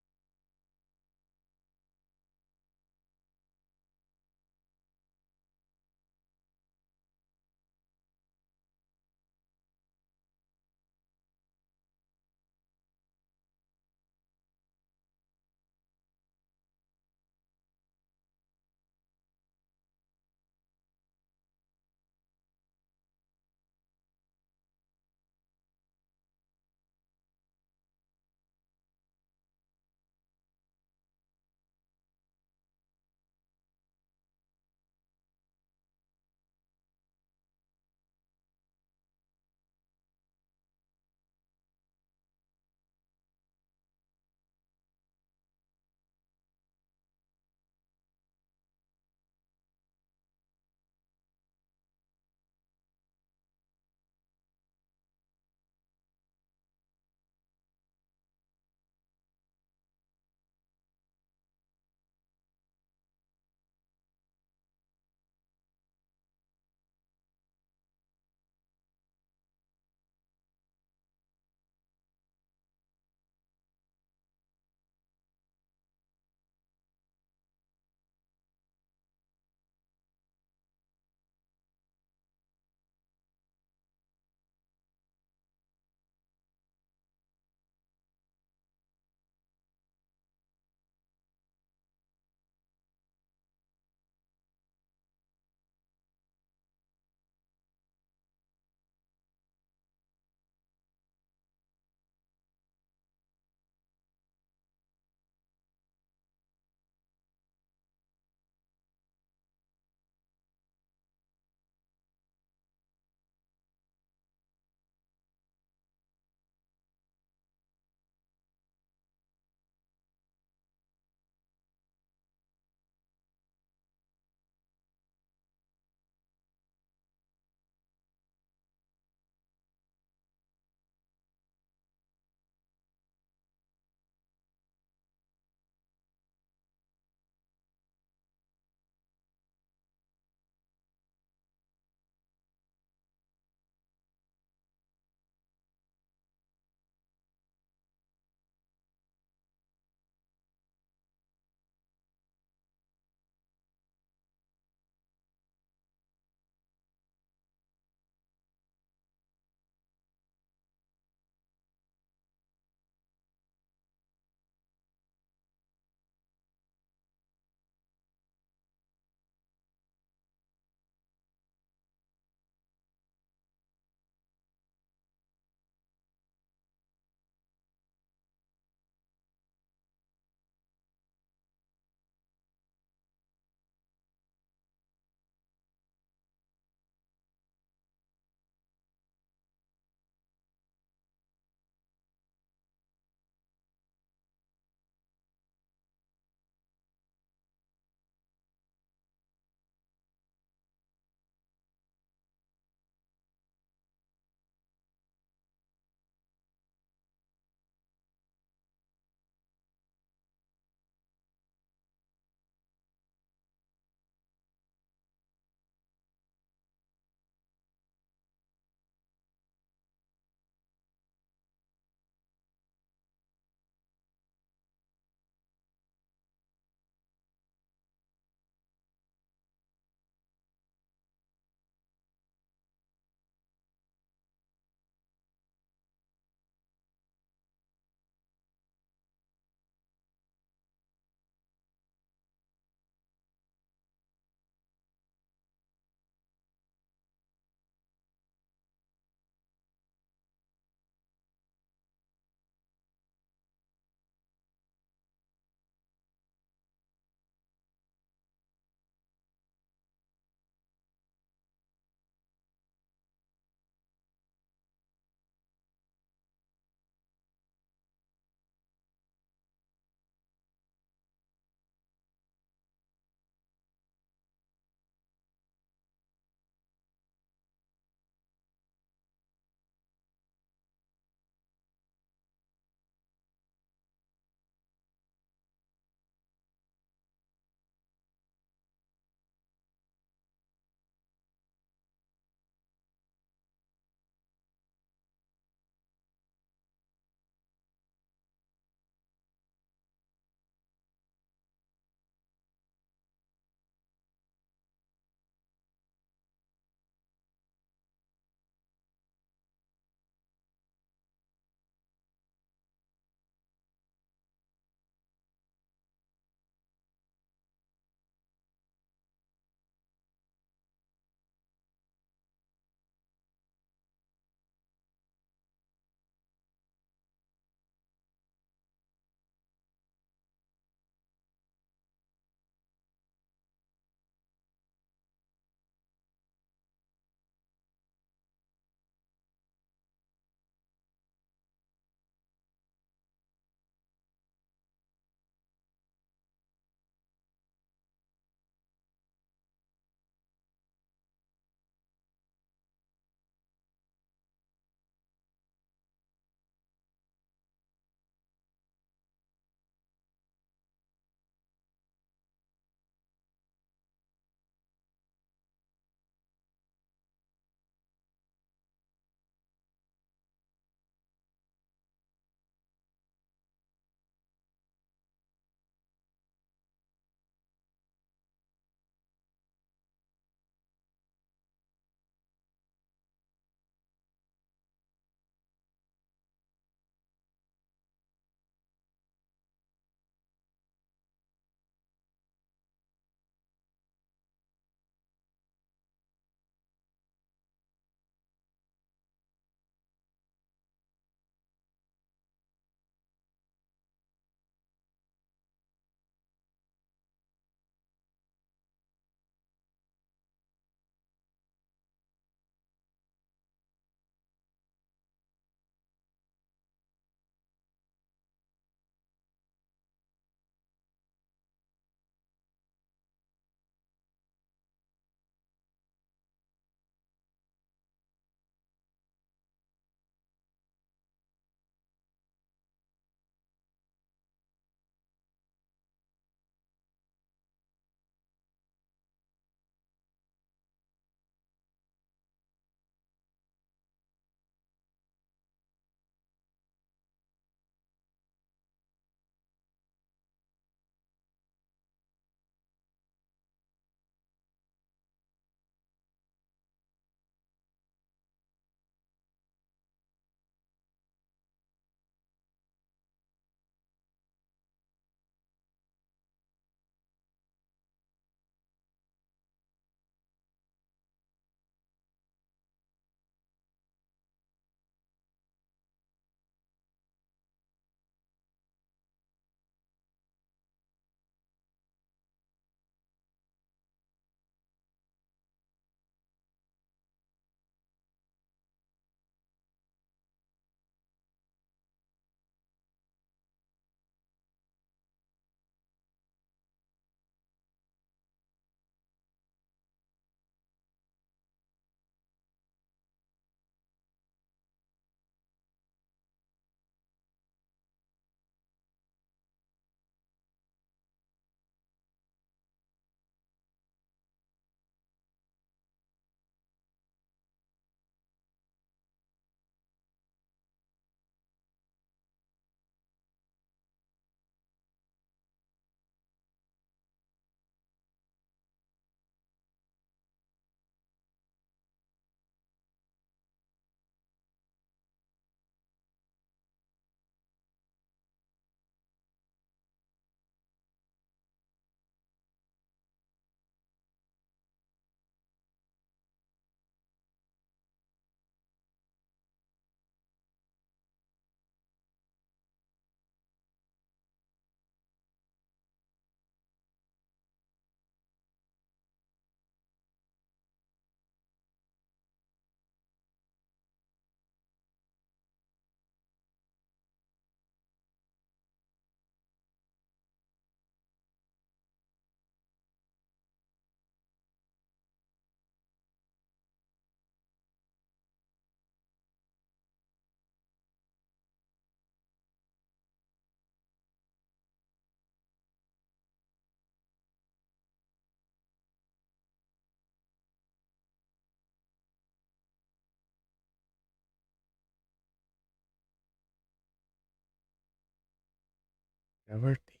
Já voltei.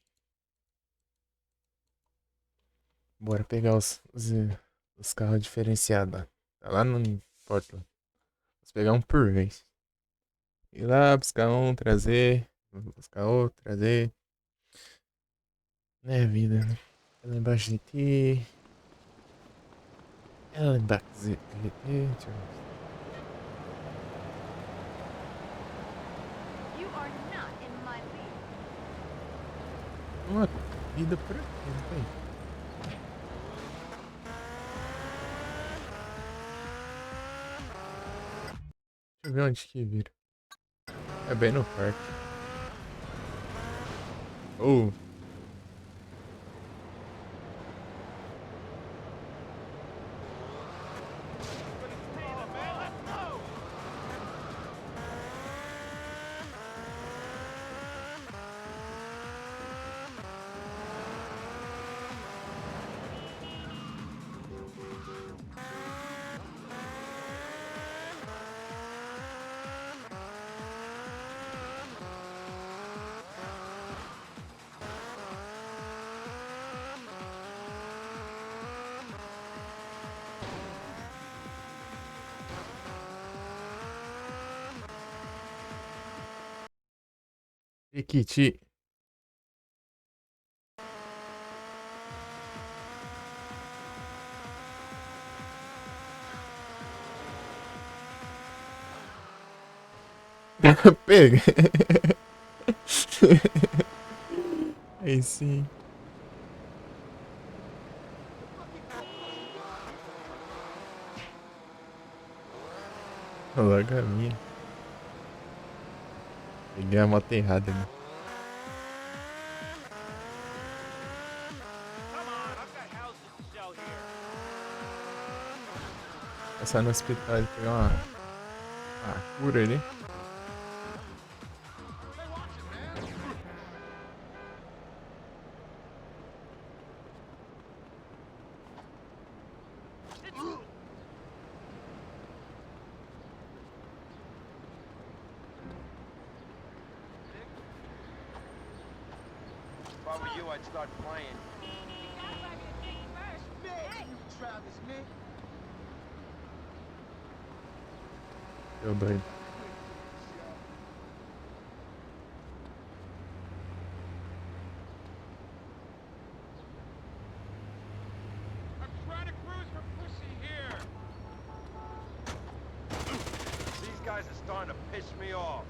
Bora pegar os carros diferenciados lá. Tá lá no Portland. Vamos pegar um por vez. Ir lá, buscar um, trazer. Buscar outro, trazer. É vida, né? Ela embaixo de ti. Ela embaixo de ti. Deixa eu ver. You are not in my league. Uma vida por aqui, não tem? Deixa eu ver onde que vira. É bem no parque. Oh. Equiti. Pega. Aí sim. Logo a minha. Peguei a moto errada, né? Passar no hospital e pegar uma cura ali. If I were you, I'd start playing. Travis, man. Deu doido. I'm trying to cruise for pussy here. These guys are starting to piss me off.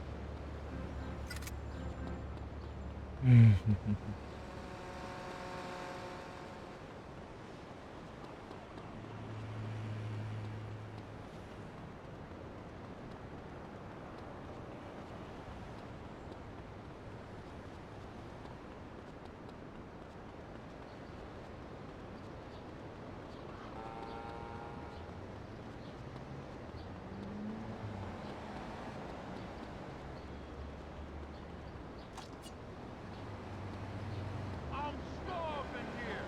I'm starving here.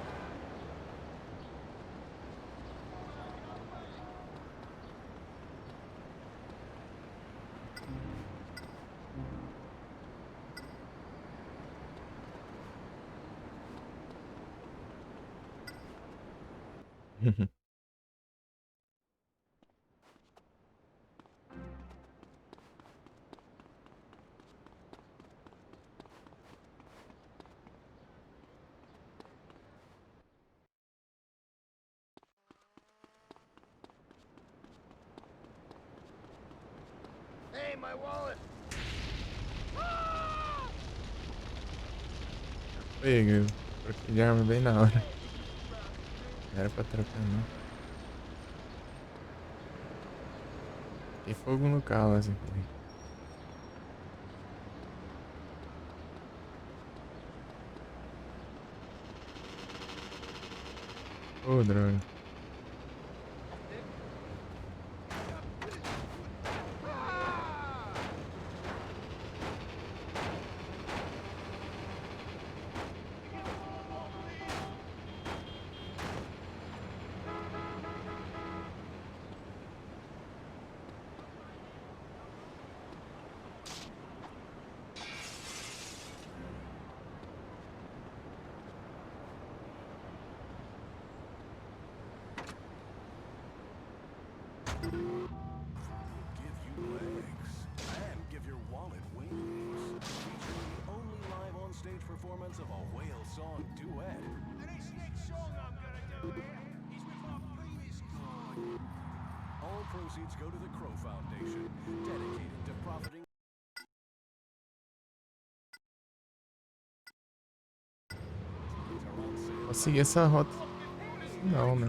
Hey, my wallet. Pega, troquei de arma bem na hora. Não era pra trocar não. Tem fogo no carro assim. Ô, droga. reruns of a whale song duet. And this next song I'm gonna do here is with my previous chord. All proceeds go to the Crow Foundation, dedicated to profiting. Vou seguir essa rota. Não, né?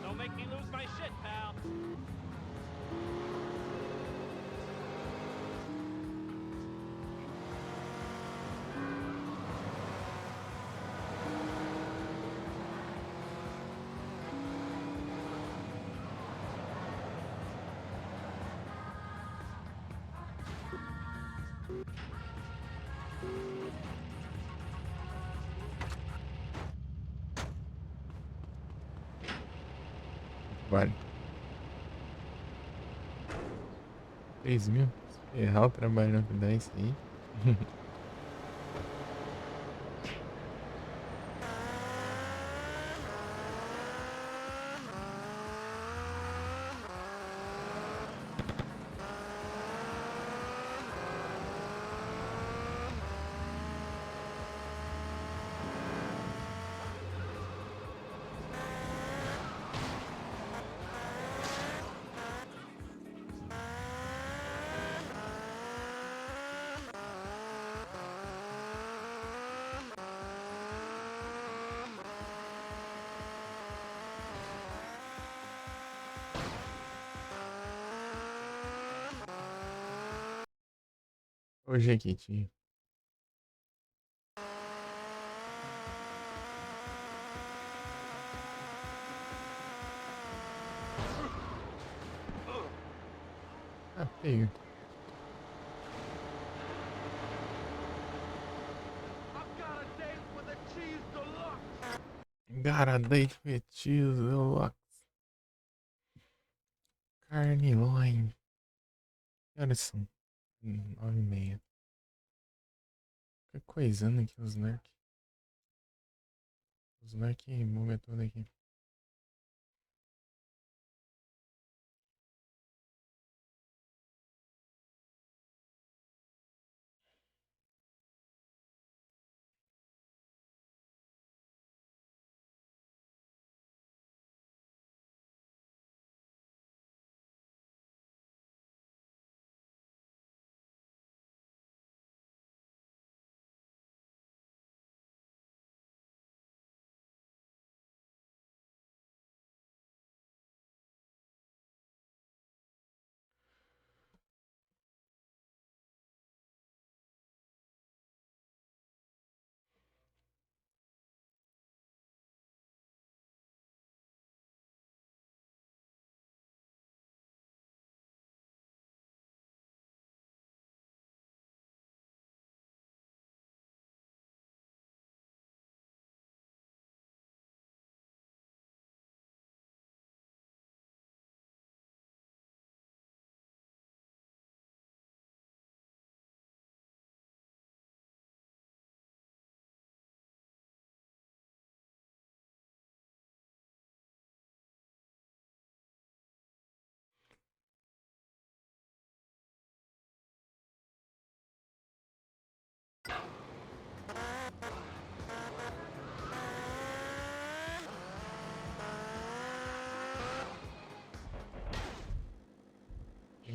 Don't make me lose my shit, pal. Vale. 3.000? Errar o trabalho pra dar isso aí. Hoje aqui, tio. Ah, feio. Got a date with cheese deluxe. Carne loin. Que horas são? 9h30. Fica coisando aqui os nerds. Os nerds buga tudo aqui.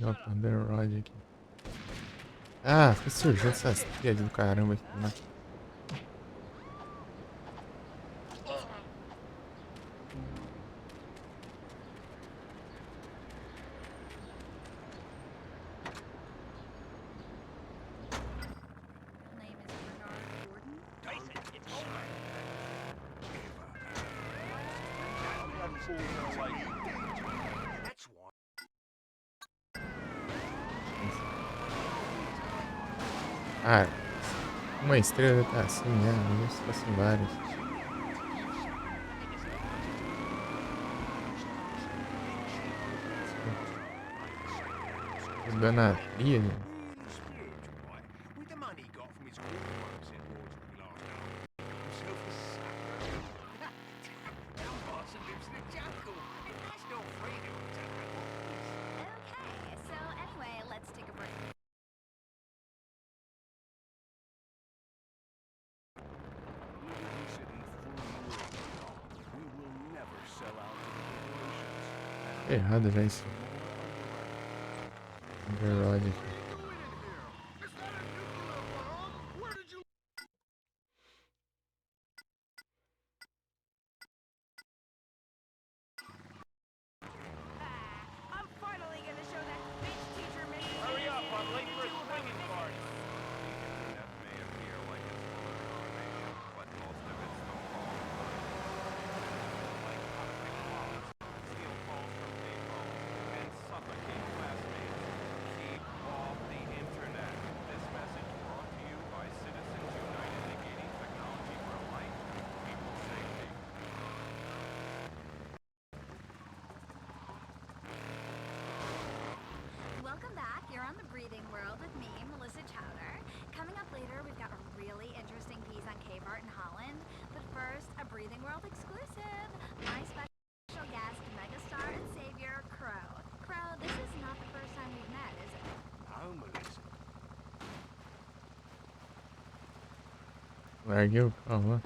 Ó, Bandeirod aqui. Ah, foi surgindo essas trilhas do caramba aqui, né? Ah, uma estrela tá assim, né? Não se fossem várias. Jogando a trilha. With the money he got from his corporate in Waterbury last night, himself a sucker. Tom Watson lives in the jungle, and that's not freedom, Tucker. Okay, so anyway, let's take a break. Liberty City free. We will never sell out to the corporations. Errado já isso. Bandeirod aqui. I'm finally gonna show that bitch teacher me. Hurry up, I'm late for a swinging party. That may appear like it's full of information, but most of it's the wrong like how to pick locks, steal calls from payphones, and suffocate classmates. Keep off the internet. This message brought to you by Citizens United Negating Technology for Life, People Safety. Welcome back. You're on the Breathing World with me, Melissa Chowder. Coming up later, we've got a really interesting piece on cave art in Holland. But first, a Breathing World exclusive. My special guest, megastar and savior, Crow. Crow, this is not the first time we've met, is it? No, Melissa. Larguei o carro lá.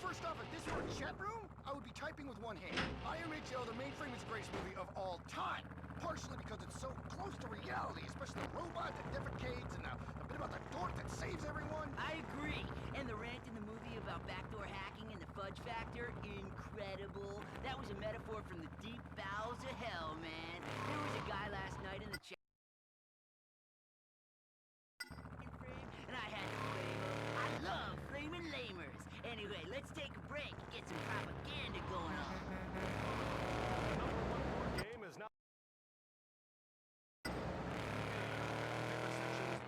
First off, if this were a chat room, I would be typing with one hand. IMHO, the mainframe is the greatest movie of all time. Partially because it's so close to reality, especially the robot that defecates and the bit about the dork that saves everyone. I agree. And the rant in the movie about backdoor hacking and the fudge factor, incredible. That was a metaphor from the deep bowels of hell, man. There was a guy last night in the chat. And I had to flame him. I love flaming lamers. Anyway, let's take a break and get some propaganda going on. Game is now.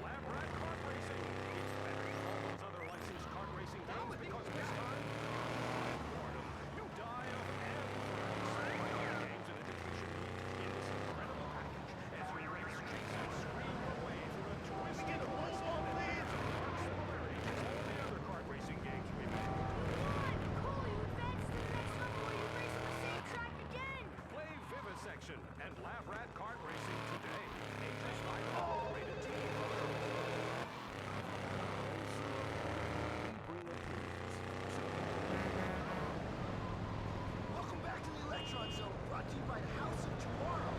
Lab Rat Kart Racing. It's better than all those other licensed kart racing games because this time, boredom, you die of anthrax. Games and education meet in this incredible package as we race, chase, and scream away through a twist of life and similarity to all the other kart racing games we've made. Play Vivisection and Lab Rat Kart Racing today. Ages 5 all, rated T. Welcome back to the Electron Zone, brought to you by the House of Tomorrow.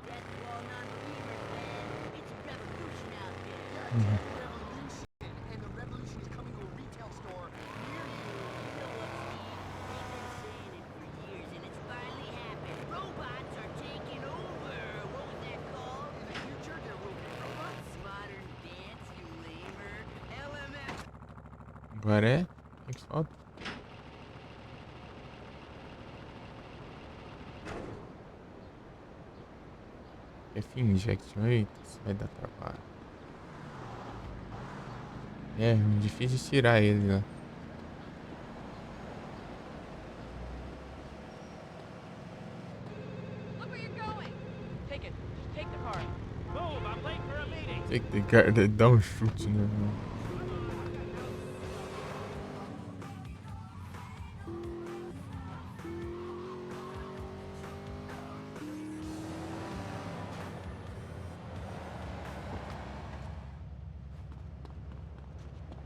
That's all non-believers, man. It's a revolution out there. Revolution, and the revolution is coming to a retail store near you. You know what, Steve? They've been saying it for years, and it's finally happened. Robots are taking over. What was that called? In the future, there will be robots. Modern dance, you lamer. LMF. Agora é? O que falta? F-Injection. Eita, isso vai dar trabalho. É, difícil de tirar ele, né? Look where you're going. Take it. Just take the car. Move, I'm late for a meeting. Tem que ter cara de dar um chute, né?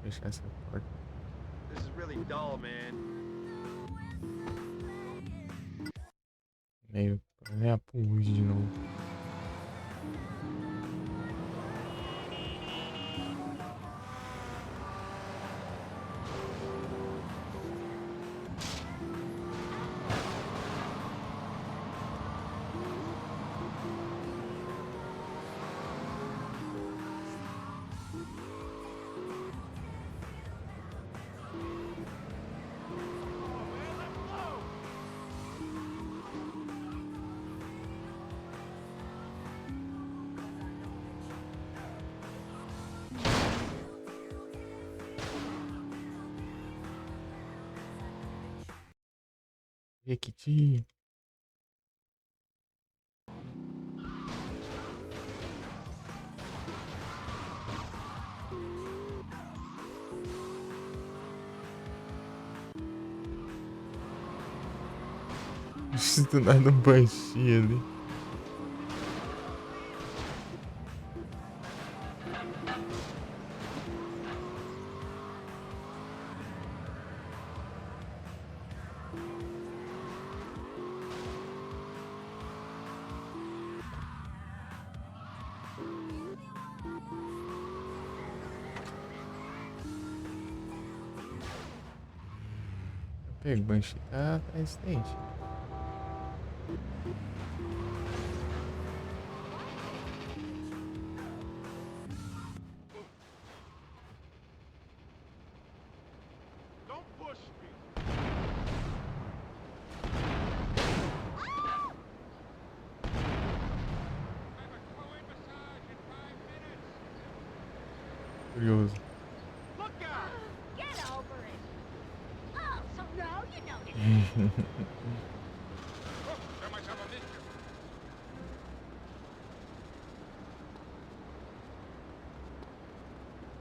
Fechar essa porta. This is really dull, man. Jequiti. Do nada um Banshee ali. Pega o Banshee, tá resistente. Don't push me. Curioso. Look out! Get over it. Oh, so now you know this. Oh, there might have a mischief.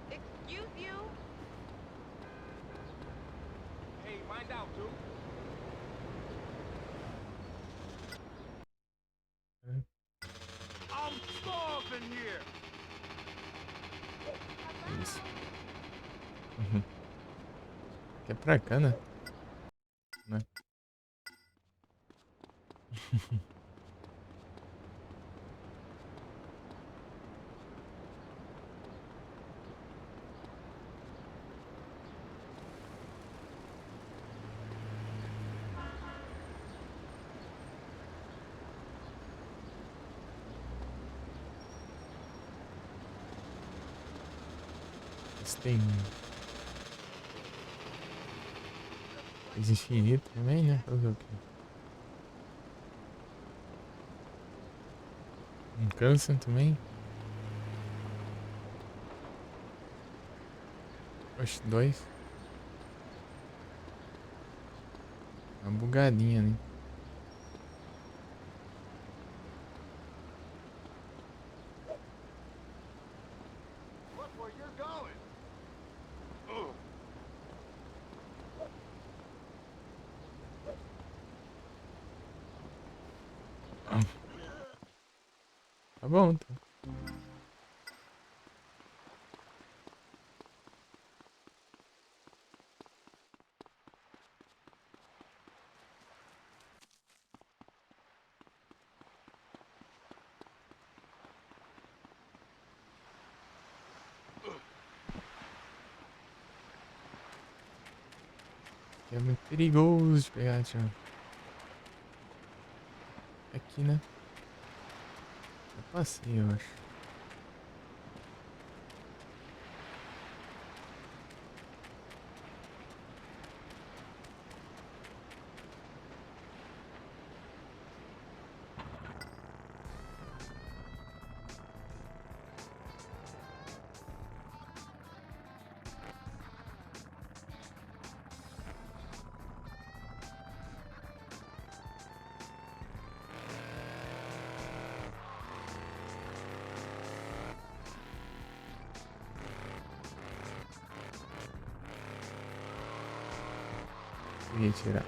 Excuse you? Hey, mind out, dude. I'm starving here. Isso. Aqui é pra cá, né? Né? Tem infinito também, né? Fazer o quê? Não cansa também. Oxe, 2. Uma bugadinha ali. Look where you're going. Tá bom, então. É muito perigoso de pegar, tio. Aqui, né? Eu passei, eu acho. Ia tirar.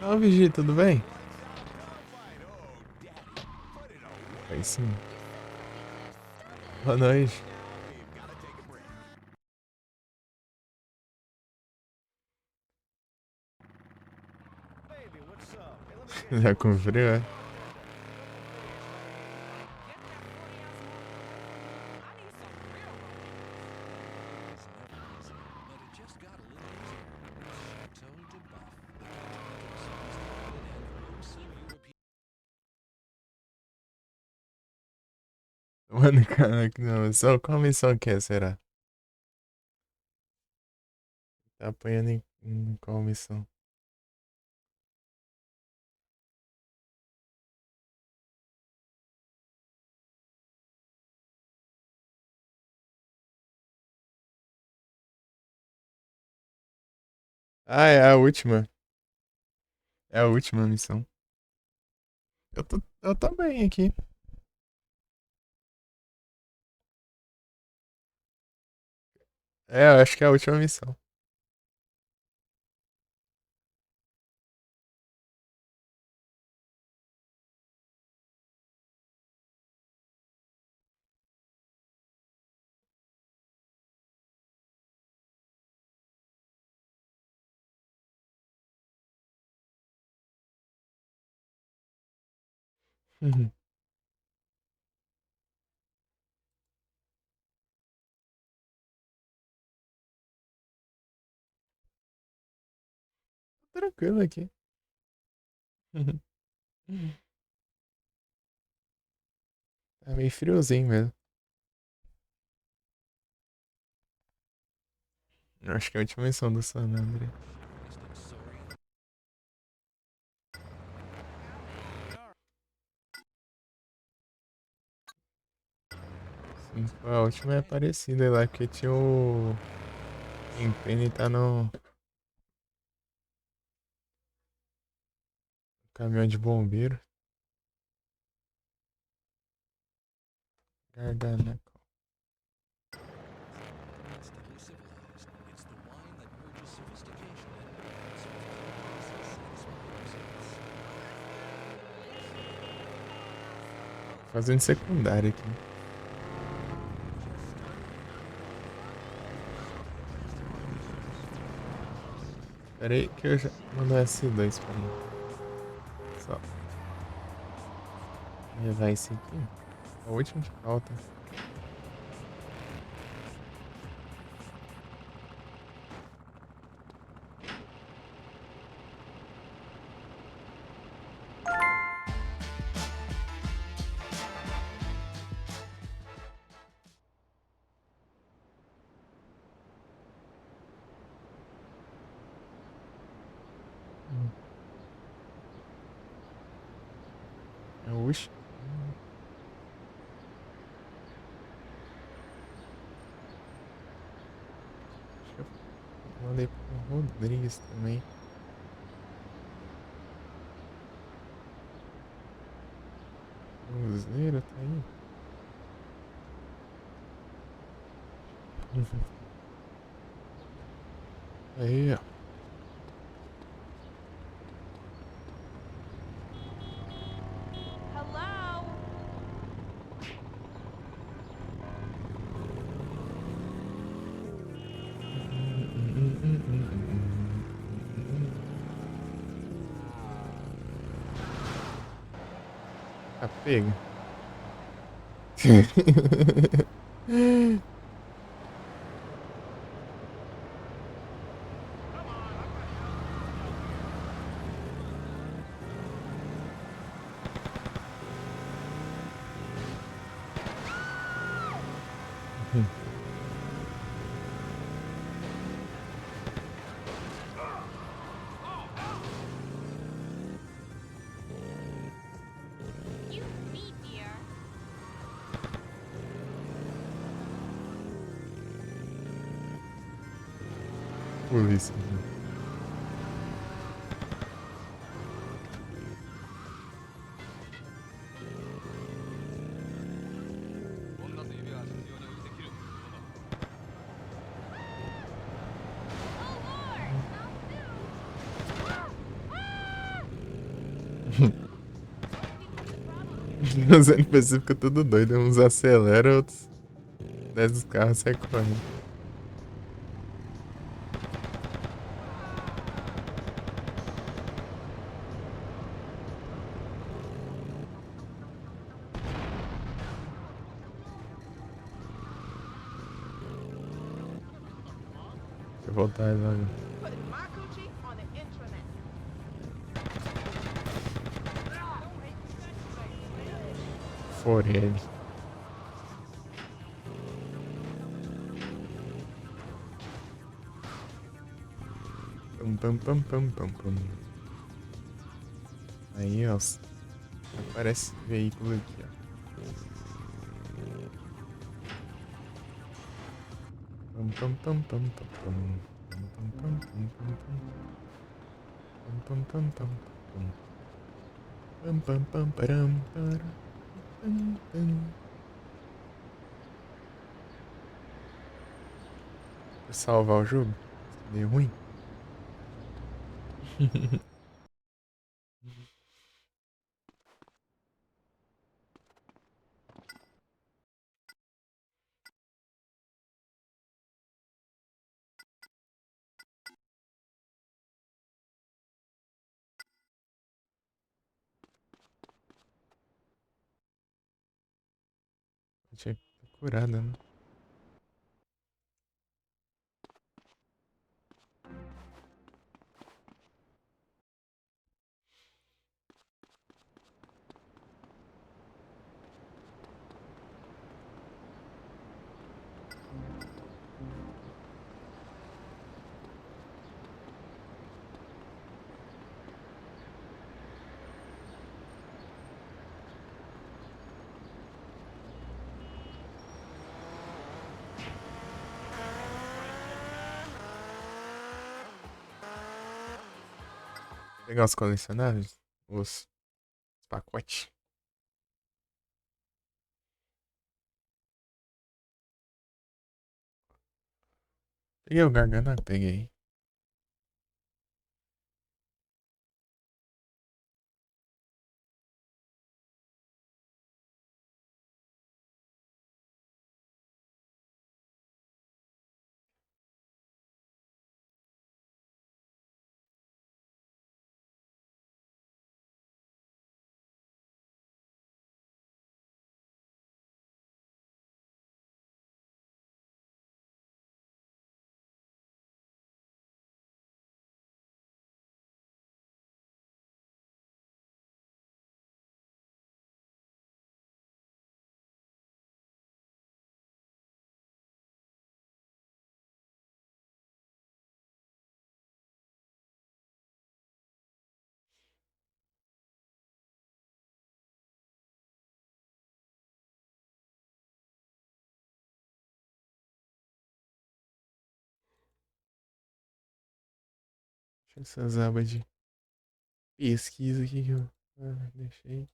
Ó, Vigi, tudo bem? Aí sim. Boa noite. Já conferiu, é? Mano, caraca, não. Só qual missão que é, será? Tá apanhando em qual missão? Ah, é a última. É a última missão. Eu tô bem aqui. É, eu acho que é a última missão. Uhum. Tranquilo aqui. Uhum. Tá meio friozinho mesmo. Eu acho que é a última missão do San André. Sim, pô, a última é parecida lá, porque tinha o. Empenho tá no caminhão de bombeiro. Garganaco. Fazendo secundário aqui. Pera aí que eu já mando S2 pra mim. Só. Vou levar esse aqui. É o último que falta. É o último. Acho que eu mandei pro Rodrigues também. Cruzeiro tá aí. Aí, ó. Hello? Tá pego. You me, dear. Polícia. Os NPC ficam tudo doido. Uns aceleram, outros desce os carros e sai correndo. Deixa eu voltar logo. Putting my coochie on the intranet. Fore ele. Pam, pam, pam, pam, pam, pam. Aí, ó. Aparece veículo aqui, ó. Pam, pam, pam, pam, pam, pam. Pam, pam, pam, pam, pam, pam. Pam, pam, pam, pam, pam. Pam, pam, pam, param, para. Pam, pam. Vou salvar o jogo? Deu ruim? Tinha curada, né? Pegar os colecionáveis, os pacotes. Peguei o garganta, peguei. Deixa essas abas de pesquisa aqui que eu deixei.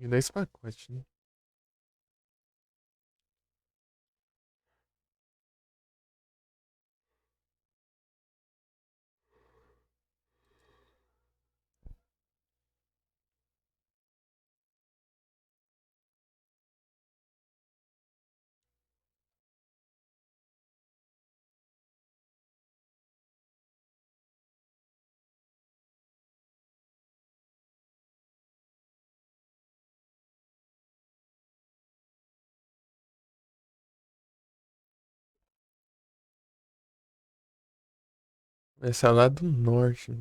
Peguei 10 pacotes, né? Essa é lá do norte.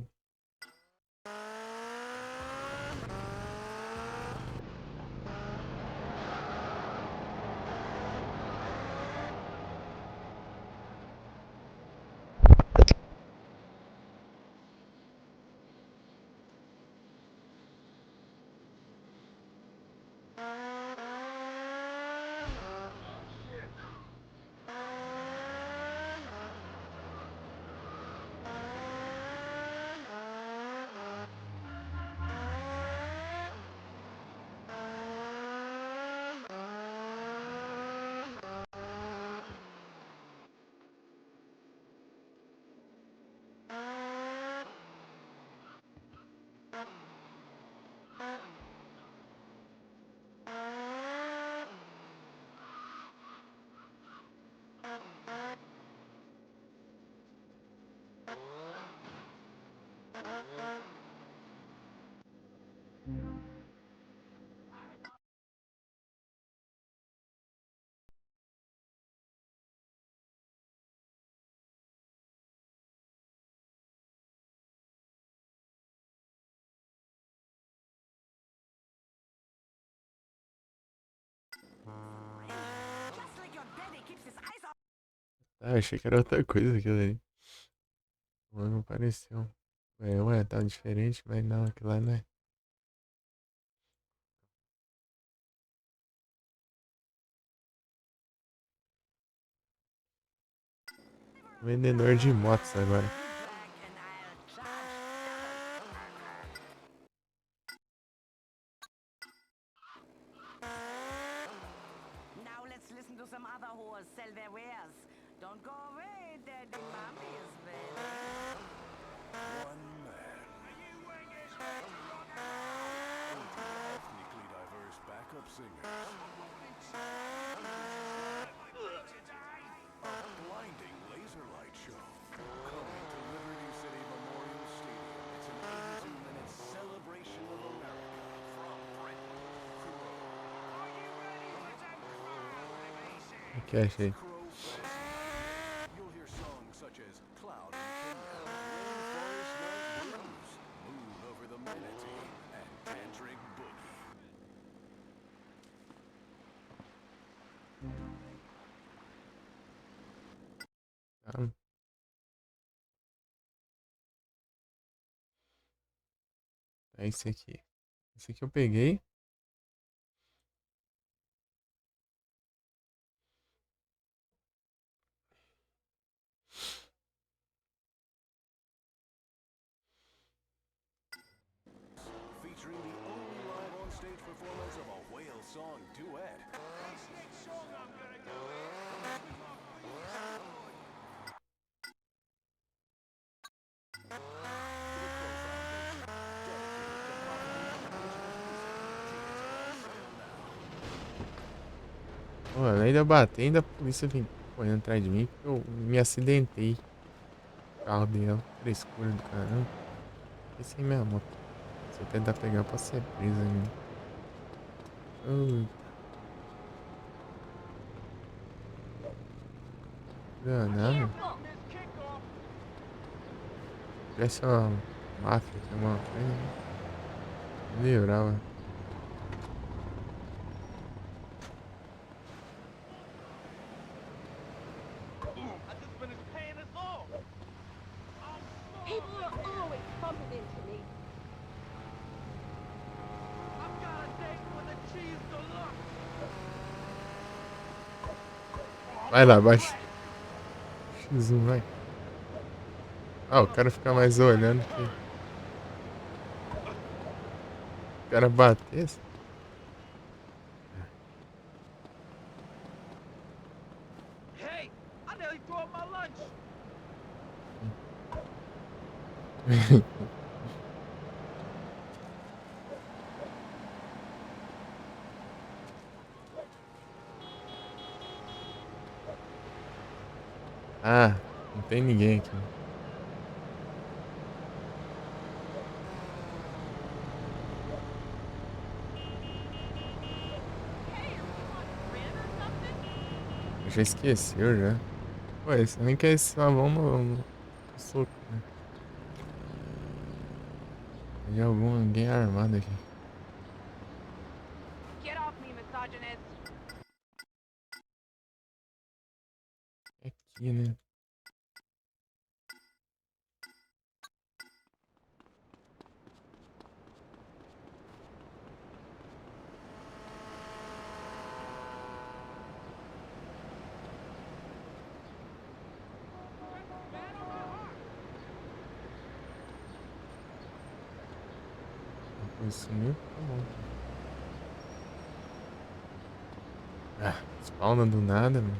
Ah, achei que era outra coisa aquilo ali. Mas não pareceu. Ué, tá diferente, mas não, aquilo lá não é. Vendedor de motos agora. Now let's listen to some other whores sell their wares. Don't go away, Daddy Mommy is waiting. One man. Ethnically diverse backup singers. A blinding laser light show. Coming to Liberty City Memorial Stadium. It's an 82-minute celebration of America from Britain to Rome. O que achei? You'll hear songs such as Cloud in Kenya, Rainforest Night Blues, Moon Over the Manatee, and Tantric Boogie. É esse aqui. Esse aqui eu peguei. Featuring the only live on-stage performance of a whale song duet. Pô, além de eu bater, ainda a polícia vem correndo atrás de mim porque eu me acidentei. O carro dela, frescura do caramba. Esse é minha moto. Se eu tentar pegar, eu posso ser preso ainda. Danado. Parece uma máfia, que é uma coisa. Né? Livrava. People are always bumping into me. I've got a date with a cheese deluxe. Vai lá, baixa. X1, vai. Ah, o cara fica mais olhando que... O cara bater. Hey, I nearly threw up my lunch. Ah, não tem ninguém aqui. Eu já esqueceu já. Pô, esse nem quer esse savão no soco, né? Tem alguém armado aqui. Get off me, misogynist. Aqui, né? Sumiu? Tá bom. Ah, spawna do nada, mano.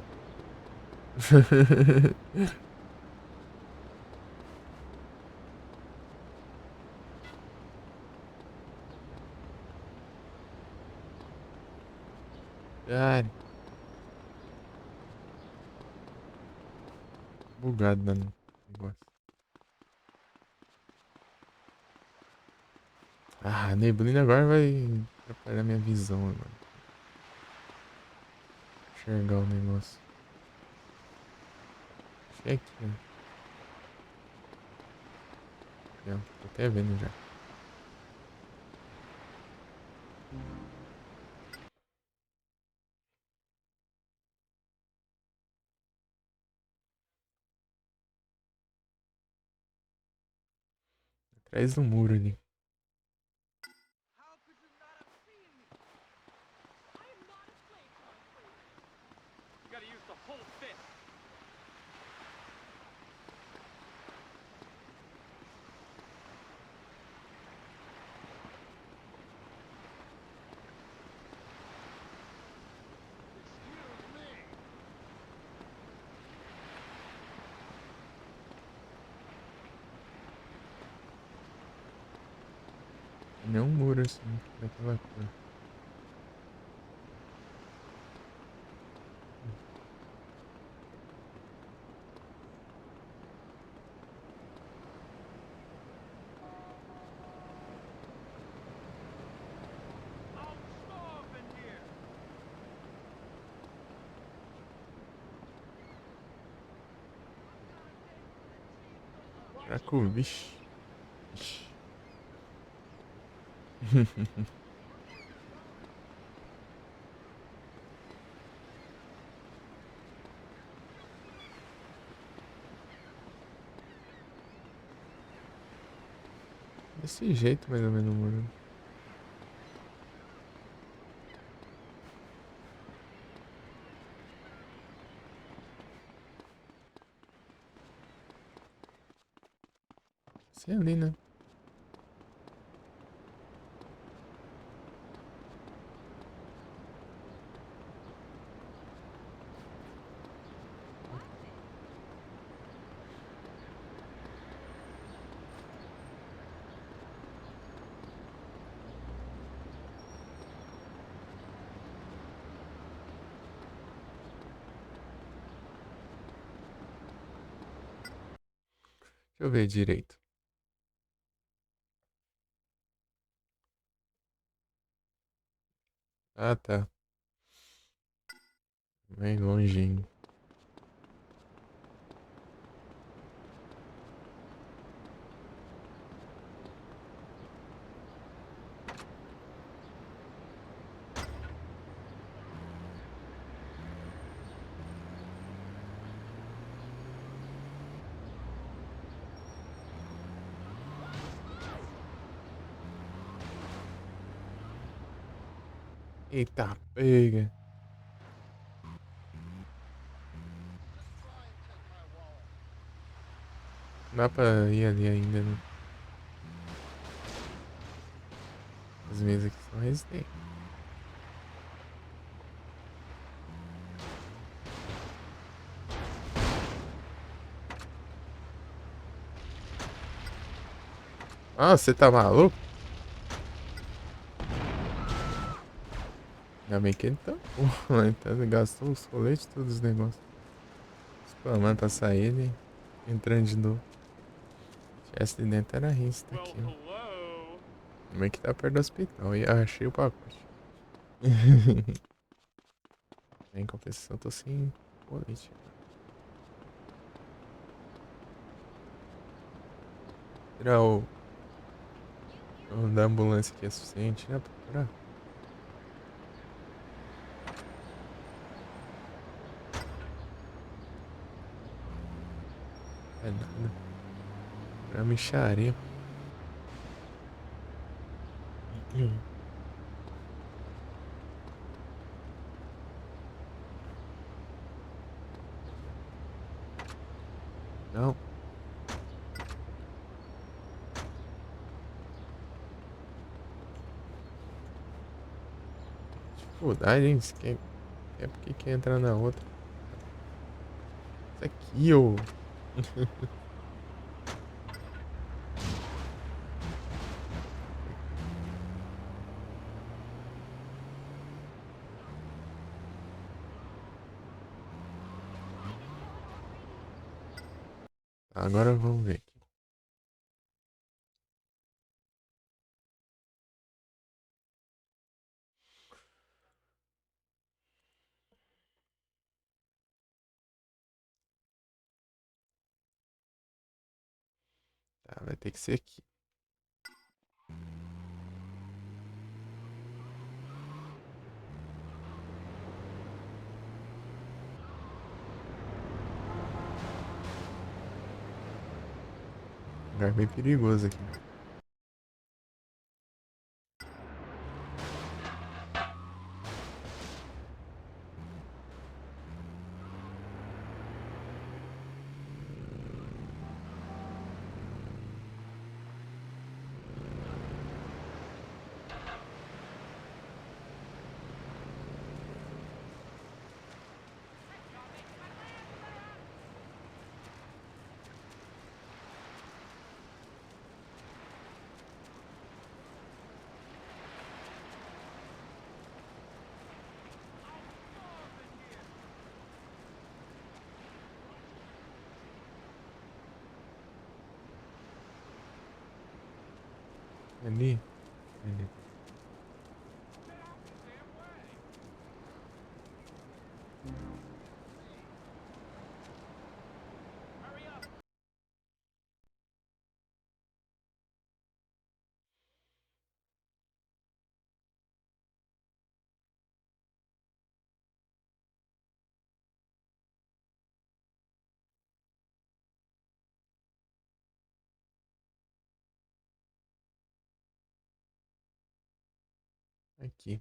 Cara. Bugado dando negócio. Ah, a neblina agora vai atrapalhar minha visão agora. Enxergar o negócio. Achei aqui, ó. Aqui, ó. Tô até vendo já. Atrás do muro ali. You gotta use the whole fist. Nem um muro assim, daquela cor. Caraca, vixe. Vixe. Desse jeito mais ou menos o muro. Sei ali, né? Deixa eu ver direito. Ah, tá. Bem longinho. Eita, pega. Dá pra ir ali ainda, né? As mesas aqui são resistentes. Ah, você tá maluco? Ainda bem que ele tá. Então ele gastou os coletes, todos os negócios. Spamando pra sair, ele entrando de novo. Tivesse de dentro era rinse, tá aqui, ó. Como é que tá perto do hospital? E achei o pacote. Em compensação, tô sem colete. Tirar o da ambulância aqui é suficiente, né? Pra curar. É nada. Pra micharia. Não. Dificuldade, hein? Isso aqui é porque quer entrar na outra. Isso aqui, ô. Agora vamos ver. vai ter que ser aqui. Lugar bem perigoso aqui. Ali. Ali. Aqui.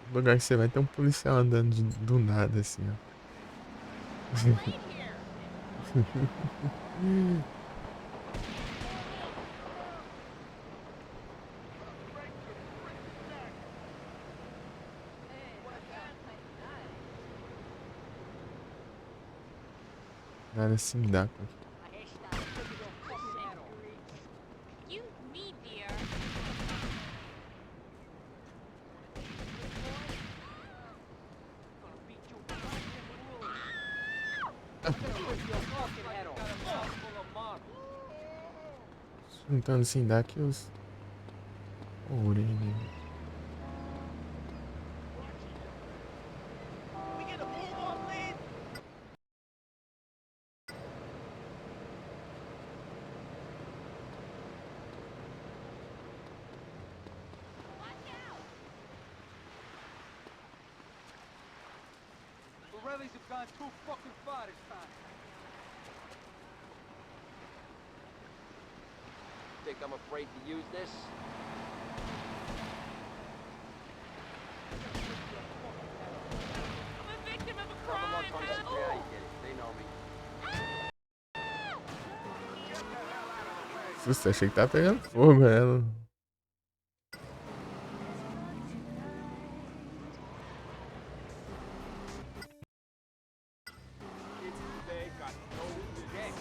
No lugar que você vai ter um policial andando do nada, assim, ó. Nada assim dá. You, me, dear. Juntando assim dá que os. Orelha. Pirellis have gone too fucking far this time. Think I'm afraid to use this? I'm a victim of a Tell them crime. 126 Help! yeah, you get it. They know me. Susto, achei que tava pegando fogo ela. Kids today got no shame.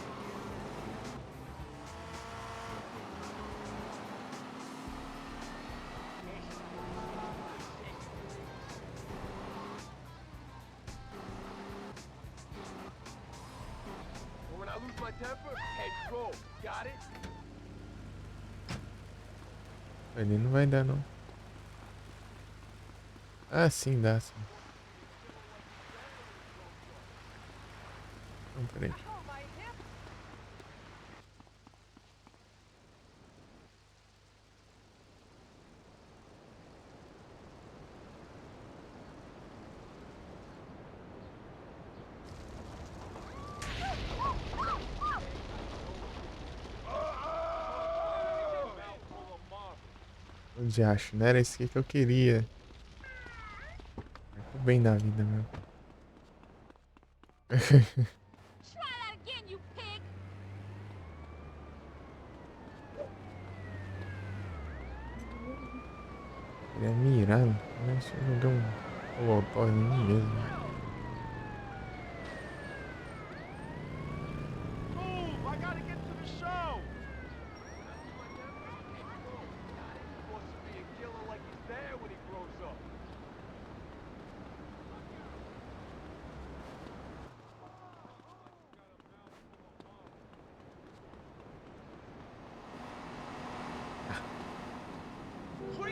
But when I lose my temper, head roll. Got it? Ali não vai dar, não. Ah, sim, dá, sim. Não, peraí. Onde acho? Não era isso que eu queria. Tô bem na vida, meu. Try that again, you pig! Queria mirar. Deixa eu jogar um molotov em mim mesmo. Move! I gotta get to the show! Wants to be a killer like he's there when he grows up.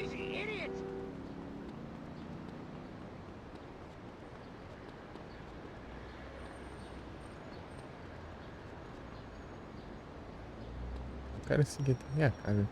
crazy idiot! Eu quero seguir até minha casa.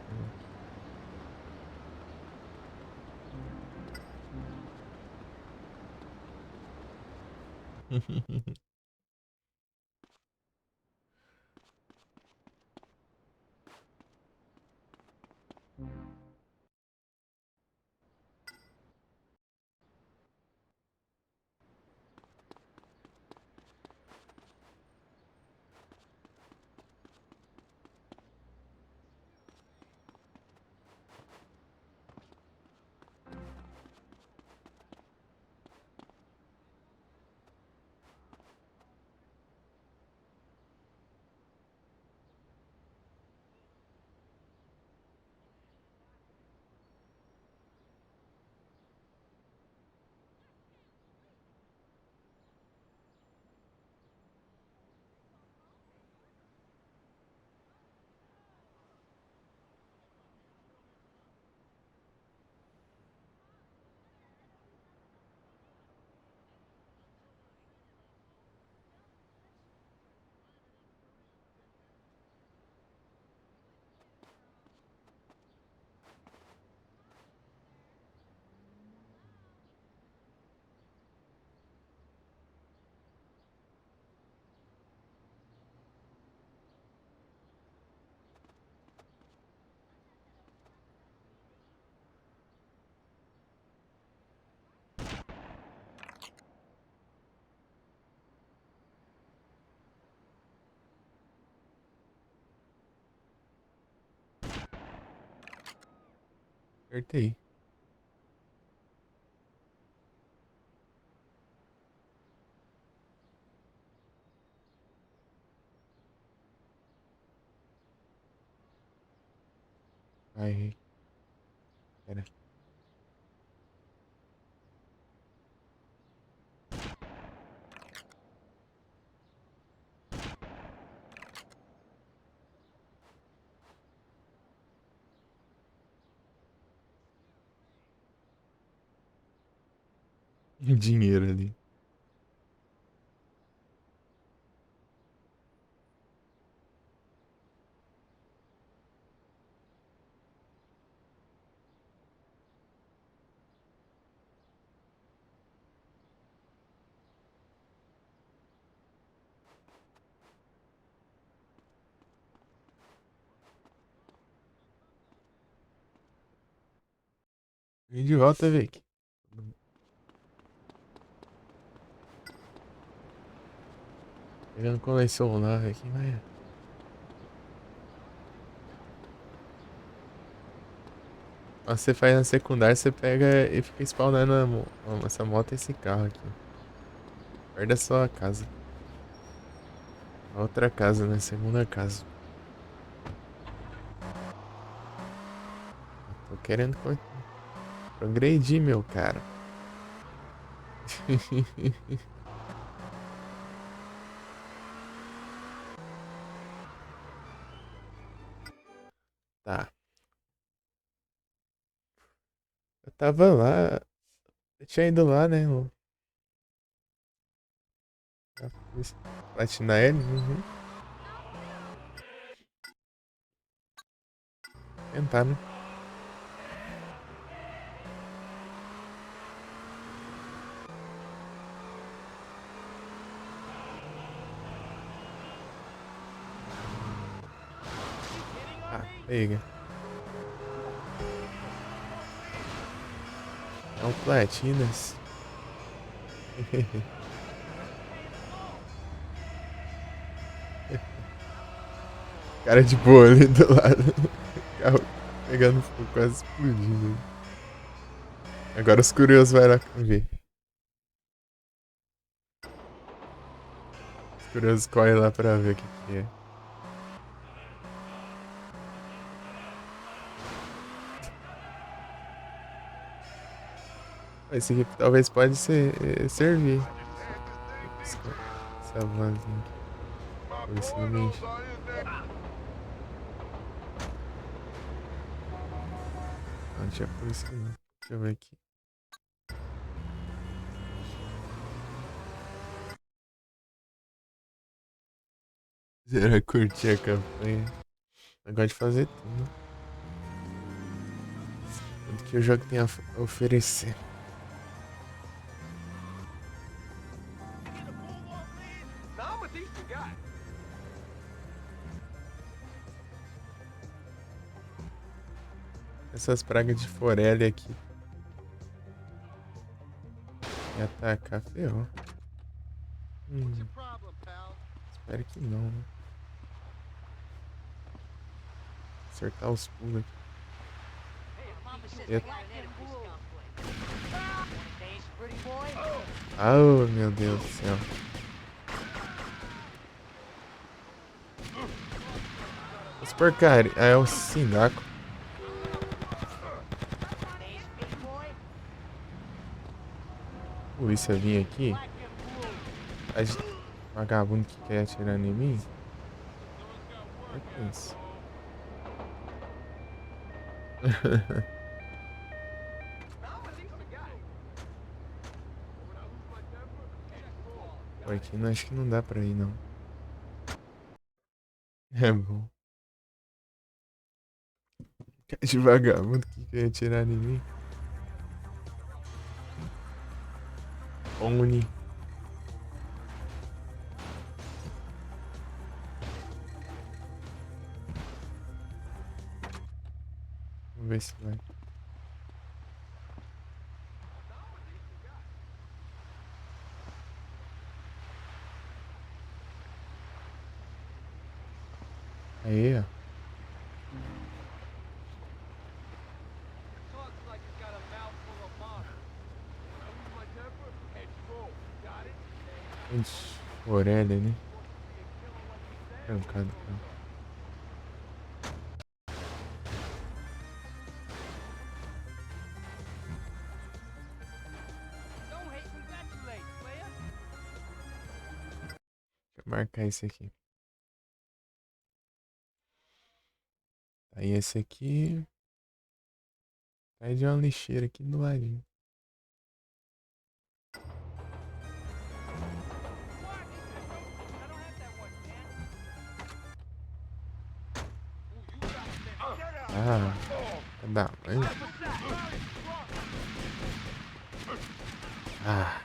Acertei. Aí. Pera. Dinheiro ali. Vem de volta, Vic. Pegando coleção lá, aqui, mas... Você faz na secundária, você pega e fica spawnando essa moto e esse carro aqui. Perto da sua casa. A outra casa, né? Segunda casa. Tô querendo progredir, meu cara. Tá. Eu tava lá. Eu tinha ido lá, né? Platinar ele? Uhum. Tentar, né? Ah, pega. Não platinas. Cara de boa ali do lado. O carro pegando fogo, quase explodindo. Agora os curiosos vai lá ver. Os curiosos correm lá pra ver o que é. Esse aqui talvez pode servir. Essa vanzinha aqui. Vou ver se não me enche. Não tinha polícia não. Deixa eu ver aqui. Será curtir a campanha? Eu gosto de fazer tudo. Tudo que o jogo tem a oferecer. Now I'm a decent guy. Essas pragas de forelle aqui. E atacar, ferrou. Espero que não, né? Acertar os pulos aqui. Eita. Oh, meu Deus do céu. Os porcaria. Ah, é o Sindaco. Polícia vir aqui. Vagabundo que quer atirar em mim. É que é isso? Pô, aqui não, acho que não dá pra ir, não. É bom. Cara de vagabundo que quer atirar em mim. Oni. Vamos ver se vai. Aí, ó. Gente, orelha, né? Trancado, cara. Deixa eu marcar esse aqui. Aí esse aqui. Aí de uma lixeira aqui do ladinho. Ah, dá, mãe. Ah.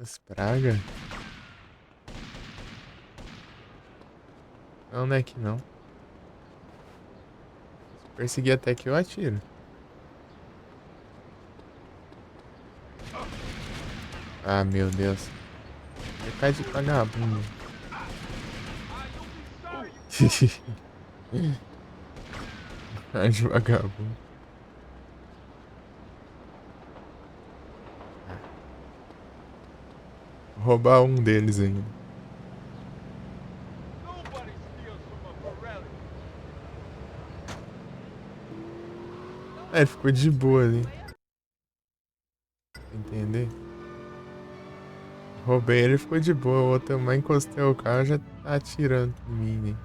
As pragas. Não, não é que não. Se perseguir até que eu atiro. Ah, meu Deus. Vai cair de vagabundo. Cai de vagabundo. Vou roubar um deles ainda. Ah, ele ficou de boa ali. Entender? Roubei ele, ficou de boa. O outro mais encostei o carro, já tá atirando em mim, né?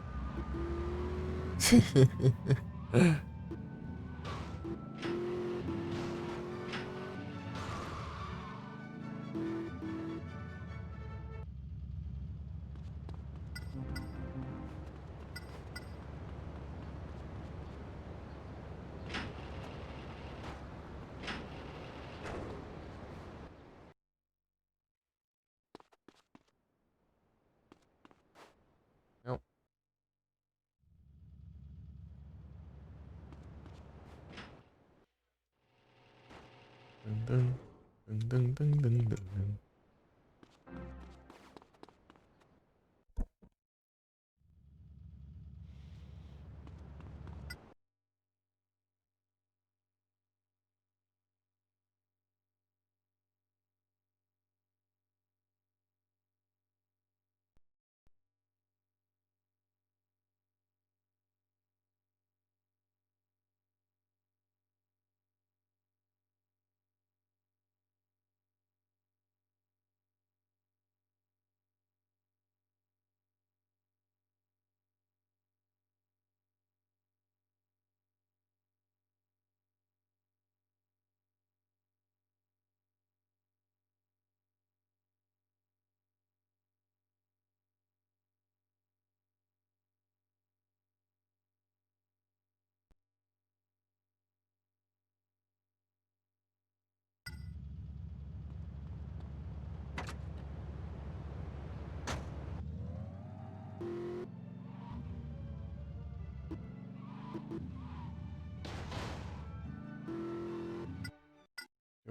Não. Dun, dun, dun, dun, dun, dun, dun.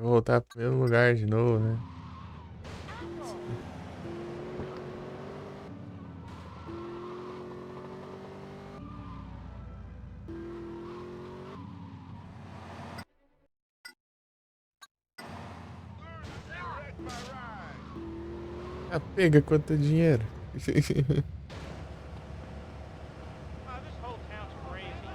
Vou voltar pro mesmo lugar de novo, né? Ah, pega quanto dinheiro. This whole town's crazy.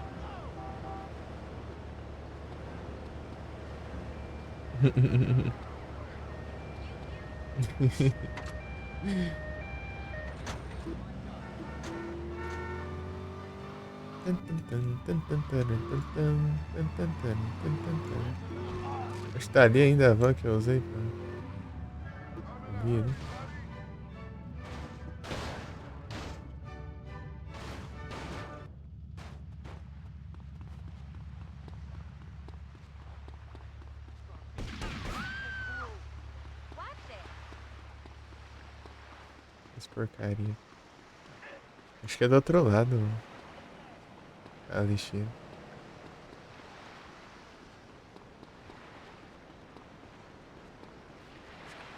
Acho que tá ali ainda a van que eu usei pra subir ali. Essa porcaria. Acho que é do outro lado, mano. A lixeira.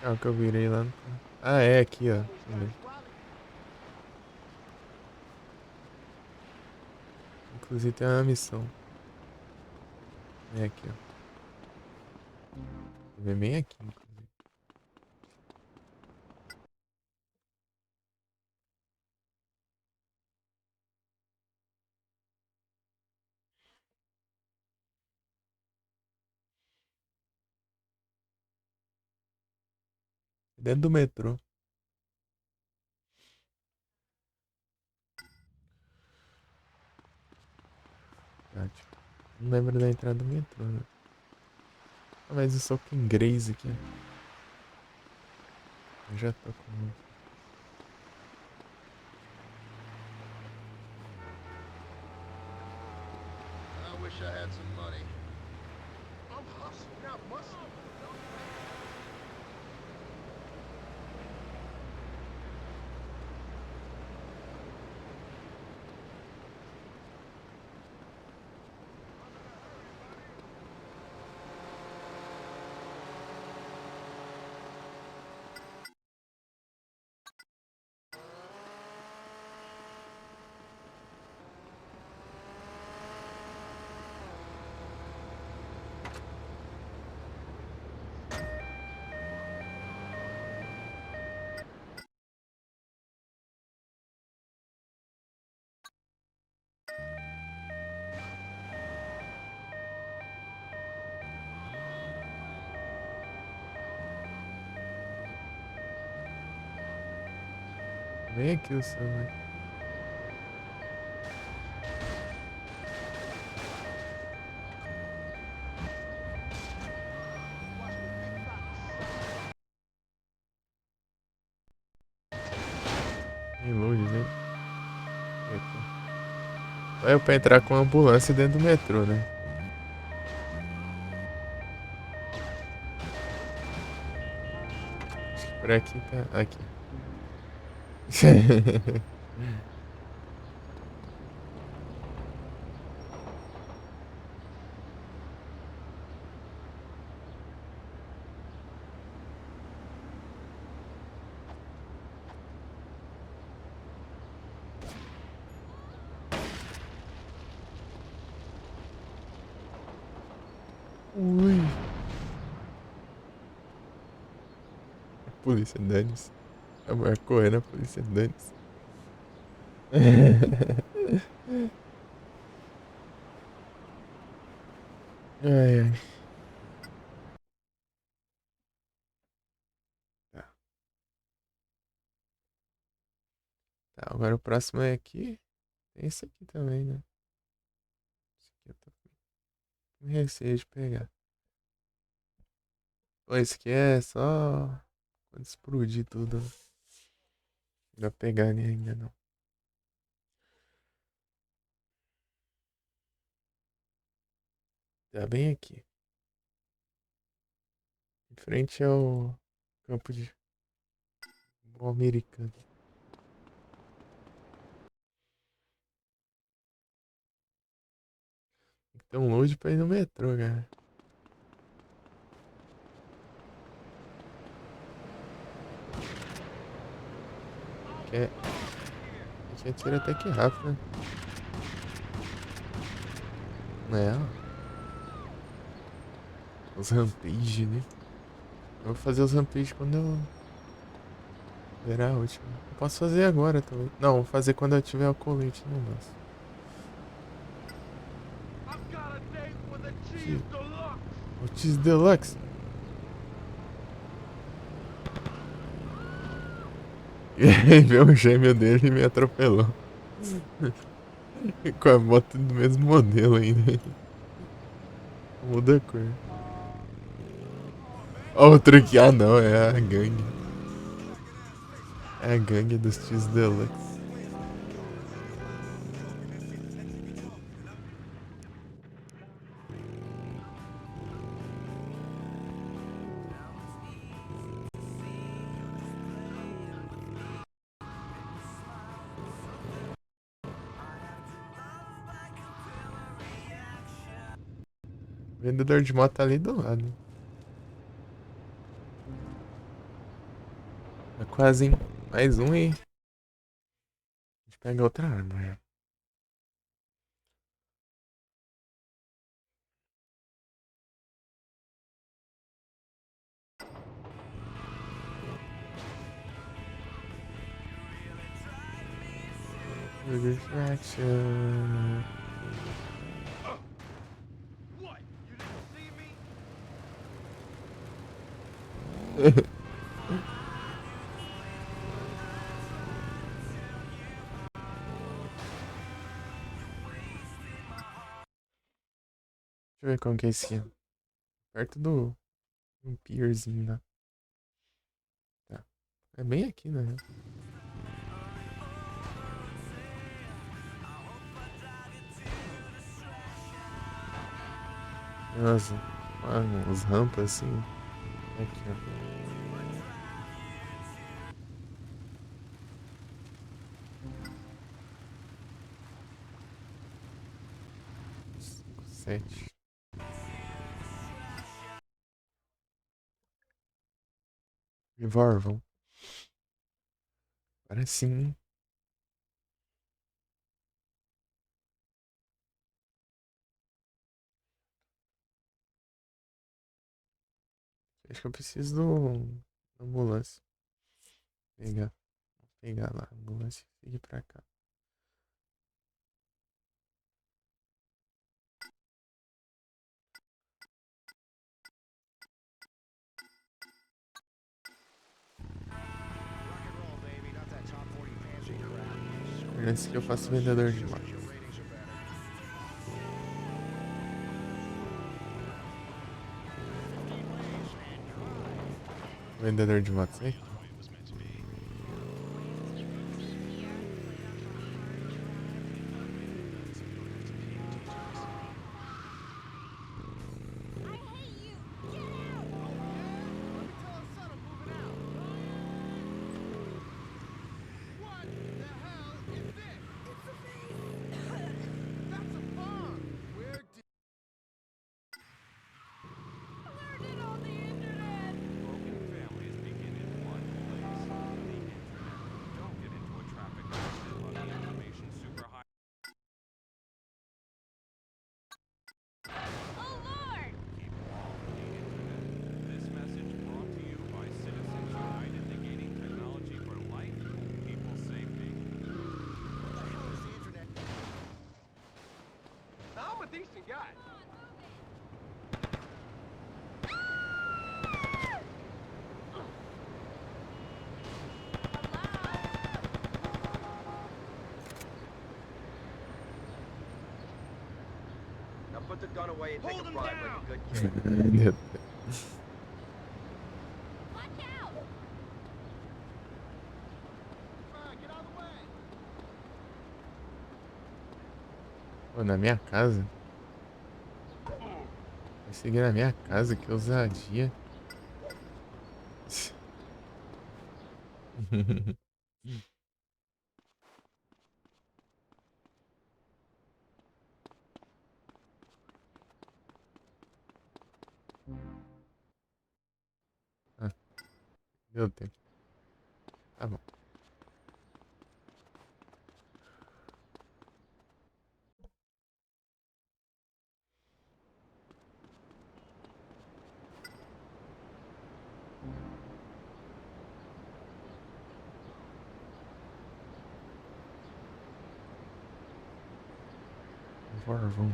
É o que eu virei lá no... Ah, é aqui, ó. Deixa eu ver. Inclusive tem uma missão. É aqui, ó. Vem bem aqui, inclusive. Dentro do metrô. Ótimo. Não lembro da entrada do metrô, né? Ah, mas eu sou com inglês aqui. Eu já tô com... I wish I had some money. I'm hustling, not muscling. Vem aqui o seu, né? Bem longe, né? Aqui. Só eu pra entrar com a ambulância dentro do metrô, né? Acho que por aqui tá... Aqui. Ui. Polícia, dane-se. A mulher correndo, a polícia, dane-se. Ai, ai. Tá. Tá, agora o próximo é aqui. Tem esse aqui também, né? Esse aqui eu tô com receio de pegar. Pô, esse aqui é só quando explodir tudo. Não vai pegar ele ainda não. Tá bem aqui. Em frente ao campo de futebol americano. Tem que ter um load pra ir no metrô, cara. Aqui atira até que rápido, né? É. Os rampage, né? Eu vou fazer os rampage quando eu virar a última. Eu posso fazer agora também. Não, vou fazer quando eu tiver o colete no braço. O Cheese Deluxe. E aí veio o gêmeo dele e me atropelou. Com a moto do mesmo modelo ainda. Muda a cor. Ó, o truque. Ah, não, é a gangue. É a gangue dos Cheese Deluxe. O vendedor de moto tá ali do lado. É quase, hein? Mais um e... A gente pega outra arma, já. Distraction. Deixa eu ver como que é esse aqui. Perto do... Um pierzinho, né? Tá. É bem aqui, né? Nossa, uns rampas assim. Aqui, ó. Cinco, sete. Revolvam. Agora sim. Acho que eu preciso da ambulância. Pegar. Vou pegar lá a ambulância e seguir pra cá. Antes que eu faça vendedor de moto. Vendedor de motos aí? I'm a decent guy. Now put the gun away and take a bribe like a good kid. Meu Deus. Pô, na minha casa? Vai seguir na minha casa, que ousadia. Ah, deu tempo. Tá bom. Órgão.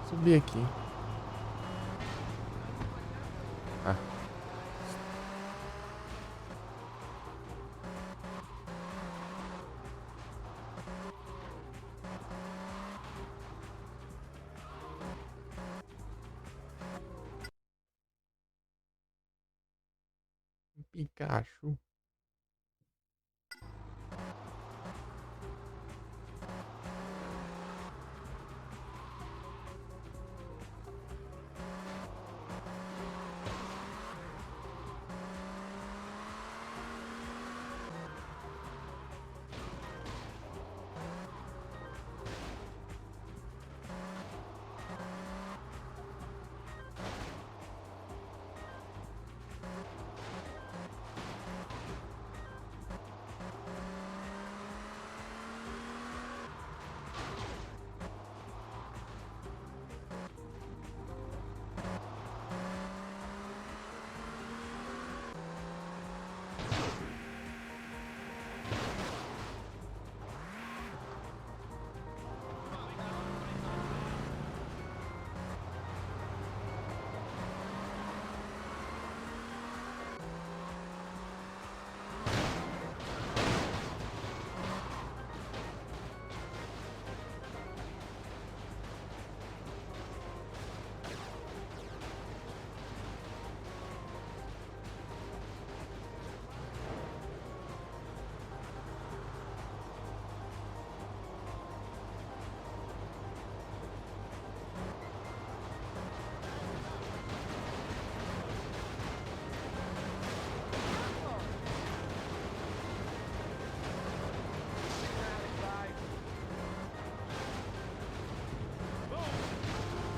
Subir aqui. Ah. Pikachu.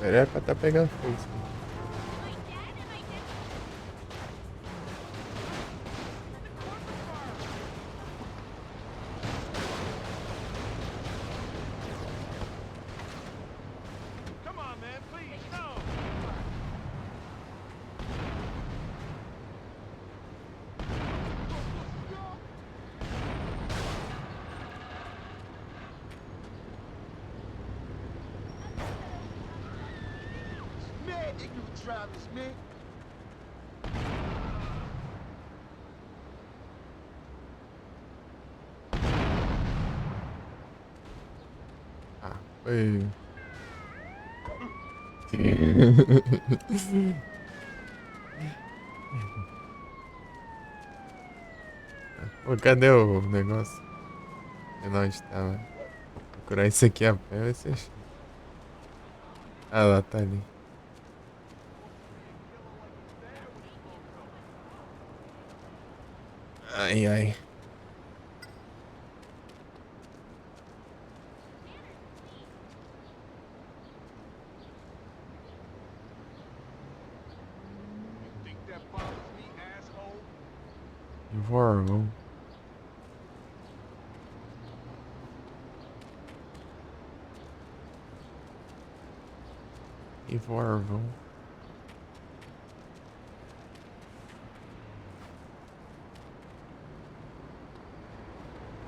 Era pra tá pegando fogo. Come on, man, please, no! Man, you can drive this, man. Ah, foi. Pô, cadê o negócio? Eu não estava. Procurar isso aqui a pé vai ser. Ah lá, tá ali. Ai, ai. Think that bothers me, asshole? Invorval. Invorval.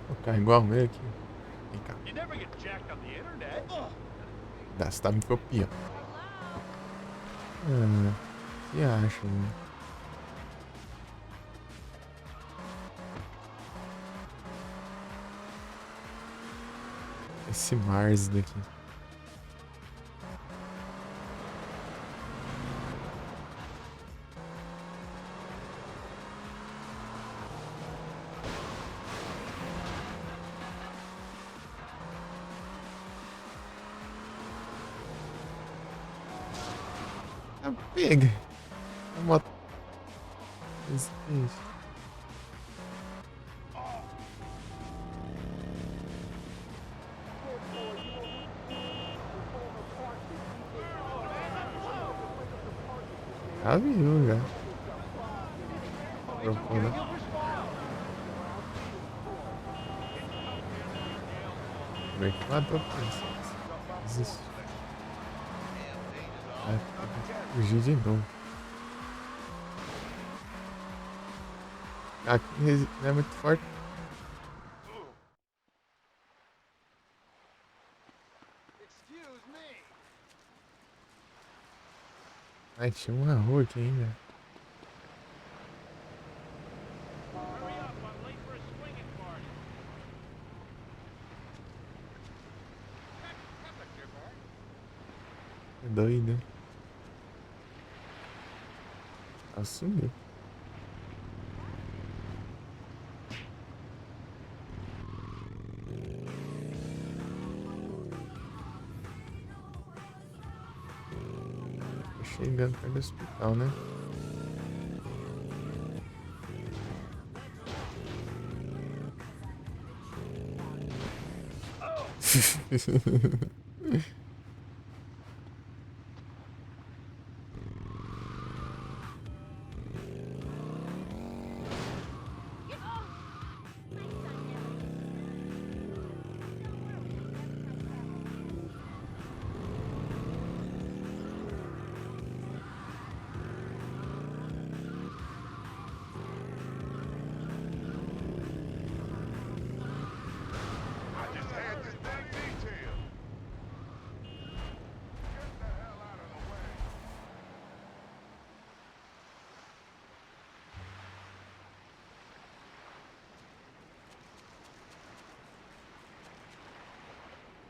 Vou ficar igual ele aqui. Vem cá. You never get jacked on the internet. Dá, você tá me copiando. Ah, o que acha, né? Esse Mars daqui. A pega. A moto. Existe. Já viu, já. Trocou, né? Como é que matou a polícia? Existe. Vai fugir de novo. Aqui não é muito forte. Ai, tinha uma rua aqui ainda. É doido. Assumiu. Tô chegando perto do hospital, né?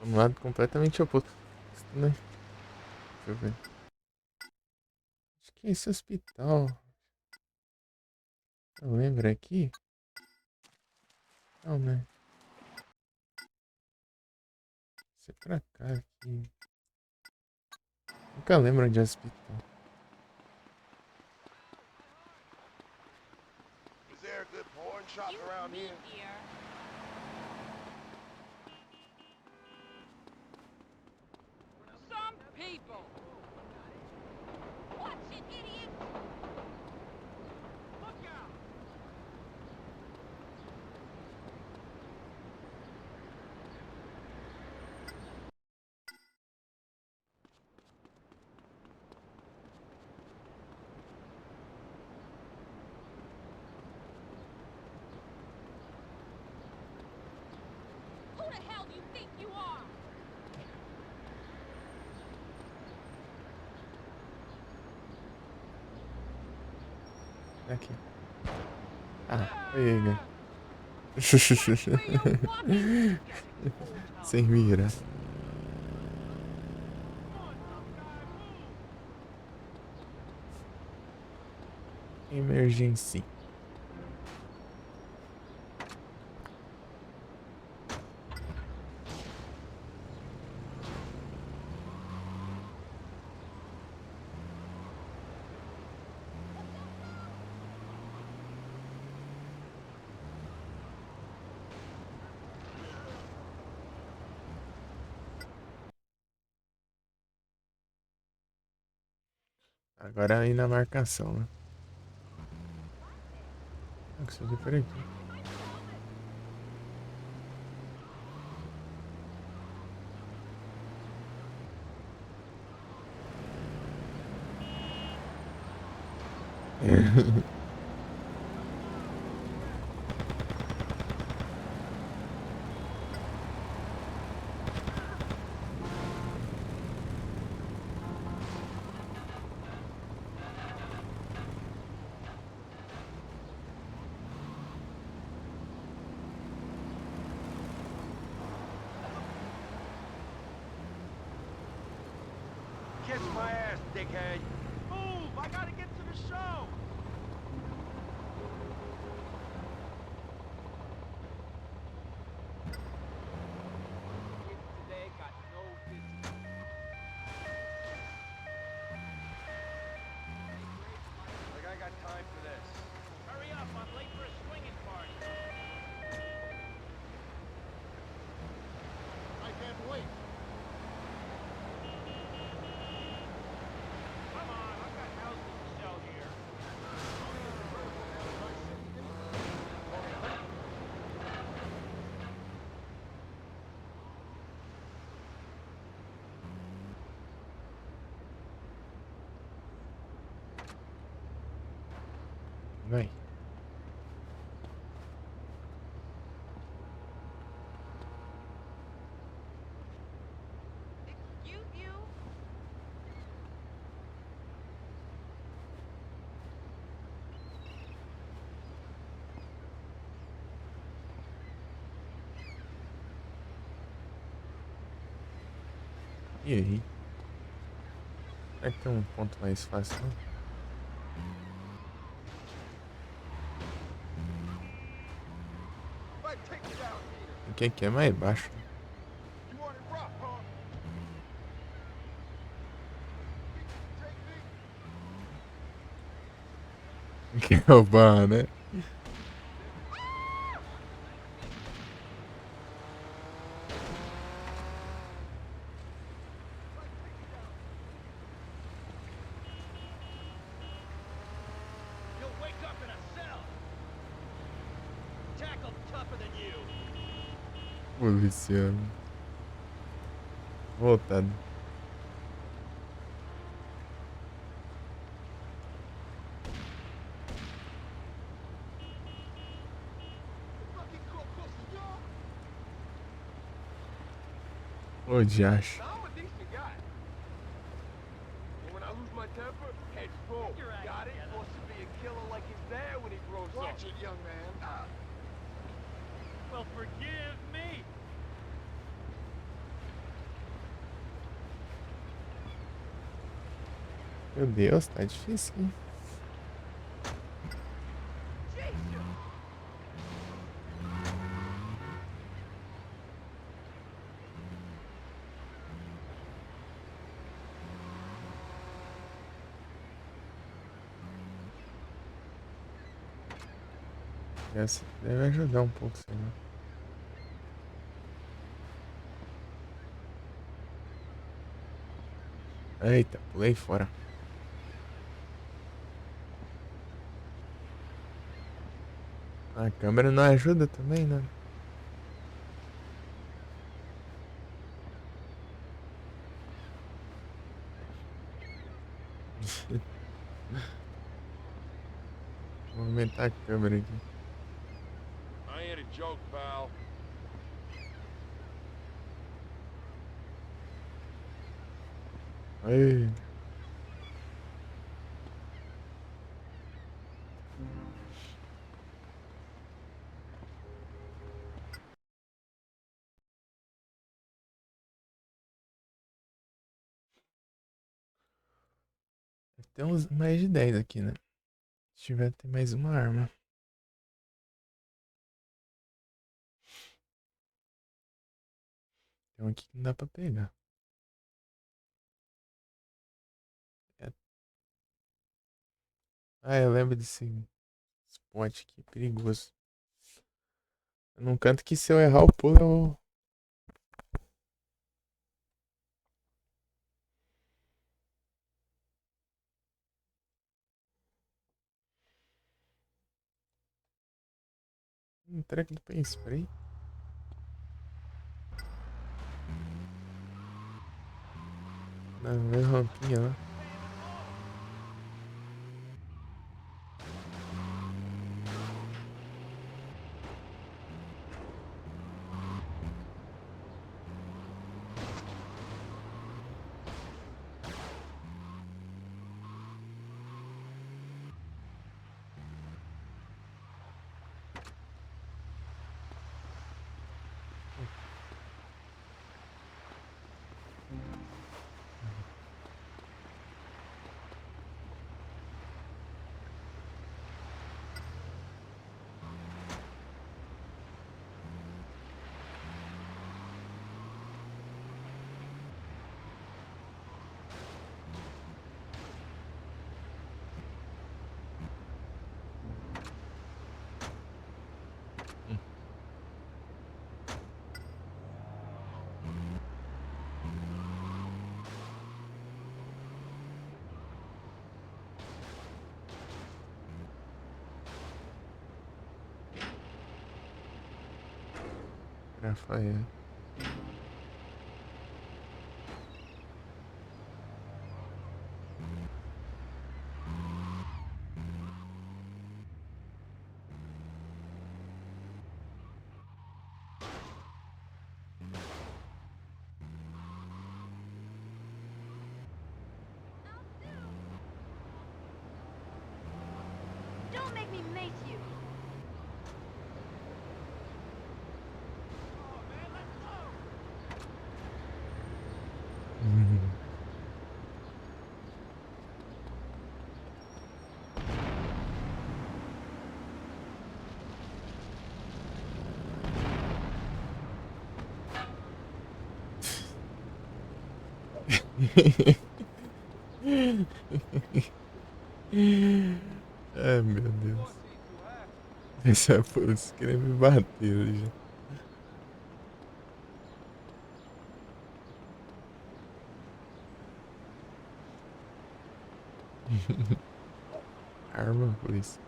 Um lado completamente oposto. Né? Deixa eu ver. Acho que é esse hospital. Eu lembro aqui? Não, né? Isso é pra cá aqui. Nunca lembro onde é o hospital. Is there a good porn shop around here? Some people. Watch it, idiot. Look out. Who the hell do you think you are? Aqui. Ah, foi ele, né? Sem mira. Emergency. Agora aí na marcação, né? Tem que subir por aqui. Kiss my ass, dickhead. Move! I gotta get to the show! Kids today got no discipline. Like, I got time for this. Vai. E aí? Vai ter um ponto mais fácil, não? Quem que é mais baixo? Que é o Ban, né? You'll wake up in a cell. Tackle tougher than you. Policiano. Voltado. Ô, diacho. I'm a decent guy. But when I lose my temper, heads full. Got it? Wants to be a killer like his dad when he grows up. Watch it, young man. Well, forgive me. Meu Deus, tá difícil, hein? Essa deve ajudar um pouco, sei lá. Eita, pulei fora. A câmera não ajuda também, né? Vou aumentar a câmera aqui. I ain't a joke, pal. Aí. Tem uns mais de 10 aqui, né? Se tiver, tem mais uma arma. Tem um aqui que não dá pra pegar. É. Ah, eu lembro desse spot aqui, perigoso. Num canto que se eu errar o pulo, eu... Um treco do pen spray. Não, é rampinha lá. Rafael. me mace you. Ai, meu Deus. Esse é por isso que ele me bateu ali já. Arma, polícia.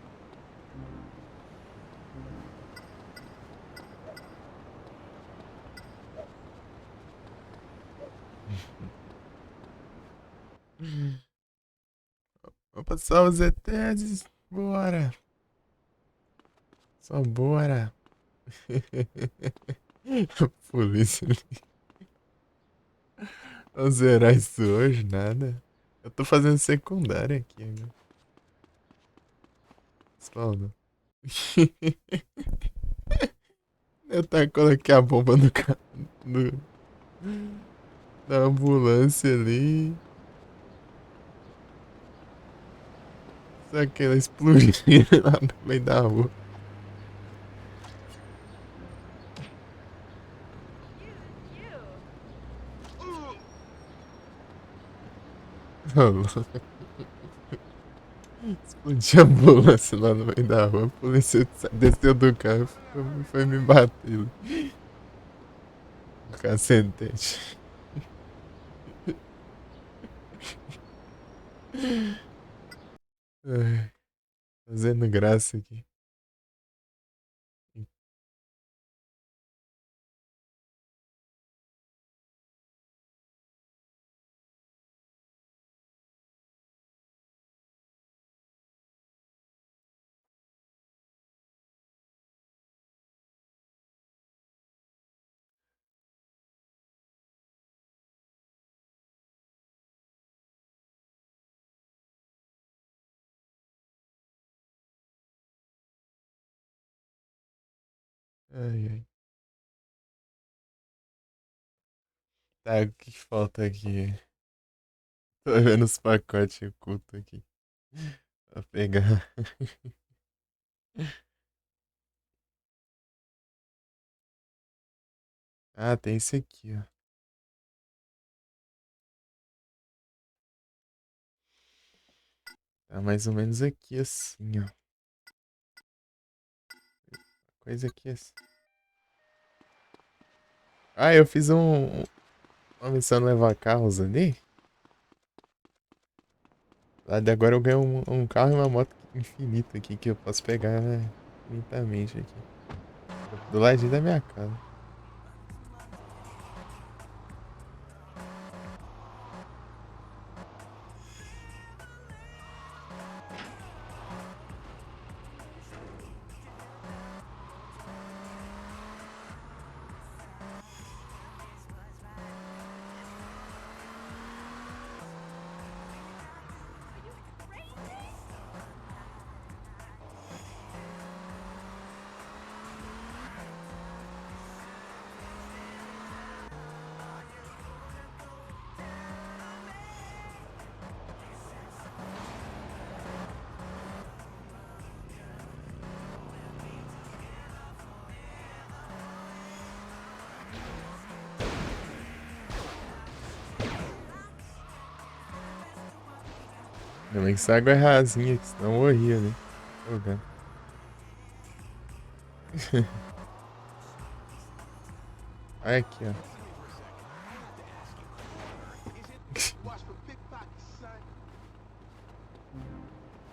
Vou passar os ETS. Bora. Só bora. Polícia ali. Vamos zerar isso hoje, nada. Eu tô fazendo secundária aqui agora. Spawno. Eu tá coloquei a bomba no carro. Na ambulância ali. Só que ela explodiu lá no meio da rua. Explodiu a ambulância lá no meio da rua. A polícia desceu do carro e foi me bater. O cacetete. Ai, fazendo graça aqui. Ai, ai. Tá, o que falta aqui? Tô vendo os pacotes ocultos aqui. Pra pegar. Ah, tem esse aqui, ó. Tá mais ou menos aqui assim, ó. Coisa aqui assim. Ah, eu fiz uma missão de levar carros ali. Lá de agora eu ganho um carro e uma moto infinita aqui que eu posso pegar infinitamente aqui. Do ladinho da minha casa. Ainda bem que essa água é rasinha, que senão eu morria, né? Jogando. Olha aqui, ó.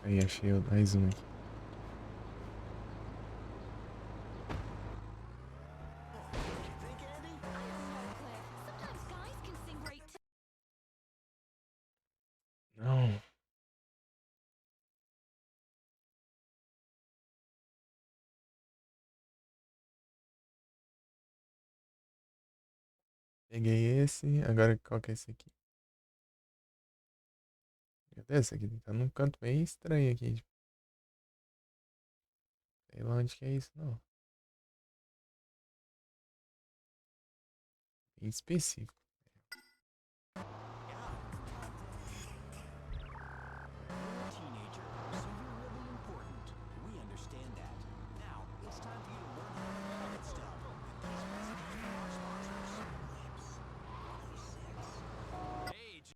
Aí, achei mais um aqui. Não. Peguei esse, agora qual que é esse aqui? Cadê esse aqui? Tá num canto bem estranho aqui. Sei lá onde que é isso, não. Bem específico. Teenager, so you're really important. We understand that. Now, it's time for you to learn how to hold stuff. These messages from our sponsors. Lips. 26. Age.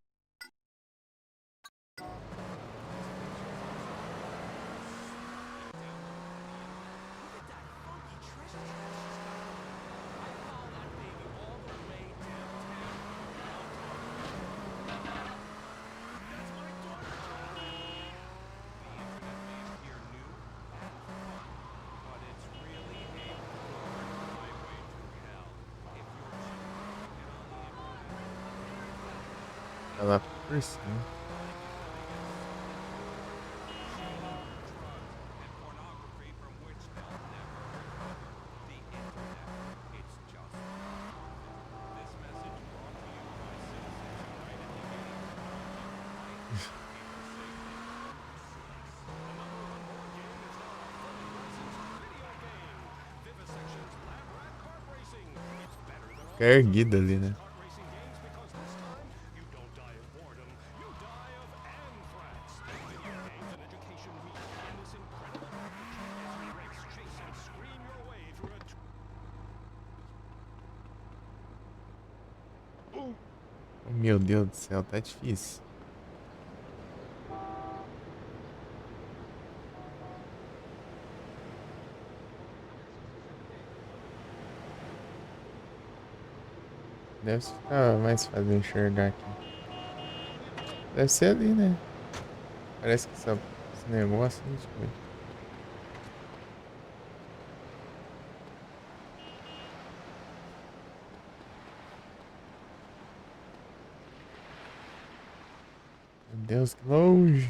Look at that funky treasure chest she's got. I follow that baby all the way downtown. That's my daughter, Tony! The internet may appear new and fun, but it's really a hard highway through hell. If you're choosing to get on the internet, Ela por cima. and pornography from which they'll never recover. The internet, it's just this message brought to you by Citizens United Negating Vivisection's Lab Rat Kart Racing. It's better than all Fica erguida ali, né? kart racing games because this time you don't die of boredom, you die of anthrax. Video games and education week in this incredible package as you race, chase, and scream your way through a Oh, meu Deus do céu, tá difícil. Deve ficar mais fácil de enxergar aqui. Deve ser ali, né? Parece que esse negócio aí, deixa eu ver. Meu Deus, que longe!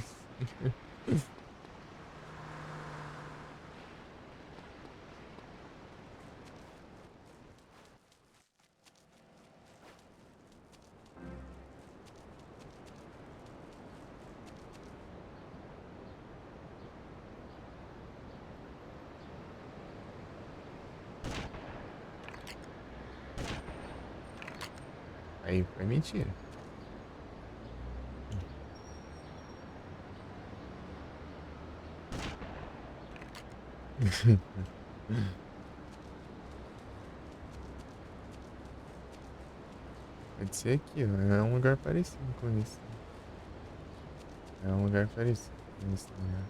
Aí foi mentira. Pode ser aqui, ó. É um lugar parecido com isso. É um lugar parecido com isso, né?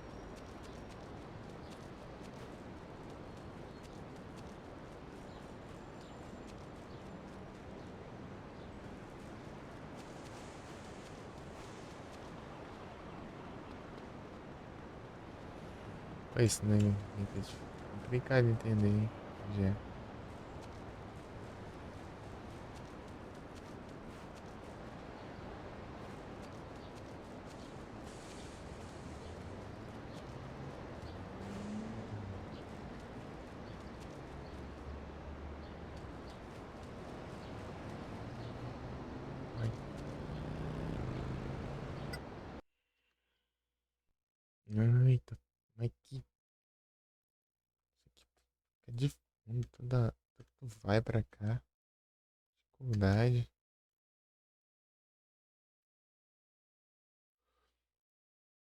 Foi isso, né? Complicado de entender, hein? Já. Eita, mas que. Isso aqui fica de fundo, tudo vai pra cá. Dificuldade.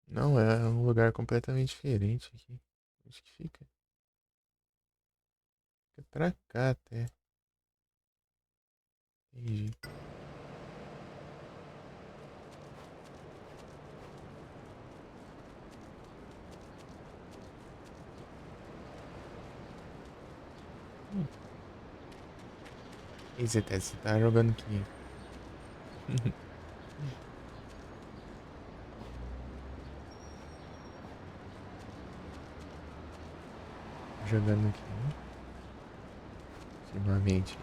Não, é um lugar completamente diferente aqui. Acho que fica. Fica pra cá até. Entendi. E você tá jogando aqui? Jogando aqui. Ultimamente.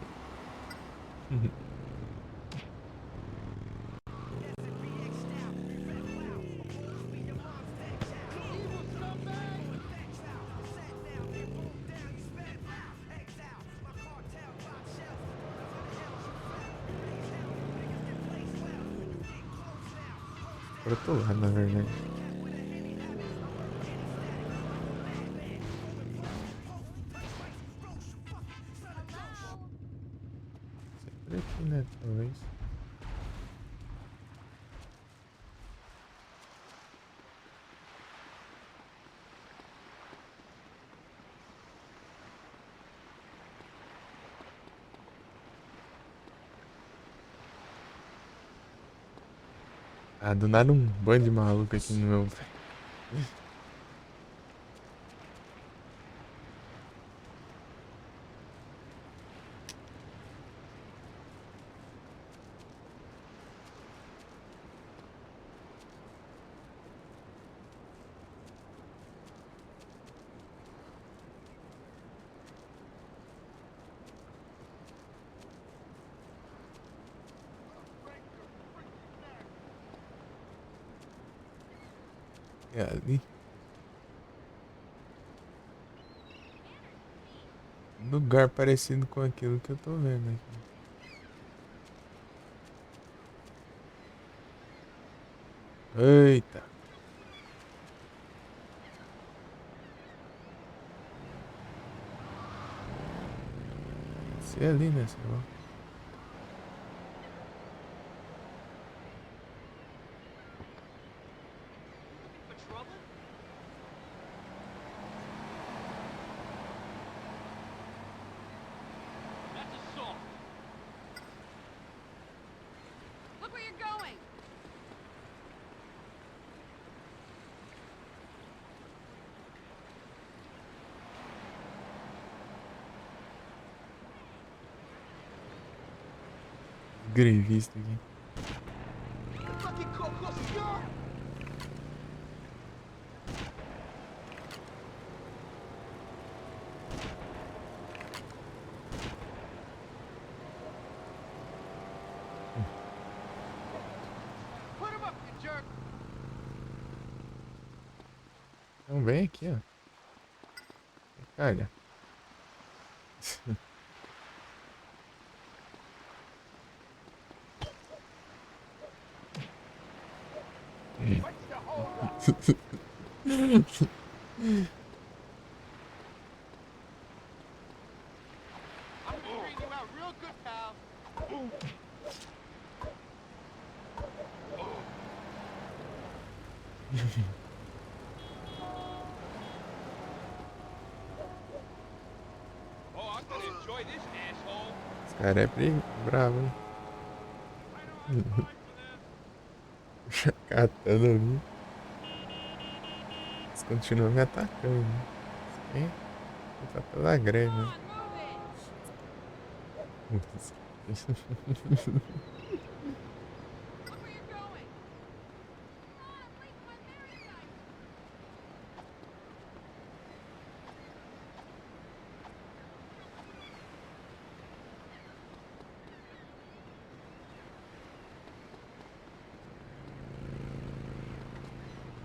Pro outro lado, na verdade. Ah, do nada um bando de maluco aqui no meu pé. É ali. Lugar parecido com aquilo que eu tô vendo aqui. Eita. Se é ali, né? Sei lá. Look where you're going! Grevista aqui. Fucking concussão! Put him up, you jerk! Então vem aqui, ó. Olha. I'm gonna straighten you out real good, pal. Oh, I'm gonna enjoy this, asshole. Esse cara é bravo, hein? Catando ali. Eles continuam me atacando. Hein? Tá pela greve.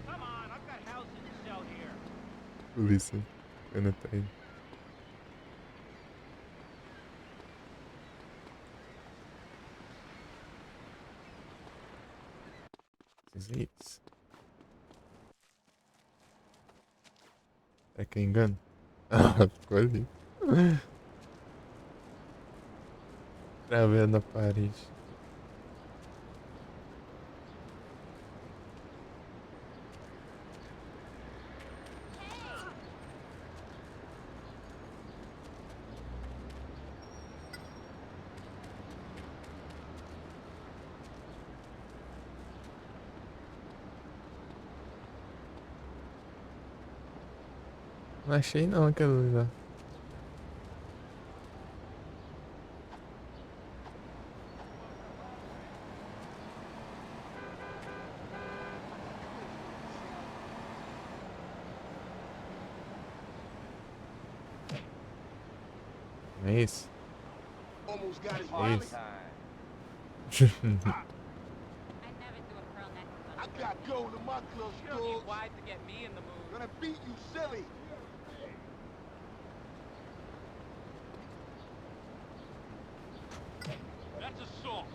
Come on, I've got houses to sell here. Polícia. Pena tá aí. Isso. É que engano? Ah, ficou ali. Travendo na parede. Não achei não aquele lugar. Não é isso? Almost got his É wallet. isso. I got gold in my club, You don't need wide to get me in the mood. Gonna beat you silly. That's assault.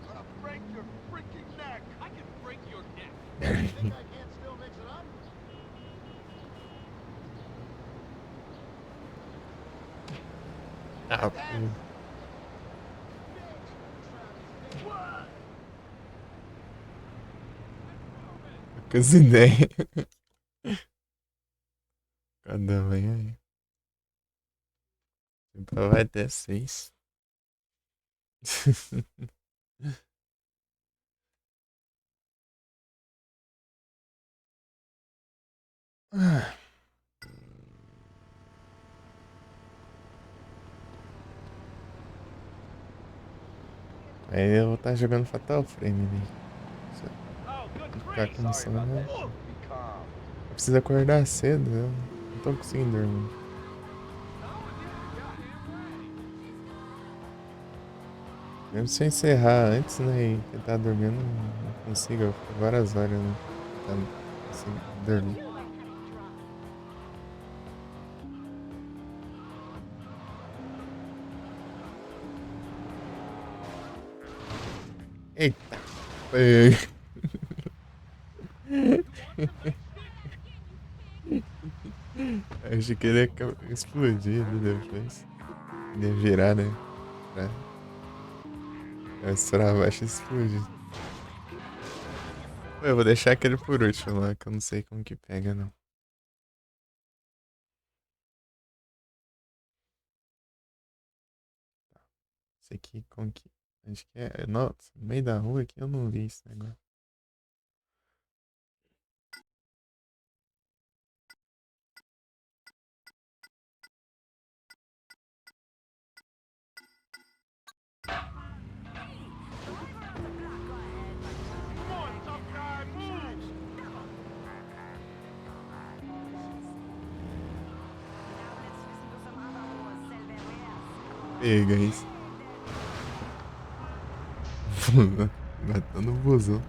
Gonna break your freaking neck. I can break your neck. Think I can't still mix it up? Ah, pô. Com as ideias. Cada manhã aí. Sempre vai ter 6. Ah. Aí eu vou estar jogando Fatal Frame, né? Ficar com sono. Eu preciso acordar cedo, eu não tô conseguindo dormir. Mesmo se eu encerrar antes, né, e tentar dormir, eu não consigo, eu fico várias horas, né, tentando conseguir dormir. Eita! Achei que ele ia explodir ali depois. Ele ia virar, né? Pra estourar abaixo e explodir. Eu vou deixar aquele por último lá, que eu não sei como que pega, não. Esse aqui, como que... Acho que é... Nossa, no meio da rua aqui eu não vi esse negócio. Pega isso. Matando o busão.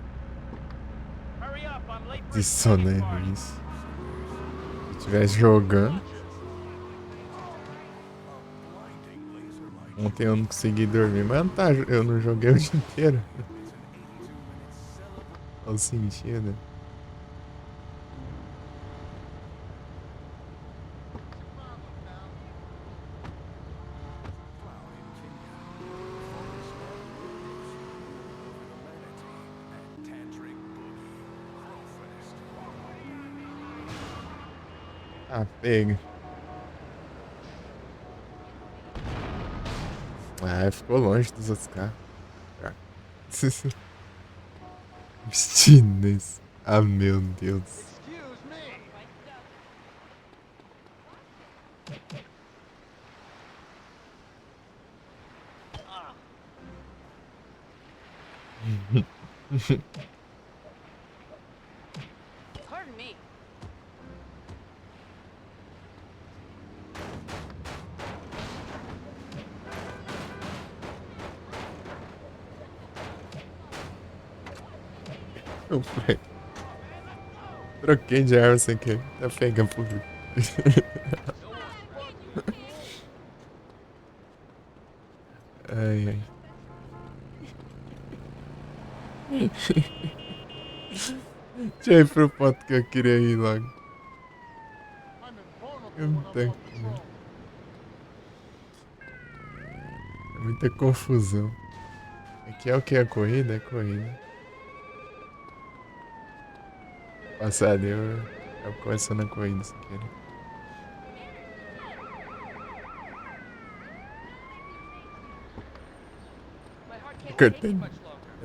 De sono é isso. Se eu estivesse jogando. Ontem eu não consegui dormir, mas não tá, eu não joguei o dia inteiro. Olha o sentido. Ah, pega. Ah, ficou longe dos outros carros. Chinês. Ah, meu Deus. Pardon me. Eu falei. Troquei de arma sem querer. Tá pegando por. Ai, ai. Deixa eu ir pro ponto que eu queria ir logo. Eu não tenho. É muita confusão. Aqui é o que? A corrida? É corrida. Passar eu começando a corrida sem querer.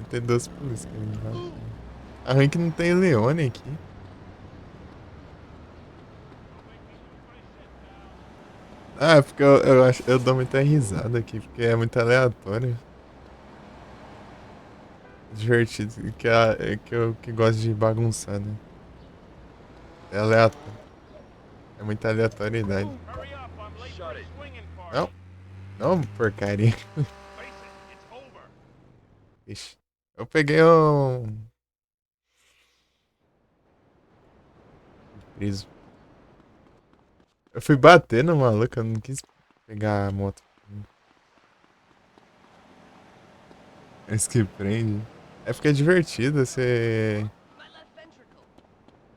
Tem duas polícias que a gente vai. A rank não tem Leone aqui. Ah, porque eu acho, eu dou muita risada aqui, porque é muito aleatório. Divertido, que eu que gosto de bagunçar, né? É aleatório. É muita aleatoriedade. Não, não, porcaria. Ixi, eu peguei um... Preso. Eu fui bater no maluco, eu não quis pegar a moto. Esse que prende. É porque é divertido você...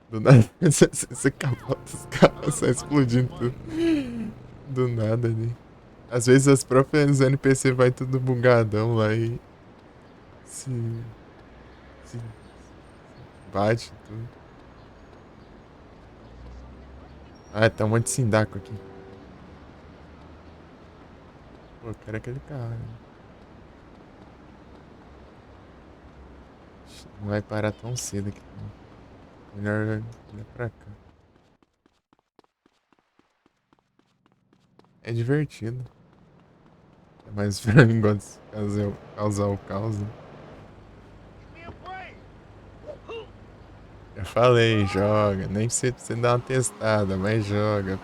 Do nada, você capota os carros, sai explodindo tudo. Do nada ali. Às vezes as próprias NPC vai tudo bugadão lá e... Se bate tudo. Ah, tá um monte de sindaco aqui. Pô, eu quero aquele carro, né? Não vai parar tão cedo aqui. Melhor ir pra cá. É divertido. É mais pra mim gosta de causar o caos. Né? Eu falei, joga. Nem precisa você dar uma testada, mas joga.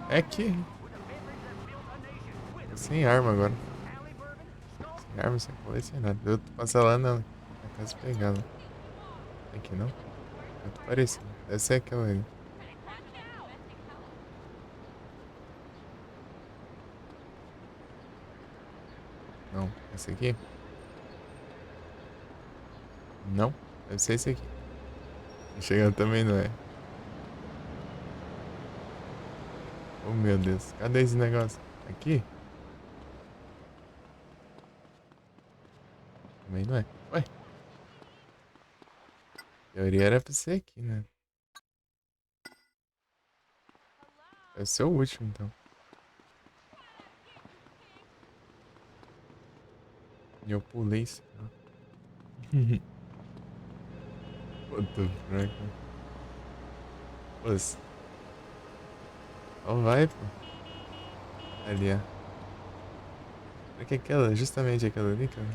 É que... Sem arma agora. Sem arma, sem colete, sem nada. Eu tô passando lá na casa pegada. Aqui não? Eu tô parecendo. Deve ser aquela ali. Não, esse aqui? Não, deve ser esse aqui. Chegando também não é. Oh meu Deus, cadê esse negócio? Aqui? Também não é. Ué? A teoria era pra ser aqui, né? Deve ser o último então. E eu pulei isso. What the frack? Pô, então vai, pô. Ali, ó. Será que é aquela? Justamente aquela ali, cara?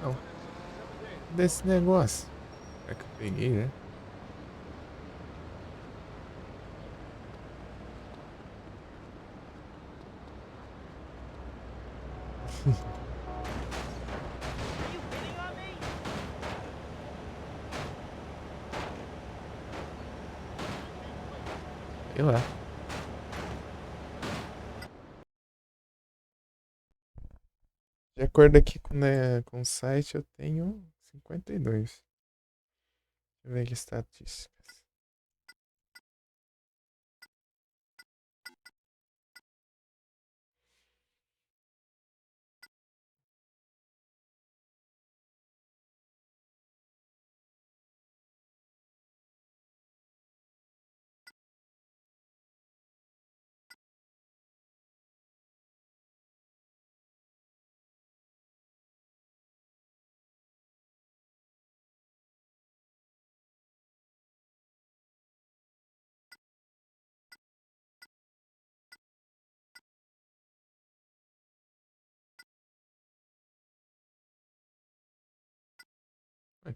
Não. Desse negócio. Será que eu peguei, né? Sei lá. De acordo aqui com o site, eu tenho 52. Deixa eu ver aqui estatísticas.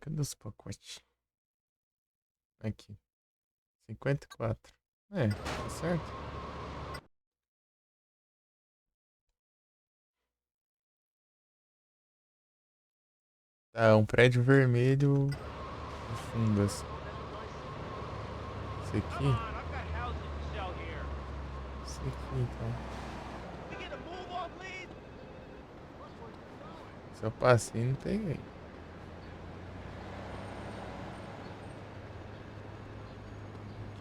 Cadê os pacotes? Aqui. 54. É, tá certo. Tá, um prédio vermelho no fundo, assim. Esse aqui? Esse aqui, então. Se eu passei, não peguei.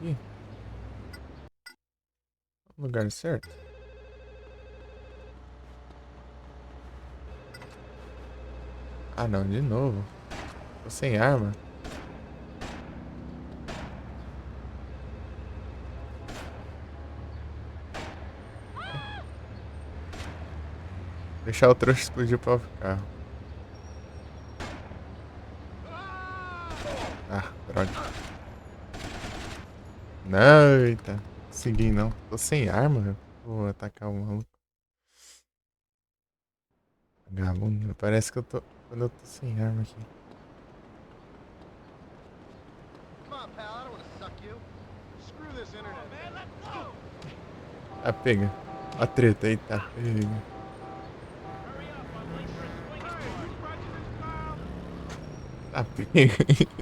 Aqui. Lugar certo. Ah não, de novo. Tô sem arma. Deixar o trouxa explodir o próprio carro. Ah, droga. Não, eita. Consegui não. Tô sem arma, velho. Vou atacar o maluco. Vagabundo. Parece que eu tô. Quando eu tô sem arma aqui. Ah, pega. A treta aí, tá. Pega. Ah, pega.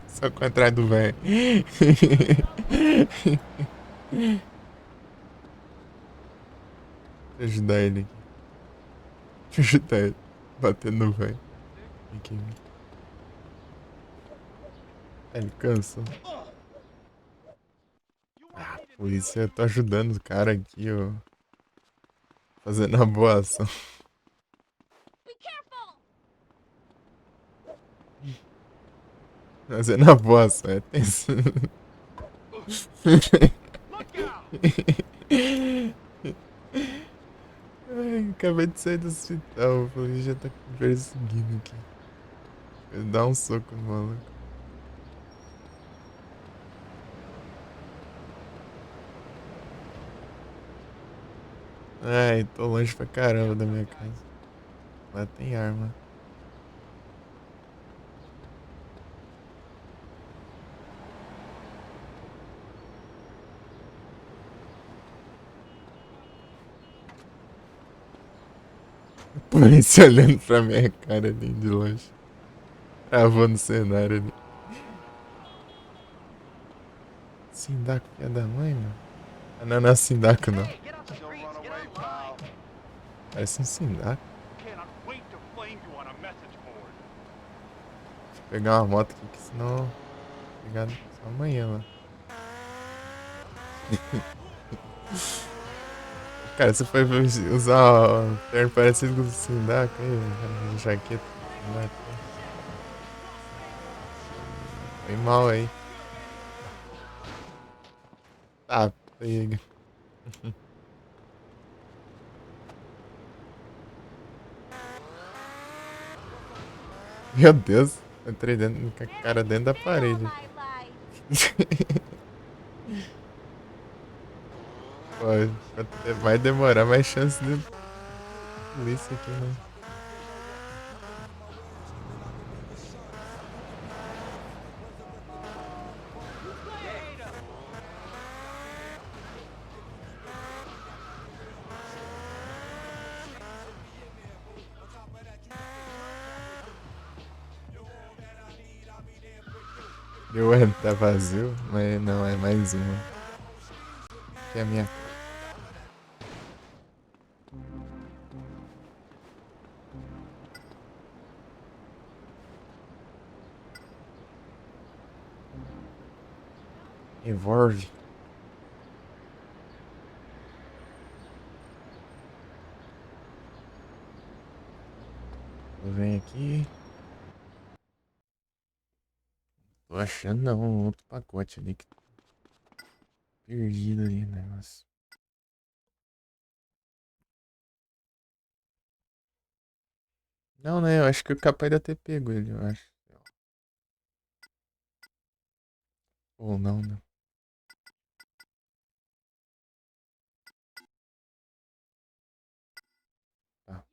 Só com atrás do velho. Deixa eu ajudar ele aqui. Deixa eu ajudar ele. Batendo no velho. Aqui. Ele cansou. Ah, polícia, eu tô ajudando o cara aqui, ó. Fazendo a boa ação. Fazendo a boa ação, é tenso. acabei de sair do hospital. O Feliz já tá me perseguindo aqui. Ele dá um soco no maluco. Ai, tô longe pra caramba da minha casa. Lá tem arma. Polícia olhando pra minha cara ali de longe. Travou no cenário ali. Sindaco, filha da mãe, mano. Ah, não, não é Sindaco, não. Parece um Sindaco. Vou pegar uma moto aqui, que senão... Vou pegar só amanhã, lá. Cara, você foi usar o terno parecido com o Sindaco aí, cara, jaqueta. Foi mal aí. Tá, pega. Meu Deus, eu entrei dentro, com a cara dentro da parede. Pô, vai demorar mais chance de polícia aqui, né? Deu tá vazio, mas não, é mais uma. Que é a minha. Evolve. Vem aqui. Tô achando não, outro pacote ali que perdido ali o negócio. Não, né? Eu acho que o capaz de ter pego ele, eu acho. Ou não, né? Tá.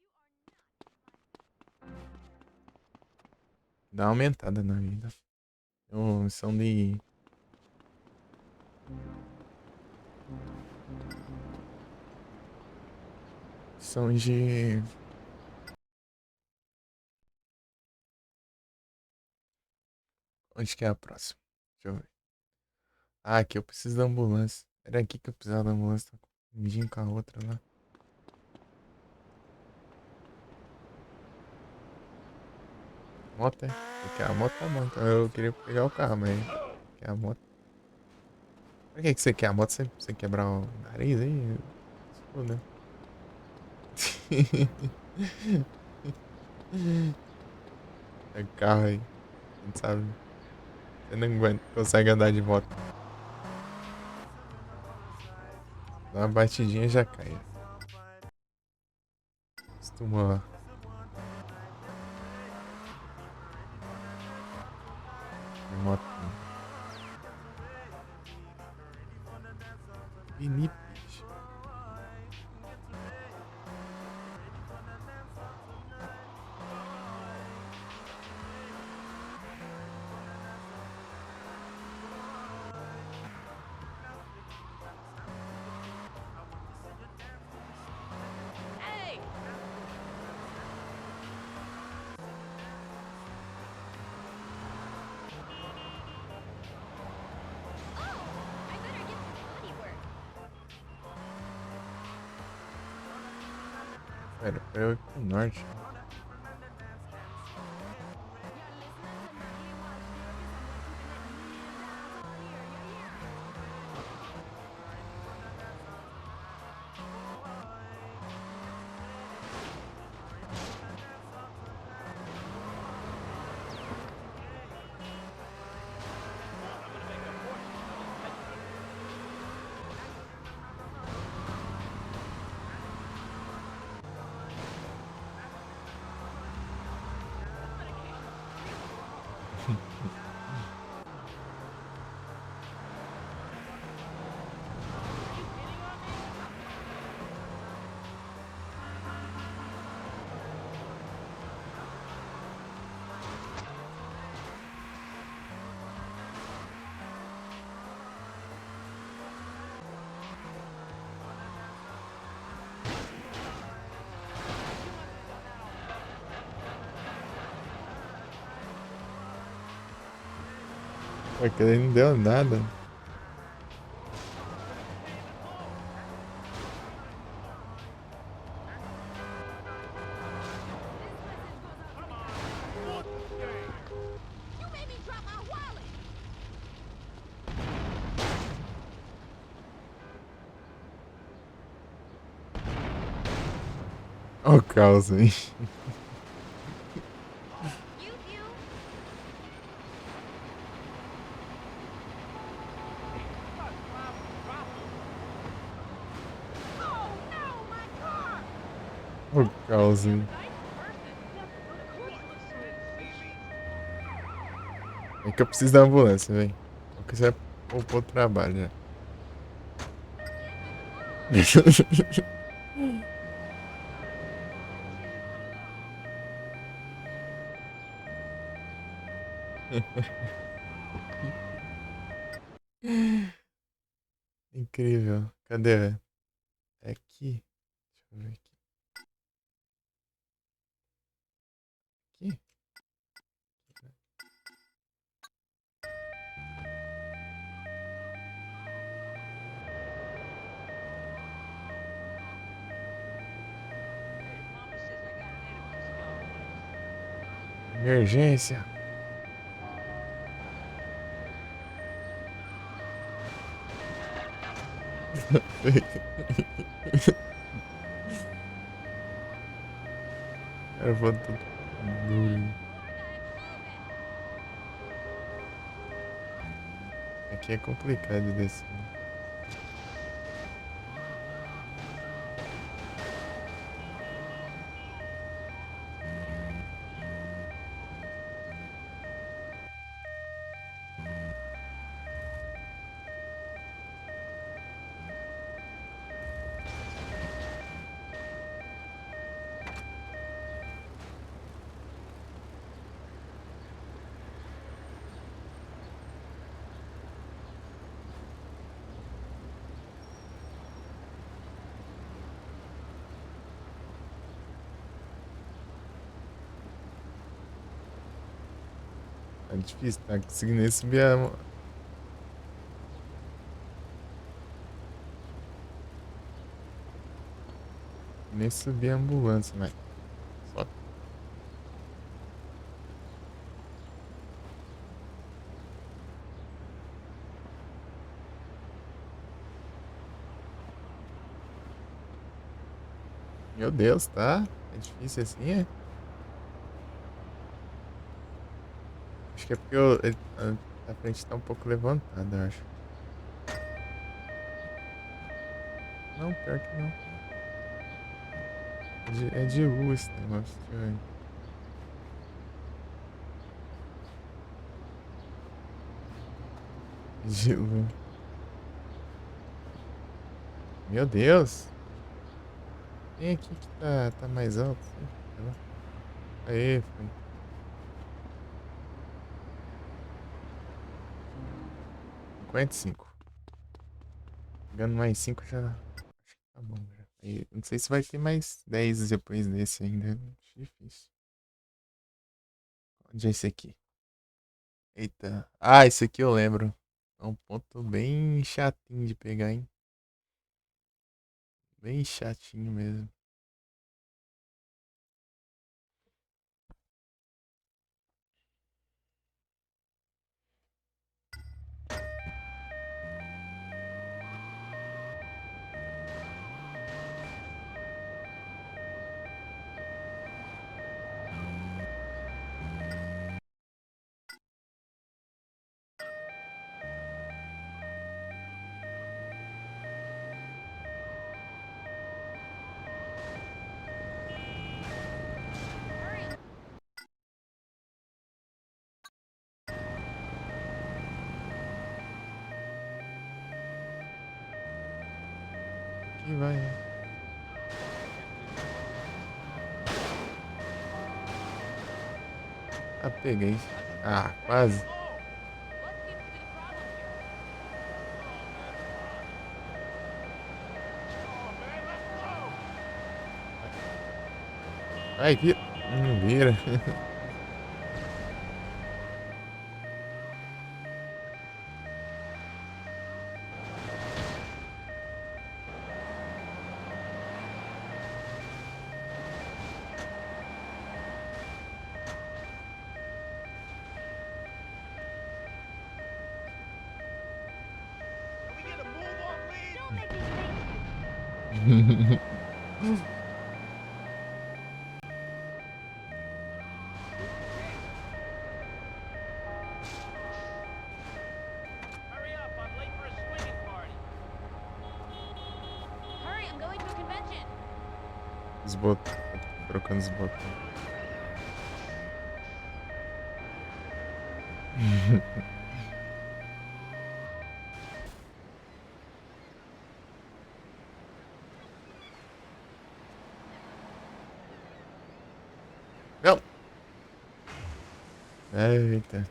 Dá uma aumentada na vida. É uma missão de... Missão de... Onde que é a próxima? Deixa eu ver. Ah, aqui eu preciso da ambulância. Era aqui que eu precisava da ambulância. Tá confundindo com a outra lá. Moto é? Porque a moto tá bom. Então eu queria pegar o carro, mas... Quer a moto. Pra que você quer a moto? Você quebrar o nariz aí? Se foda. É carro aí. A gente sabe. Você não consegue andar de moto. Dá uma batidinha e já cai. Costuma lá. De moto. Felipe. Hey! I better get some body work. Pera, foi eu pro norte. Porque ele não deu nada. You made me drop my wallet. Olha o caos aí. Olha o caos aí. É que eu preciso da ambulância, velho. Porque você vai poupar o trabalho já. Incrível. Cadê? É aqui. Deixa eu ver aqui. Aqui? Emergência. Cara, eu vou tudo duro. Aqui é complicado de descer. Tá difícil, tá conseguindo nem subir a... Nem subir a ambulância, mas... Só... Meu Deus, tá? É difícil assim, é? Acho que é porque a frente tá um pouco levantada, eu acho. Não, pior que não. É de rua esse negócio. Deixa eu ver. De rua. Meu Deus! Quem aqui que tá mais alto? Aê, foi. Cinquenta e cinco. Pegando mais 5 já. Acho que tá bom já. E não sei se vai ter mais 10 depois desse ainda. Acho difícil. Onde é esse aqui? Eita. Ah, esse aqui eu lembro. É um ponto bem chatinho de pegar, hein? Bem chatinho mesmo. aqui e vai. Ah, peguei. Ah, quase. Vai, vira. Não vira. Hurry up, I'm late for a swinging party. Hurry, I'm going to a convention. Os botões. Trocando os botões. Não! Eita.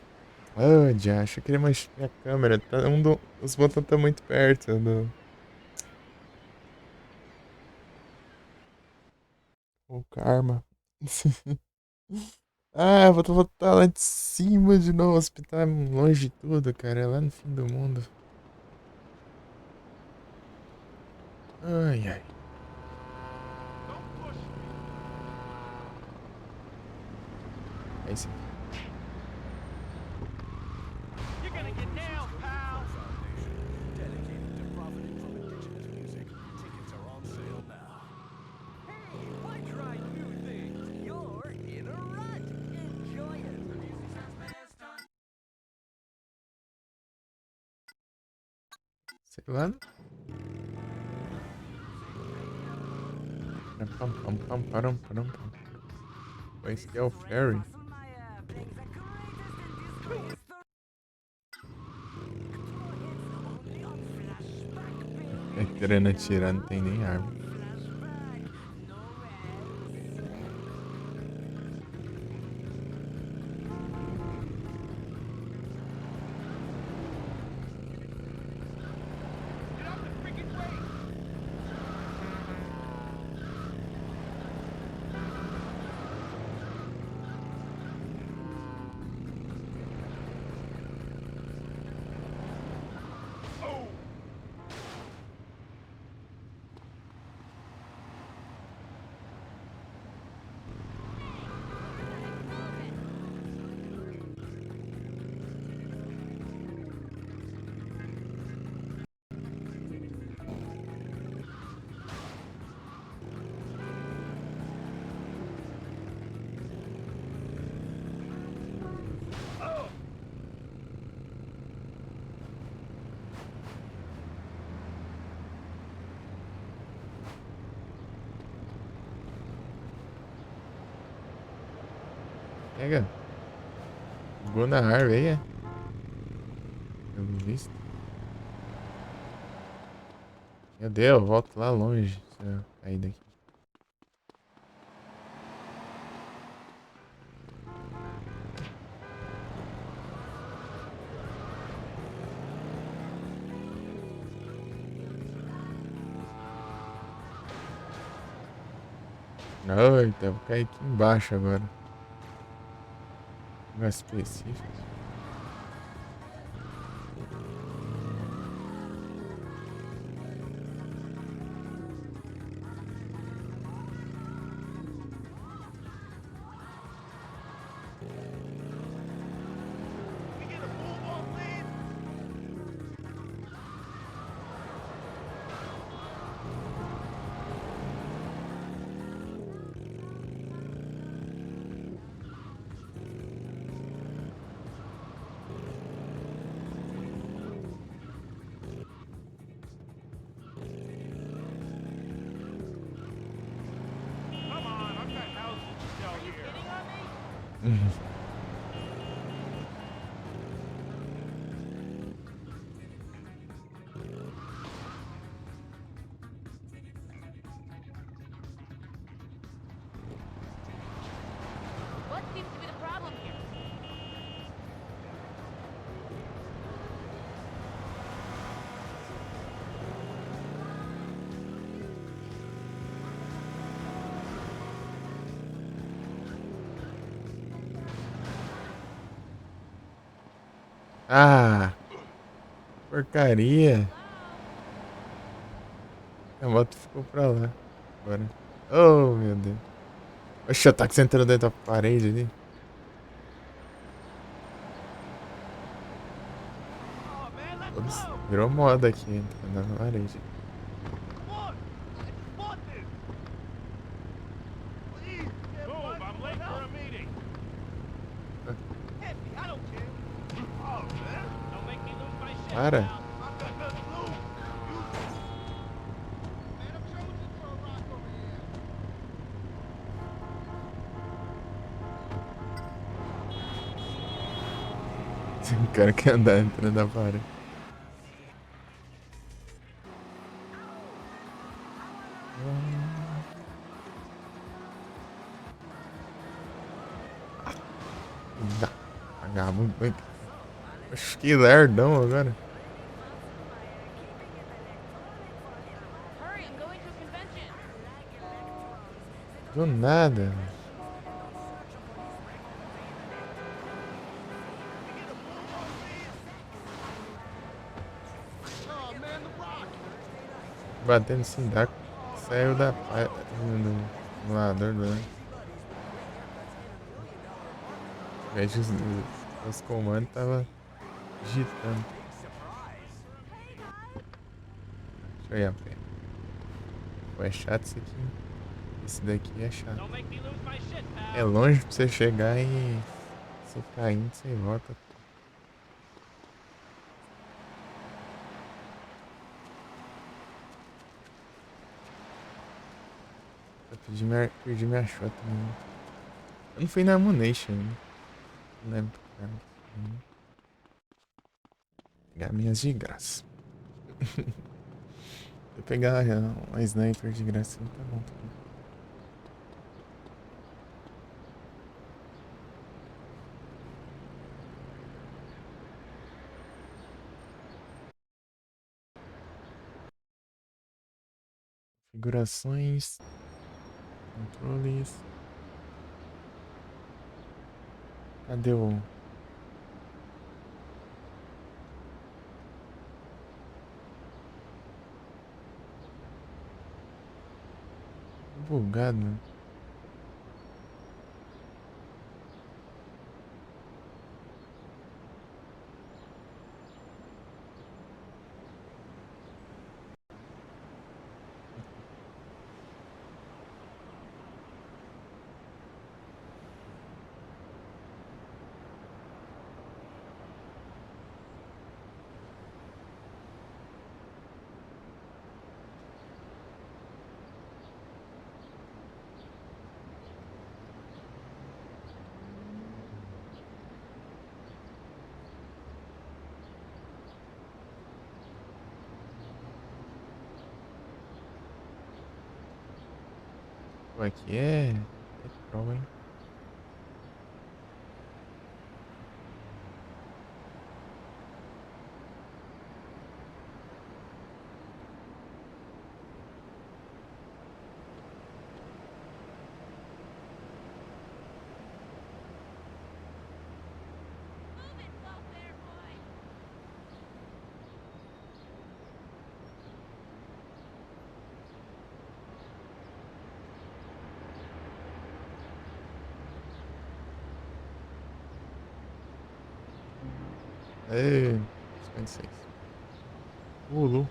Oh, já acho que ele mexeu a câmera. Tá, os botões estão muito perto do. O karma. Ah, vou voltar lá de cima de novo. O hospital é longe de tudo, cara. É lá no fim do mundo. Ai, ai. É isso aqui. You're gonna get down, pal. Dedicated to profiting from indigenous music. Tickets are on sale now. Hey, why try new things? You're in a rut. Enjoy it. The musician's best on. Sei lá. Pam, pam, pam, param, param, pam. Esse aqui é o Ferry. É querendo atirar, não tem nem arma. Pega. Pegou na árvore aí, é? Pelo visto. Meu Deus, eu volto lá longe. Se eu cair daqui. Eita, vou cair aqui embaixo agora. Mais específico. Ah, porcaria. A moto ficou pra lá. Agora. Oh, meu Deus. Oxe, o táxi entrou dentro da parede ali. Ops, virou moda aqui, entrando na parede. Move, I'm late for a meeting. I don't care. Oh, man. Don't make me lose my shit. Para. I've got nothing to lose. Man, I'm chosen for a rock over here. O cara quer andar entrando na parede. Vagabundo. Acho que lerdão agora. Hurry, I'm going to a convention. Do nada. Oh, man, the rock. Batendo assim, dá. Saiu da do voador do. Vejo os comandos tava digitando. Deixa eu ir a pé. Pô, é chato isso aqui. Esse daqui é chato. Don't make me lose my shit, pal. É longe pra você chegar e você caindo, você volta. Eu perdi minha shot também. Eu não fui na Ammunition, né? Não lembro, cara. Pegar minhas de graça. Se eu pegar uma sniper de graça, tá bom. Configurações. Controles. Cadê o... Bugado. Pô, aqui é troll, hein? Ei, 56. Lu.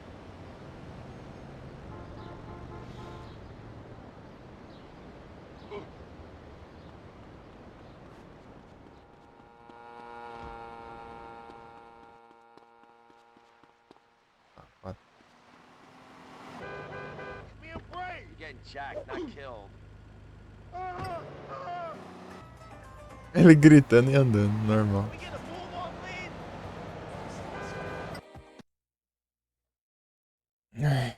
Give me a break. You're getting jacked, not killed. Ele gritando e andando, normal. We get a move on, please. Ai.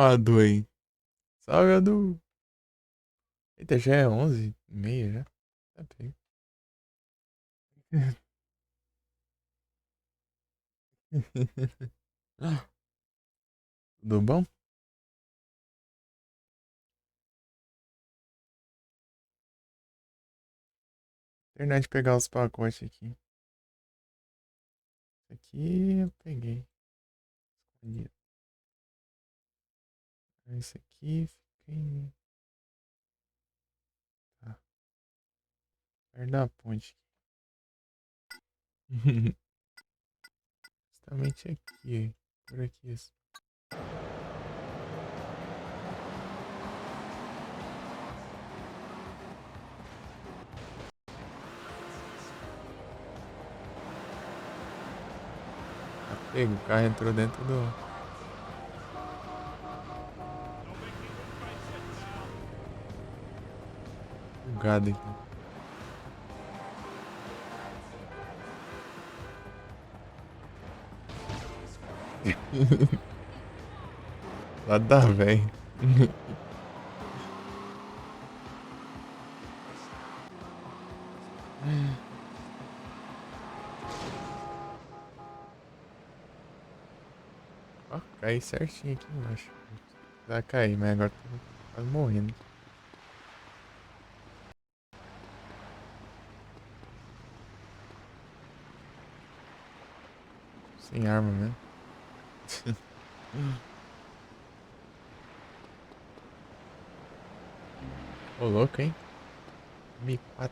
Adu aí. Salve, Adu. Eita, já é 11h30 já. Tá bem. Tudo bom? Terminar de pegar os pacotes aqui. Esse aqui eu peguei. Escondido. Esse aqui fiquei. Tá. Perto da ponte. Justamente aqui. Por aqui. Isso. Tá pego, o carro entrou dentro do. Bugado aqui. Lá da véi. Ó, caí certinho aqui embaixo. Vai cair, mas agora tô quase morrendo. Sem arma mesmo. Ô, louco, hein? M4.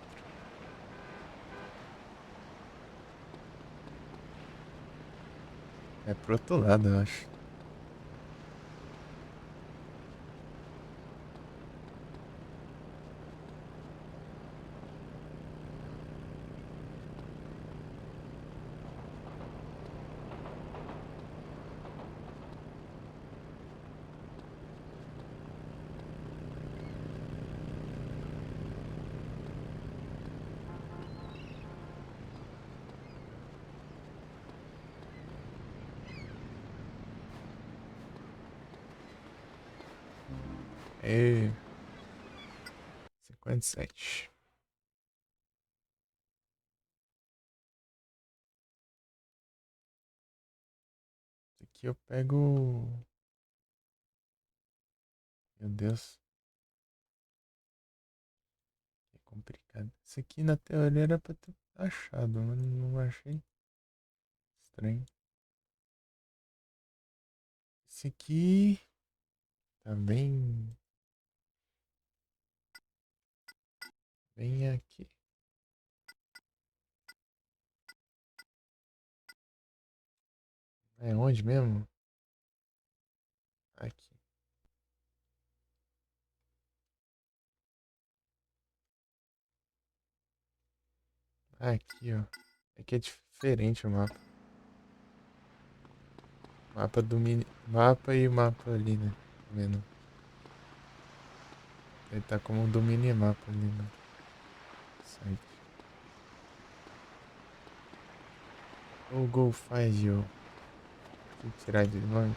É pro outro lado, eu acho. É. 57. Aqui eu pego. Meu Deus. É complicado. Isso aqui na teoria era pra ter achado, mas não achei. Estranho. Esse aqui. Tá bem. Bem aqui. É onde mesmo? Aqui. Aqui, ó. Aqui é diferente o mapa. Mapa do mini. Mapa e o mapa ali, né? Tá vendo? Ele tá como um do minimapa ali no site. O Go faz eu. Deixa eu tirar de longe.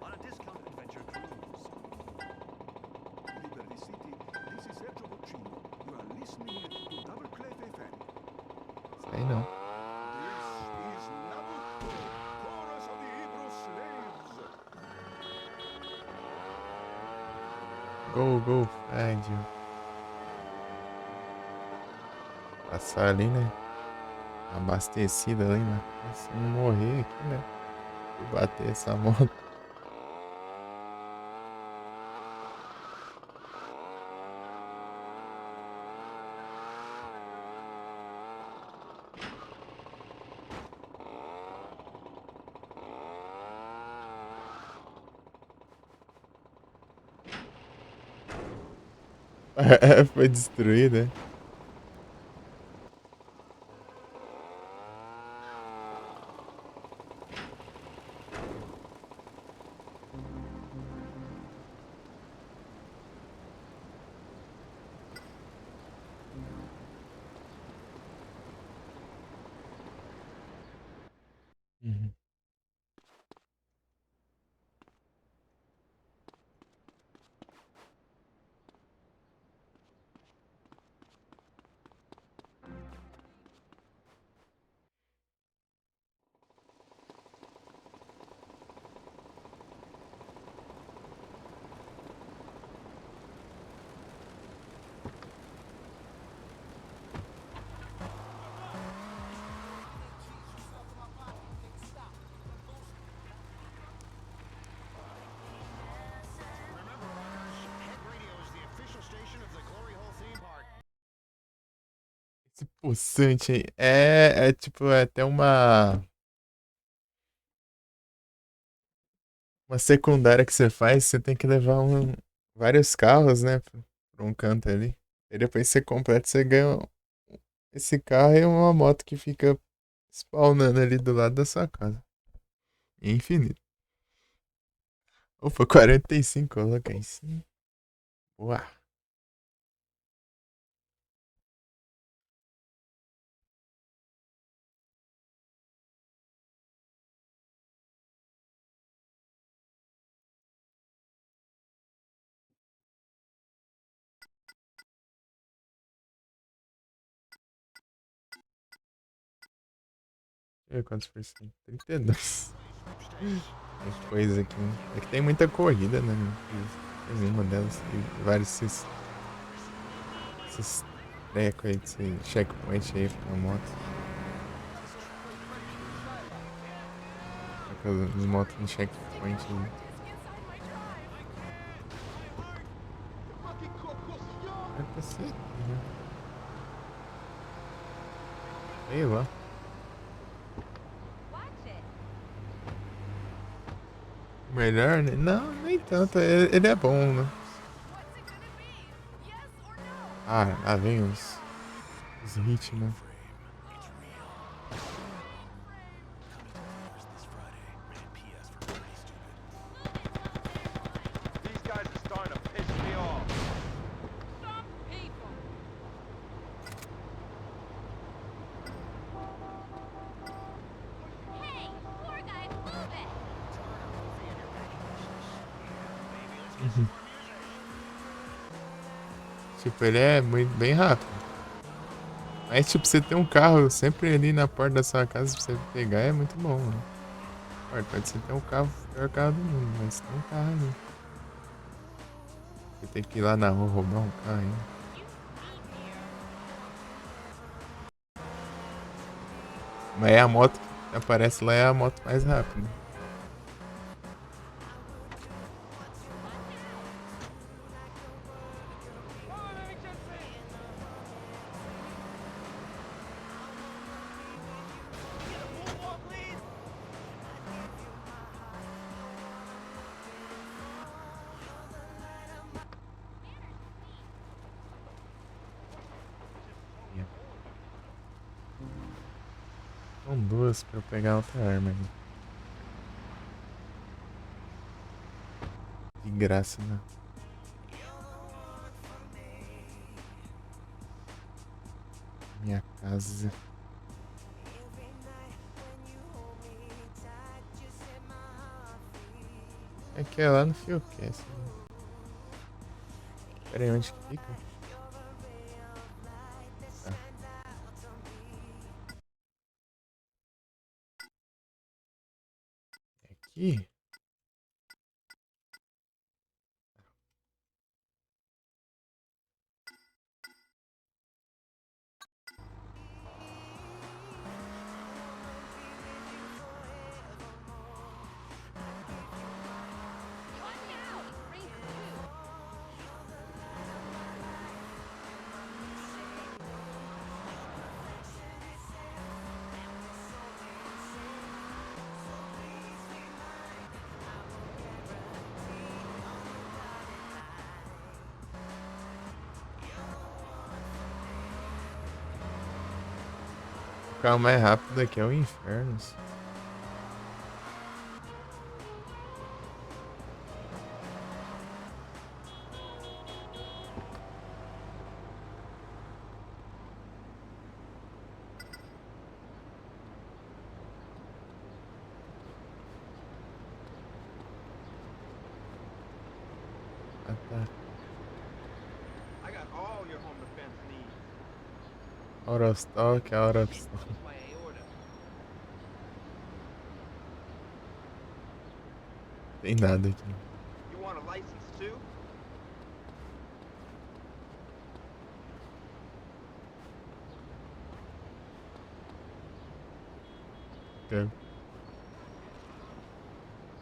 On a discount adventure cruise. Liberty City, this is Sergio Boccino. You are listening to Double Clef FM. Isso aí não. This is Nabucco, chorus of the Hebrew slaves. Go, find you. Passar ali, né? Abastecida ali, né? Se não morrer aqui, né? Vou bater essa moto. Foi destruída. Esse pulsante aí. É tipo, é até uma secundária que você faz, você tem que levar vários carros, né, pra um canto ali. E depois você completa, você ganha esse carro e uma moto que fica spawnando ali do lado da sua casa. Infinito. Opa, 45, coloca aí sim. Boa. E aí, quantos por cento? 32. Tem coisa aqui. É que tem muita corrida, né? Tem uma delas. E vários esses trecos aí, esse checkpoint aí com a moto. As motos no checkpoint aí. É pra ser. Sei lá. Melhor, né? Não, nem tanto. Ele é bom, né? Ah, lá vem os ritmos. These guys are starting to piss me off. Hey, poor guy, move it! Tipo, ele é bem rápido. Mas, tipo, você ter um carro sempre ali na porta da sua casa pra você pegar é muito bom, né? Pode ser ter um carro, o pior carro do mundo, mas tem um carro ali. Você tem que ir lá na rua roubar um carro ainda. Mas é a moto que aparece lá, é a moto mais rápida. São duas pra eu pegar outra arma aí. De graça, né? Minha casa. É que é lá no Fiocast. Pera aí, onde que fica? Tá. É aqui? O carro mais rápido aqui é o inferno. Ah, tá. I got all your home defense needs. Out of stock, out of stock. My aorta. Tem nada aqui. You want a license too?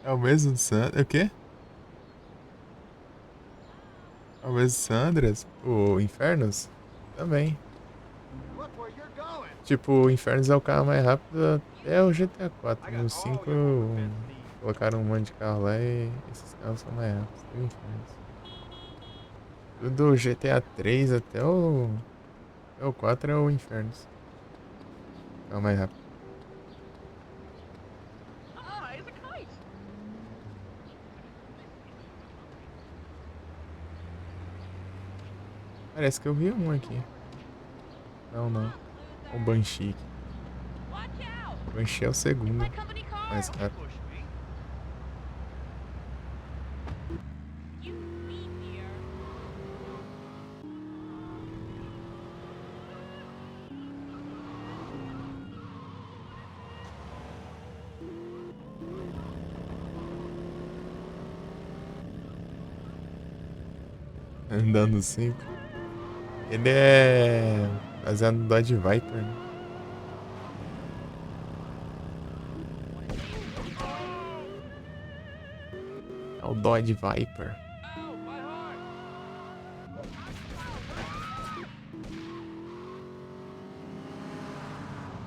É o mesmo Sandras? O quê? É o mesmo Sandras? O Infernos? Também. Look where tipo, o Infernos é o carro mais rápido até o GTA 4. No 5 colocaram um monte de carro lá e esses carros são mais rápidos que o Infernos. Do GTA 3 até o 4 é o Infernos. É o mais rápido. Ah, it's a kite. Parece que eu vi um aqui. Não, não. O Banshee. O Banshee é o segundo. Mais rápido. Andando 5. Ele é baseado no Dodge Viper, né? É o Dodge Viper.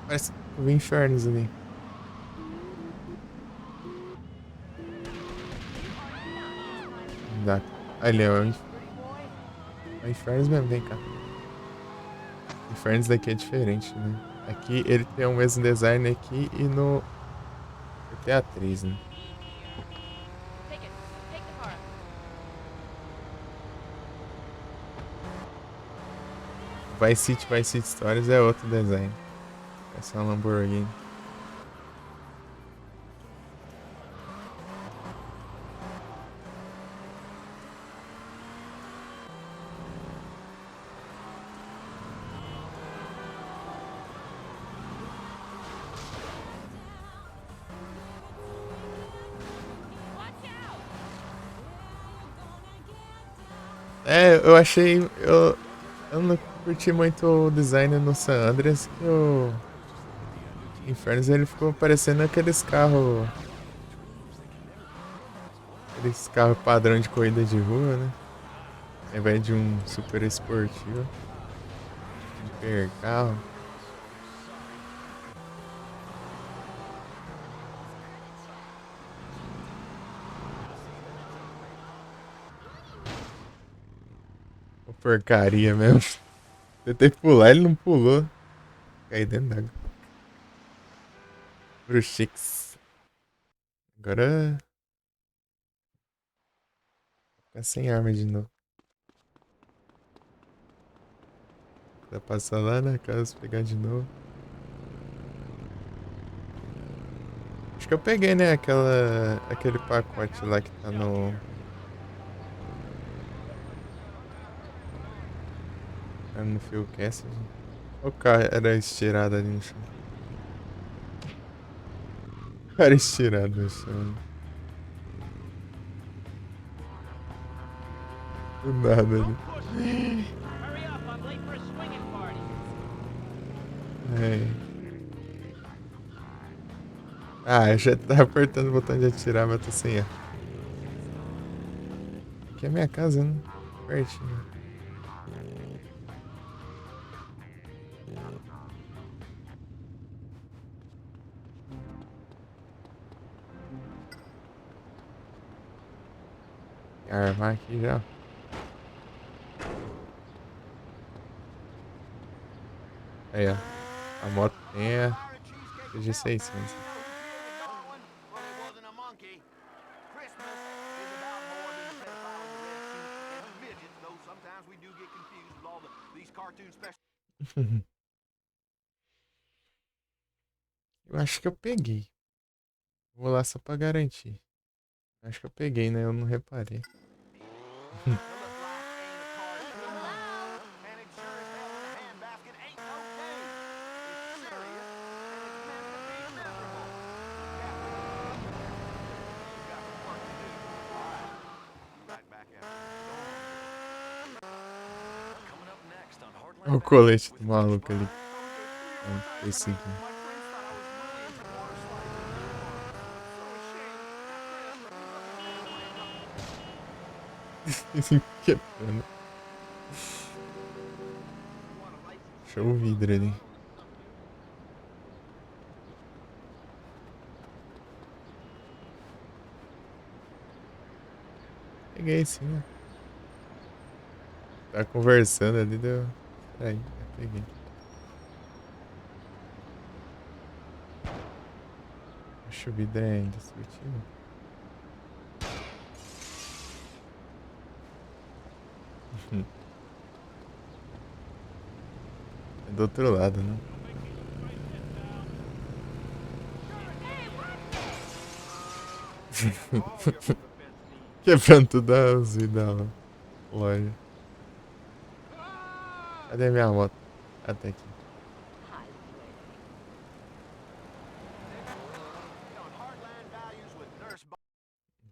Parece o Infernos ali. Exato. Ali é o Infernos mesmo, vem cá. O Infernos daqui é diferente, né? Aqui ele tem o mesmo design aqui e no GTA 3, né? Vice City Stories é outro design. Essa é uma Lamborghini. É, eu achei. Eu não curti muito o design no San Andreas, que o Infernos ele ficou parecendo aqueles carros. Aqueles carros padrão de corrida de rua, né? Ao invés de um super esportivo. Um hiper carro. Porcaria mesmo. Tentei pular, ele não pulou. Caí dentro d'água. Bruxix. Agora. Vou ficar sem arma de novo. Vai passar lá na casa, pegar de novo. Acho que eu peguei, né? Aquele pacote lá que tá no. No Philcast. O carro era estirado ali no chão. Era estirado no chão. Do nada ali. É. Ah, eu já tava apertando o botão de atirar, mas tô sem ar. Aqui é minha casa, né? Pertinho. Armar aqui já. Aí, ó. A moto tem a CG600. Eu acho que eu peguei. Vou lá só pra garantir. Acho que eu peguei, né? Eu não reparei. Olha o colete do maluco ali. Esse aqui. Quebrando. Deixa o vidro ali. Peguei sim, ó. Tá conversando ali, deu. Aí, eu peguei. Puxa, o vidro é indestrutível. É do outro lado, né? Quebrando tudo as vidas lá. Loja. Cadê minha moto? Até aqui.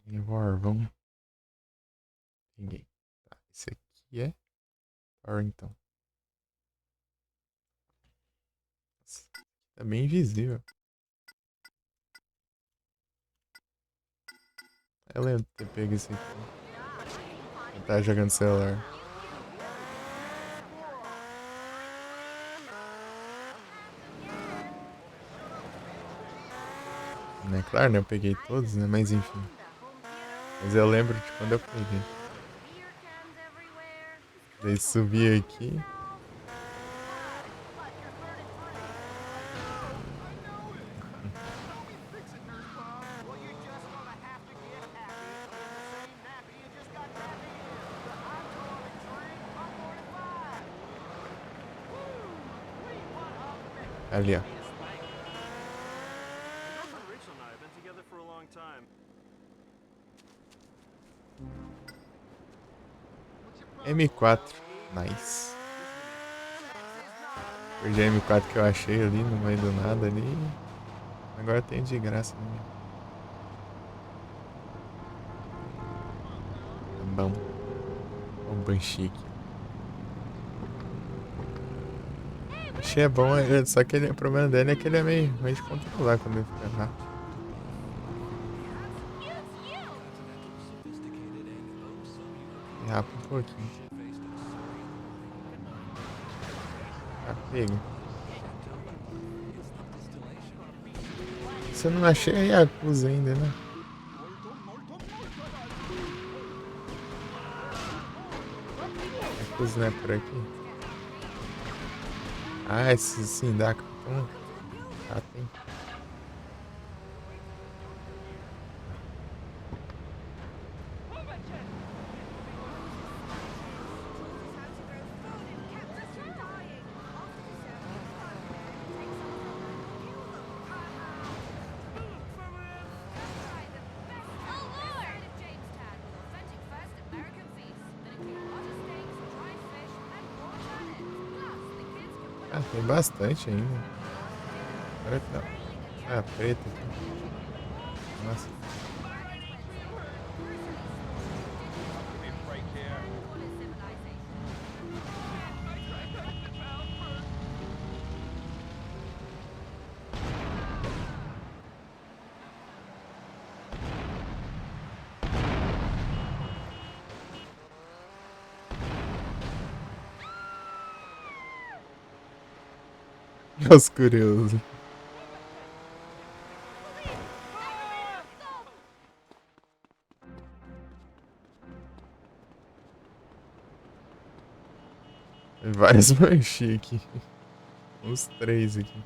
Revolvão. Ninguém. Tá, esse aqui é Torrington. Nossa, tá bem invisível. Eu lembro de ter pego esse aqui. Eu tava jogando celular. É claro, né? Eu peguei todos, né? Mas enfim. Mas eu lembro de quando eu peguei. Daí subi aqui. Ali, ó. M4. Nice. Perdi a M4 que eu achei ali no meio do nada ali. Agora tem de graça, né? É bom. O Banshee aqui. Banshee é bom, só que o problema dele é que ele é meio ruim de controlar quando ele fica rápido. Rápido um pouquinho. Ah, pega. Você não achei a Yakuza ainda, né? Yakuza não é por aqui? Ah, esse Sindaka. Ah, tem. Ah, tem bastante ainda. Agora tá. Ah, preto aqui. Nossa. Os curiosos. Tem vários Banshee aqui. Uns 3 aqui.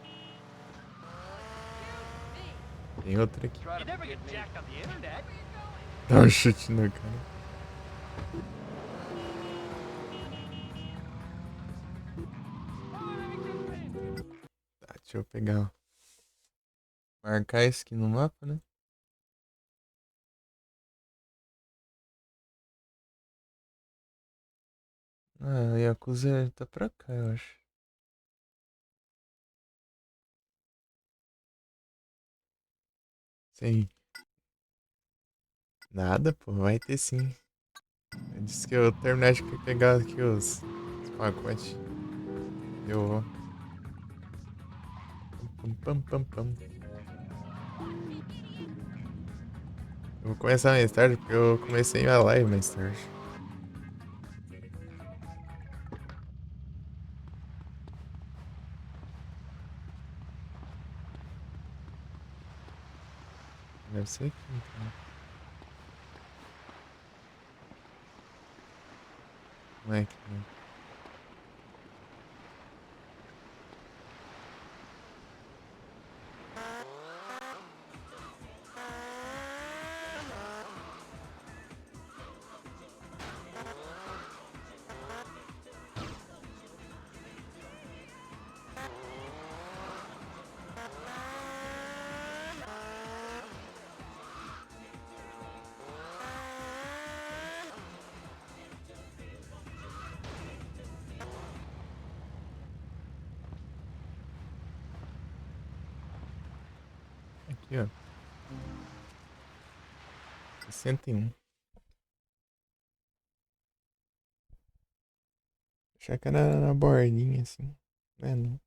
Tem outro aqui. Dá um chute na cara. Tá, deixa eu pegar. Marcar isso aqui no mapa, né? Ah, a Yakuza tá pra cá, eu acho. Sim. Nada, pô, vai ter sim. Eu disse que eu terminar de pegar aqui os pacotes. Eu vou. Pam, pam, pam, pam. Eu vou começar mais tarde porque eu comecei minha live mais tarde. Deve ser aqui, então. Moleque, né? Aqui, ó. 61. Achei que era na bordinha, assim. Não é, não.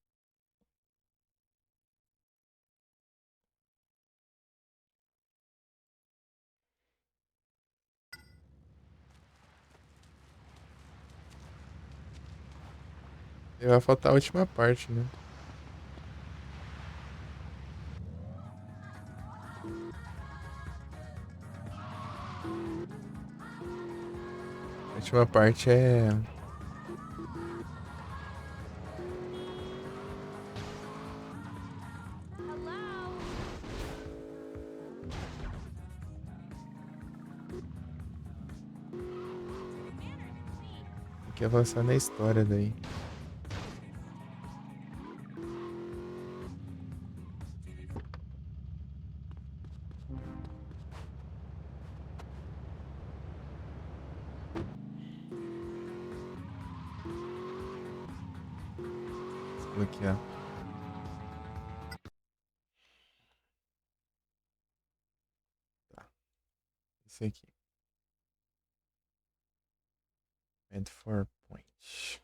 E vai faltar a última parte, né? A última parte é... Tem que avançar na história daí. Desbloquear. Tá. Esse aqui. Add 4 points.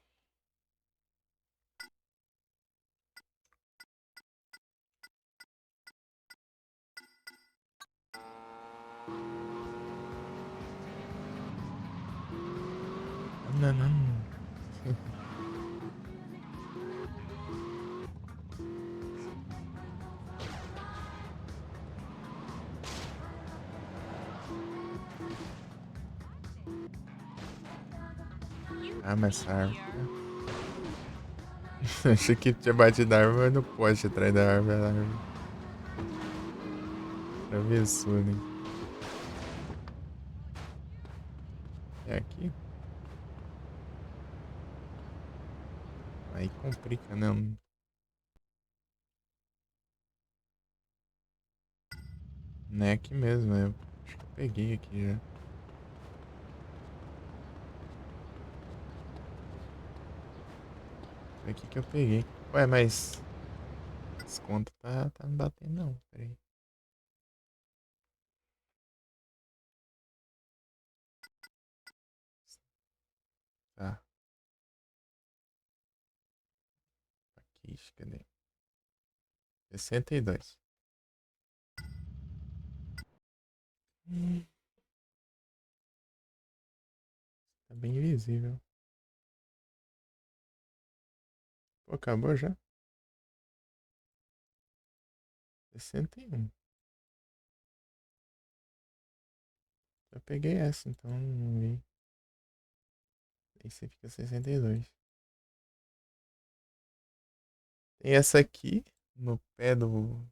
Não, não. Ah, mas essa árvore. Achei que tinha batido a árvore, mas não pode atrás da árvore. A árvore. Travessura, hein? É aqui? Aí complica, né? Não é aqui mesmo, eu acho que eu peguei aqui já. Foi aqui que eu peguei. Ué, mas... Esse conto tá me batendo não, peraí. Tá. Aqui, cadê? 62. Tá bem visível. Pô, acabou já? 61. Eu peguei essa, então não vi. Aí você fica 62. Tem essa aqui, no pé do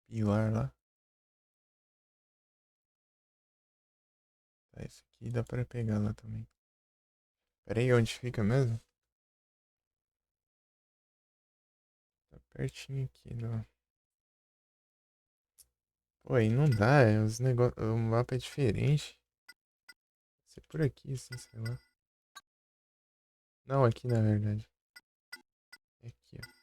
pilar lá. Tá, esse aqui dá pra pegar lá também. Pera aí, onde fica mesmo? Tá pertinho aqui, ó. Pô, aí não dá, os negócios, o mapa é diferente. Deve ser por aqui, assim, sei lá. Não, aqui na verdade. É aqui, ó.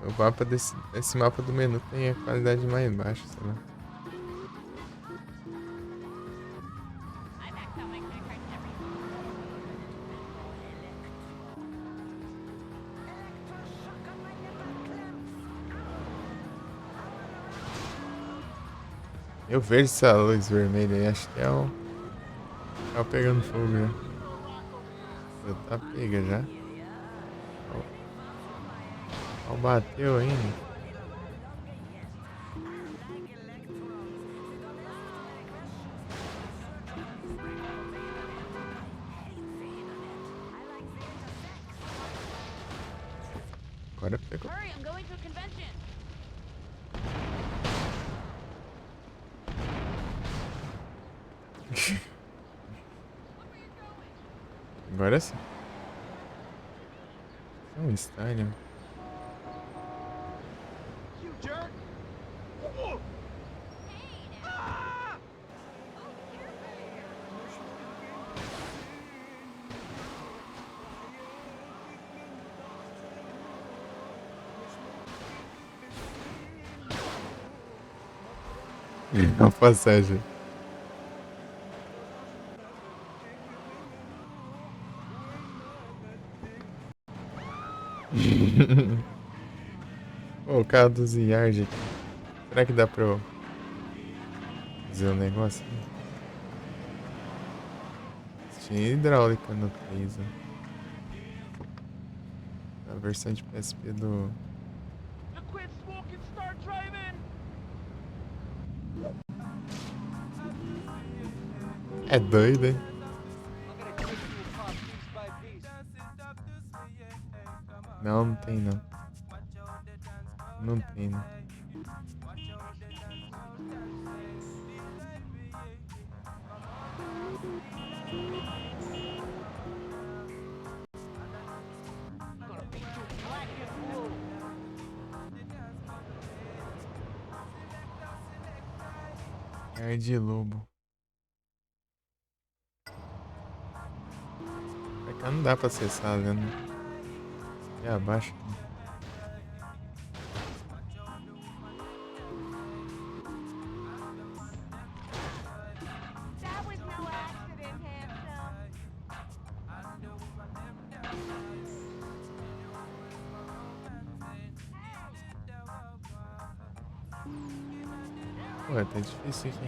O mapa esse mapa do menu tem a qualidade mais baixa, sei lá. Eu vejo essa luz vermelha aí, acho que é o... Tá pegando fogo já. Tá pega já. Ó, bateu ainda. Agora pegou. Hurry, I'm going to a convention. Agora sim. É um estádio. You jerk! A passagem. Ô, o carro dos Yard aqui. Será que dá pra eu fazer um negócio? Tinha hidráulica no 3, ó. A versão de PSP do... You quit smoking, start driving. É doido, hein? Não, não tem não. Não tem não. É de lobo. Pra cá não dá pra acessar, né? É abaixo. That was no accident, handsome. Ué, tá difícil aqui.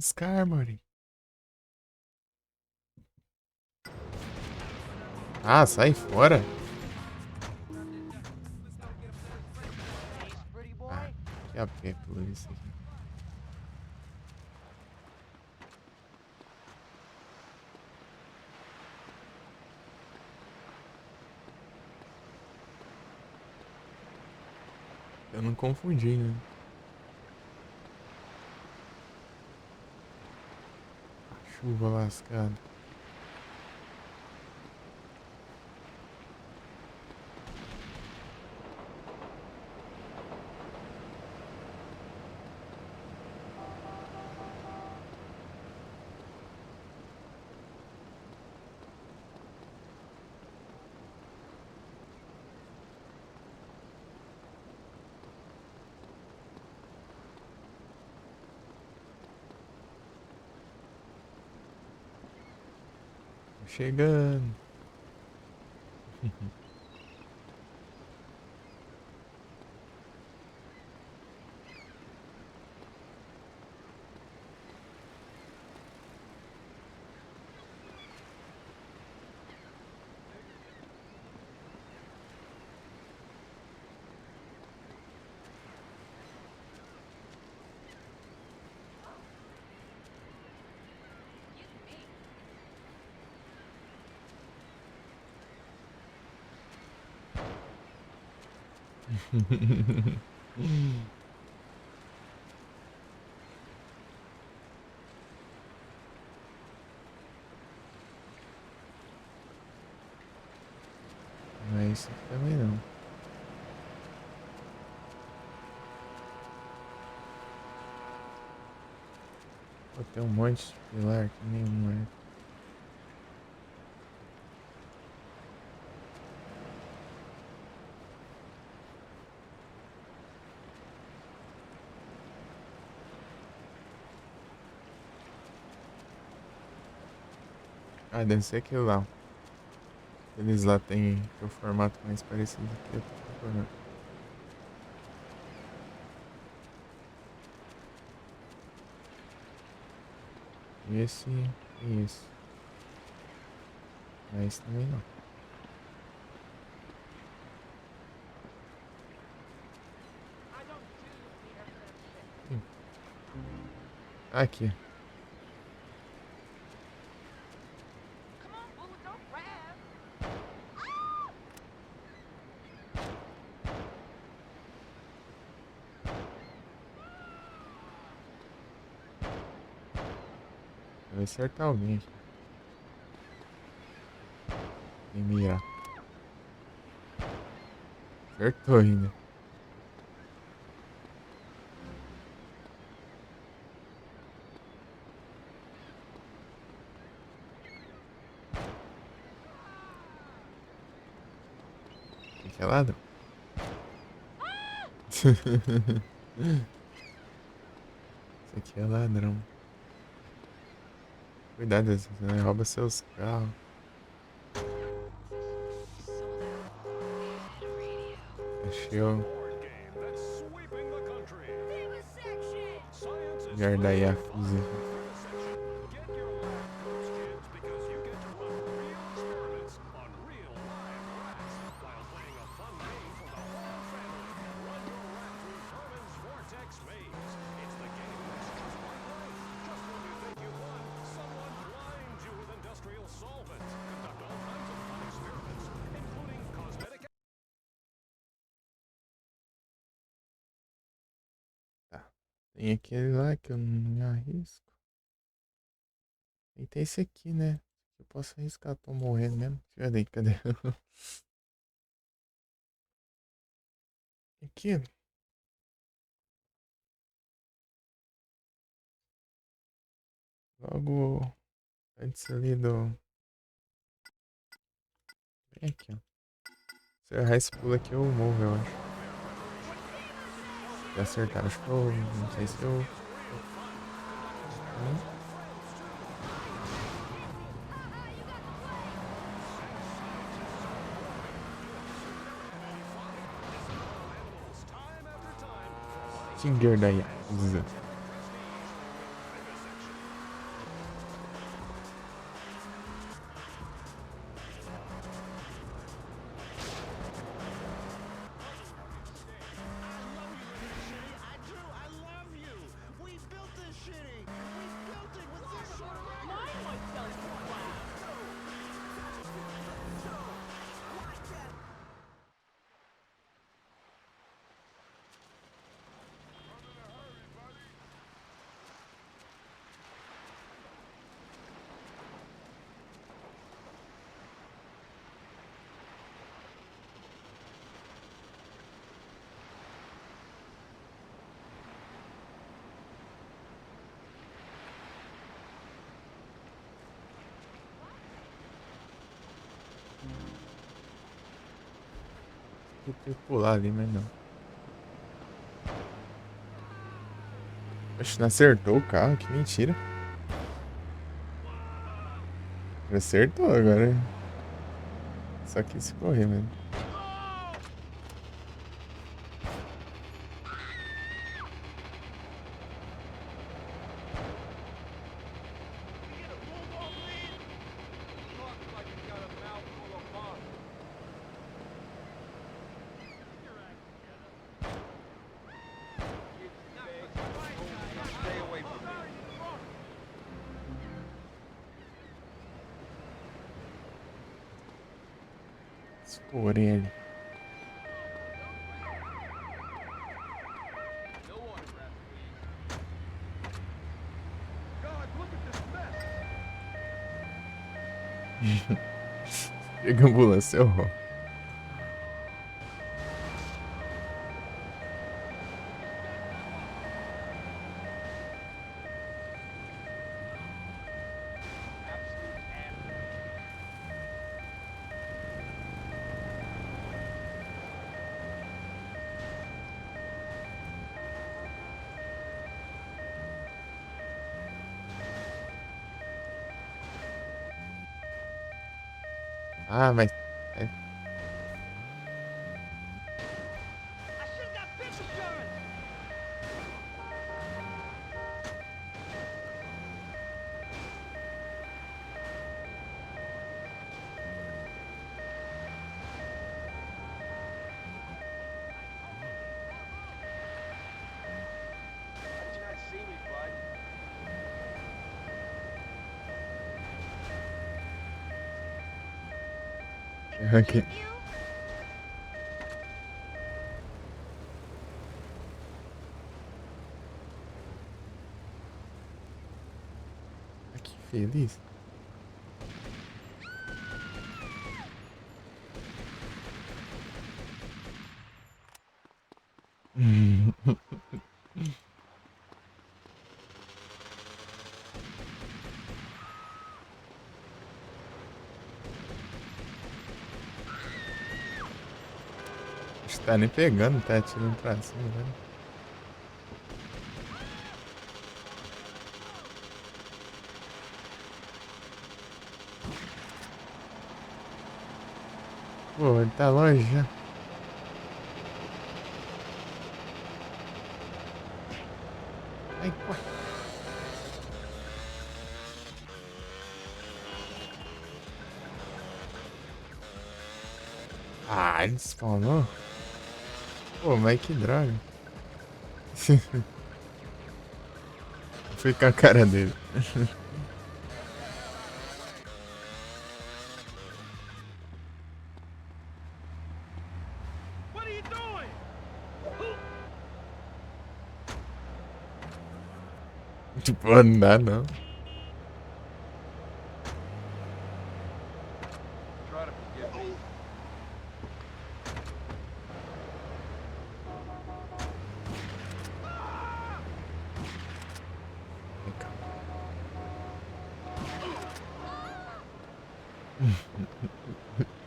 Skarmory. Ah, sai fora. Ah, que apelo isso aqui. Eu não confundi, né? Chuva lascada. Chegando. Não é isso aqui também não. Pô, tem um monte de pilar que nenhum é. Ah, deve ser aquilo lá. Eles lá têm o formato mais parecido que eu tô procurando. Esse e esse. Mas também não. Aqui. Vai acertar alguém aqui. Tem mirar. Acertou ainda. Que é ladrão? Isso aqui é ladrão. Cuidado, senão rouba seus carros. Achei o lugar da Yakuza. Tem aquele lá que eu não me arrisco. E tem esse aqui, né? Eu posso arriscar, tô morrendo mesmo. Cadê? Cadê? Aqui. Logo antes ali do. Bem aqui, ó. Se eu errar esse pulo aqui, eu morro, eu acho. Se acertar, acho que eu. Não sei se eu. Finger da Yakuza. Eu tenho que pular ali, mas não. Oxe, não acertou o carro, que mentira. Acertou agora. Só que se correr, mano. Por ele. Pega a ambulância, ó. Ah, mas... Aqui. Que feliz. Acho que tá nem pegando, tá atirando pra cima, né? Pô, ele tá longe já. Ai, pô. Ah, ele spawnou? Pô, mas que droga. Fui com a cara dele. What are you doing? Tipo, não dá não. Try to forgive me.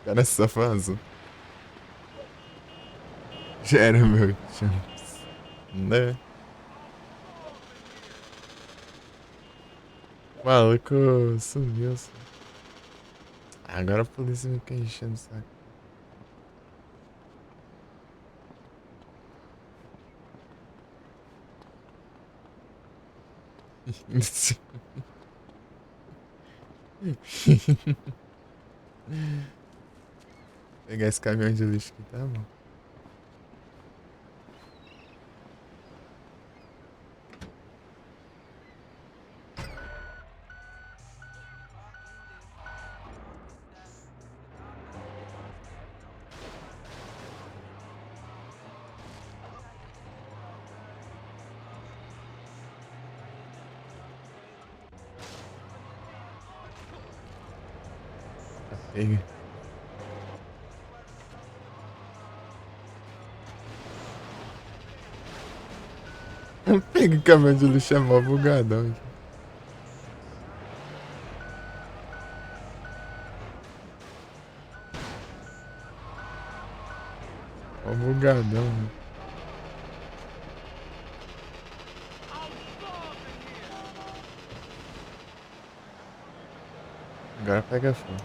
Cara, só faz. Já era meu chance. Né? O maluco sumiu. Agora a polícia me quer enchendo o saco. Pegar esse caminhão de lixo aqui, tá bom. Pega. Pega o caminhão de lixo, é mó bugadão aqui. Mó bugadão, mano. Agora pega fogo.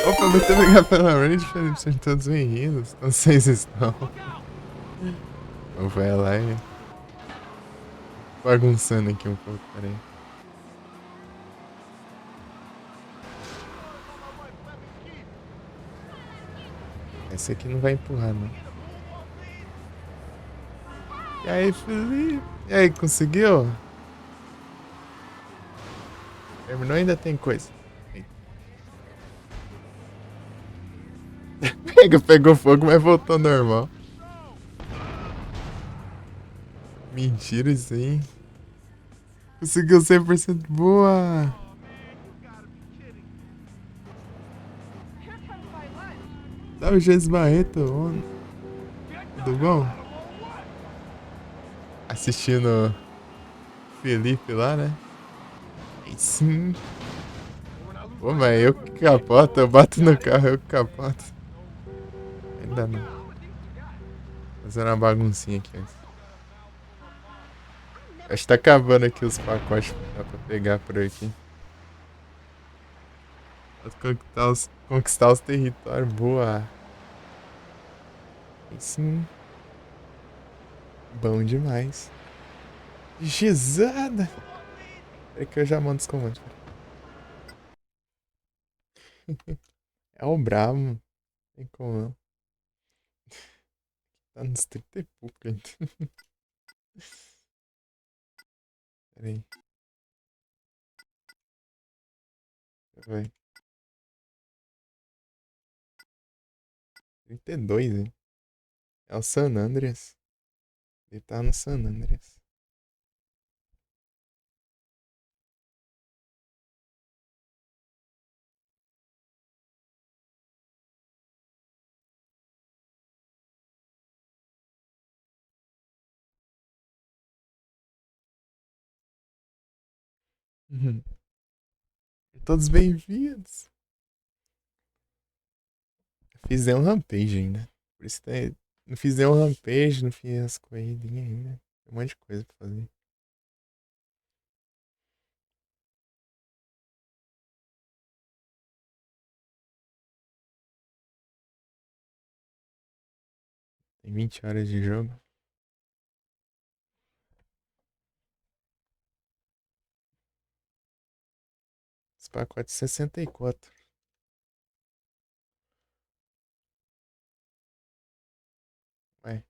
Opa, muito obrigado pela range, Felipe. Sejam todos bem-vindos. Não sei se estão. Eu vou lá e... bagunçando aqui um pouco, peraí. Esse aqui não vai empurrar, não. E aí, Felipe? E aí, conseguiu? Terminou? Ainda tem coisa. Pegou fogo, mas voltou normal. Mentira isso aí. Conseguiu 100% boa. Salve, James Barreto. Tudo bom? Assistindo Felipe lá, né? Aí sim. Pô, mas eu que capoto, eu bato no carro, eu que capoto. Ainda não. Fazendo uma baguncinha aqui antes. Acho que tá acabando aqui os pacotes que dá pra pegar por aqui. Conquistar os territórios, boa. Aí sim. Bom demais. Gizada! É que eu já mando os comandos. É o brabo, mano. Tem como não. Tá nos 30 e pouco ainda. Pera aí. velho. 32, hein? É o San Andreas. Ele tá no San Andreas. Uhum. Todos bem-vindos. Fiz um rampage ainda. Por isso que não fiz nenhum rampage, não fiz as corridinhas ainda. Tem um monte de coisa pra fazer. Tem 20 horas de jogo. Esse pacote 64. Ué.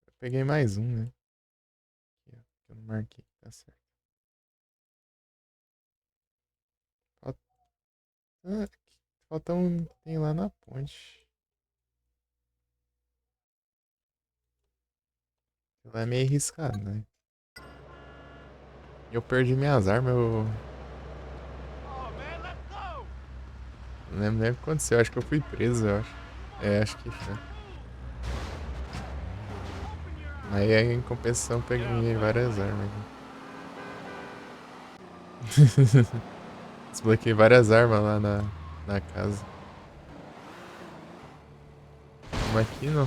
Eu peguei mais um, né? Aqui, ó, que eu não marquei. Tá certo. Falta, ah, falta um que tem lá na ponte. Lá é meio arriscado, né? Eu perdi minhas armas, eu. Não lembro nem o que aconteceu, acho que eu fui preso, eu acho. É, acho que foi. Aí em compensação peguei várias armas aqui. Desbloqueei várias armas lá na casa. Uma aqui não.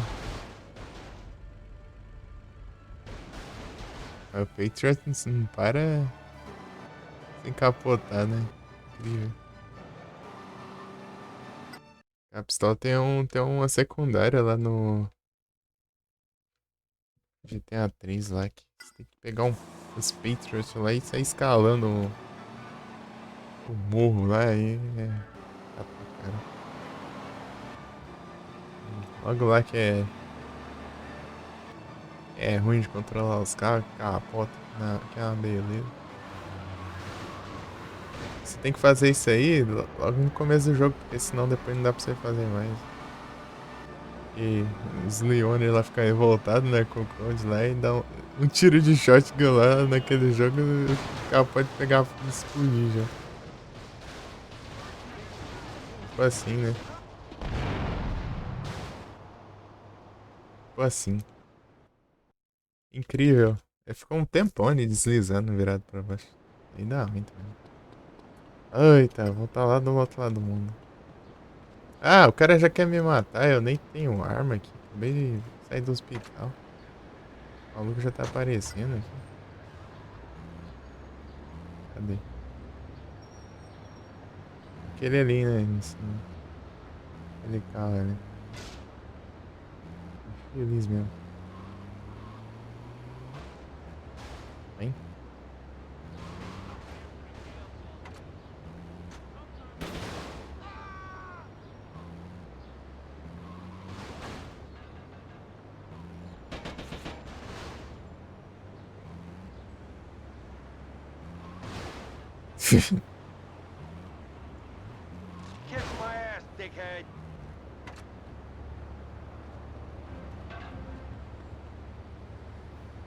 O Patriot não para sem capotar, né? Incrível. A pistola tem uma secundária lá no GTA 3 lá, que você tem que pegar os Patriots lá e sair escalando o morro lá e tá pra cara. Logo lá que é ruim de controlar os carros, capota, que é uma beleza. Você tem que fazer isso aí logo no começo do jogo, porque senão depois não dá pra você fazer mais. E os Leone lá ficam revoltados, né, com o Conde lá e dá um tiro de shotgun lá naquele jogo, o carro pode pegar e explodir já. Tipo assim, né? Tipo assim. Incrível. Ele ficou um tempão ali deslizando, virado pra baixo. Aí dá ruim também. Eita, vou estar lá do outro lado do mundo. Ah, o cara já quer me matar, eu nem tenho arma aqui. Acabei de sair do hospital. O maluco já tá aparecendo aqui. Cadê? Aquele ali, né? Aquele carro ali. Feliz mesmo. Vem. Kiss my ass, dickhead.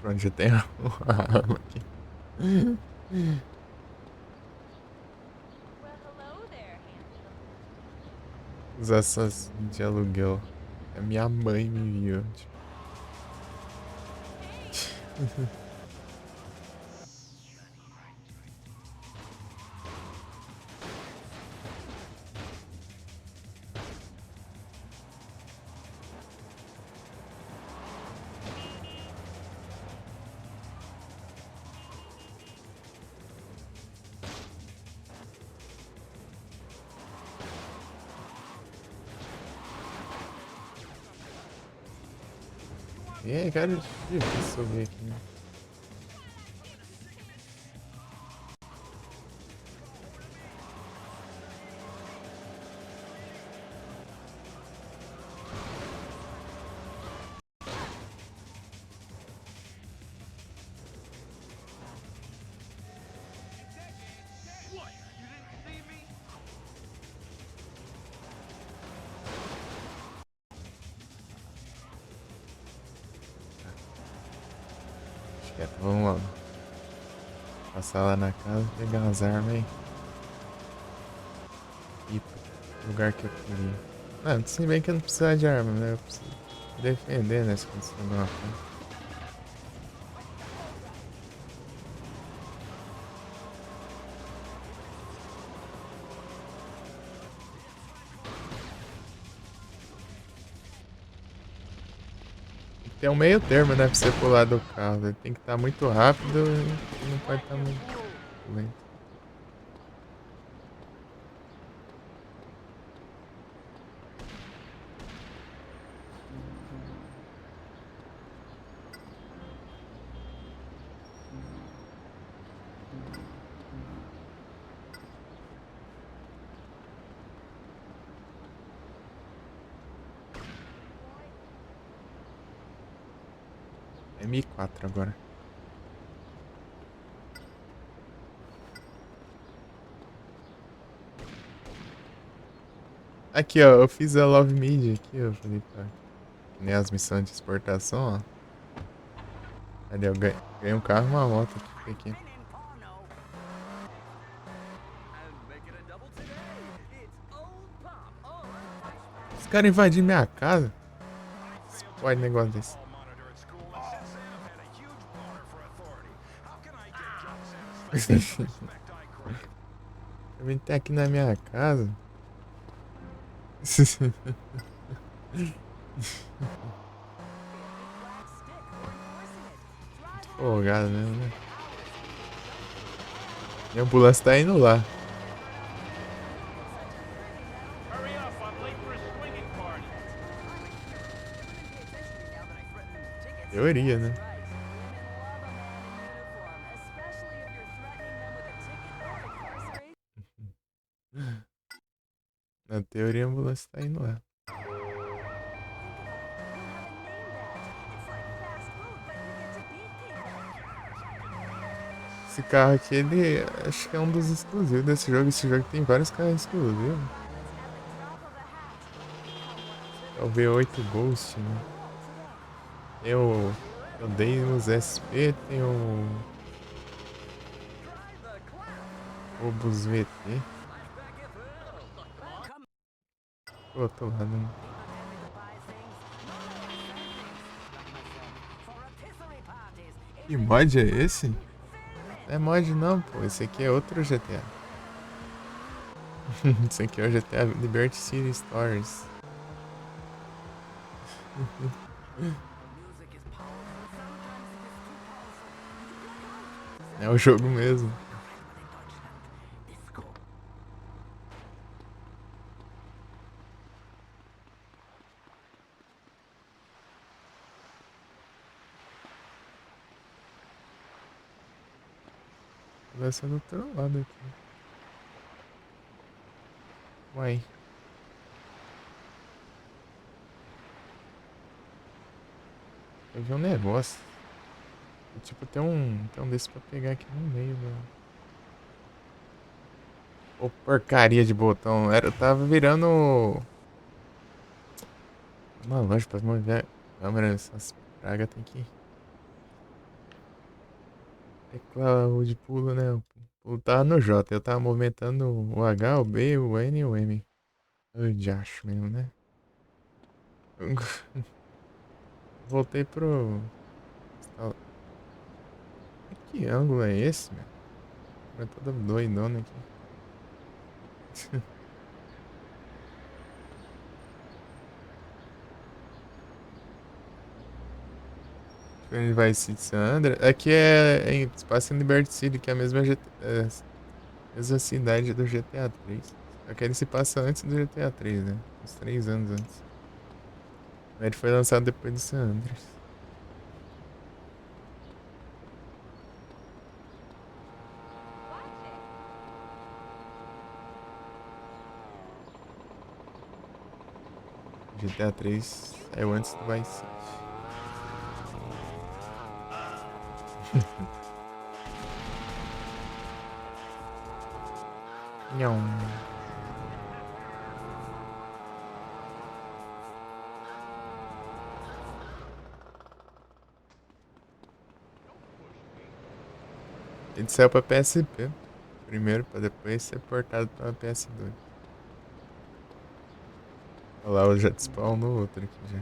Pronto, já tem uma arma aqui. Os assassinos de aluguel. A minha mãe me viu. Tipo. E aí, cara, difícil subir aqui, né? quieto, vamos lá. Passar lá na casa, pegar umas armas aí. E pro lugar que eu queria. Ah, se bem que eu não precisava de arma, né? Eu preciso defender, né? Se acontecer alguma coisa. Tem um meio termo, né? Pra você pular do carro. Ele tem que estar muito rápido e não pode estar muito lento. M4 agora. Aqui, ó, eu fiz a Love Mid aqui, ó, falei pra... Nem as missões de exportação, ó. Ali, eu ganhei um carro e uma moto aqui. Os caras invadiram minha casa. Pode negócio desse. Eu vim até aqui na minha casa. Folgado mesmo, né? E a ambulância tá indo lá. Teoria, né? Na teoria a ambulância tá indo lá. Esse carro aqui, ele acho que é um dos exclusivos desse jogo. Esse jogo tem vários carros exclusivos. É o V8 Ghost, né? Tem o Deus SP, tem o Obus VT. Pô, tô lá, né? Que mod é esse? Não é mod não, pô. Esse aqui é outro GTA. Esse aqui é o GTA Liberty City Stories. É o jogo mesmo. Vai ser do outro lado aqui. Uai. Eu vi um negócio. Tipo, tem um desse pra pegar aqui no meio, velho. Ô, porcaria de botão. Eu tava virando uma loja pra mover a câmera. Essas pragas tem que... Tecla de pulo, né? O pulo tava no J. Eu tava movimentando o H, o B, o N e o M. Eu de acho mesmo, né? Voltei pro... Que ângulo é esse, meu? É toda doidona aqui. Ele vai City San Andreas. Aqui se passa em Liberty City, que é a mesma, mesma cidade do GTA 3. Só que ele se passa antes do GTA 3, né? Uns 3 anos antes. Mas ele foi lançado depois do San Andreas. GTA 3 saiu antes do Vice City. Não. A gente saiu pra PSP primeiro, pra depois ser portado pra PS2. Olha lá, eu já despawn no outro aqui já.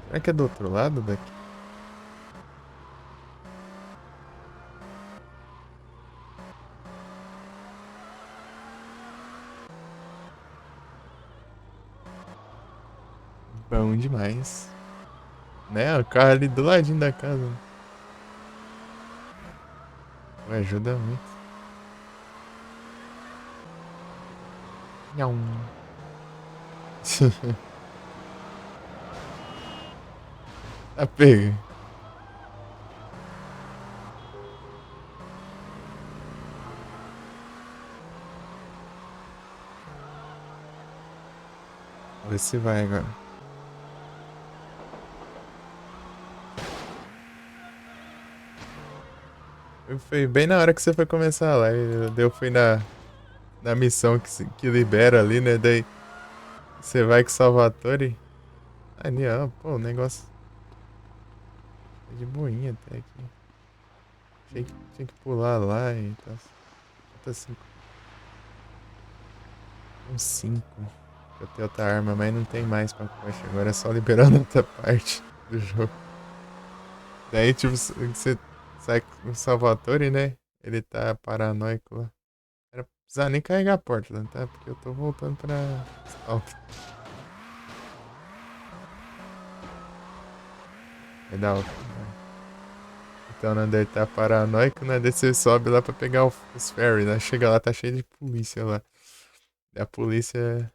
Será que é do outro lado daqui? Bom demais. Né? O carro ali do ladinho da casa. Pô, ajuda muito. Não. Tá pega. Vamos ver se vai agora. Foi bem na hora que você foi começar lá. Eu fui na missão que libera ali, né? Daí você vai com o Salvatore. Ali, ó, pô, o negócio. É de boinha até aqui. Achei que tinha que pular lá e tal. Falta 5. Um 5. Eu tenho outra arma, mas não tem mais pacote. Agora é só liberando outra parte do jogo. Daí, tipo, você sai com o Salvatore, né? Ele tá paranoico lá. Era precisar nem carregar a porta, tá? Porque eu tô voltando pra Stalk. Vai dar outra. Então, né? Daí tá paranoico, né? Daí você sobe lá pra pegar os ferry, né? Chega lá, tá cheio de polícia lá. E a polícia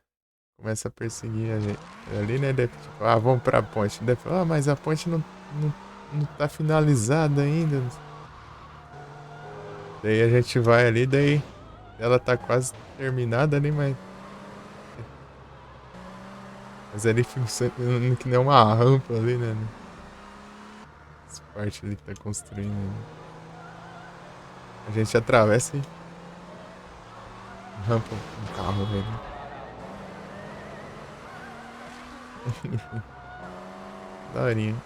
começa a perseguir a gente. Ali, né? Daí, tipo, vamos pra ponte. Daí, mas a ponte não tá finalizada ainda. Daí a gente vai ali, daí ela tá quase terminada, né? Mas ali funciona que nem uma rampa ali, né? Essa parte ali que tá construindo. A gente atravessa e rampa um carro, velho. Daorinha.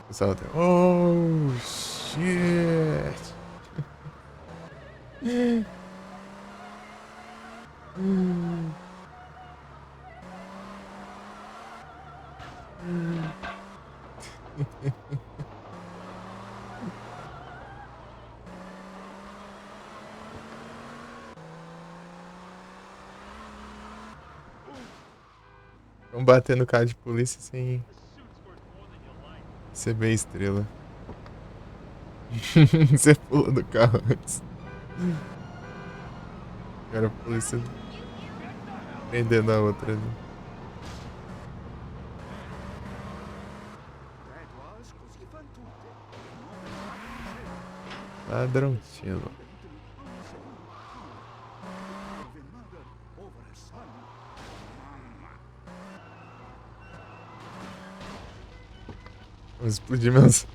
Pessoal, oh shit! Vamos bater no carro de polícia sem ser bem estrela. Você pula do carro antes. Agora a polícia prendendo a outra ali. Ladrãozinho. Vamos explodir meus.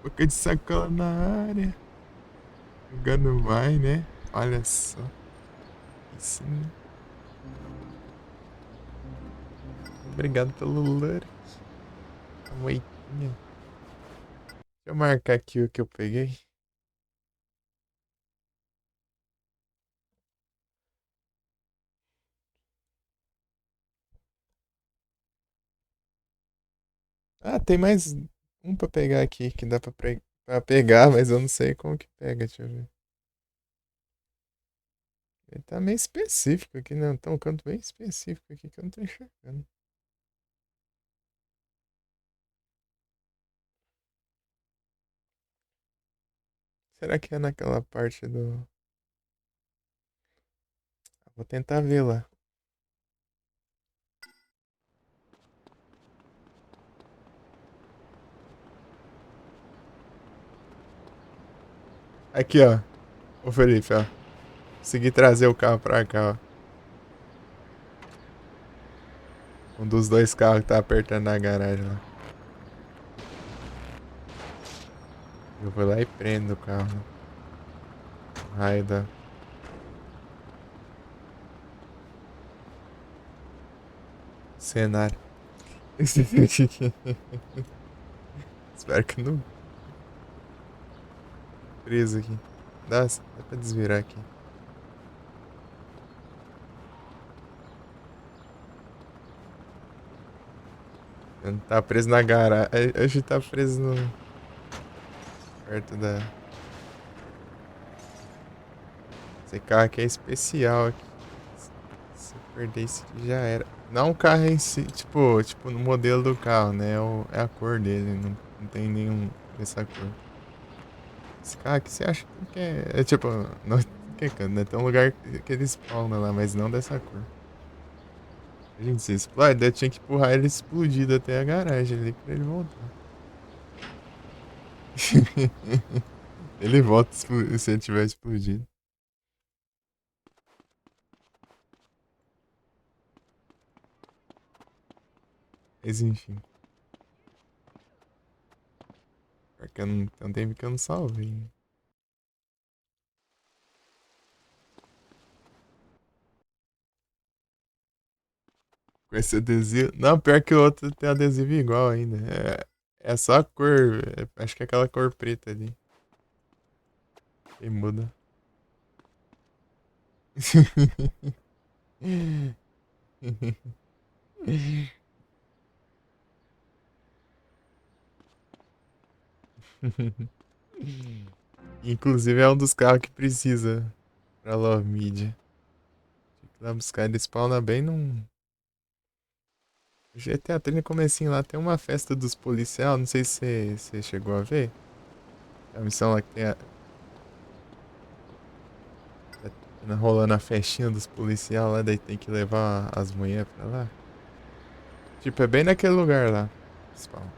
Boca de sacola na área. Jogando vai, né? Olha só. Isso. Obrigado pelo lurk. Moitinha. Deixa eu marcar aqui o que eu peguei. Tem mais um pra pegar aqui, que dá pra pegar, mas eu não sei como que pega, deixa eu ver. Ele tá meio específico aqui, né? Tá um canto bem específico aqui que eu não tô enxergando. Será que é naquela parte do... Vou tentar ver lá. Aqui, ó. Ô Felipe, ó. Consegui trazer o carro pra cá, ó. Um dos dois carros que tá apertando na garagem lá. Eu vou lá e prendo o carro. Raio da... cenário. Espero que não. Preso aqui. Dá pra desvirar aqui. Eu não tá preso na garagem. A gente tá preso no. Perto da. Esse carro aqui é especial aqui. Se eu perder esse aqui já era. Não o carro em si, tipo no modelo do carro, né? É a cor dele. Não tem nenhum dessa cor. Esse carro aqui você acha que é tipo. Não, que é canto, né? Tem um lugar que ele spawna lá, mas não dessa cor. A gente se explode, eu tinha que empurrar ele explodido até a garagem ali pra ele voltar. Ele volta se ele tiver explodido. Mas enfim. Porque eu não, tem um tempo que eu não salvei. Com esse adesivo. Não, pior que o outro tem adesivo igual ainda. É só a cor. Acho que é aquela cor preta ali. E muda. Inclusive é um dos carros que precisa pra Love Media. Tem que ir lá buscar. Ele spawna bem num. GTA 3 no comecinho lá tem uma festa dos policial. Não sei se você chegou a ver. A missão lá que tem rolando a festinha dos policial lá, daí tem que levar as mulheres pra lá. Tipo, é bem naquele lugar lá. Spawn.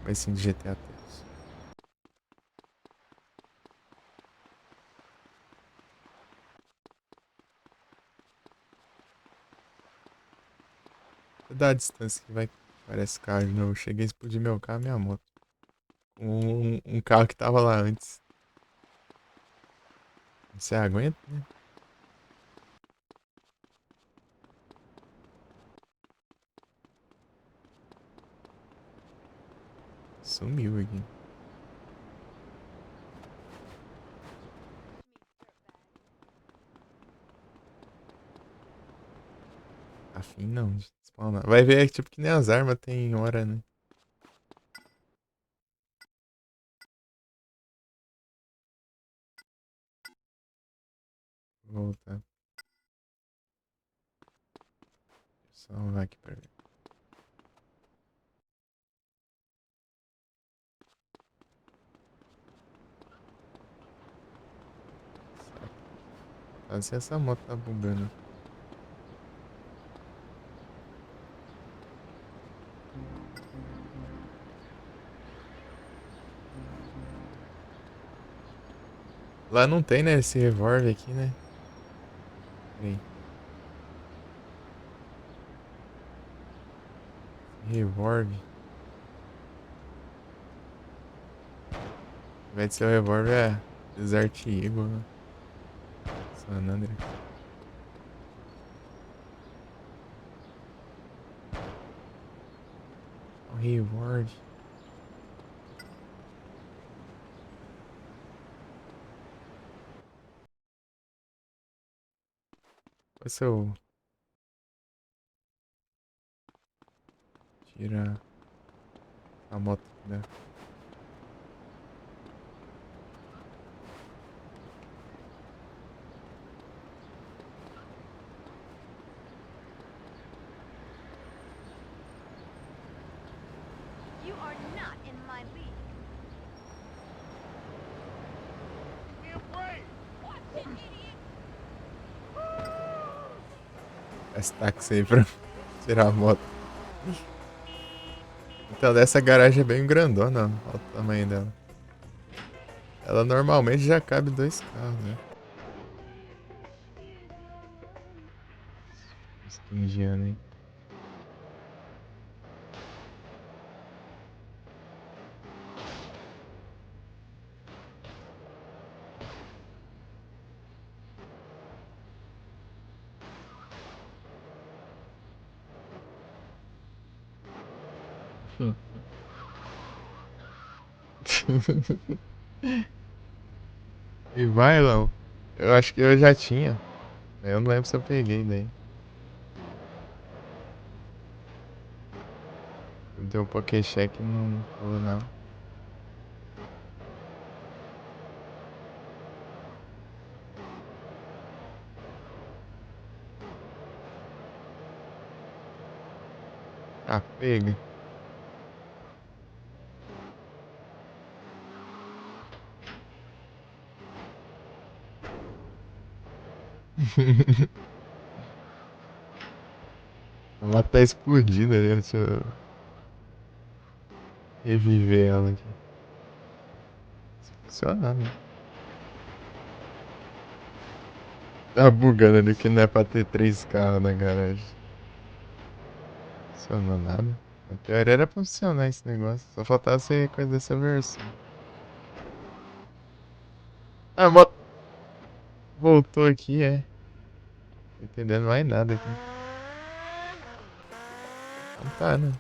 Mas sim de GTA 3. Dá a distância que vai. Parece carro de novo. Eu cheguei a explodir meu carro e minha moto. Um carro que tava lá antes. Você aguenta, né? Sumiu aqui. Afim não, de spawnar. Vai ver, tipo, que nem as armas tem hora, né? Vou voltar. Só vai aqui pra ver. Só se essa moto tá bugando. Lá não tem, né, esse revólver aqui, né? Peraí. Revólver. Ao invés de ser o revólver, é Desert Eagle, né? San Andreas. O reward. Qual é o seu... Tira a moto, né? You are not in my league. Esse táxi aí pra tirar a moto. Então, dessa garagem é bem grandona, ó. Olha o tamanho dela. Ela normalmente já cabe 2 carros, né? Uns 15 anos, hein? E vai, Lão. Eu acho que eu já tinha. Eu não lembro se eu peguei daí. Deu um Pokécheck e não falou não. Ah, pega. A moto tá explodida ali, deixa eu reviver ela aqui. Funcionando, né? Tá bugando ali que não é pra ter 3 carros na garagem. Funcionou nada. Na teoria era pra funcionar esse negócio. Só faltava ser coisa dessa versão. A moto voltou aqui, é. Não tô entendendo mais nada aqui. Não tá, né?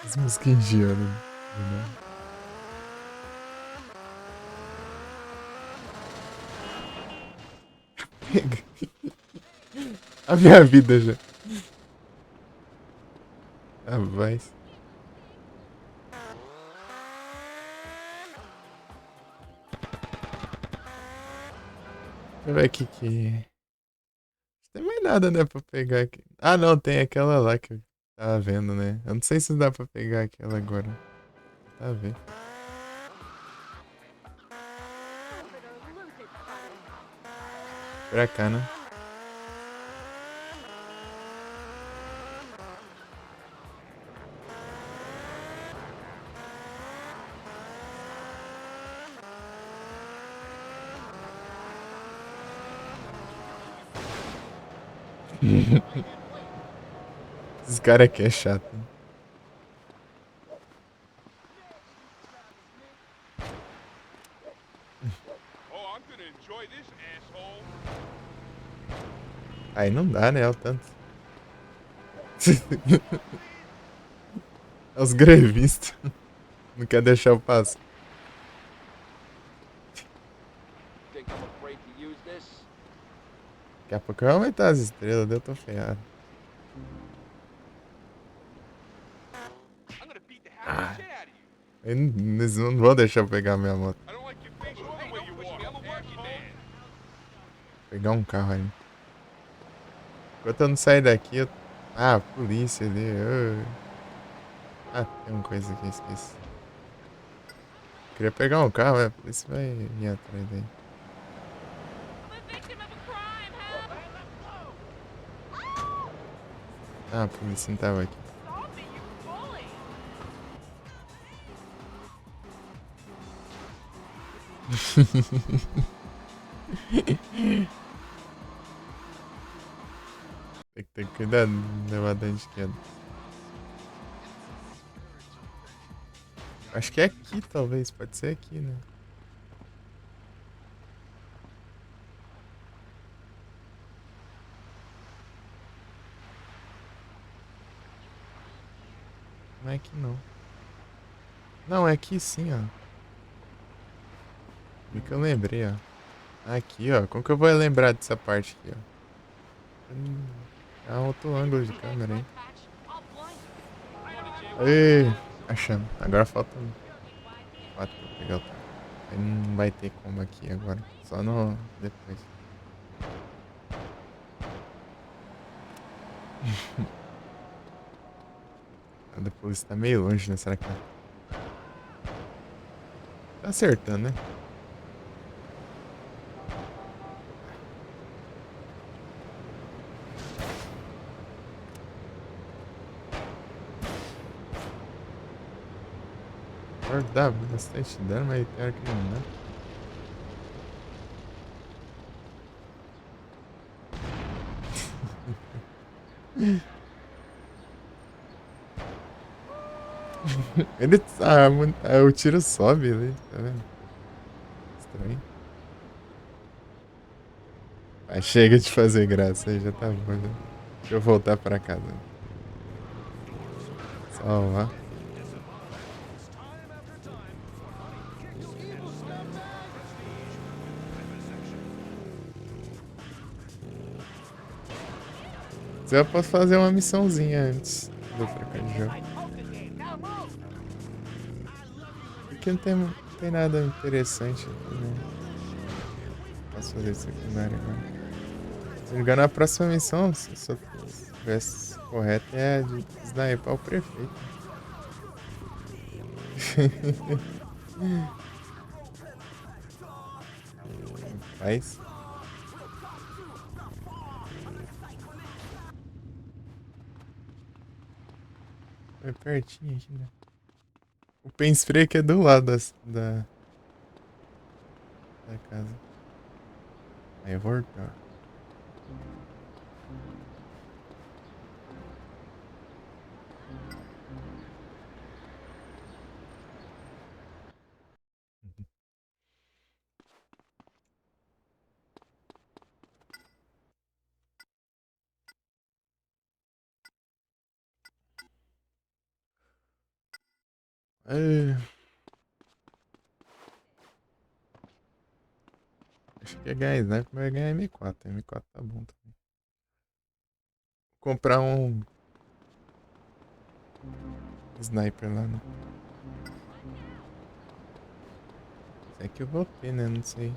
As músicas indianas, né? Pega. A minha vida já. Ah, vai. Deixa eu ver aqui que. Não tem mais nada, né, pra pegar aqui. Ah, não, tem aquela lá que eu tava vendo, né? Eu não sei se dá pra pegar aquela agora. Tá vendo? Pra cá, né? Esse cara aqui é chato. Né? Aí não dá, né? É o tanto. É os grevistas. Não quer deixar eu passar. Daqui a pouco vai aumentar as estrelas, eu tô ferrado. Ah, eles não vão deixar eu pegar minha moto. Pegar um carro ali. Enquanto eu não sair daqui, eu... Ah, polícia ali. Ah, tem uma coisa que eu esqueci. Queria pegar um carro, a polícia vai ir atrás daí. Ah, a polícia não tava aqui. Tem que ter cuidado, levar dano de queda. Acho que é aqui, talvez. Pode ser aqui, né? Não é aqui, não. Não, é aqui sim, ó. O que eu lembrei, ó. Aqui, ó. Como que eu vou lembrar dessa parte aqui, ó? É um outro ângulo de câmera, hein? Ei, achando. Agora falta 4 pra pegar o carro. Aí não vai ter como aqui agora. Só no... depois. A da polícia tá meio longe, né? Será que tá acertando, né? Dá bastante dano, mas tem hora que não dá. Ele tá. O tiro sobe ali, tá vendo? Estranho. Ah, chega de fazer graça aí, já tá bom. Já. Deixa eu voltar pra casa. Salvar. Se eu posso fazer uma missãozinha antes de eu trocar de jogo. Porque não tem nada interessante aqui, né? Posso fazer secundário agora. Se não me engano, a próxima missão, se eu tivesse correto, é a de sniper o prefeito. Faz. Foi pertinho aqui, né? O Penspray aqui é do lado da casa. Aí eu vou voltar. Acho que é ganhar sniper, mas vai ganhar M4. M4 tá bom também. Vou comprar um sniper lá, né? É que eu vou ter, né? Não sei.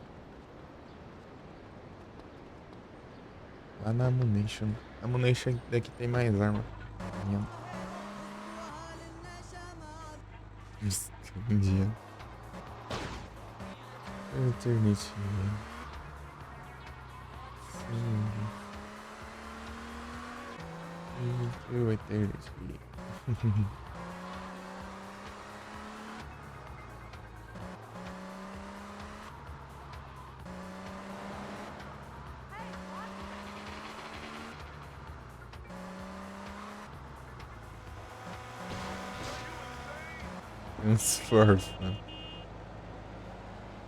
Lá na Ammunition. A Ammunition daqui tem mais arma. Um dia. Eternity. Sim. Eternity. Smurf, mano.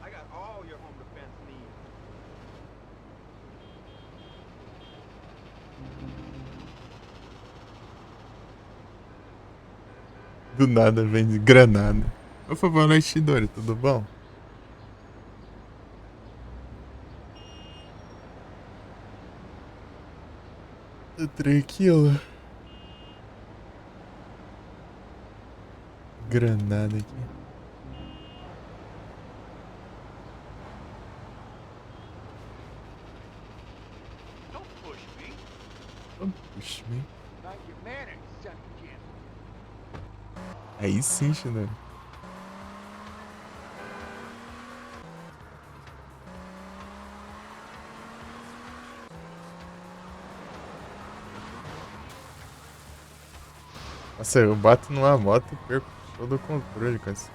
I got all your home defense needs. Do nada vem de granada. Por favor, boa noite, Dori, tudo bom? Tranquilo. Granada aqui. Don't push me. Don't push me. Like your manners, son of Jim. Aí sim, Xandori. Nossa, eu bato numa moto e perco todo o controle com essa.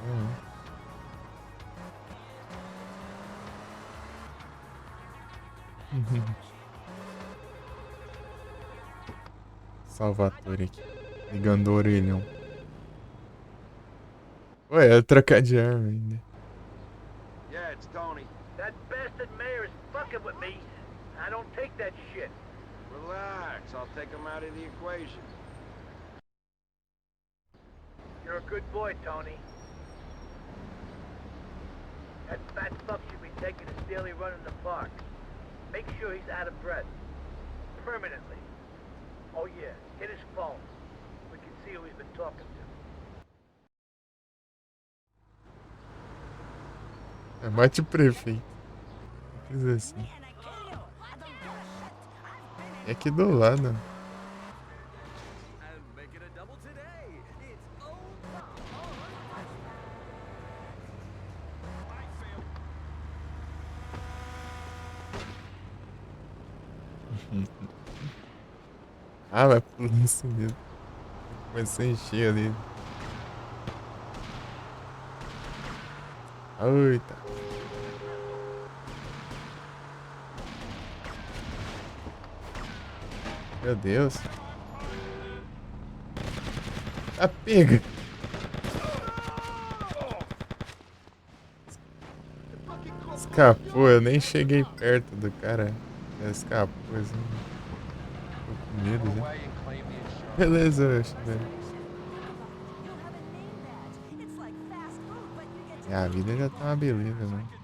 Salvatore aqui. Ligando o orelhão. Ué, é trocar de arma ainda. Yeah, it's Tony. That bastard mayor is fucking with me. I don't take that shit. Relax, I'll take him out of the equation. You're a good boy, Tony. That fat fuck should be taking his daily run in the park. Make sure he's out of breath. Permanently. Oh yeah, get his phone. We can see who he's been talking to. É, mate o prefeito. Fiz assim. É aqui do lado. Ah, vai pulando isso mesmo. Vai ser encher ali. Eita. Meu Deus. Ah, pega. Escapou, eu nem cheguei perto do cara. Já escapou assim. Tô com medo já. Beleza, velho. A vida já tá uma beleza, mano.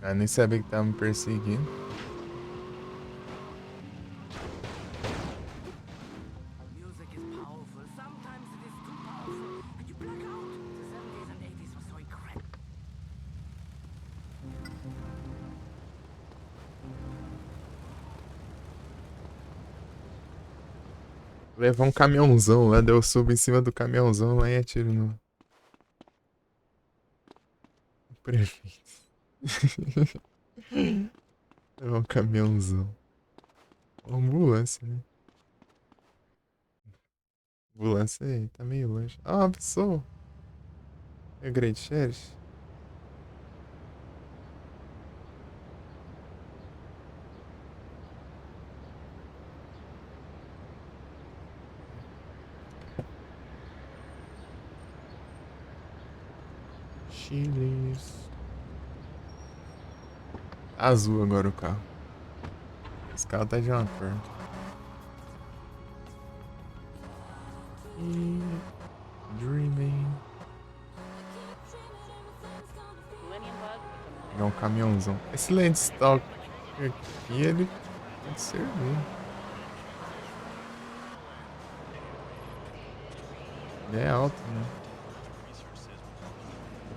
Ah, nem sabia que tava me perseguindo. Levar um caminhãozão lá, daí eu subo em cima do caminhãozão lá e atiro no prefeito. Levar um caminhãozão. Uma ambulância, né? Ambulância aí, tá meio longe. Ah, uma pessoa. É Great Sheriff. Chiles. Azul agora o carro. Esse carro tá de uma cor. Dreaming. Pegar um caminhãozão. Esse Landstalk aqui, ele pode servir. Ele é alto, né?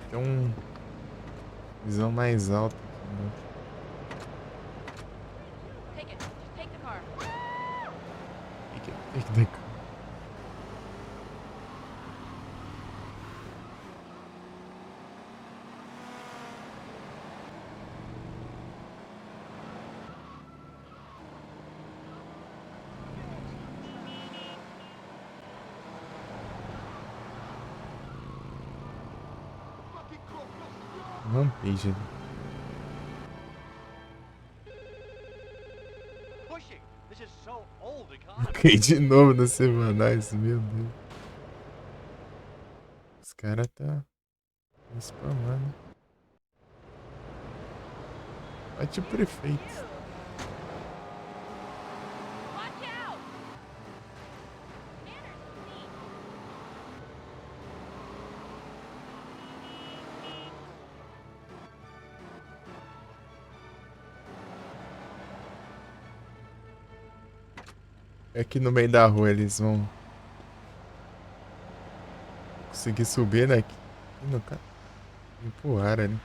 Tem um visão mais alta. Né? Take it. Take the car. Take the car. Rampage. Ok, de novo nas semanais, meu Deus. Os caras tá spamando. Bate o prefeito. Aqui no meio da rua eles vão conseguir subir, né? Aqui no cara. Empurrar ali.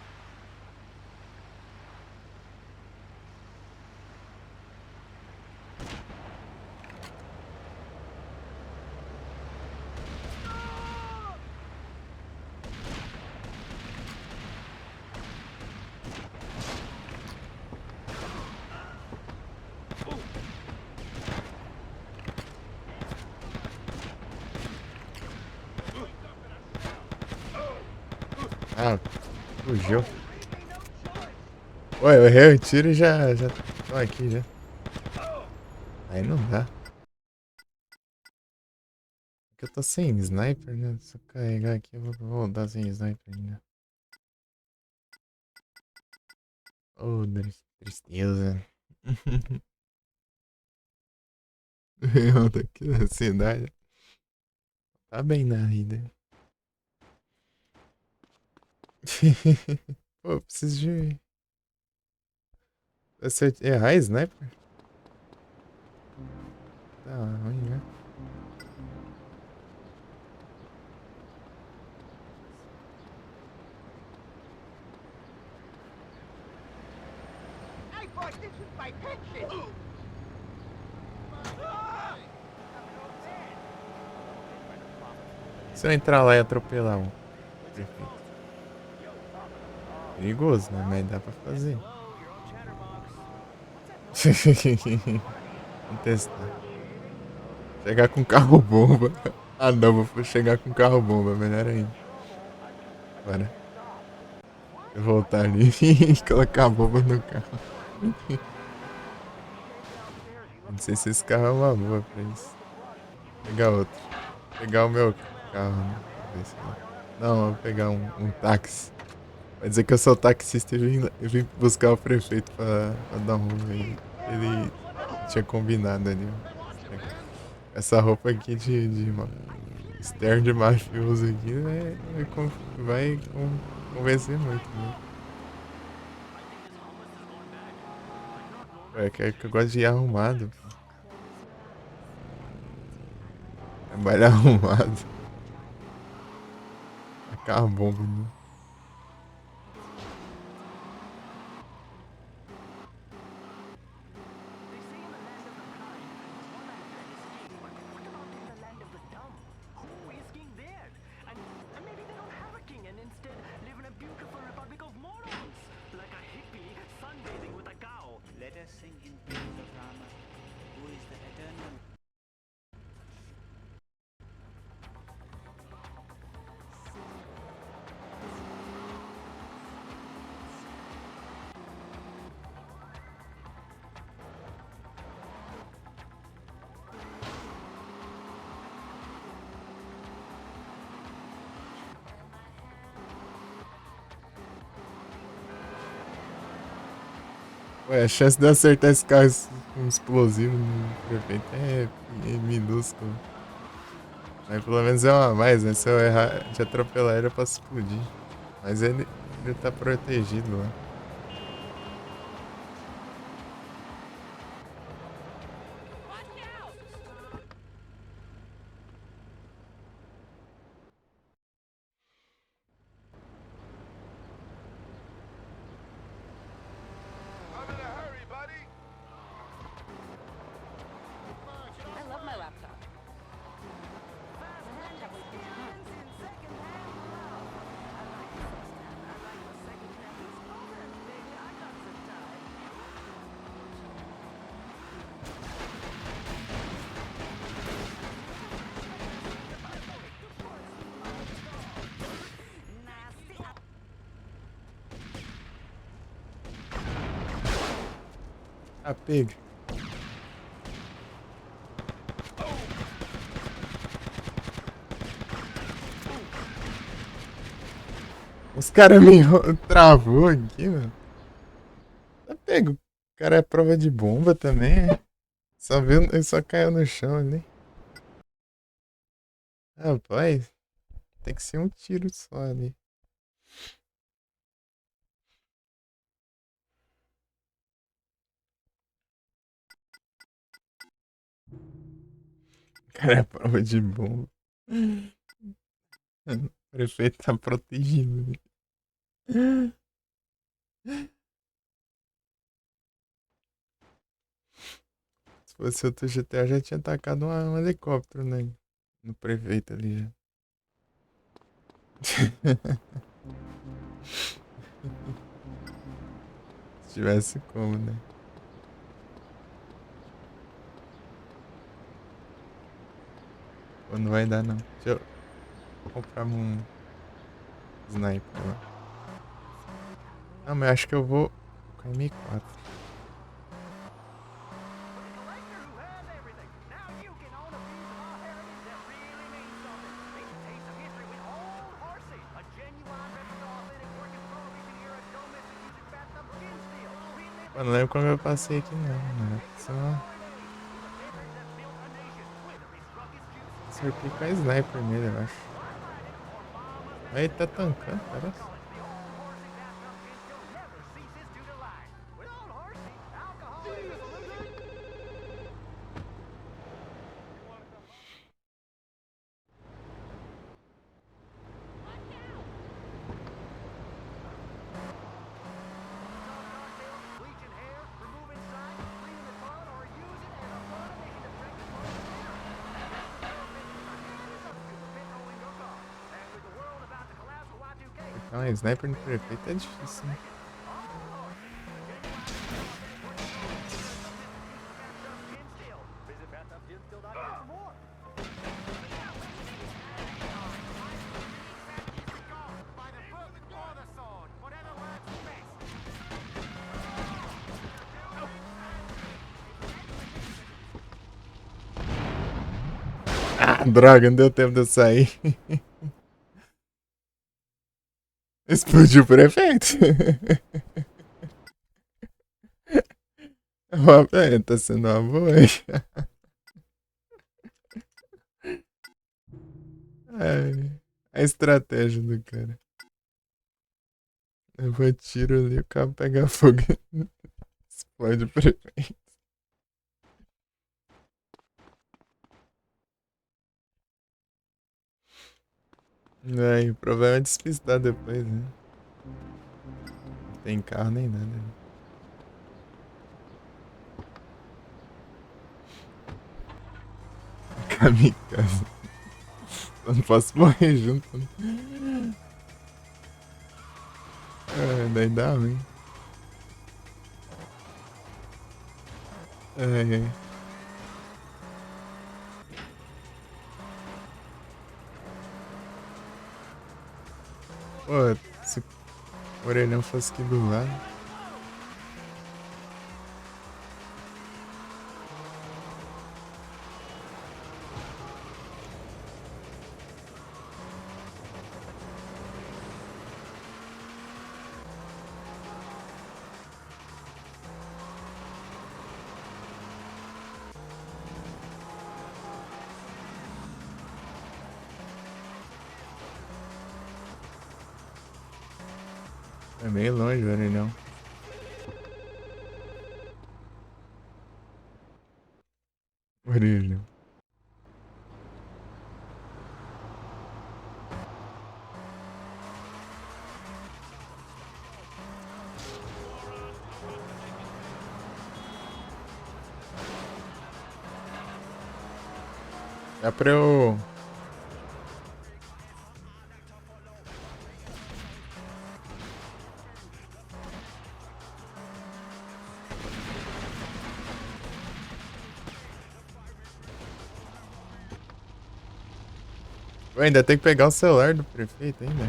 Ah, fugiu. Ué, eu errei o tiro e já tô aqui já. Aí não dá. Porque eu tô sem sniper, né? Se eu carregar aqui, eu vou voltar sem sniper ainda. Oh, tristeza. Eu tô aqui na cidade. Tá bem na vida. Pô, preciso de... errar sniper? Tá ruim, né? thought this was my pension. Se eu entrar lá e atropelar um prefeito. Perigoso, né? Mas dá pra fazer. Vamos testar. Chegar com carro bomba. Ah não, vou chegar com carro bomba, melhor ainda. Bora. Eu voltar ali e colocar a bomba no carro. Não sei se esse carro é uma boa pra isso. Pegar outro. Pegar o meu carro, né? Não, vou pegar um táxi. Vai dizer que eu sou taxista e vim buscar o prefeito pra dar um rumo aí. Ele tinha combinado ali. Essa roupa aqui de externo de mafioso aqui vai convencer muito, né? É que eu gosto de ir arrumado. Trabalhar arrumado. Carro bomba, né? Let us sing in praise of Rama, who is the eternal. Ué, a chance de eu acertar esse carro com um explosivo no prefeito é minúsculo. Mas pelo menos é uma a mais, né? Se eu errar de atropelar ele, eu posso explodir. Mas ele tá protegido lá. I love my laptop. Ah, pega. Os caras me travou aqui, mano. Tá pego. O cara é prova de bomba também, é? Só viu, ele só caiu no chão ali. Rapaz, tem que ser um tiro só ali. O cara é prova de bomba. O prefeito tá protegido, né? Se fosse outro GTA, já tinha atacado um helicóptero, né? No prefeito ali já. Se tivesse como, né? Pô, não vai dar não. Deixa eu comprar um sniper lá. Não, mas acho que eu vou com a M4. Eu não lembro como eu passei aqui não, né? Só acertei com a sniper nele, eu acho. Aí tá tancando, parece. Então, sniper no prefeito é difícil, né? Ah, droga, não deu tempo de eu sair. Explodiu o prefeito. Tá sendo uma boa. Ai, a estratégia do cara. Eu vou tiro ali, o carro pega fogo. Explode o prefeito. Ai, o problema é despistar depois, né? Não tem carro nem nada. Né? Kamikaze. Eu não posso morrer junto. Daí dá ruim. Ai, ai. Pô, se o orelhão fosse aqui do lado. É meio longe o orelhão. Orelhão. Dá pra eu... Ué, ainda tem que pegar o celular do prefeito ainda.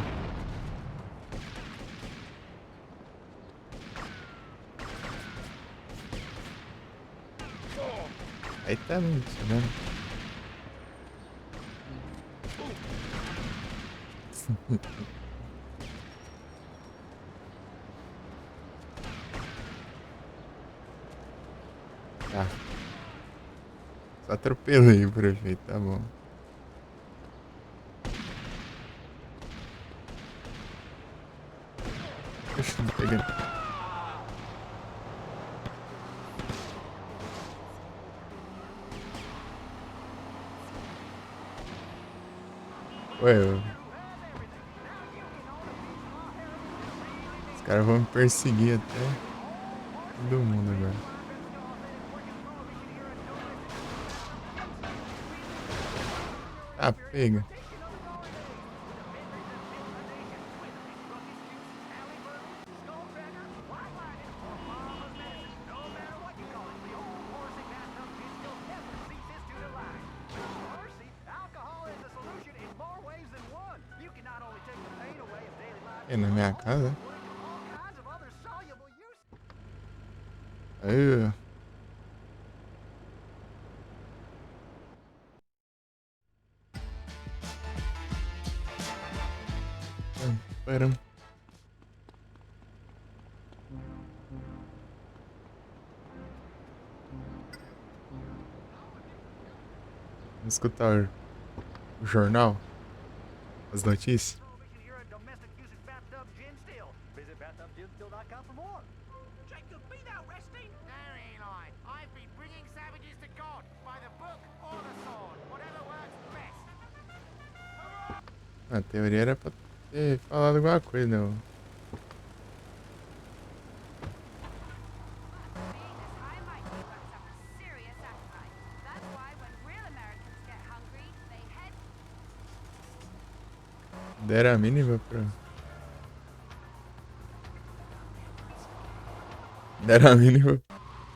Aí tá mentirando. Tá. Só atropelei o prefeito, tá bom. Pegando. Ué, os caras vão me perseguir até todo mundo agora. Ah, pega. É na minha casa? Aí. Paramos. Vamos escutar o jornal, as notícias. A teoria era pra ter falado alguma coisa, não. Deram a mínima pra Era mínimo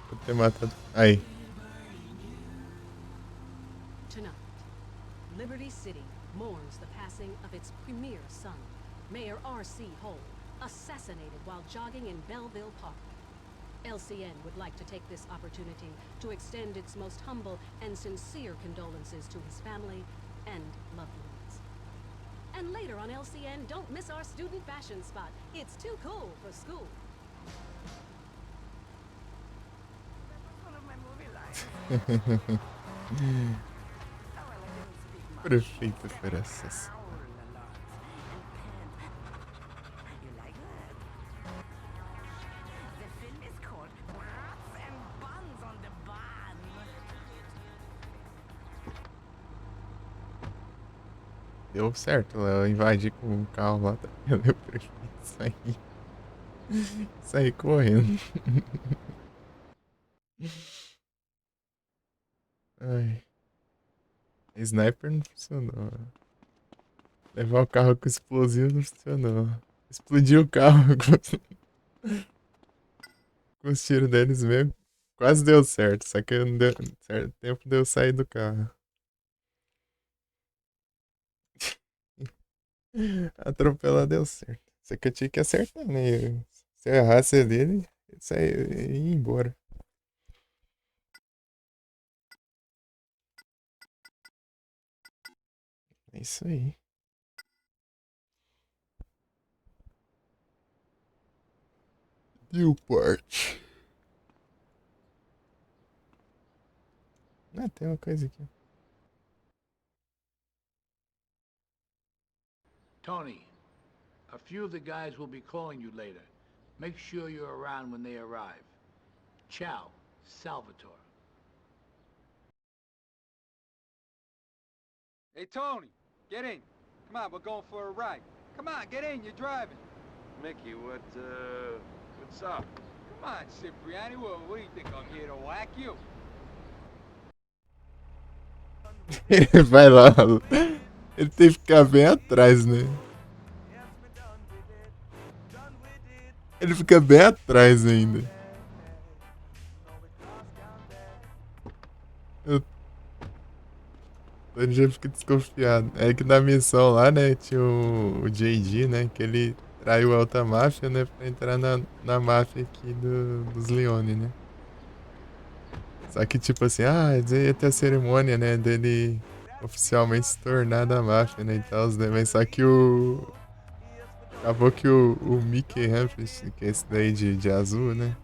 pra ter matado. Aí. Tonight, Liberty City mourns the passing of its premier son, Mayor R.C. Hole, assassinated while jogging in Belleville Park. LCN would like to take this opportunity to extend its most humble and sincere condolences to his family and loved ones. And later on LCN, don't miss our student fashion spot. It's too cool for school. Prefeito Feraças. Deu certo, eu invadi com o carro lá, tá vendo? Eu prefiro sair correndo. Ai. Sniper não funcionou. Levar o carro com explosivo não funcionou. Explodir o carro com os tiros deles mesmo. Quase deu certo, só que não deu certo tempo de eu sair do carro. Atropelar deu certo. Só que eu tinha que acertar, né? Se eu errasse dele, eu ia embora. É isso aí. Newport. Ah, tem uma coisa aqui. Tony, a few of the guys will be calling you later. Make sure you're around when they arrive. Ciao, Salvatore. Hey, Tony, get in. Come on, we're going for a ride. Come on, get in, you're driving. Mickey, what's up? Come on, Cipriani, what do you think, I'm here to whack you? Ele vai lá. Ele tem que ficar bem atrás, né? Ele fica bem atrás ainda. Ele já fica desconfiado. É que na missão lá, né, tinha o JD, né, que ele traiu a outra máfia, né, pra entrar na máfia aqui dos Leone, né. Só que tipo assim, ia ter a cerimônia, né, dele oficialmente se tornar da máfia, né, e tal, né, mas só que acabou que o Mickey Humphrey, que é esse daí de azul, né,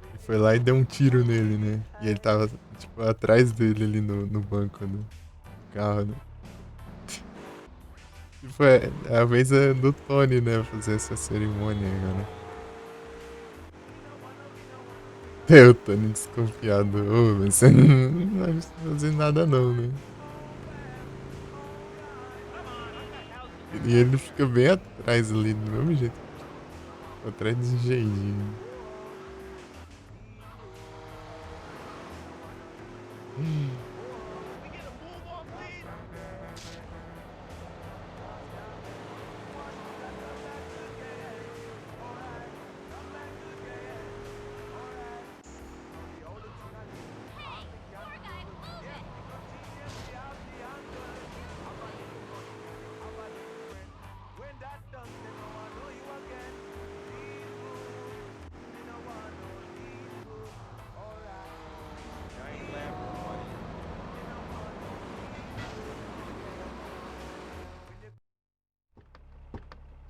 ele foi lá e deu um tiro nele, né, e ele tava, tipo, atrás dele ali no banco do carro, né. Tipo, é a vez do Tony, né, fazer essa cerimônia agora. Eu tô desconfiado. Mas você não vai fazer nada não, né? E ele fica bem atrás ali, do mesmo jeito. Atrás de jeitinho.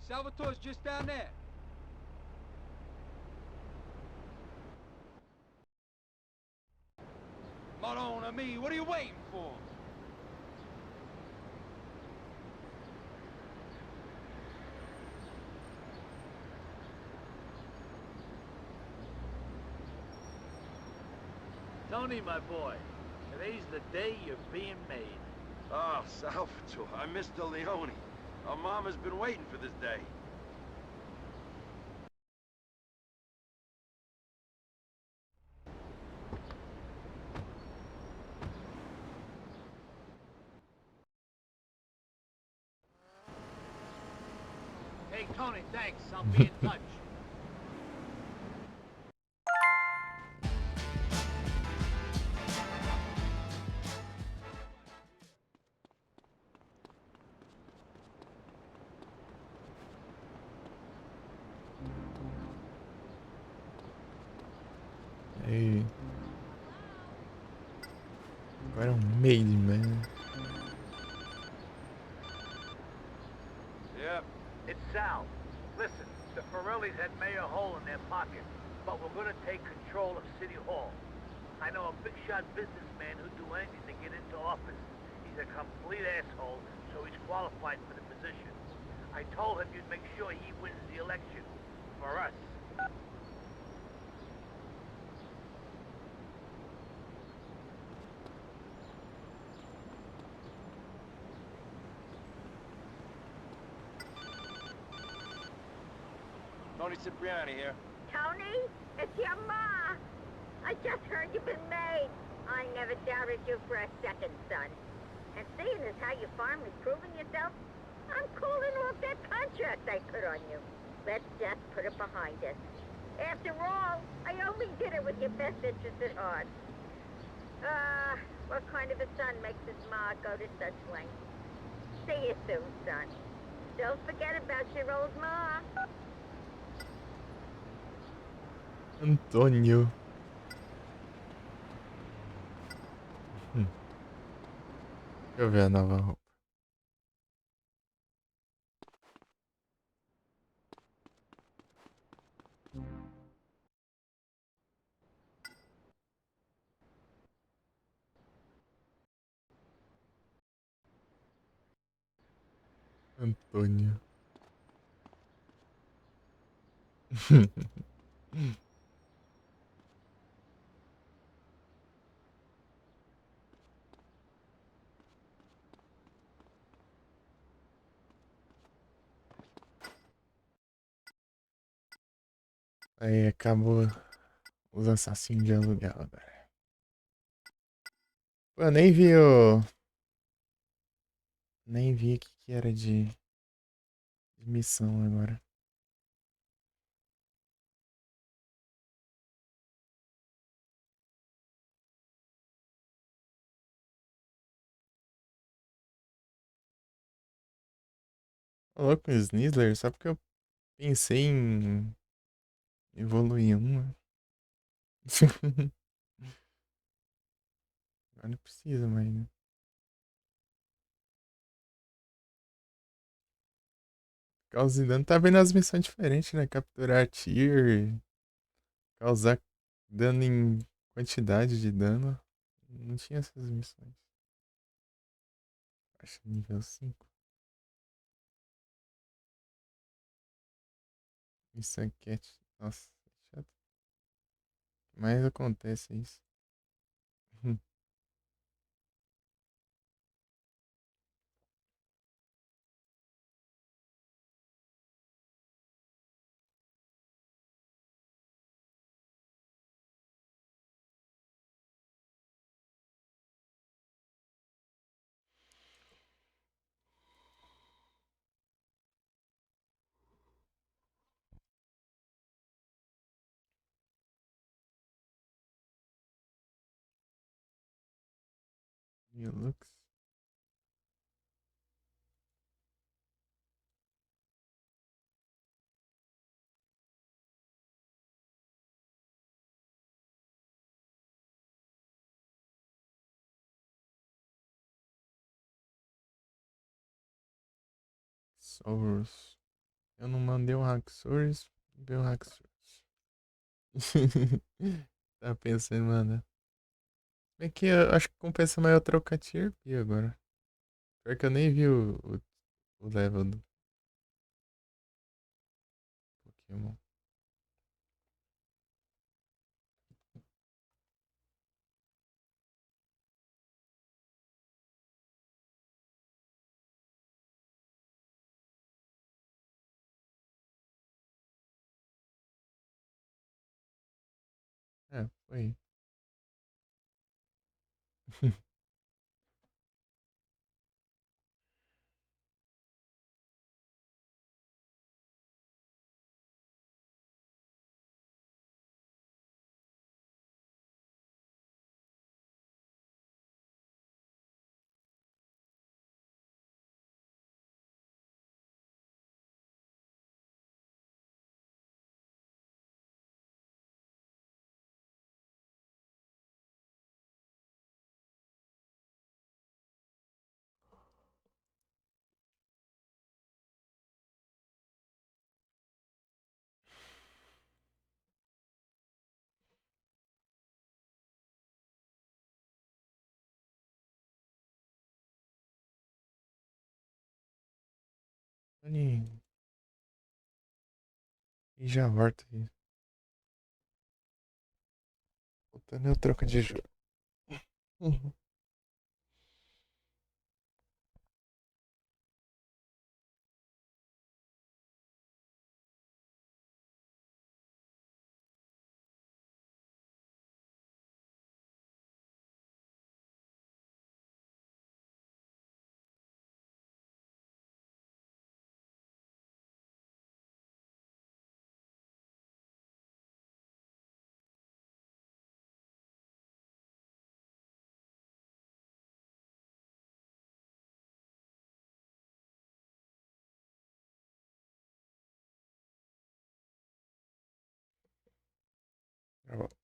Salvatore's just down there. Malone and me, what are you waiting for? Tony, my boy, today's the day you're being made. Oh, Salvatore, I'm Mr. Leone. Our mama's been waiting for this day. Hey, Tony, thanks. I'll be in touch. Made man. Yep. It's Sal. Listen, the Forellis had Mayor Hole in their pocket, but we're gonna take control of City Hall. I know a big-shot businessman who'd do anything to get into office. He's a complete asshole, so he's qualified for the position. I told him you'd make sure he wins the election. For us. Tony Cipriani here. Tony, it's your ma. I just heard you've been made. I never doubted you for a second, son. And seeing as how you're finally proving yourself, I'm calling off that contract I put on you. Let's just put it behind us. After all, I only did it with your best interest at heart. What kind of a son makes his ma go to such lengths? See you soon, son. Don't forget about your old ma. Antônio. Deixa eu ver a nova roupa. Antônio. Aí acabou os assassinos de aluguel agora. Pô, eu nem vi o. Nem vi o que era de missão agora. Ô, louco, o Snizzler, só porque eu pensei em evoluir um. Agora não precisa mais, né? Causar dano, tá vendo as missões diferentes, né? Capturar tier, causar dano em quantidade de dano. Não tinha essas missões. Acho nível 5. Missão cat. Nossa, chato. Mas acontece isso. New looks. Source. Eu não mandei o Haxorus, veio o Haxorus. Tá pensando, mano. É que eu acho que compensa mais eu trocar tier P agora. Pior que eu nem vi o level do Pokémon. É, foi. E já volta aí. Voltando eu troco de jogo. Já volto.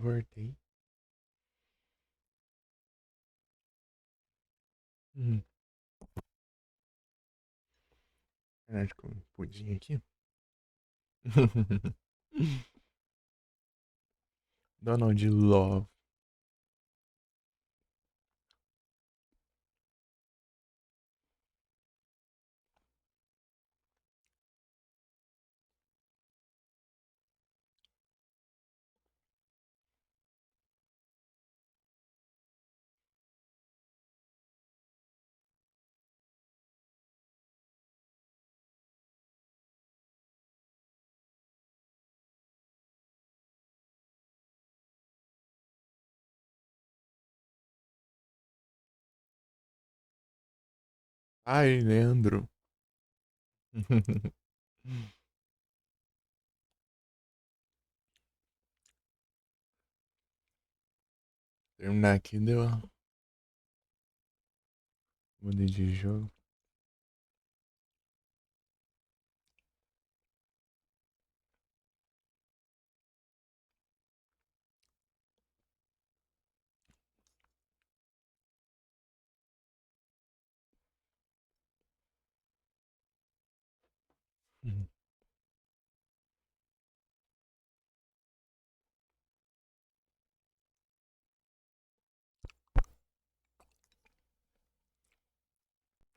Voltei. Hum. Caralho, com um pudim aqui. Donald Love. Ai, Leandro. Terminar aqui deu. Mudei de jogo.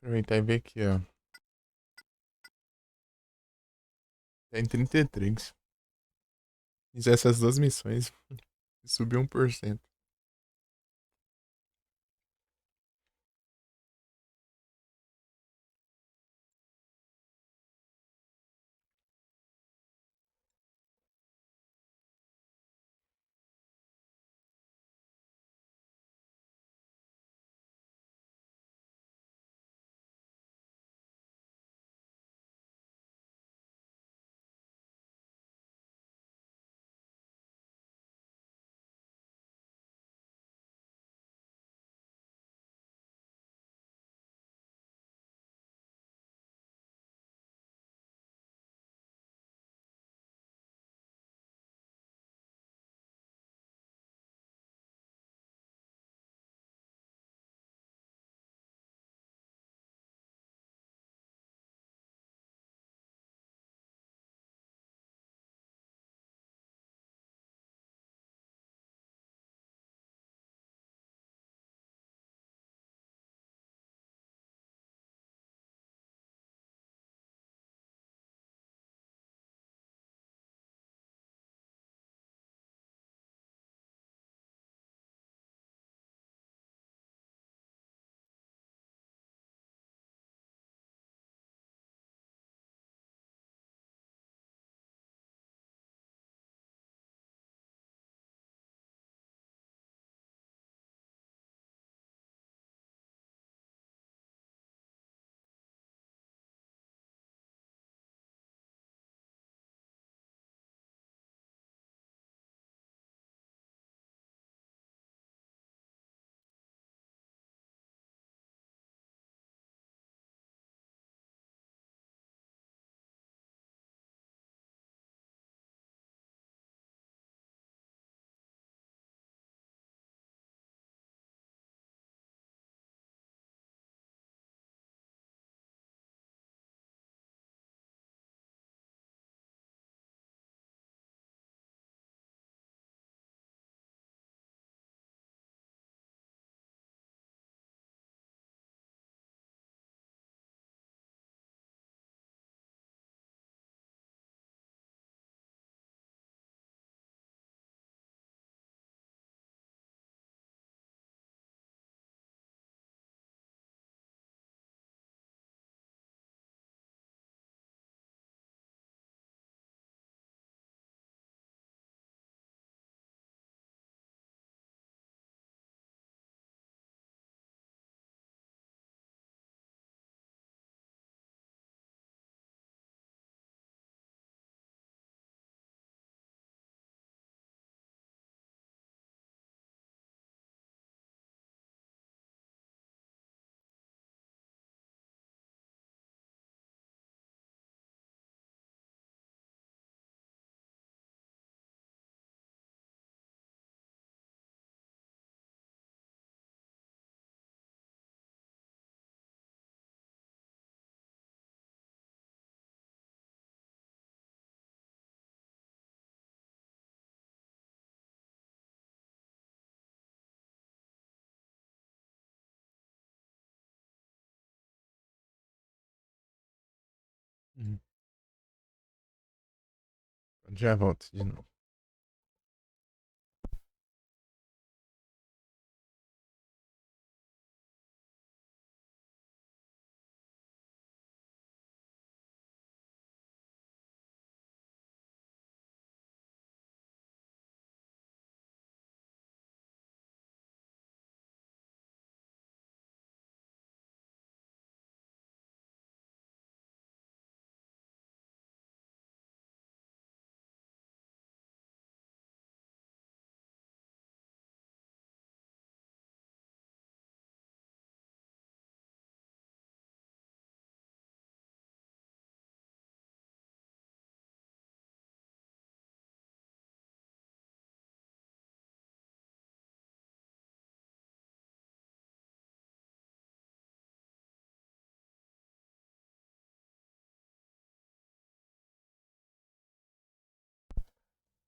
Aproveitar e ver aqui, ó. Tem 33. Fiz essas duas missões. Subiu 1%. Hum. Já volto de novo.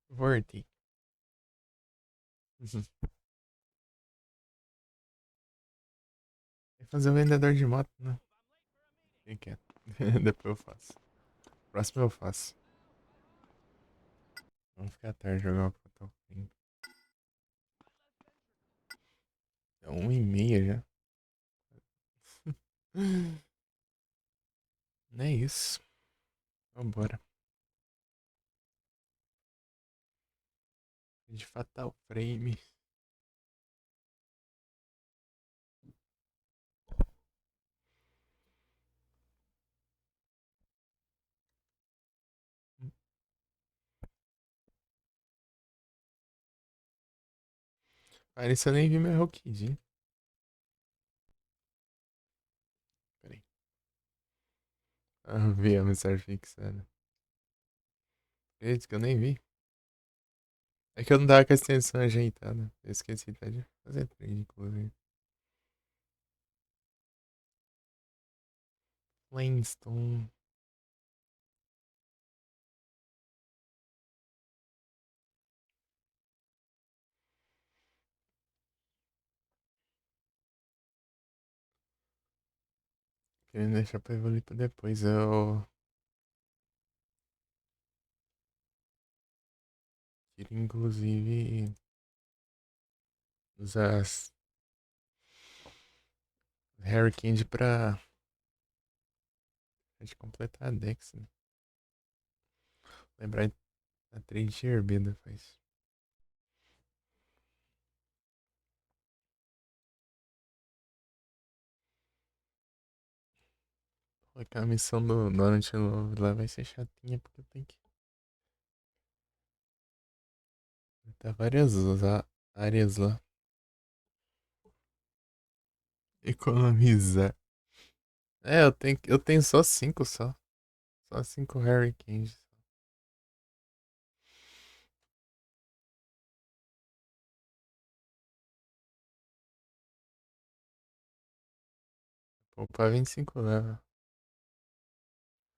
Voltei. Vai fazer o vendedor de moto, né? Quem quer? Depois eu faço. Próximo eu faço. Vamos ficar tarde jogar o Portal. É 1h30 já. Não é isso. Vambora. De Fatal Frame. Ah, isso eu nem vi meu Rockid. Peraí. Ah, vi a mensagem fixada. Acredito que eu nem vi. É que eu não tava com a extensão ajeitada. Eu esqueci até de fazer trade, inclusive. Flintstone. Querendo deixar pra evoluir pra depois. Eu queria, inclusive, usar as Harry Candy pra de completar a Dex, né? Lembrar a trade de Herb depois. Aquela missão do Donut Love lá vai ser chatinha porque tem que. Tá várias áreas lá. Economizar. É, eu tenho só 5 só. Só 5 Harry Candy. Poupar 25 leva.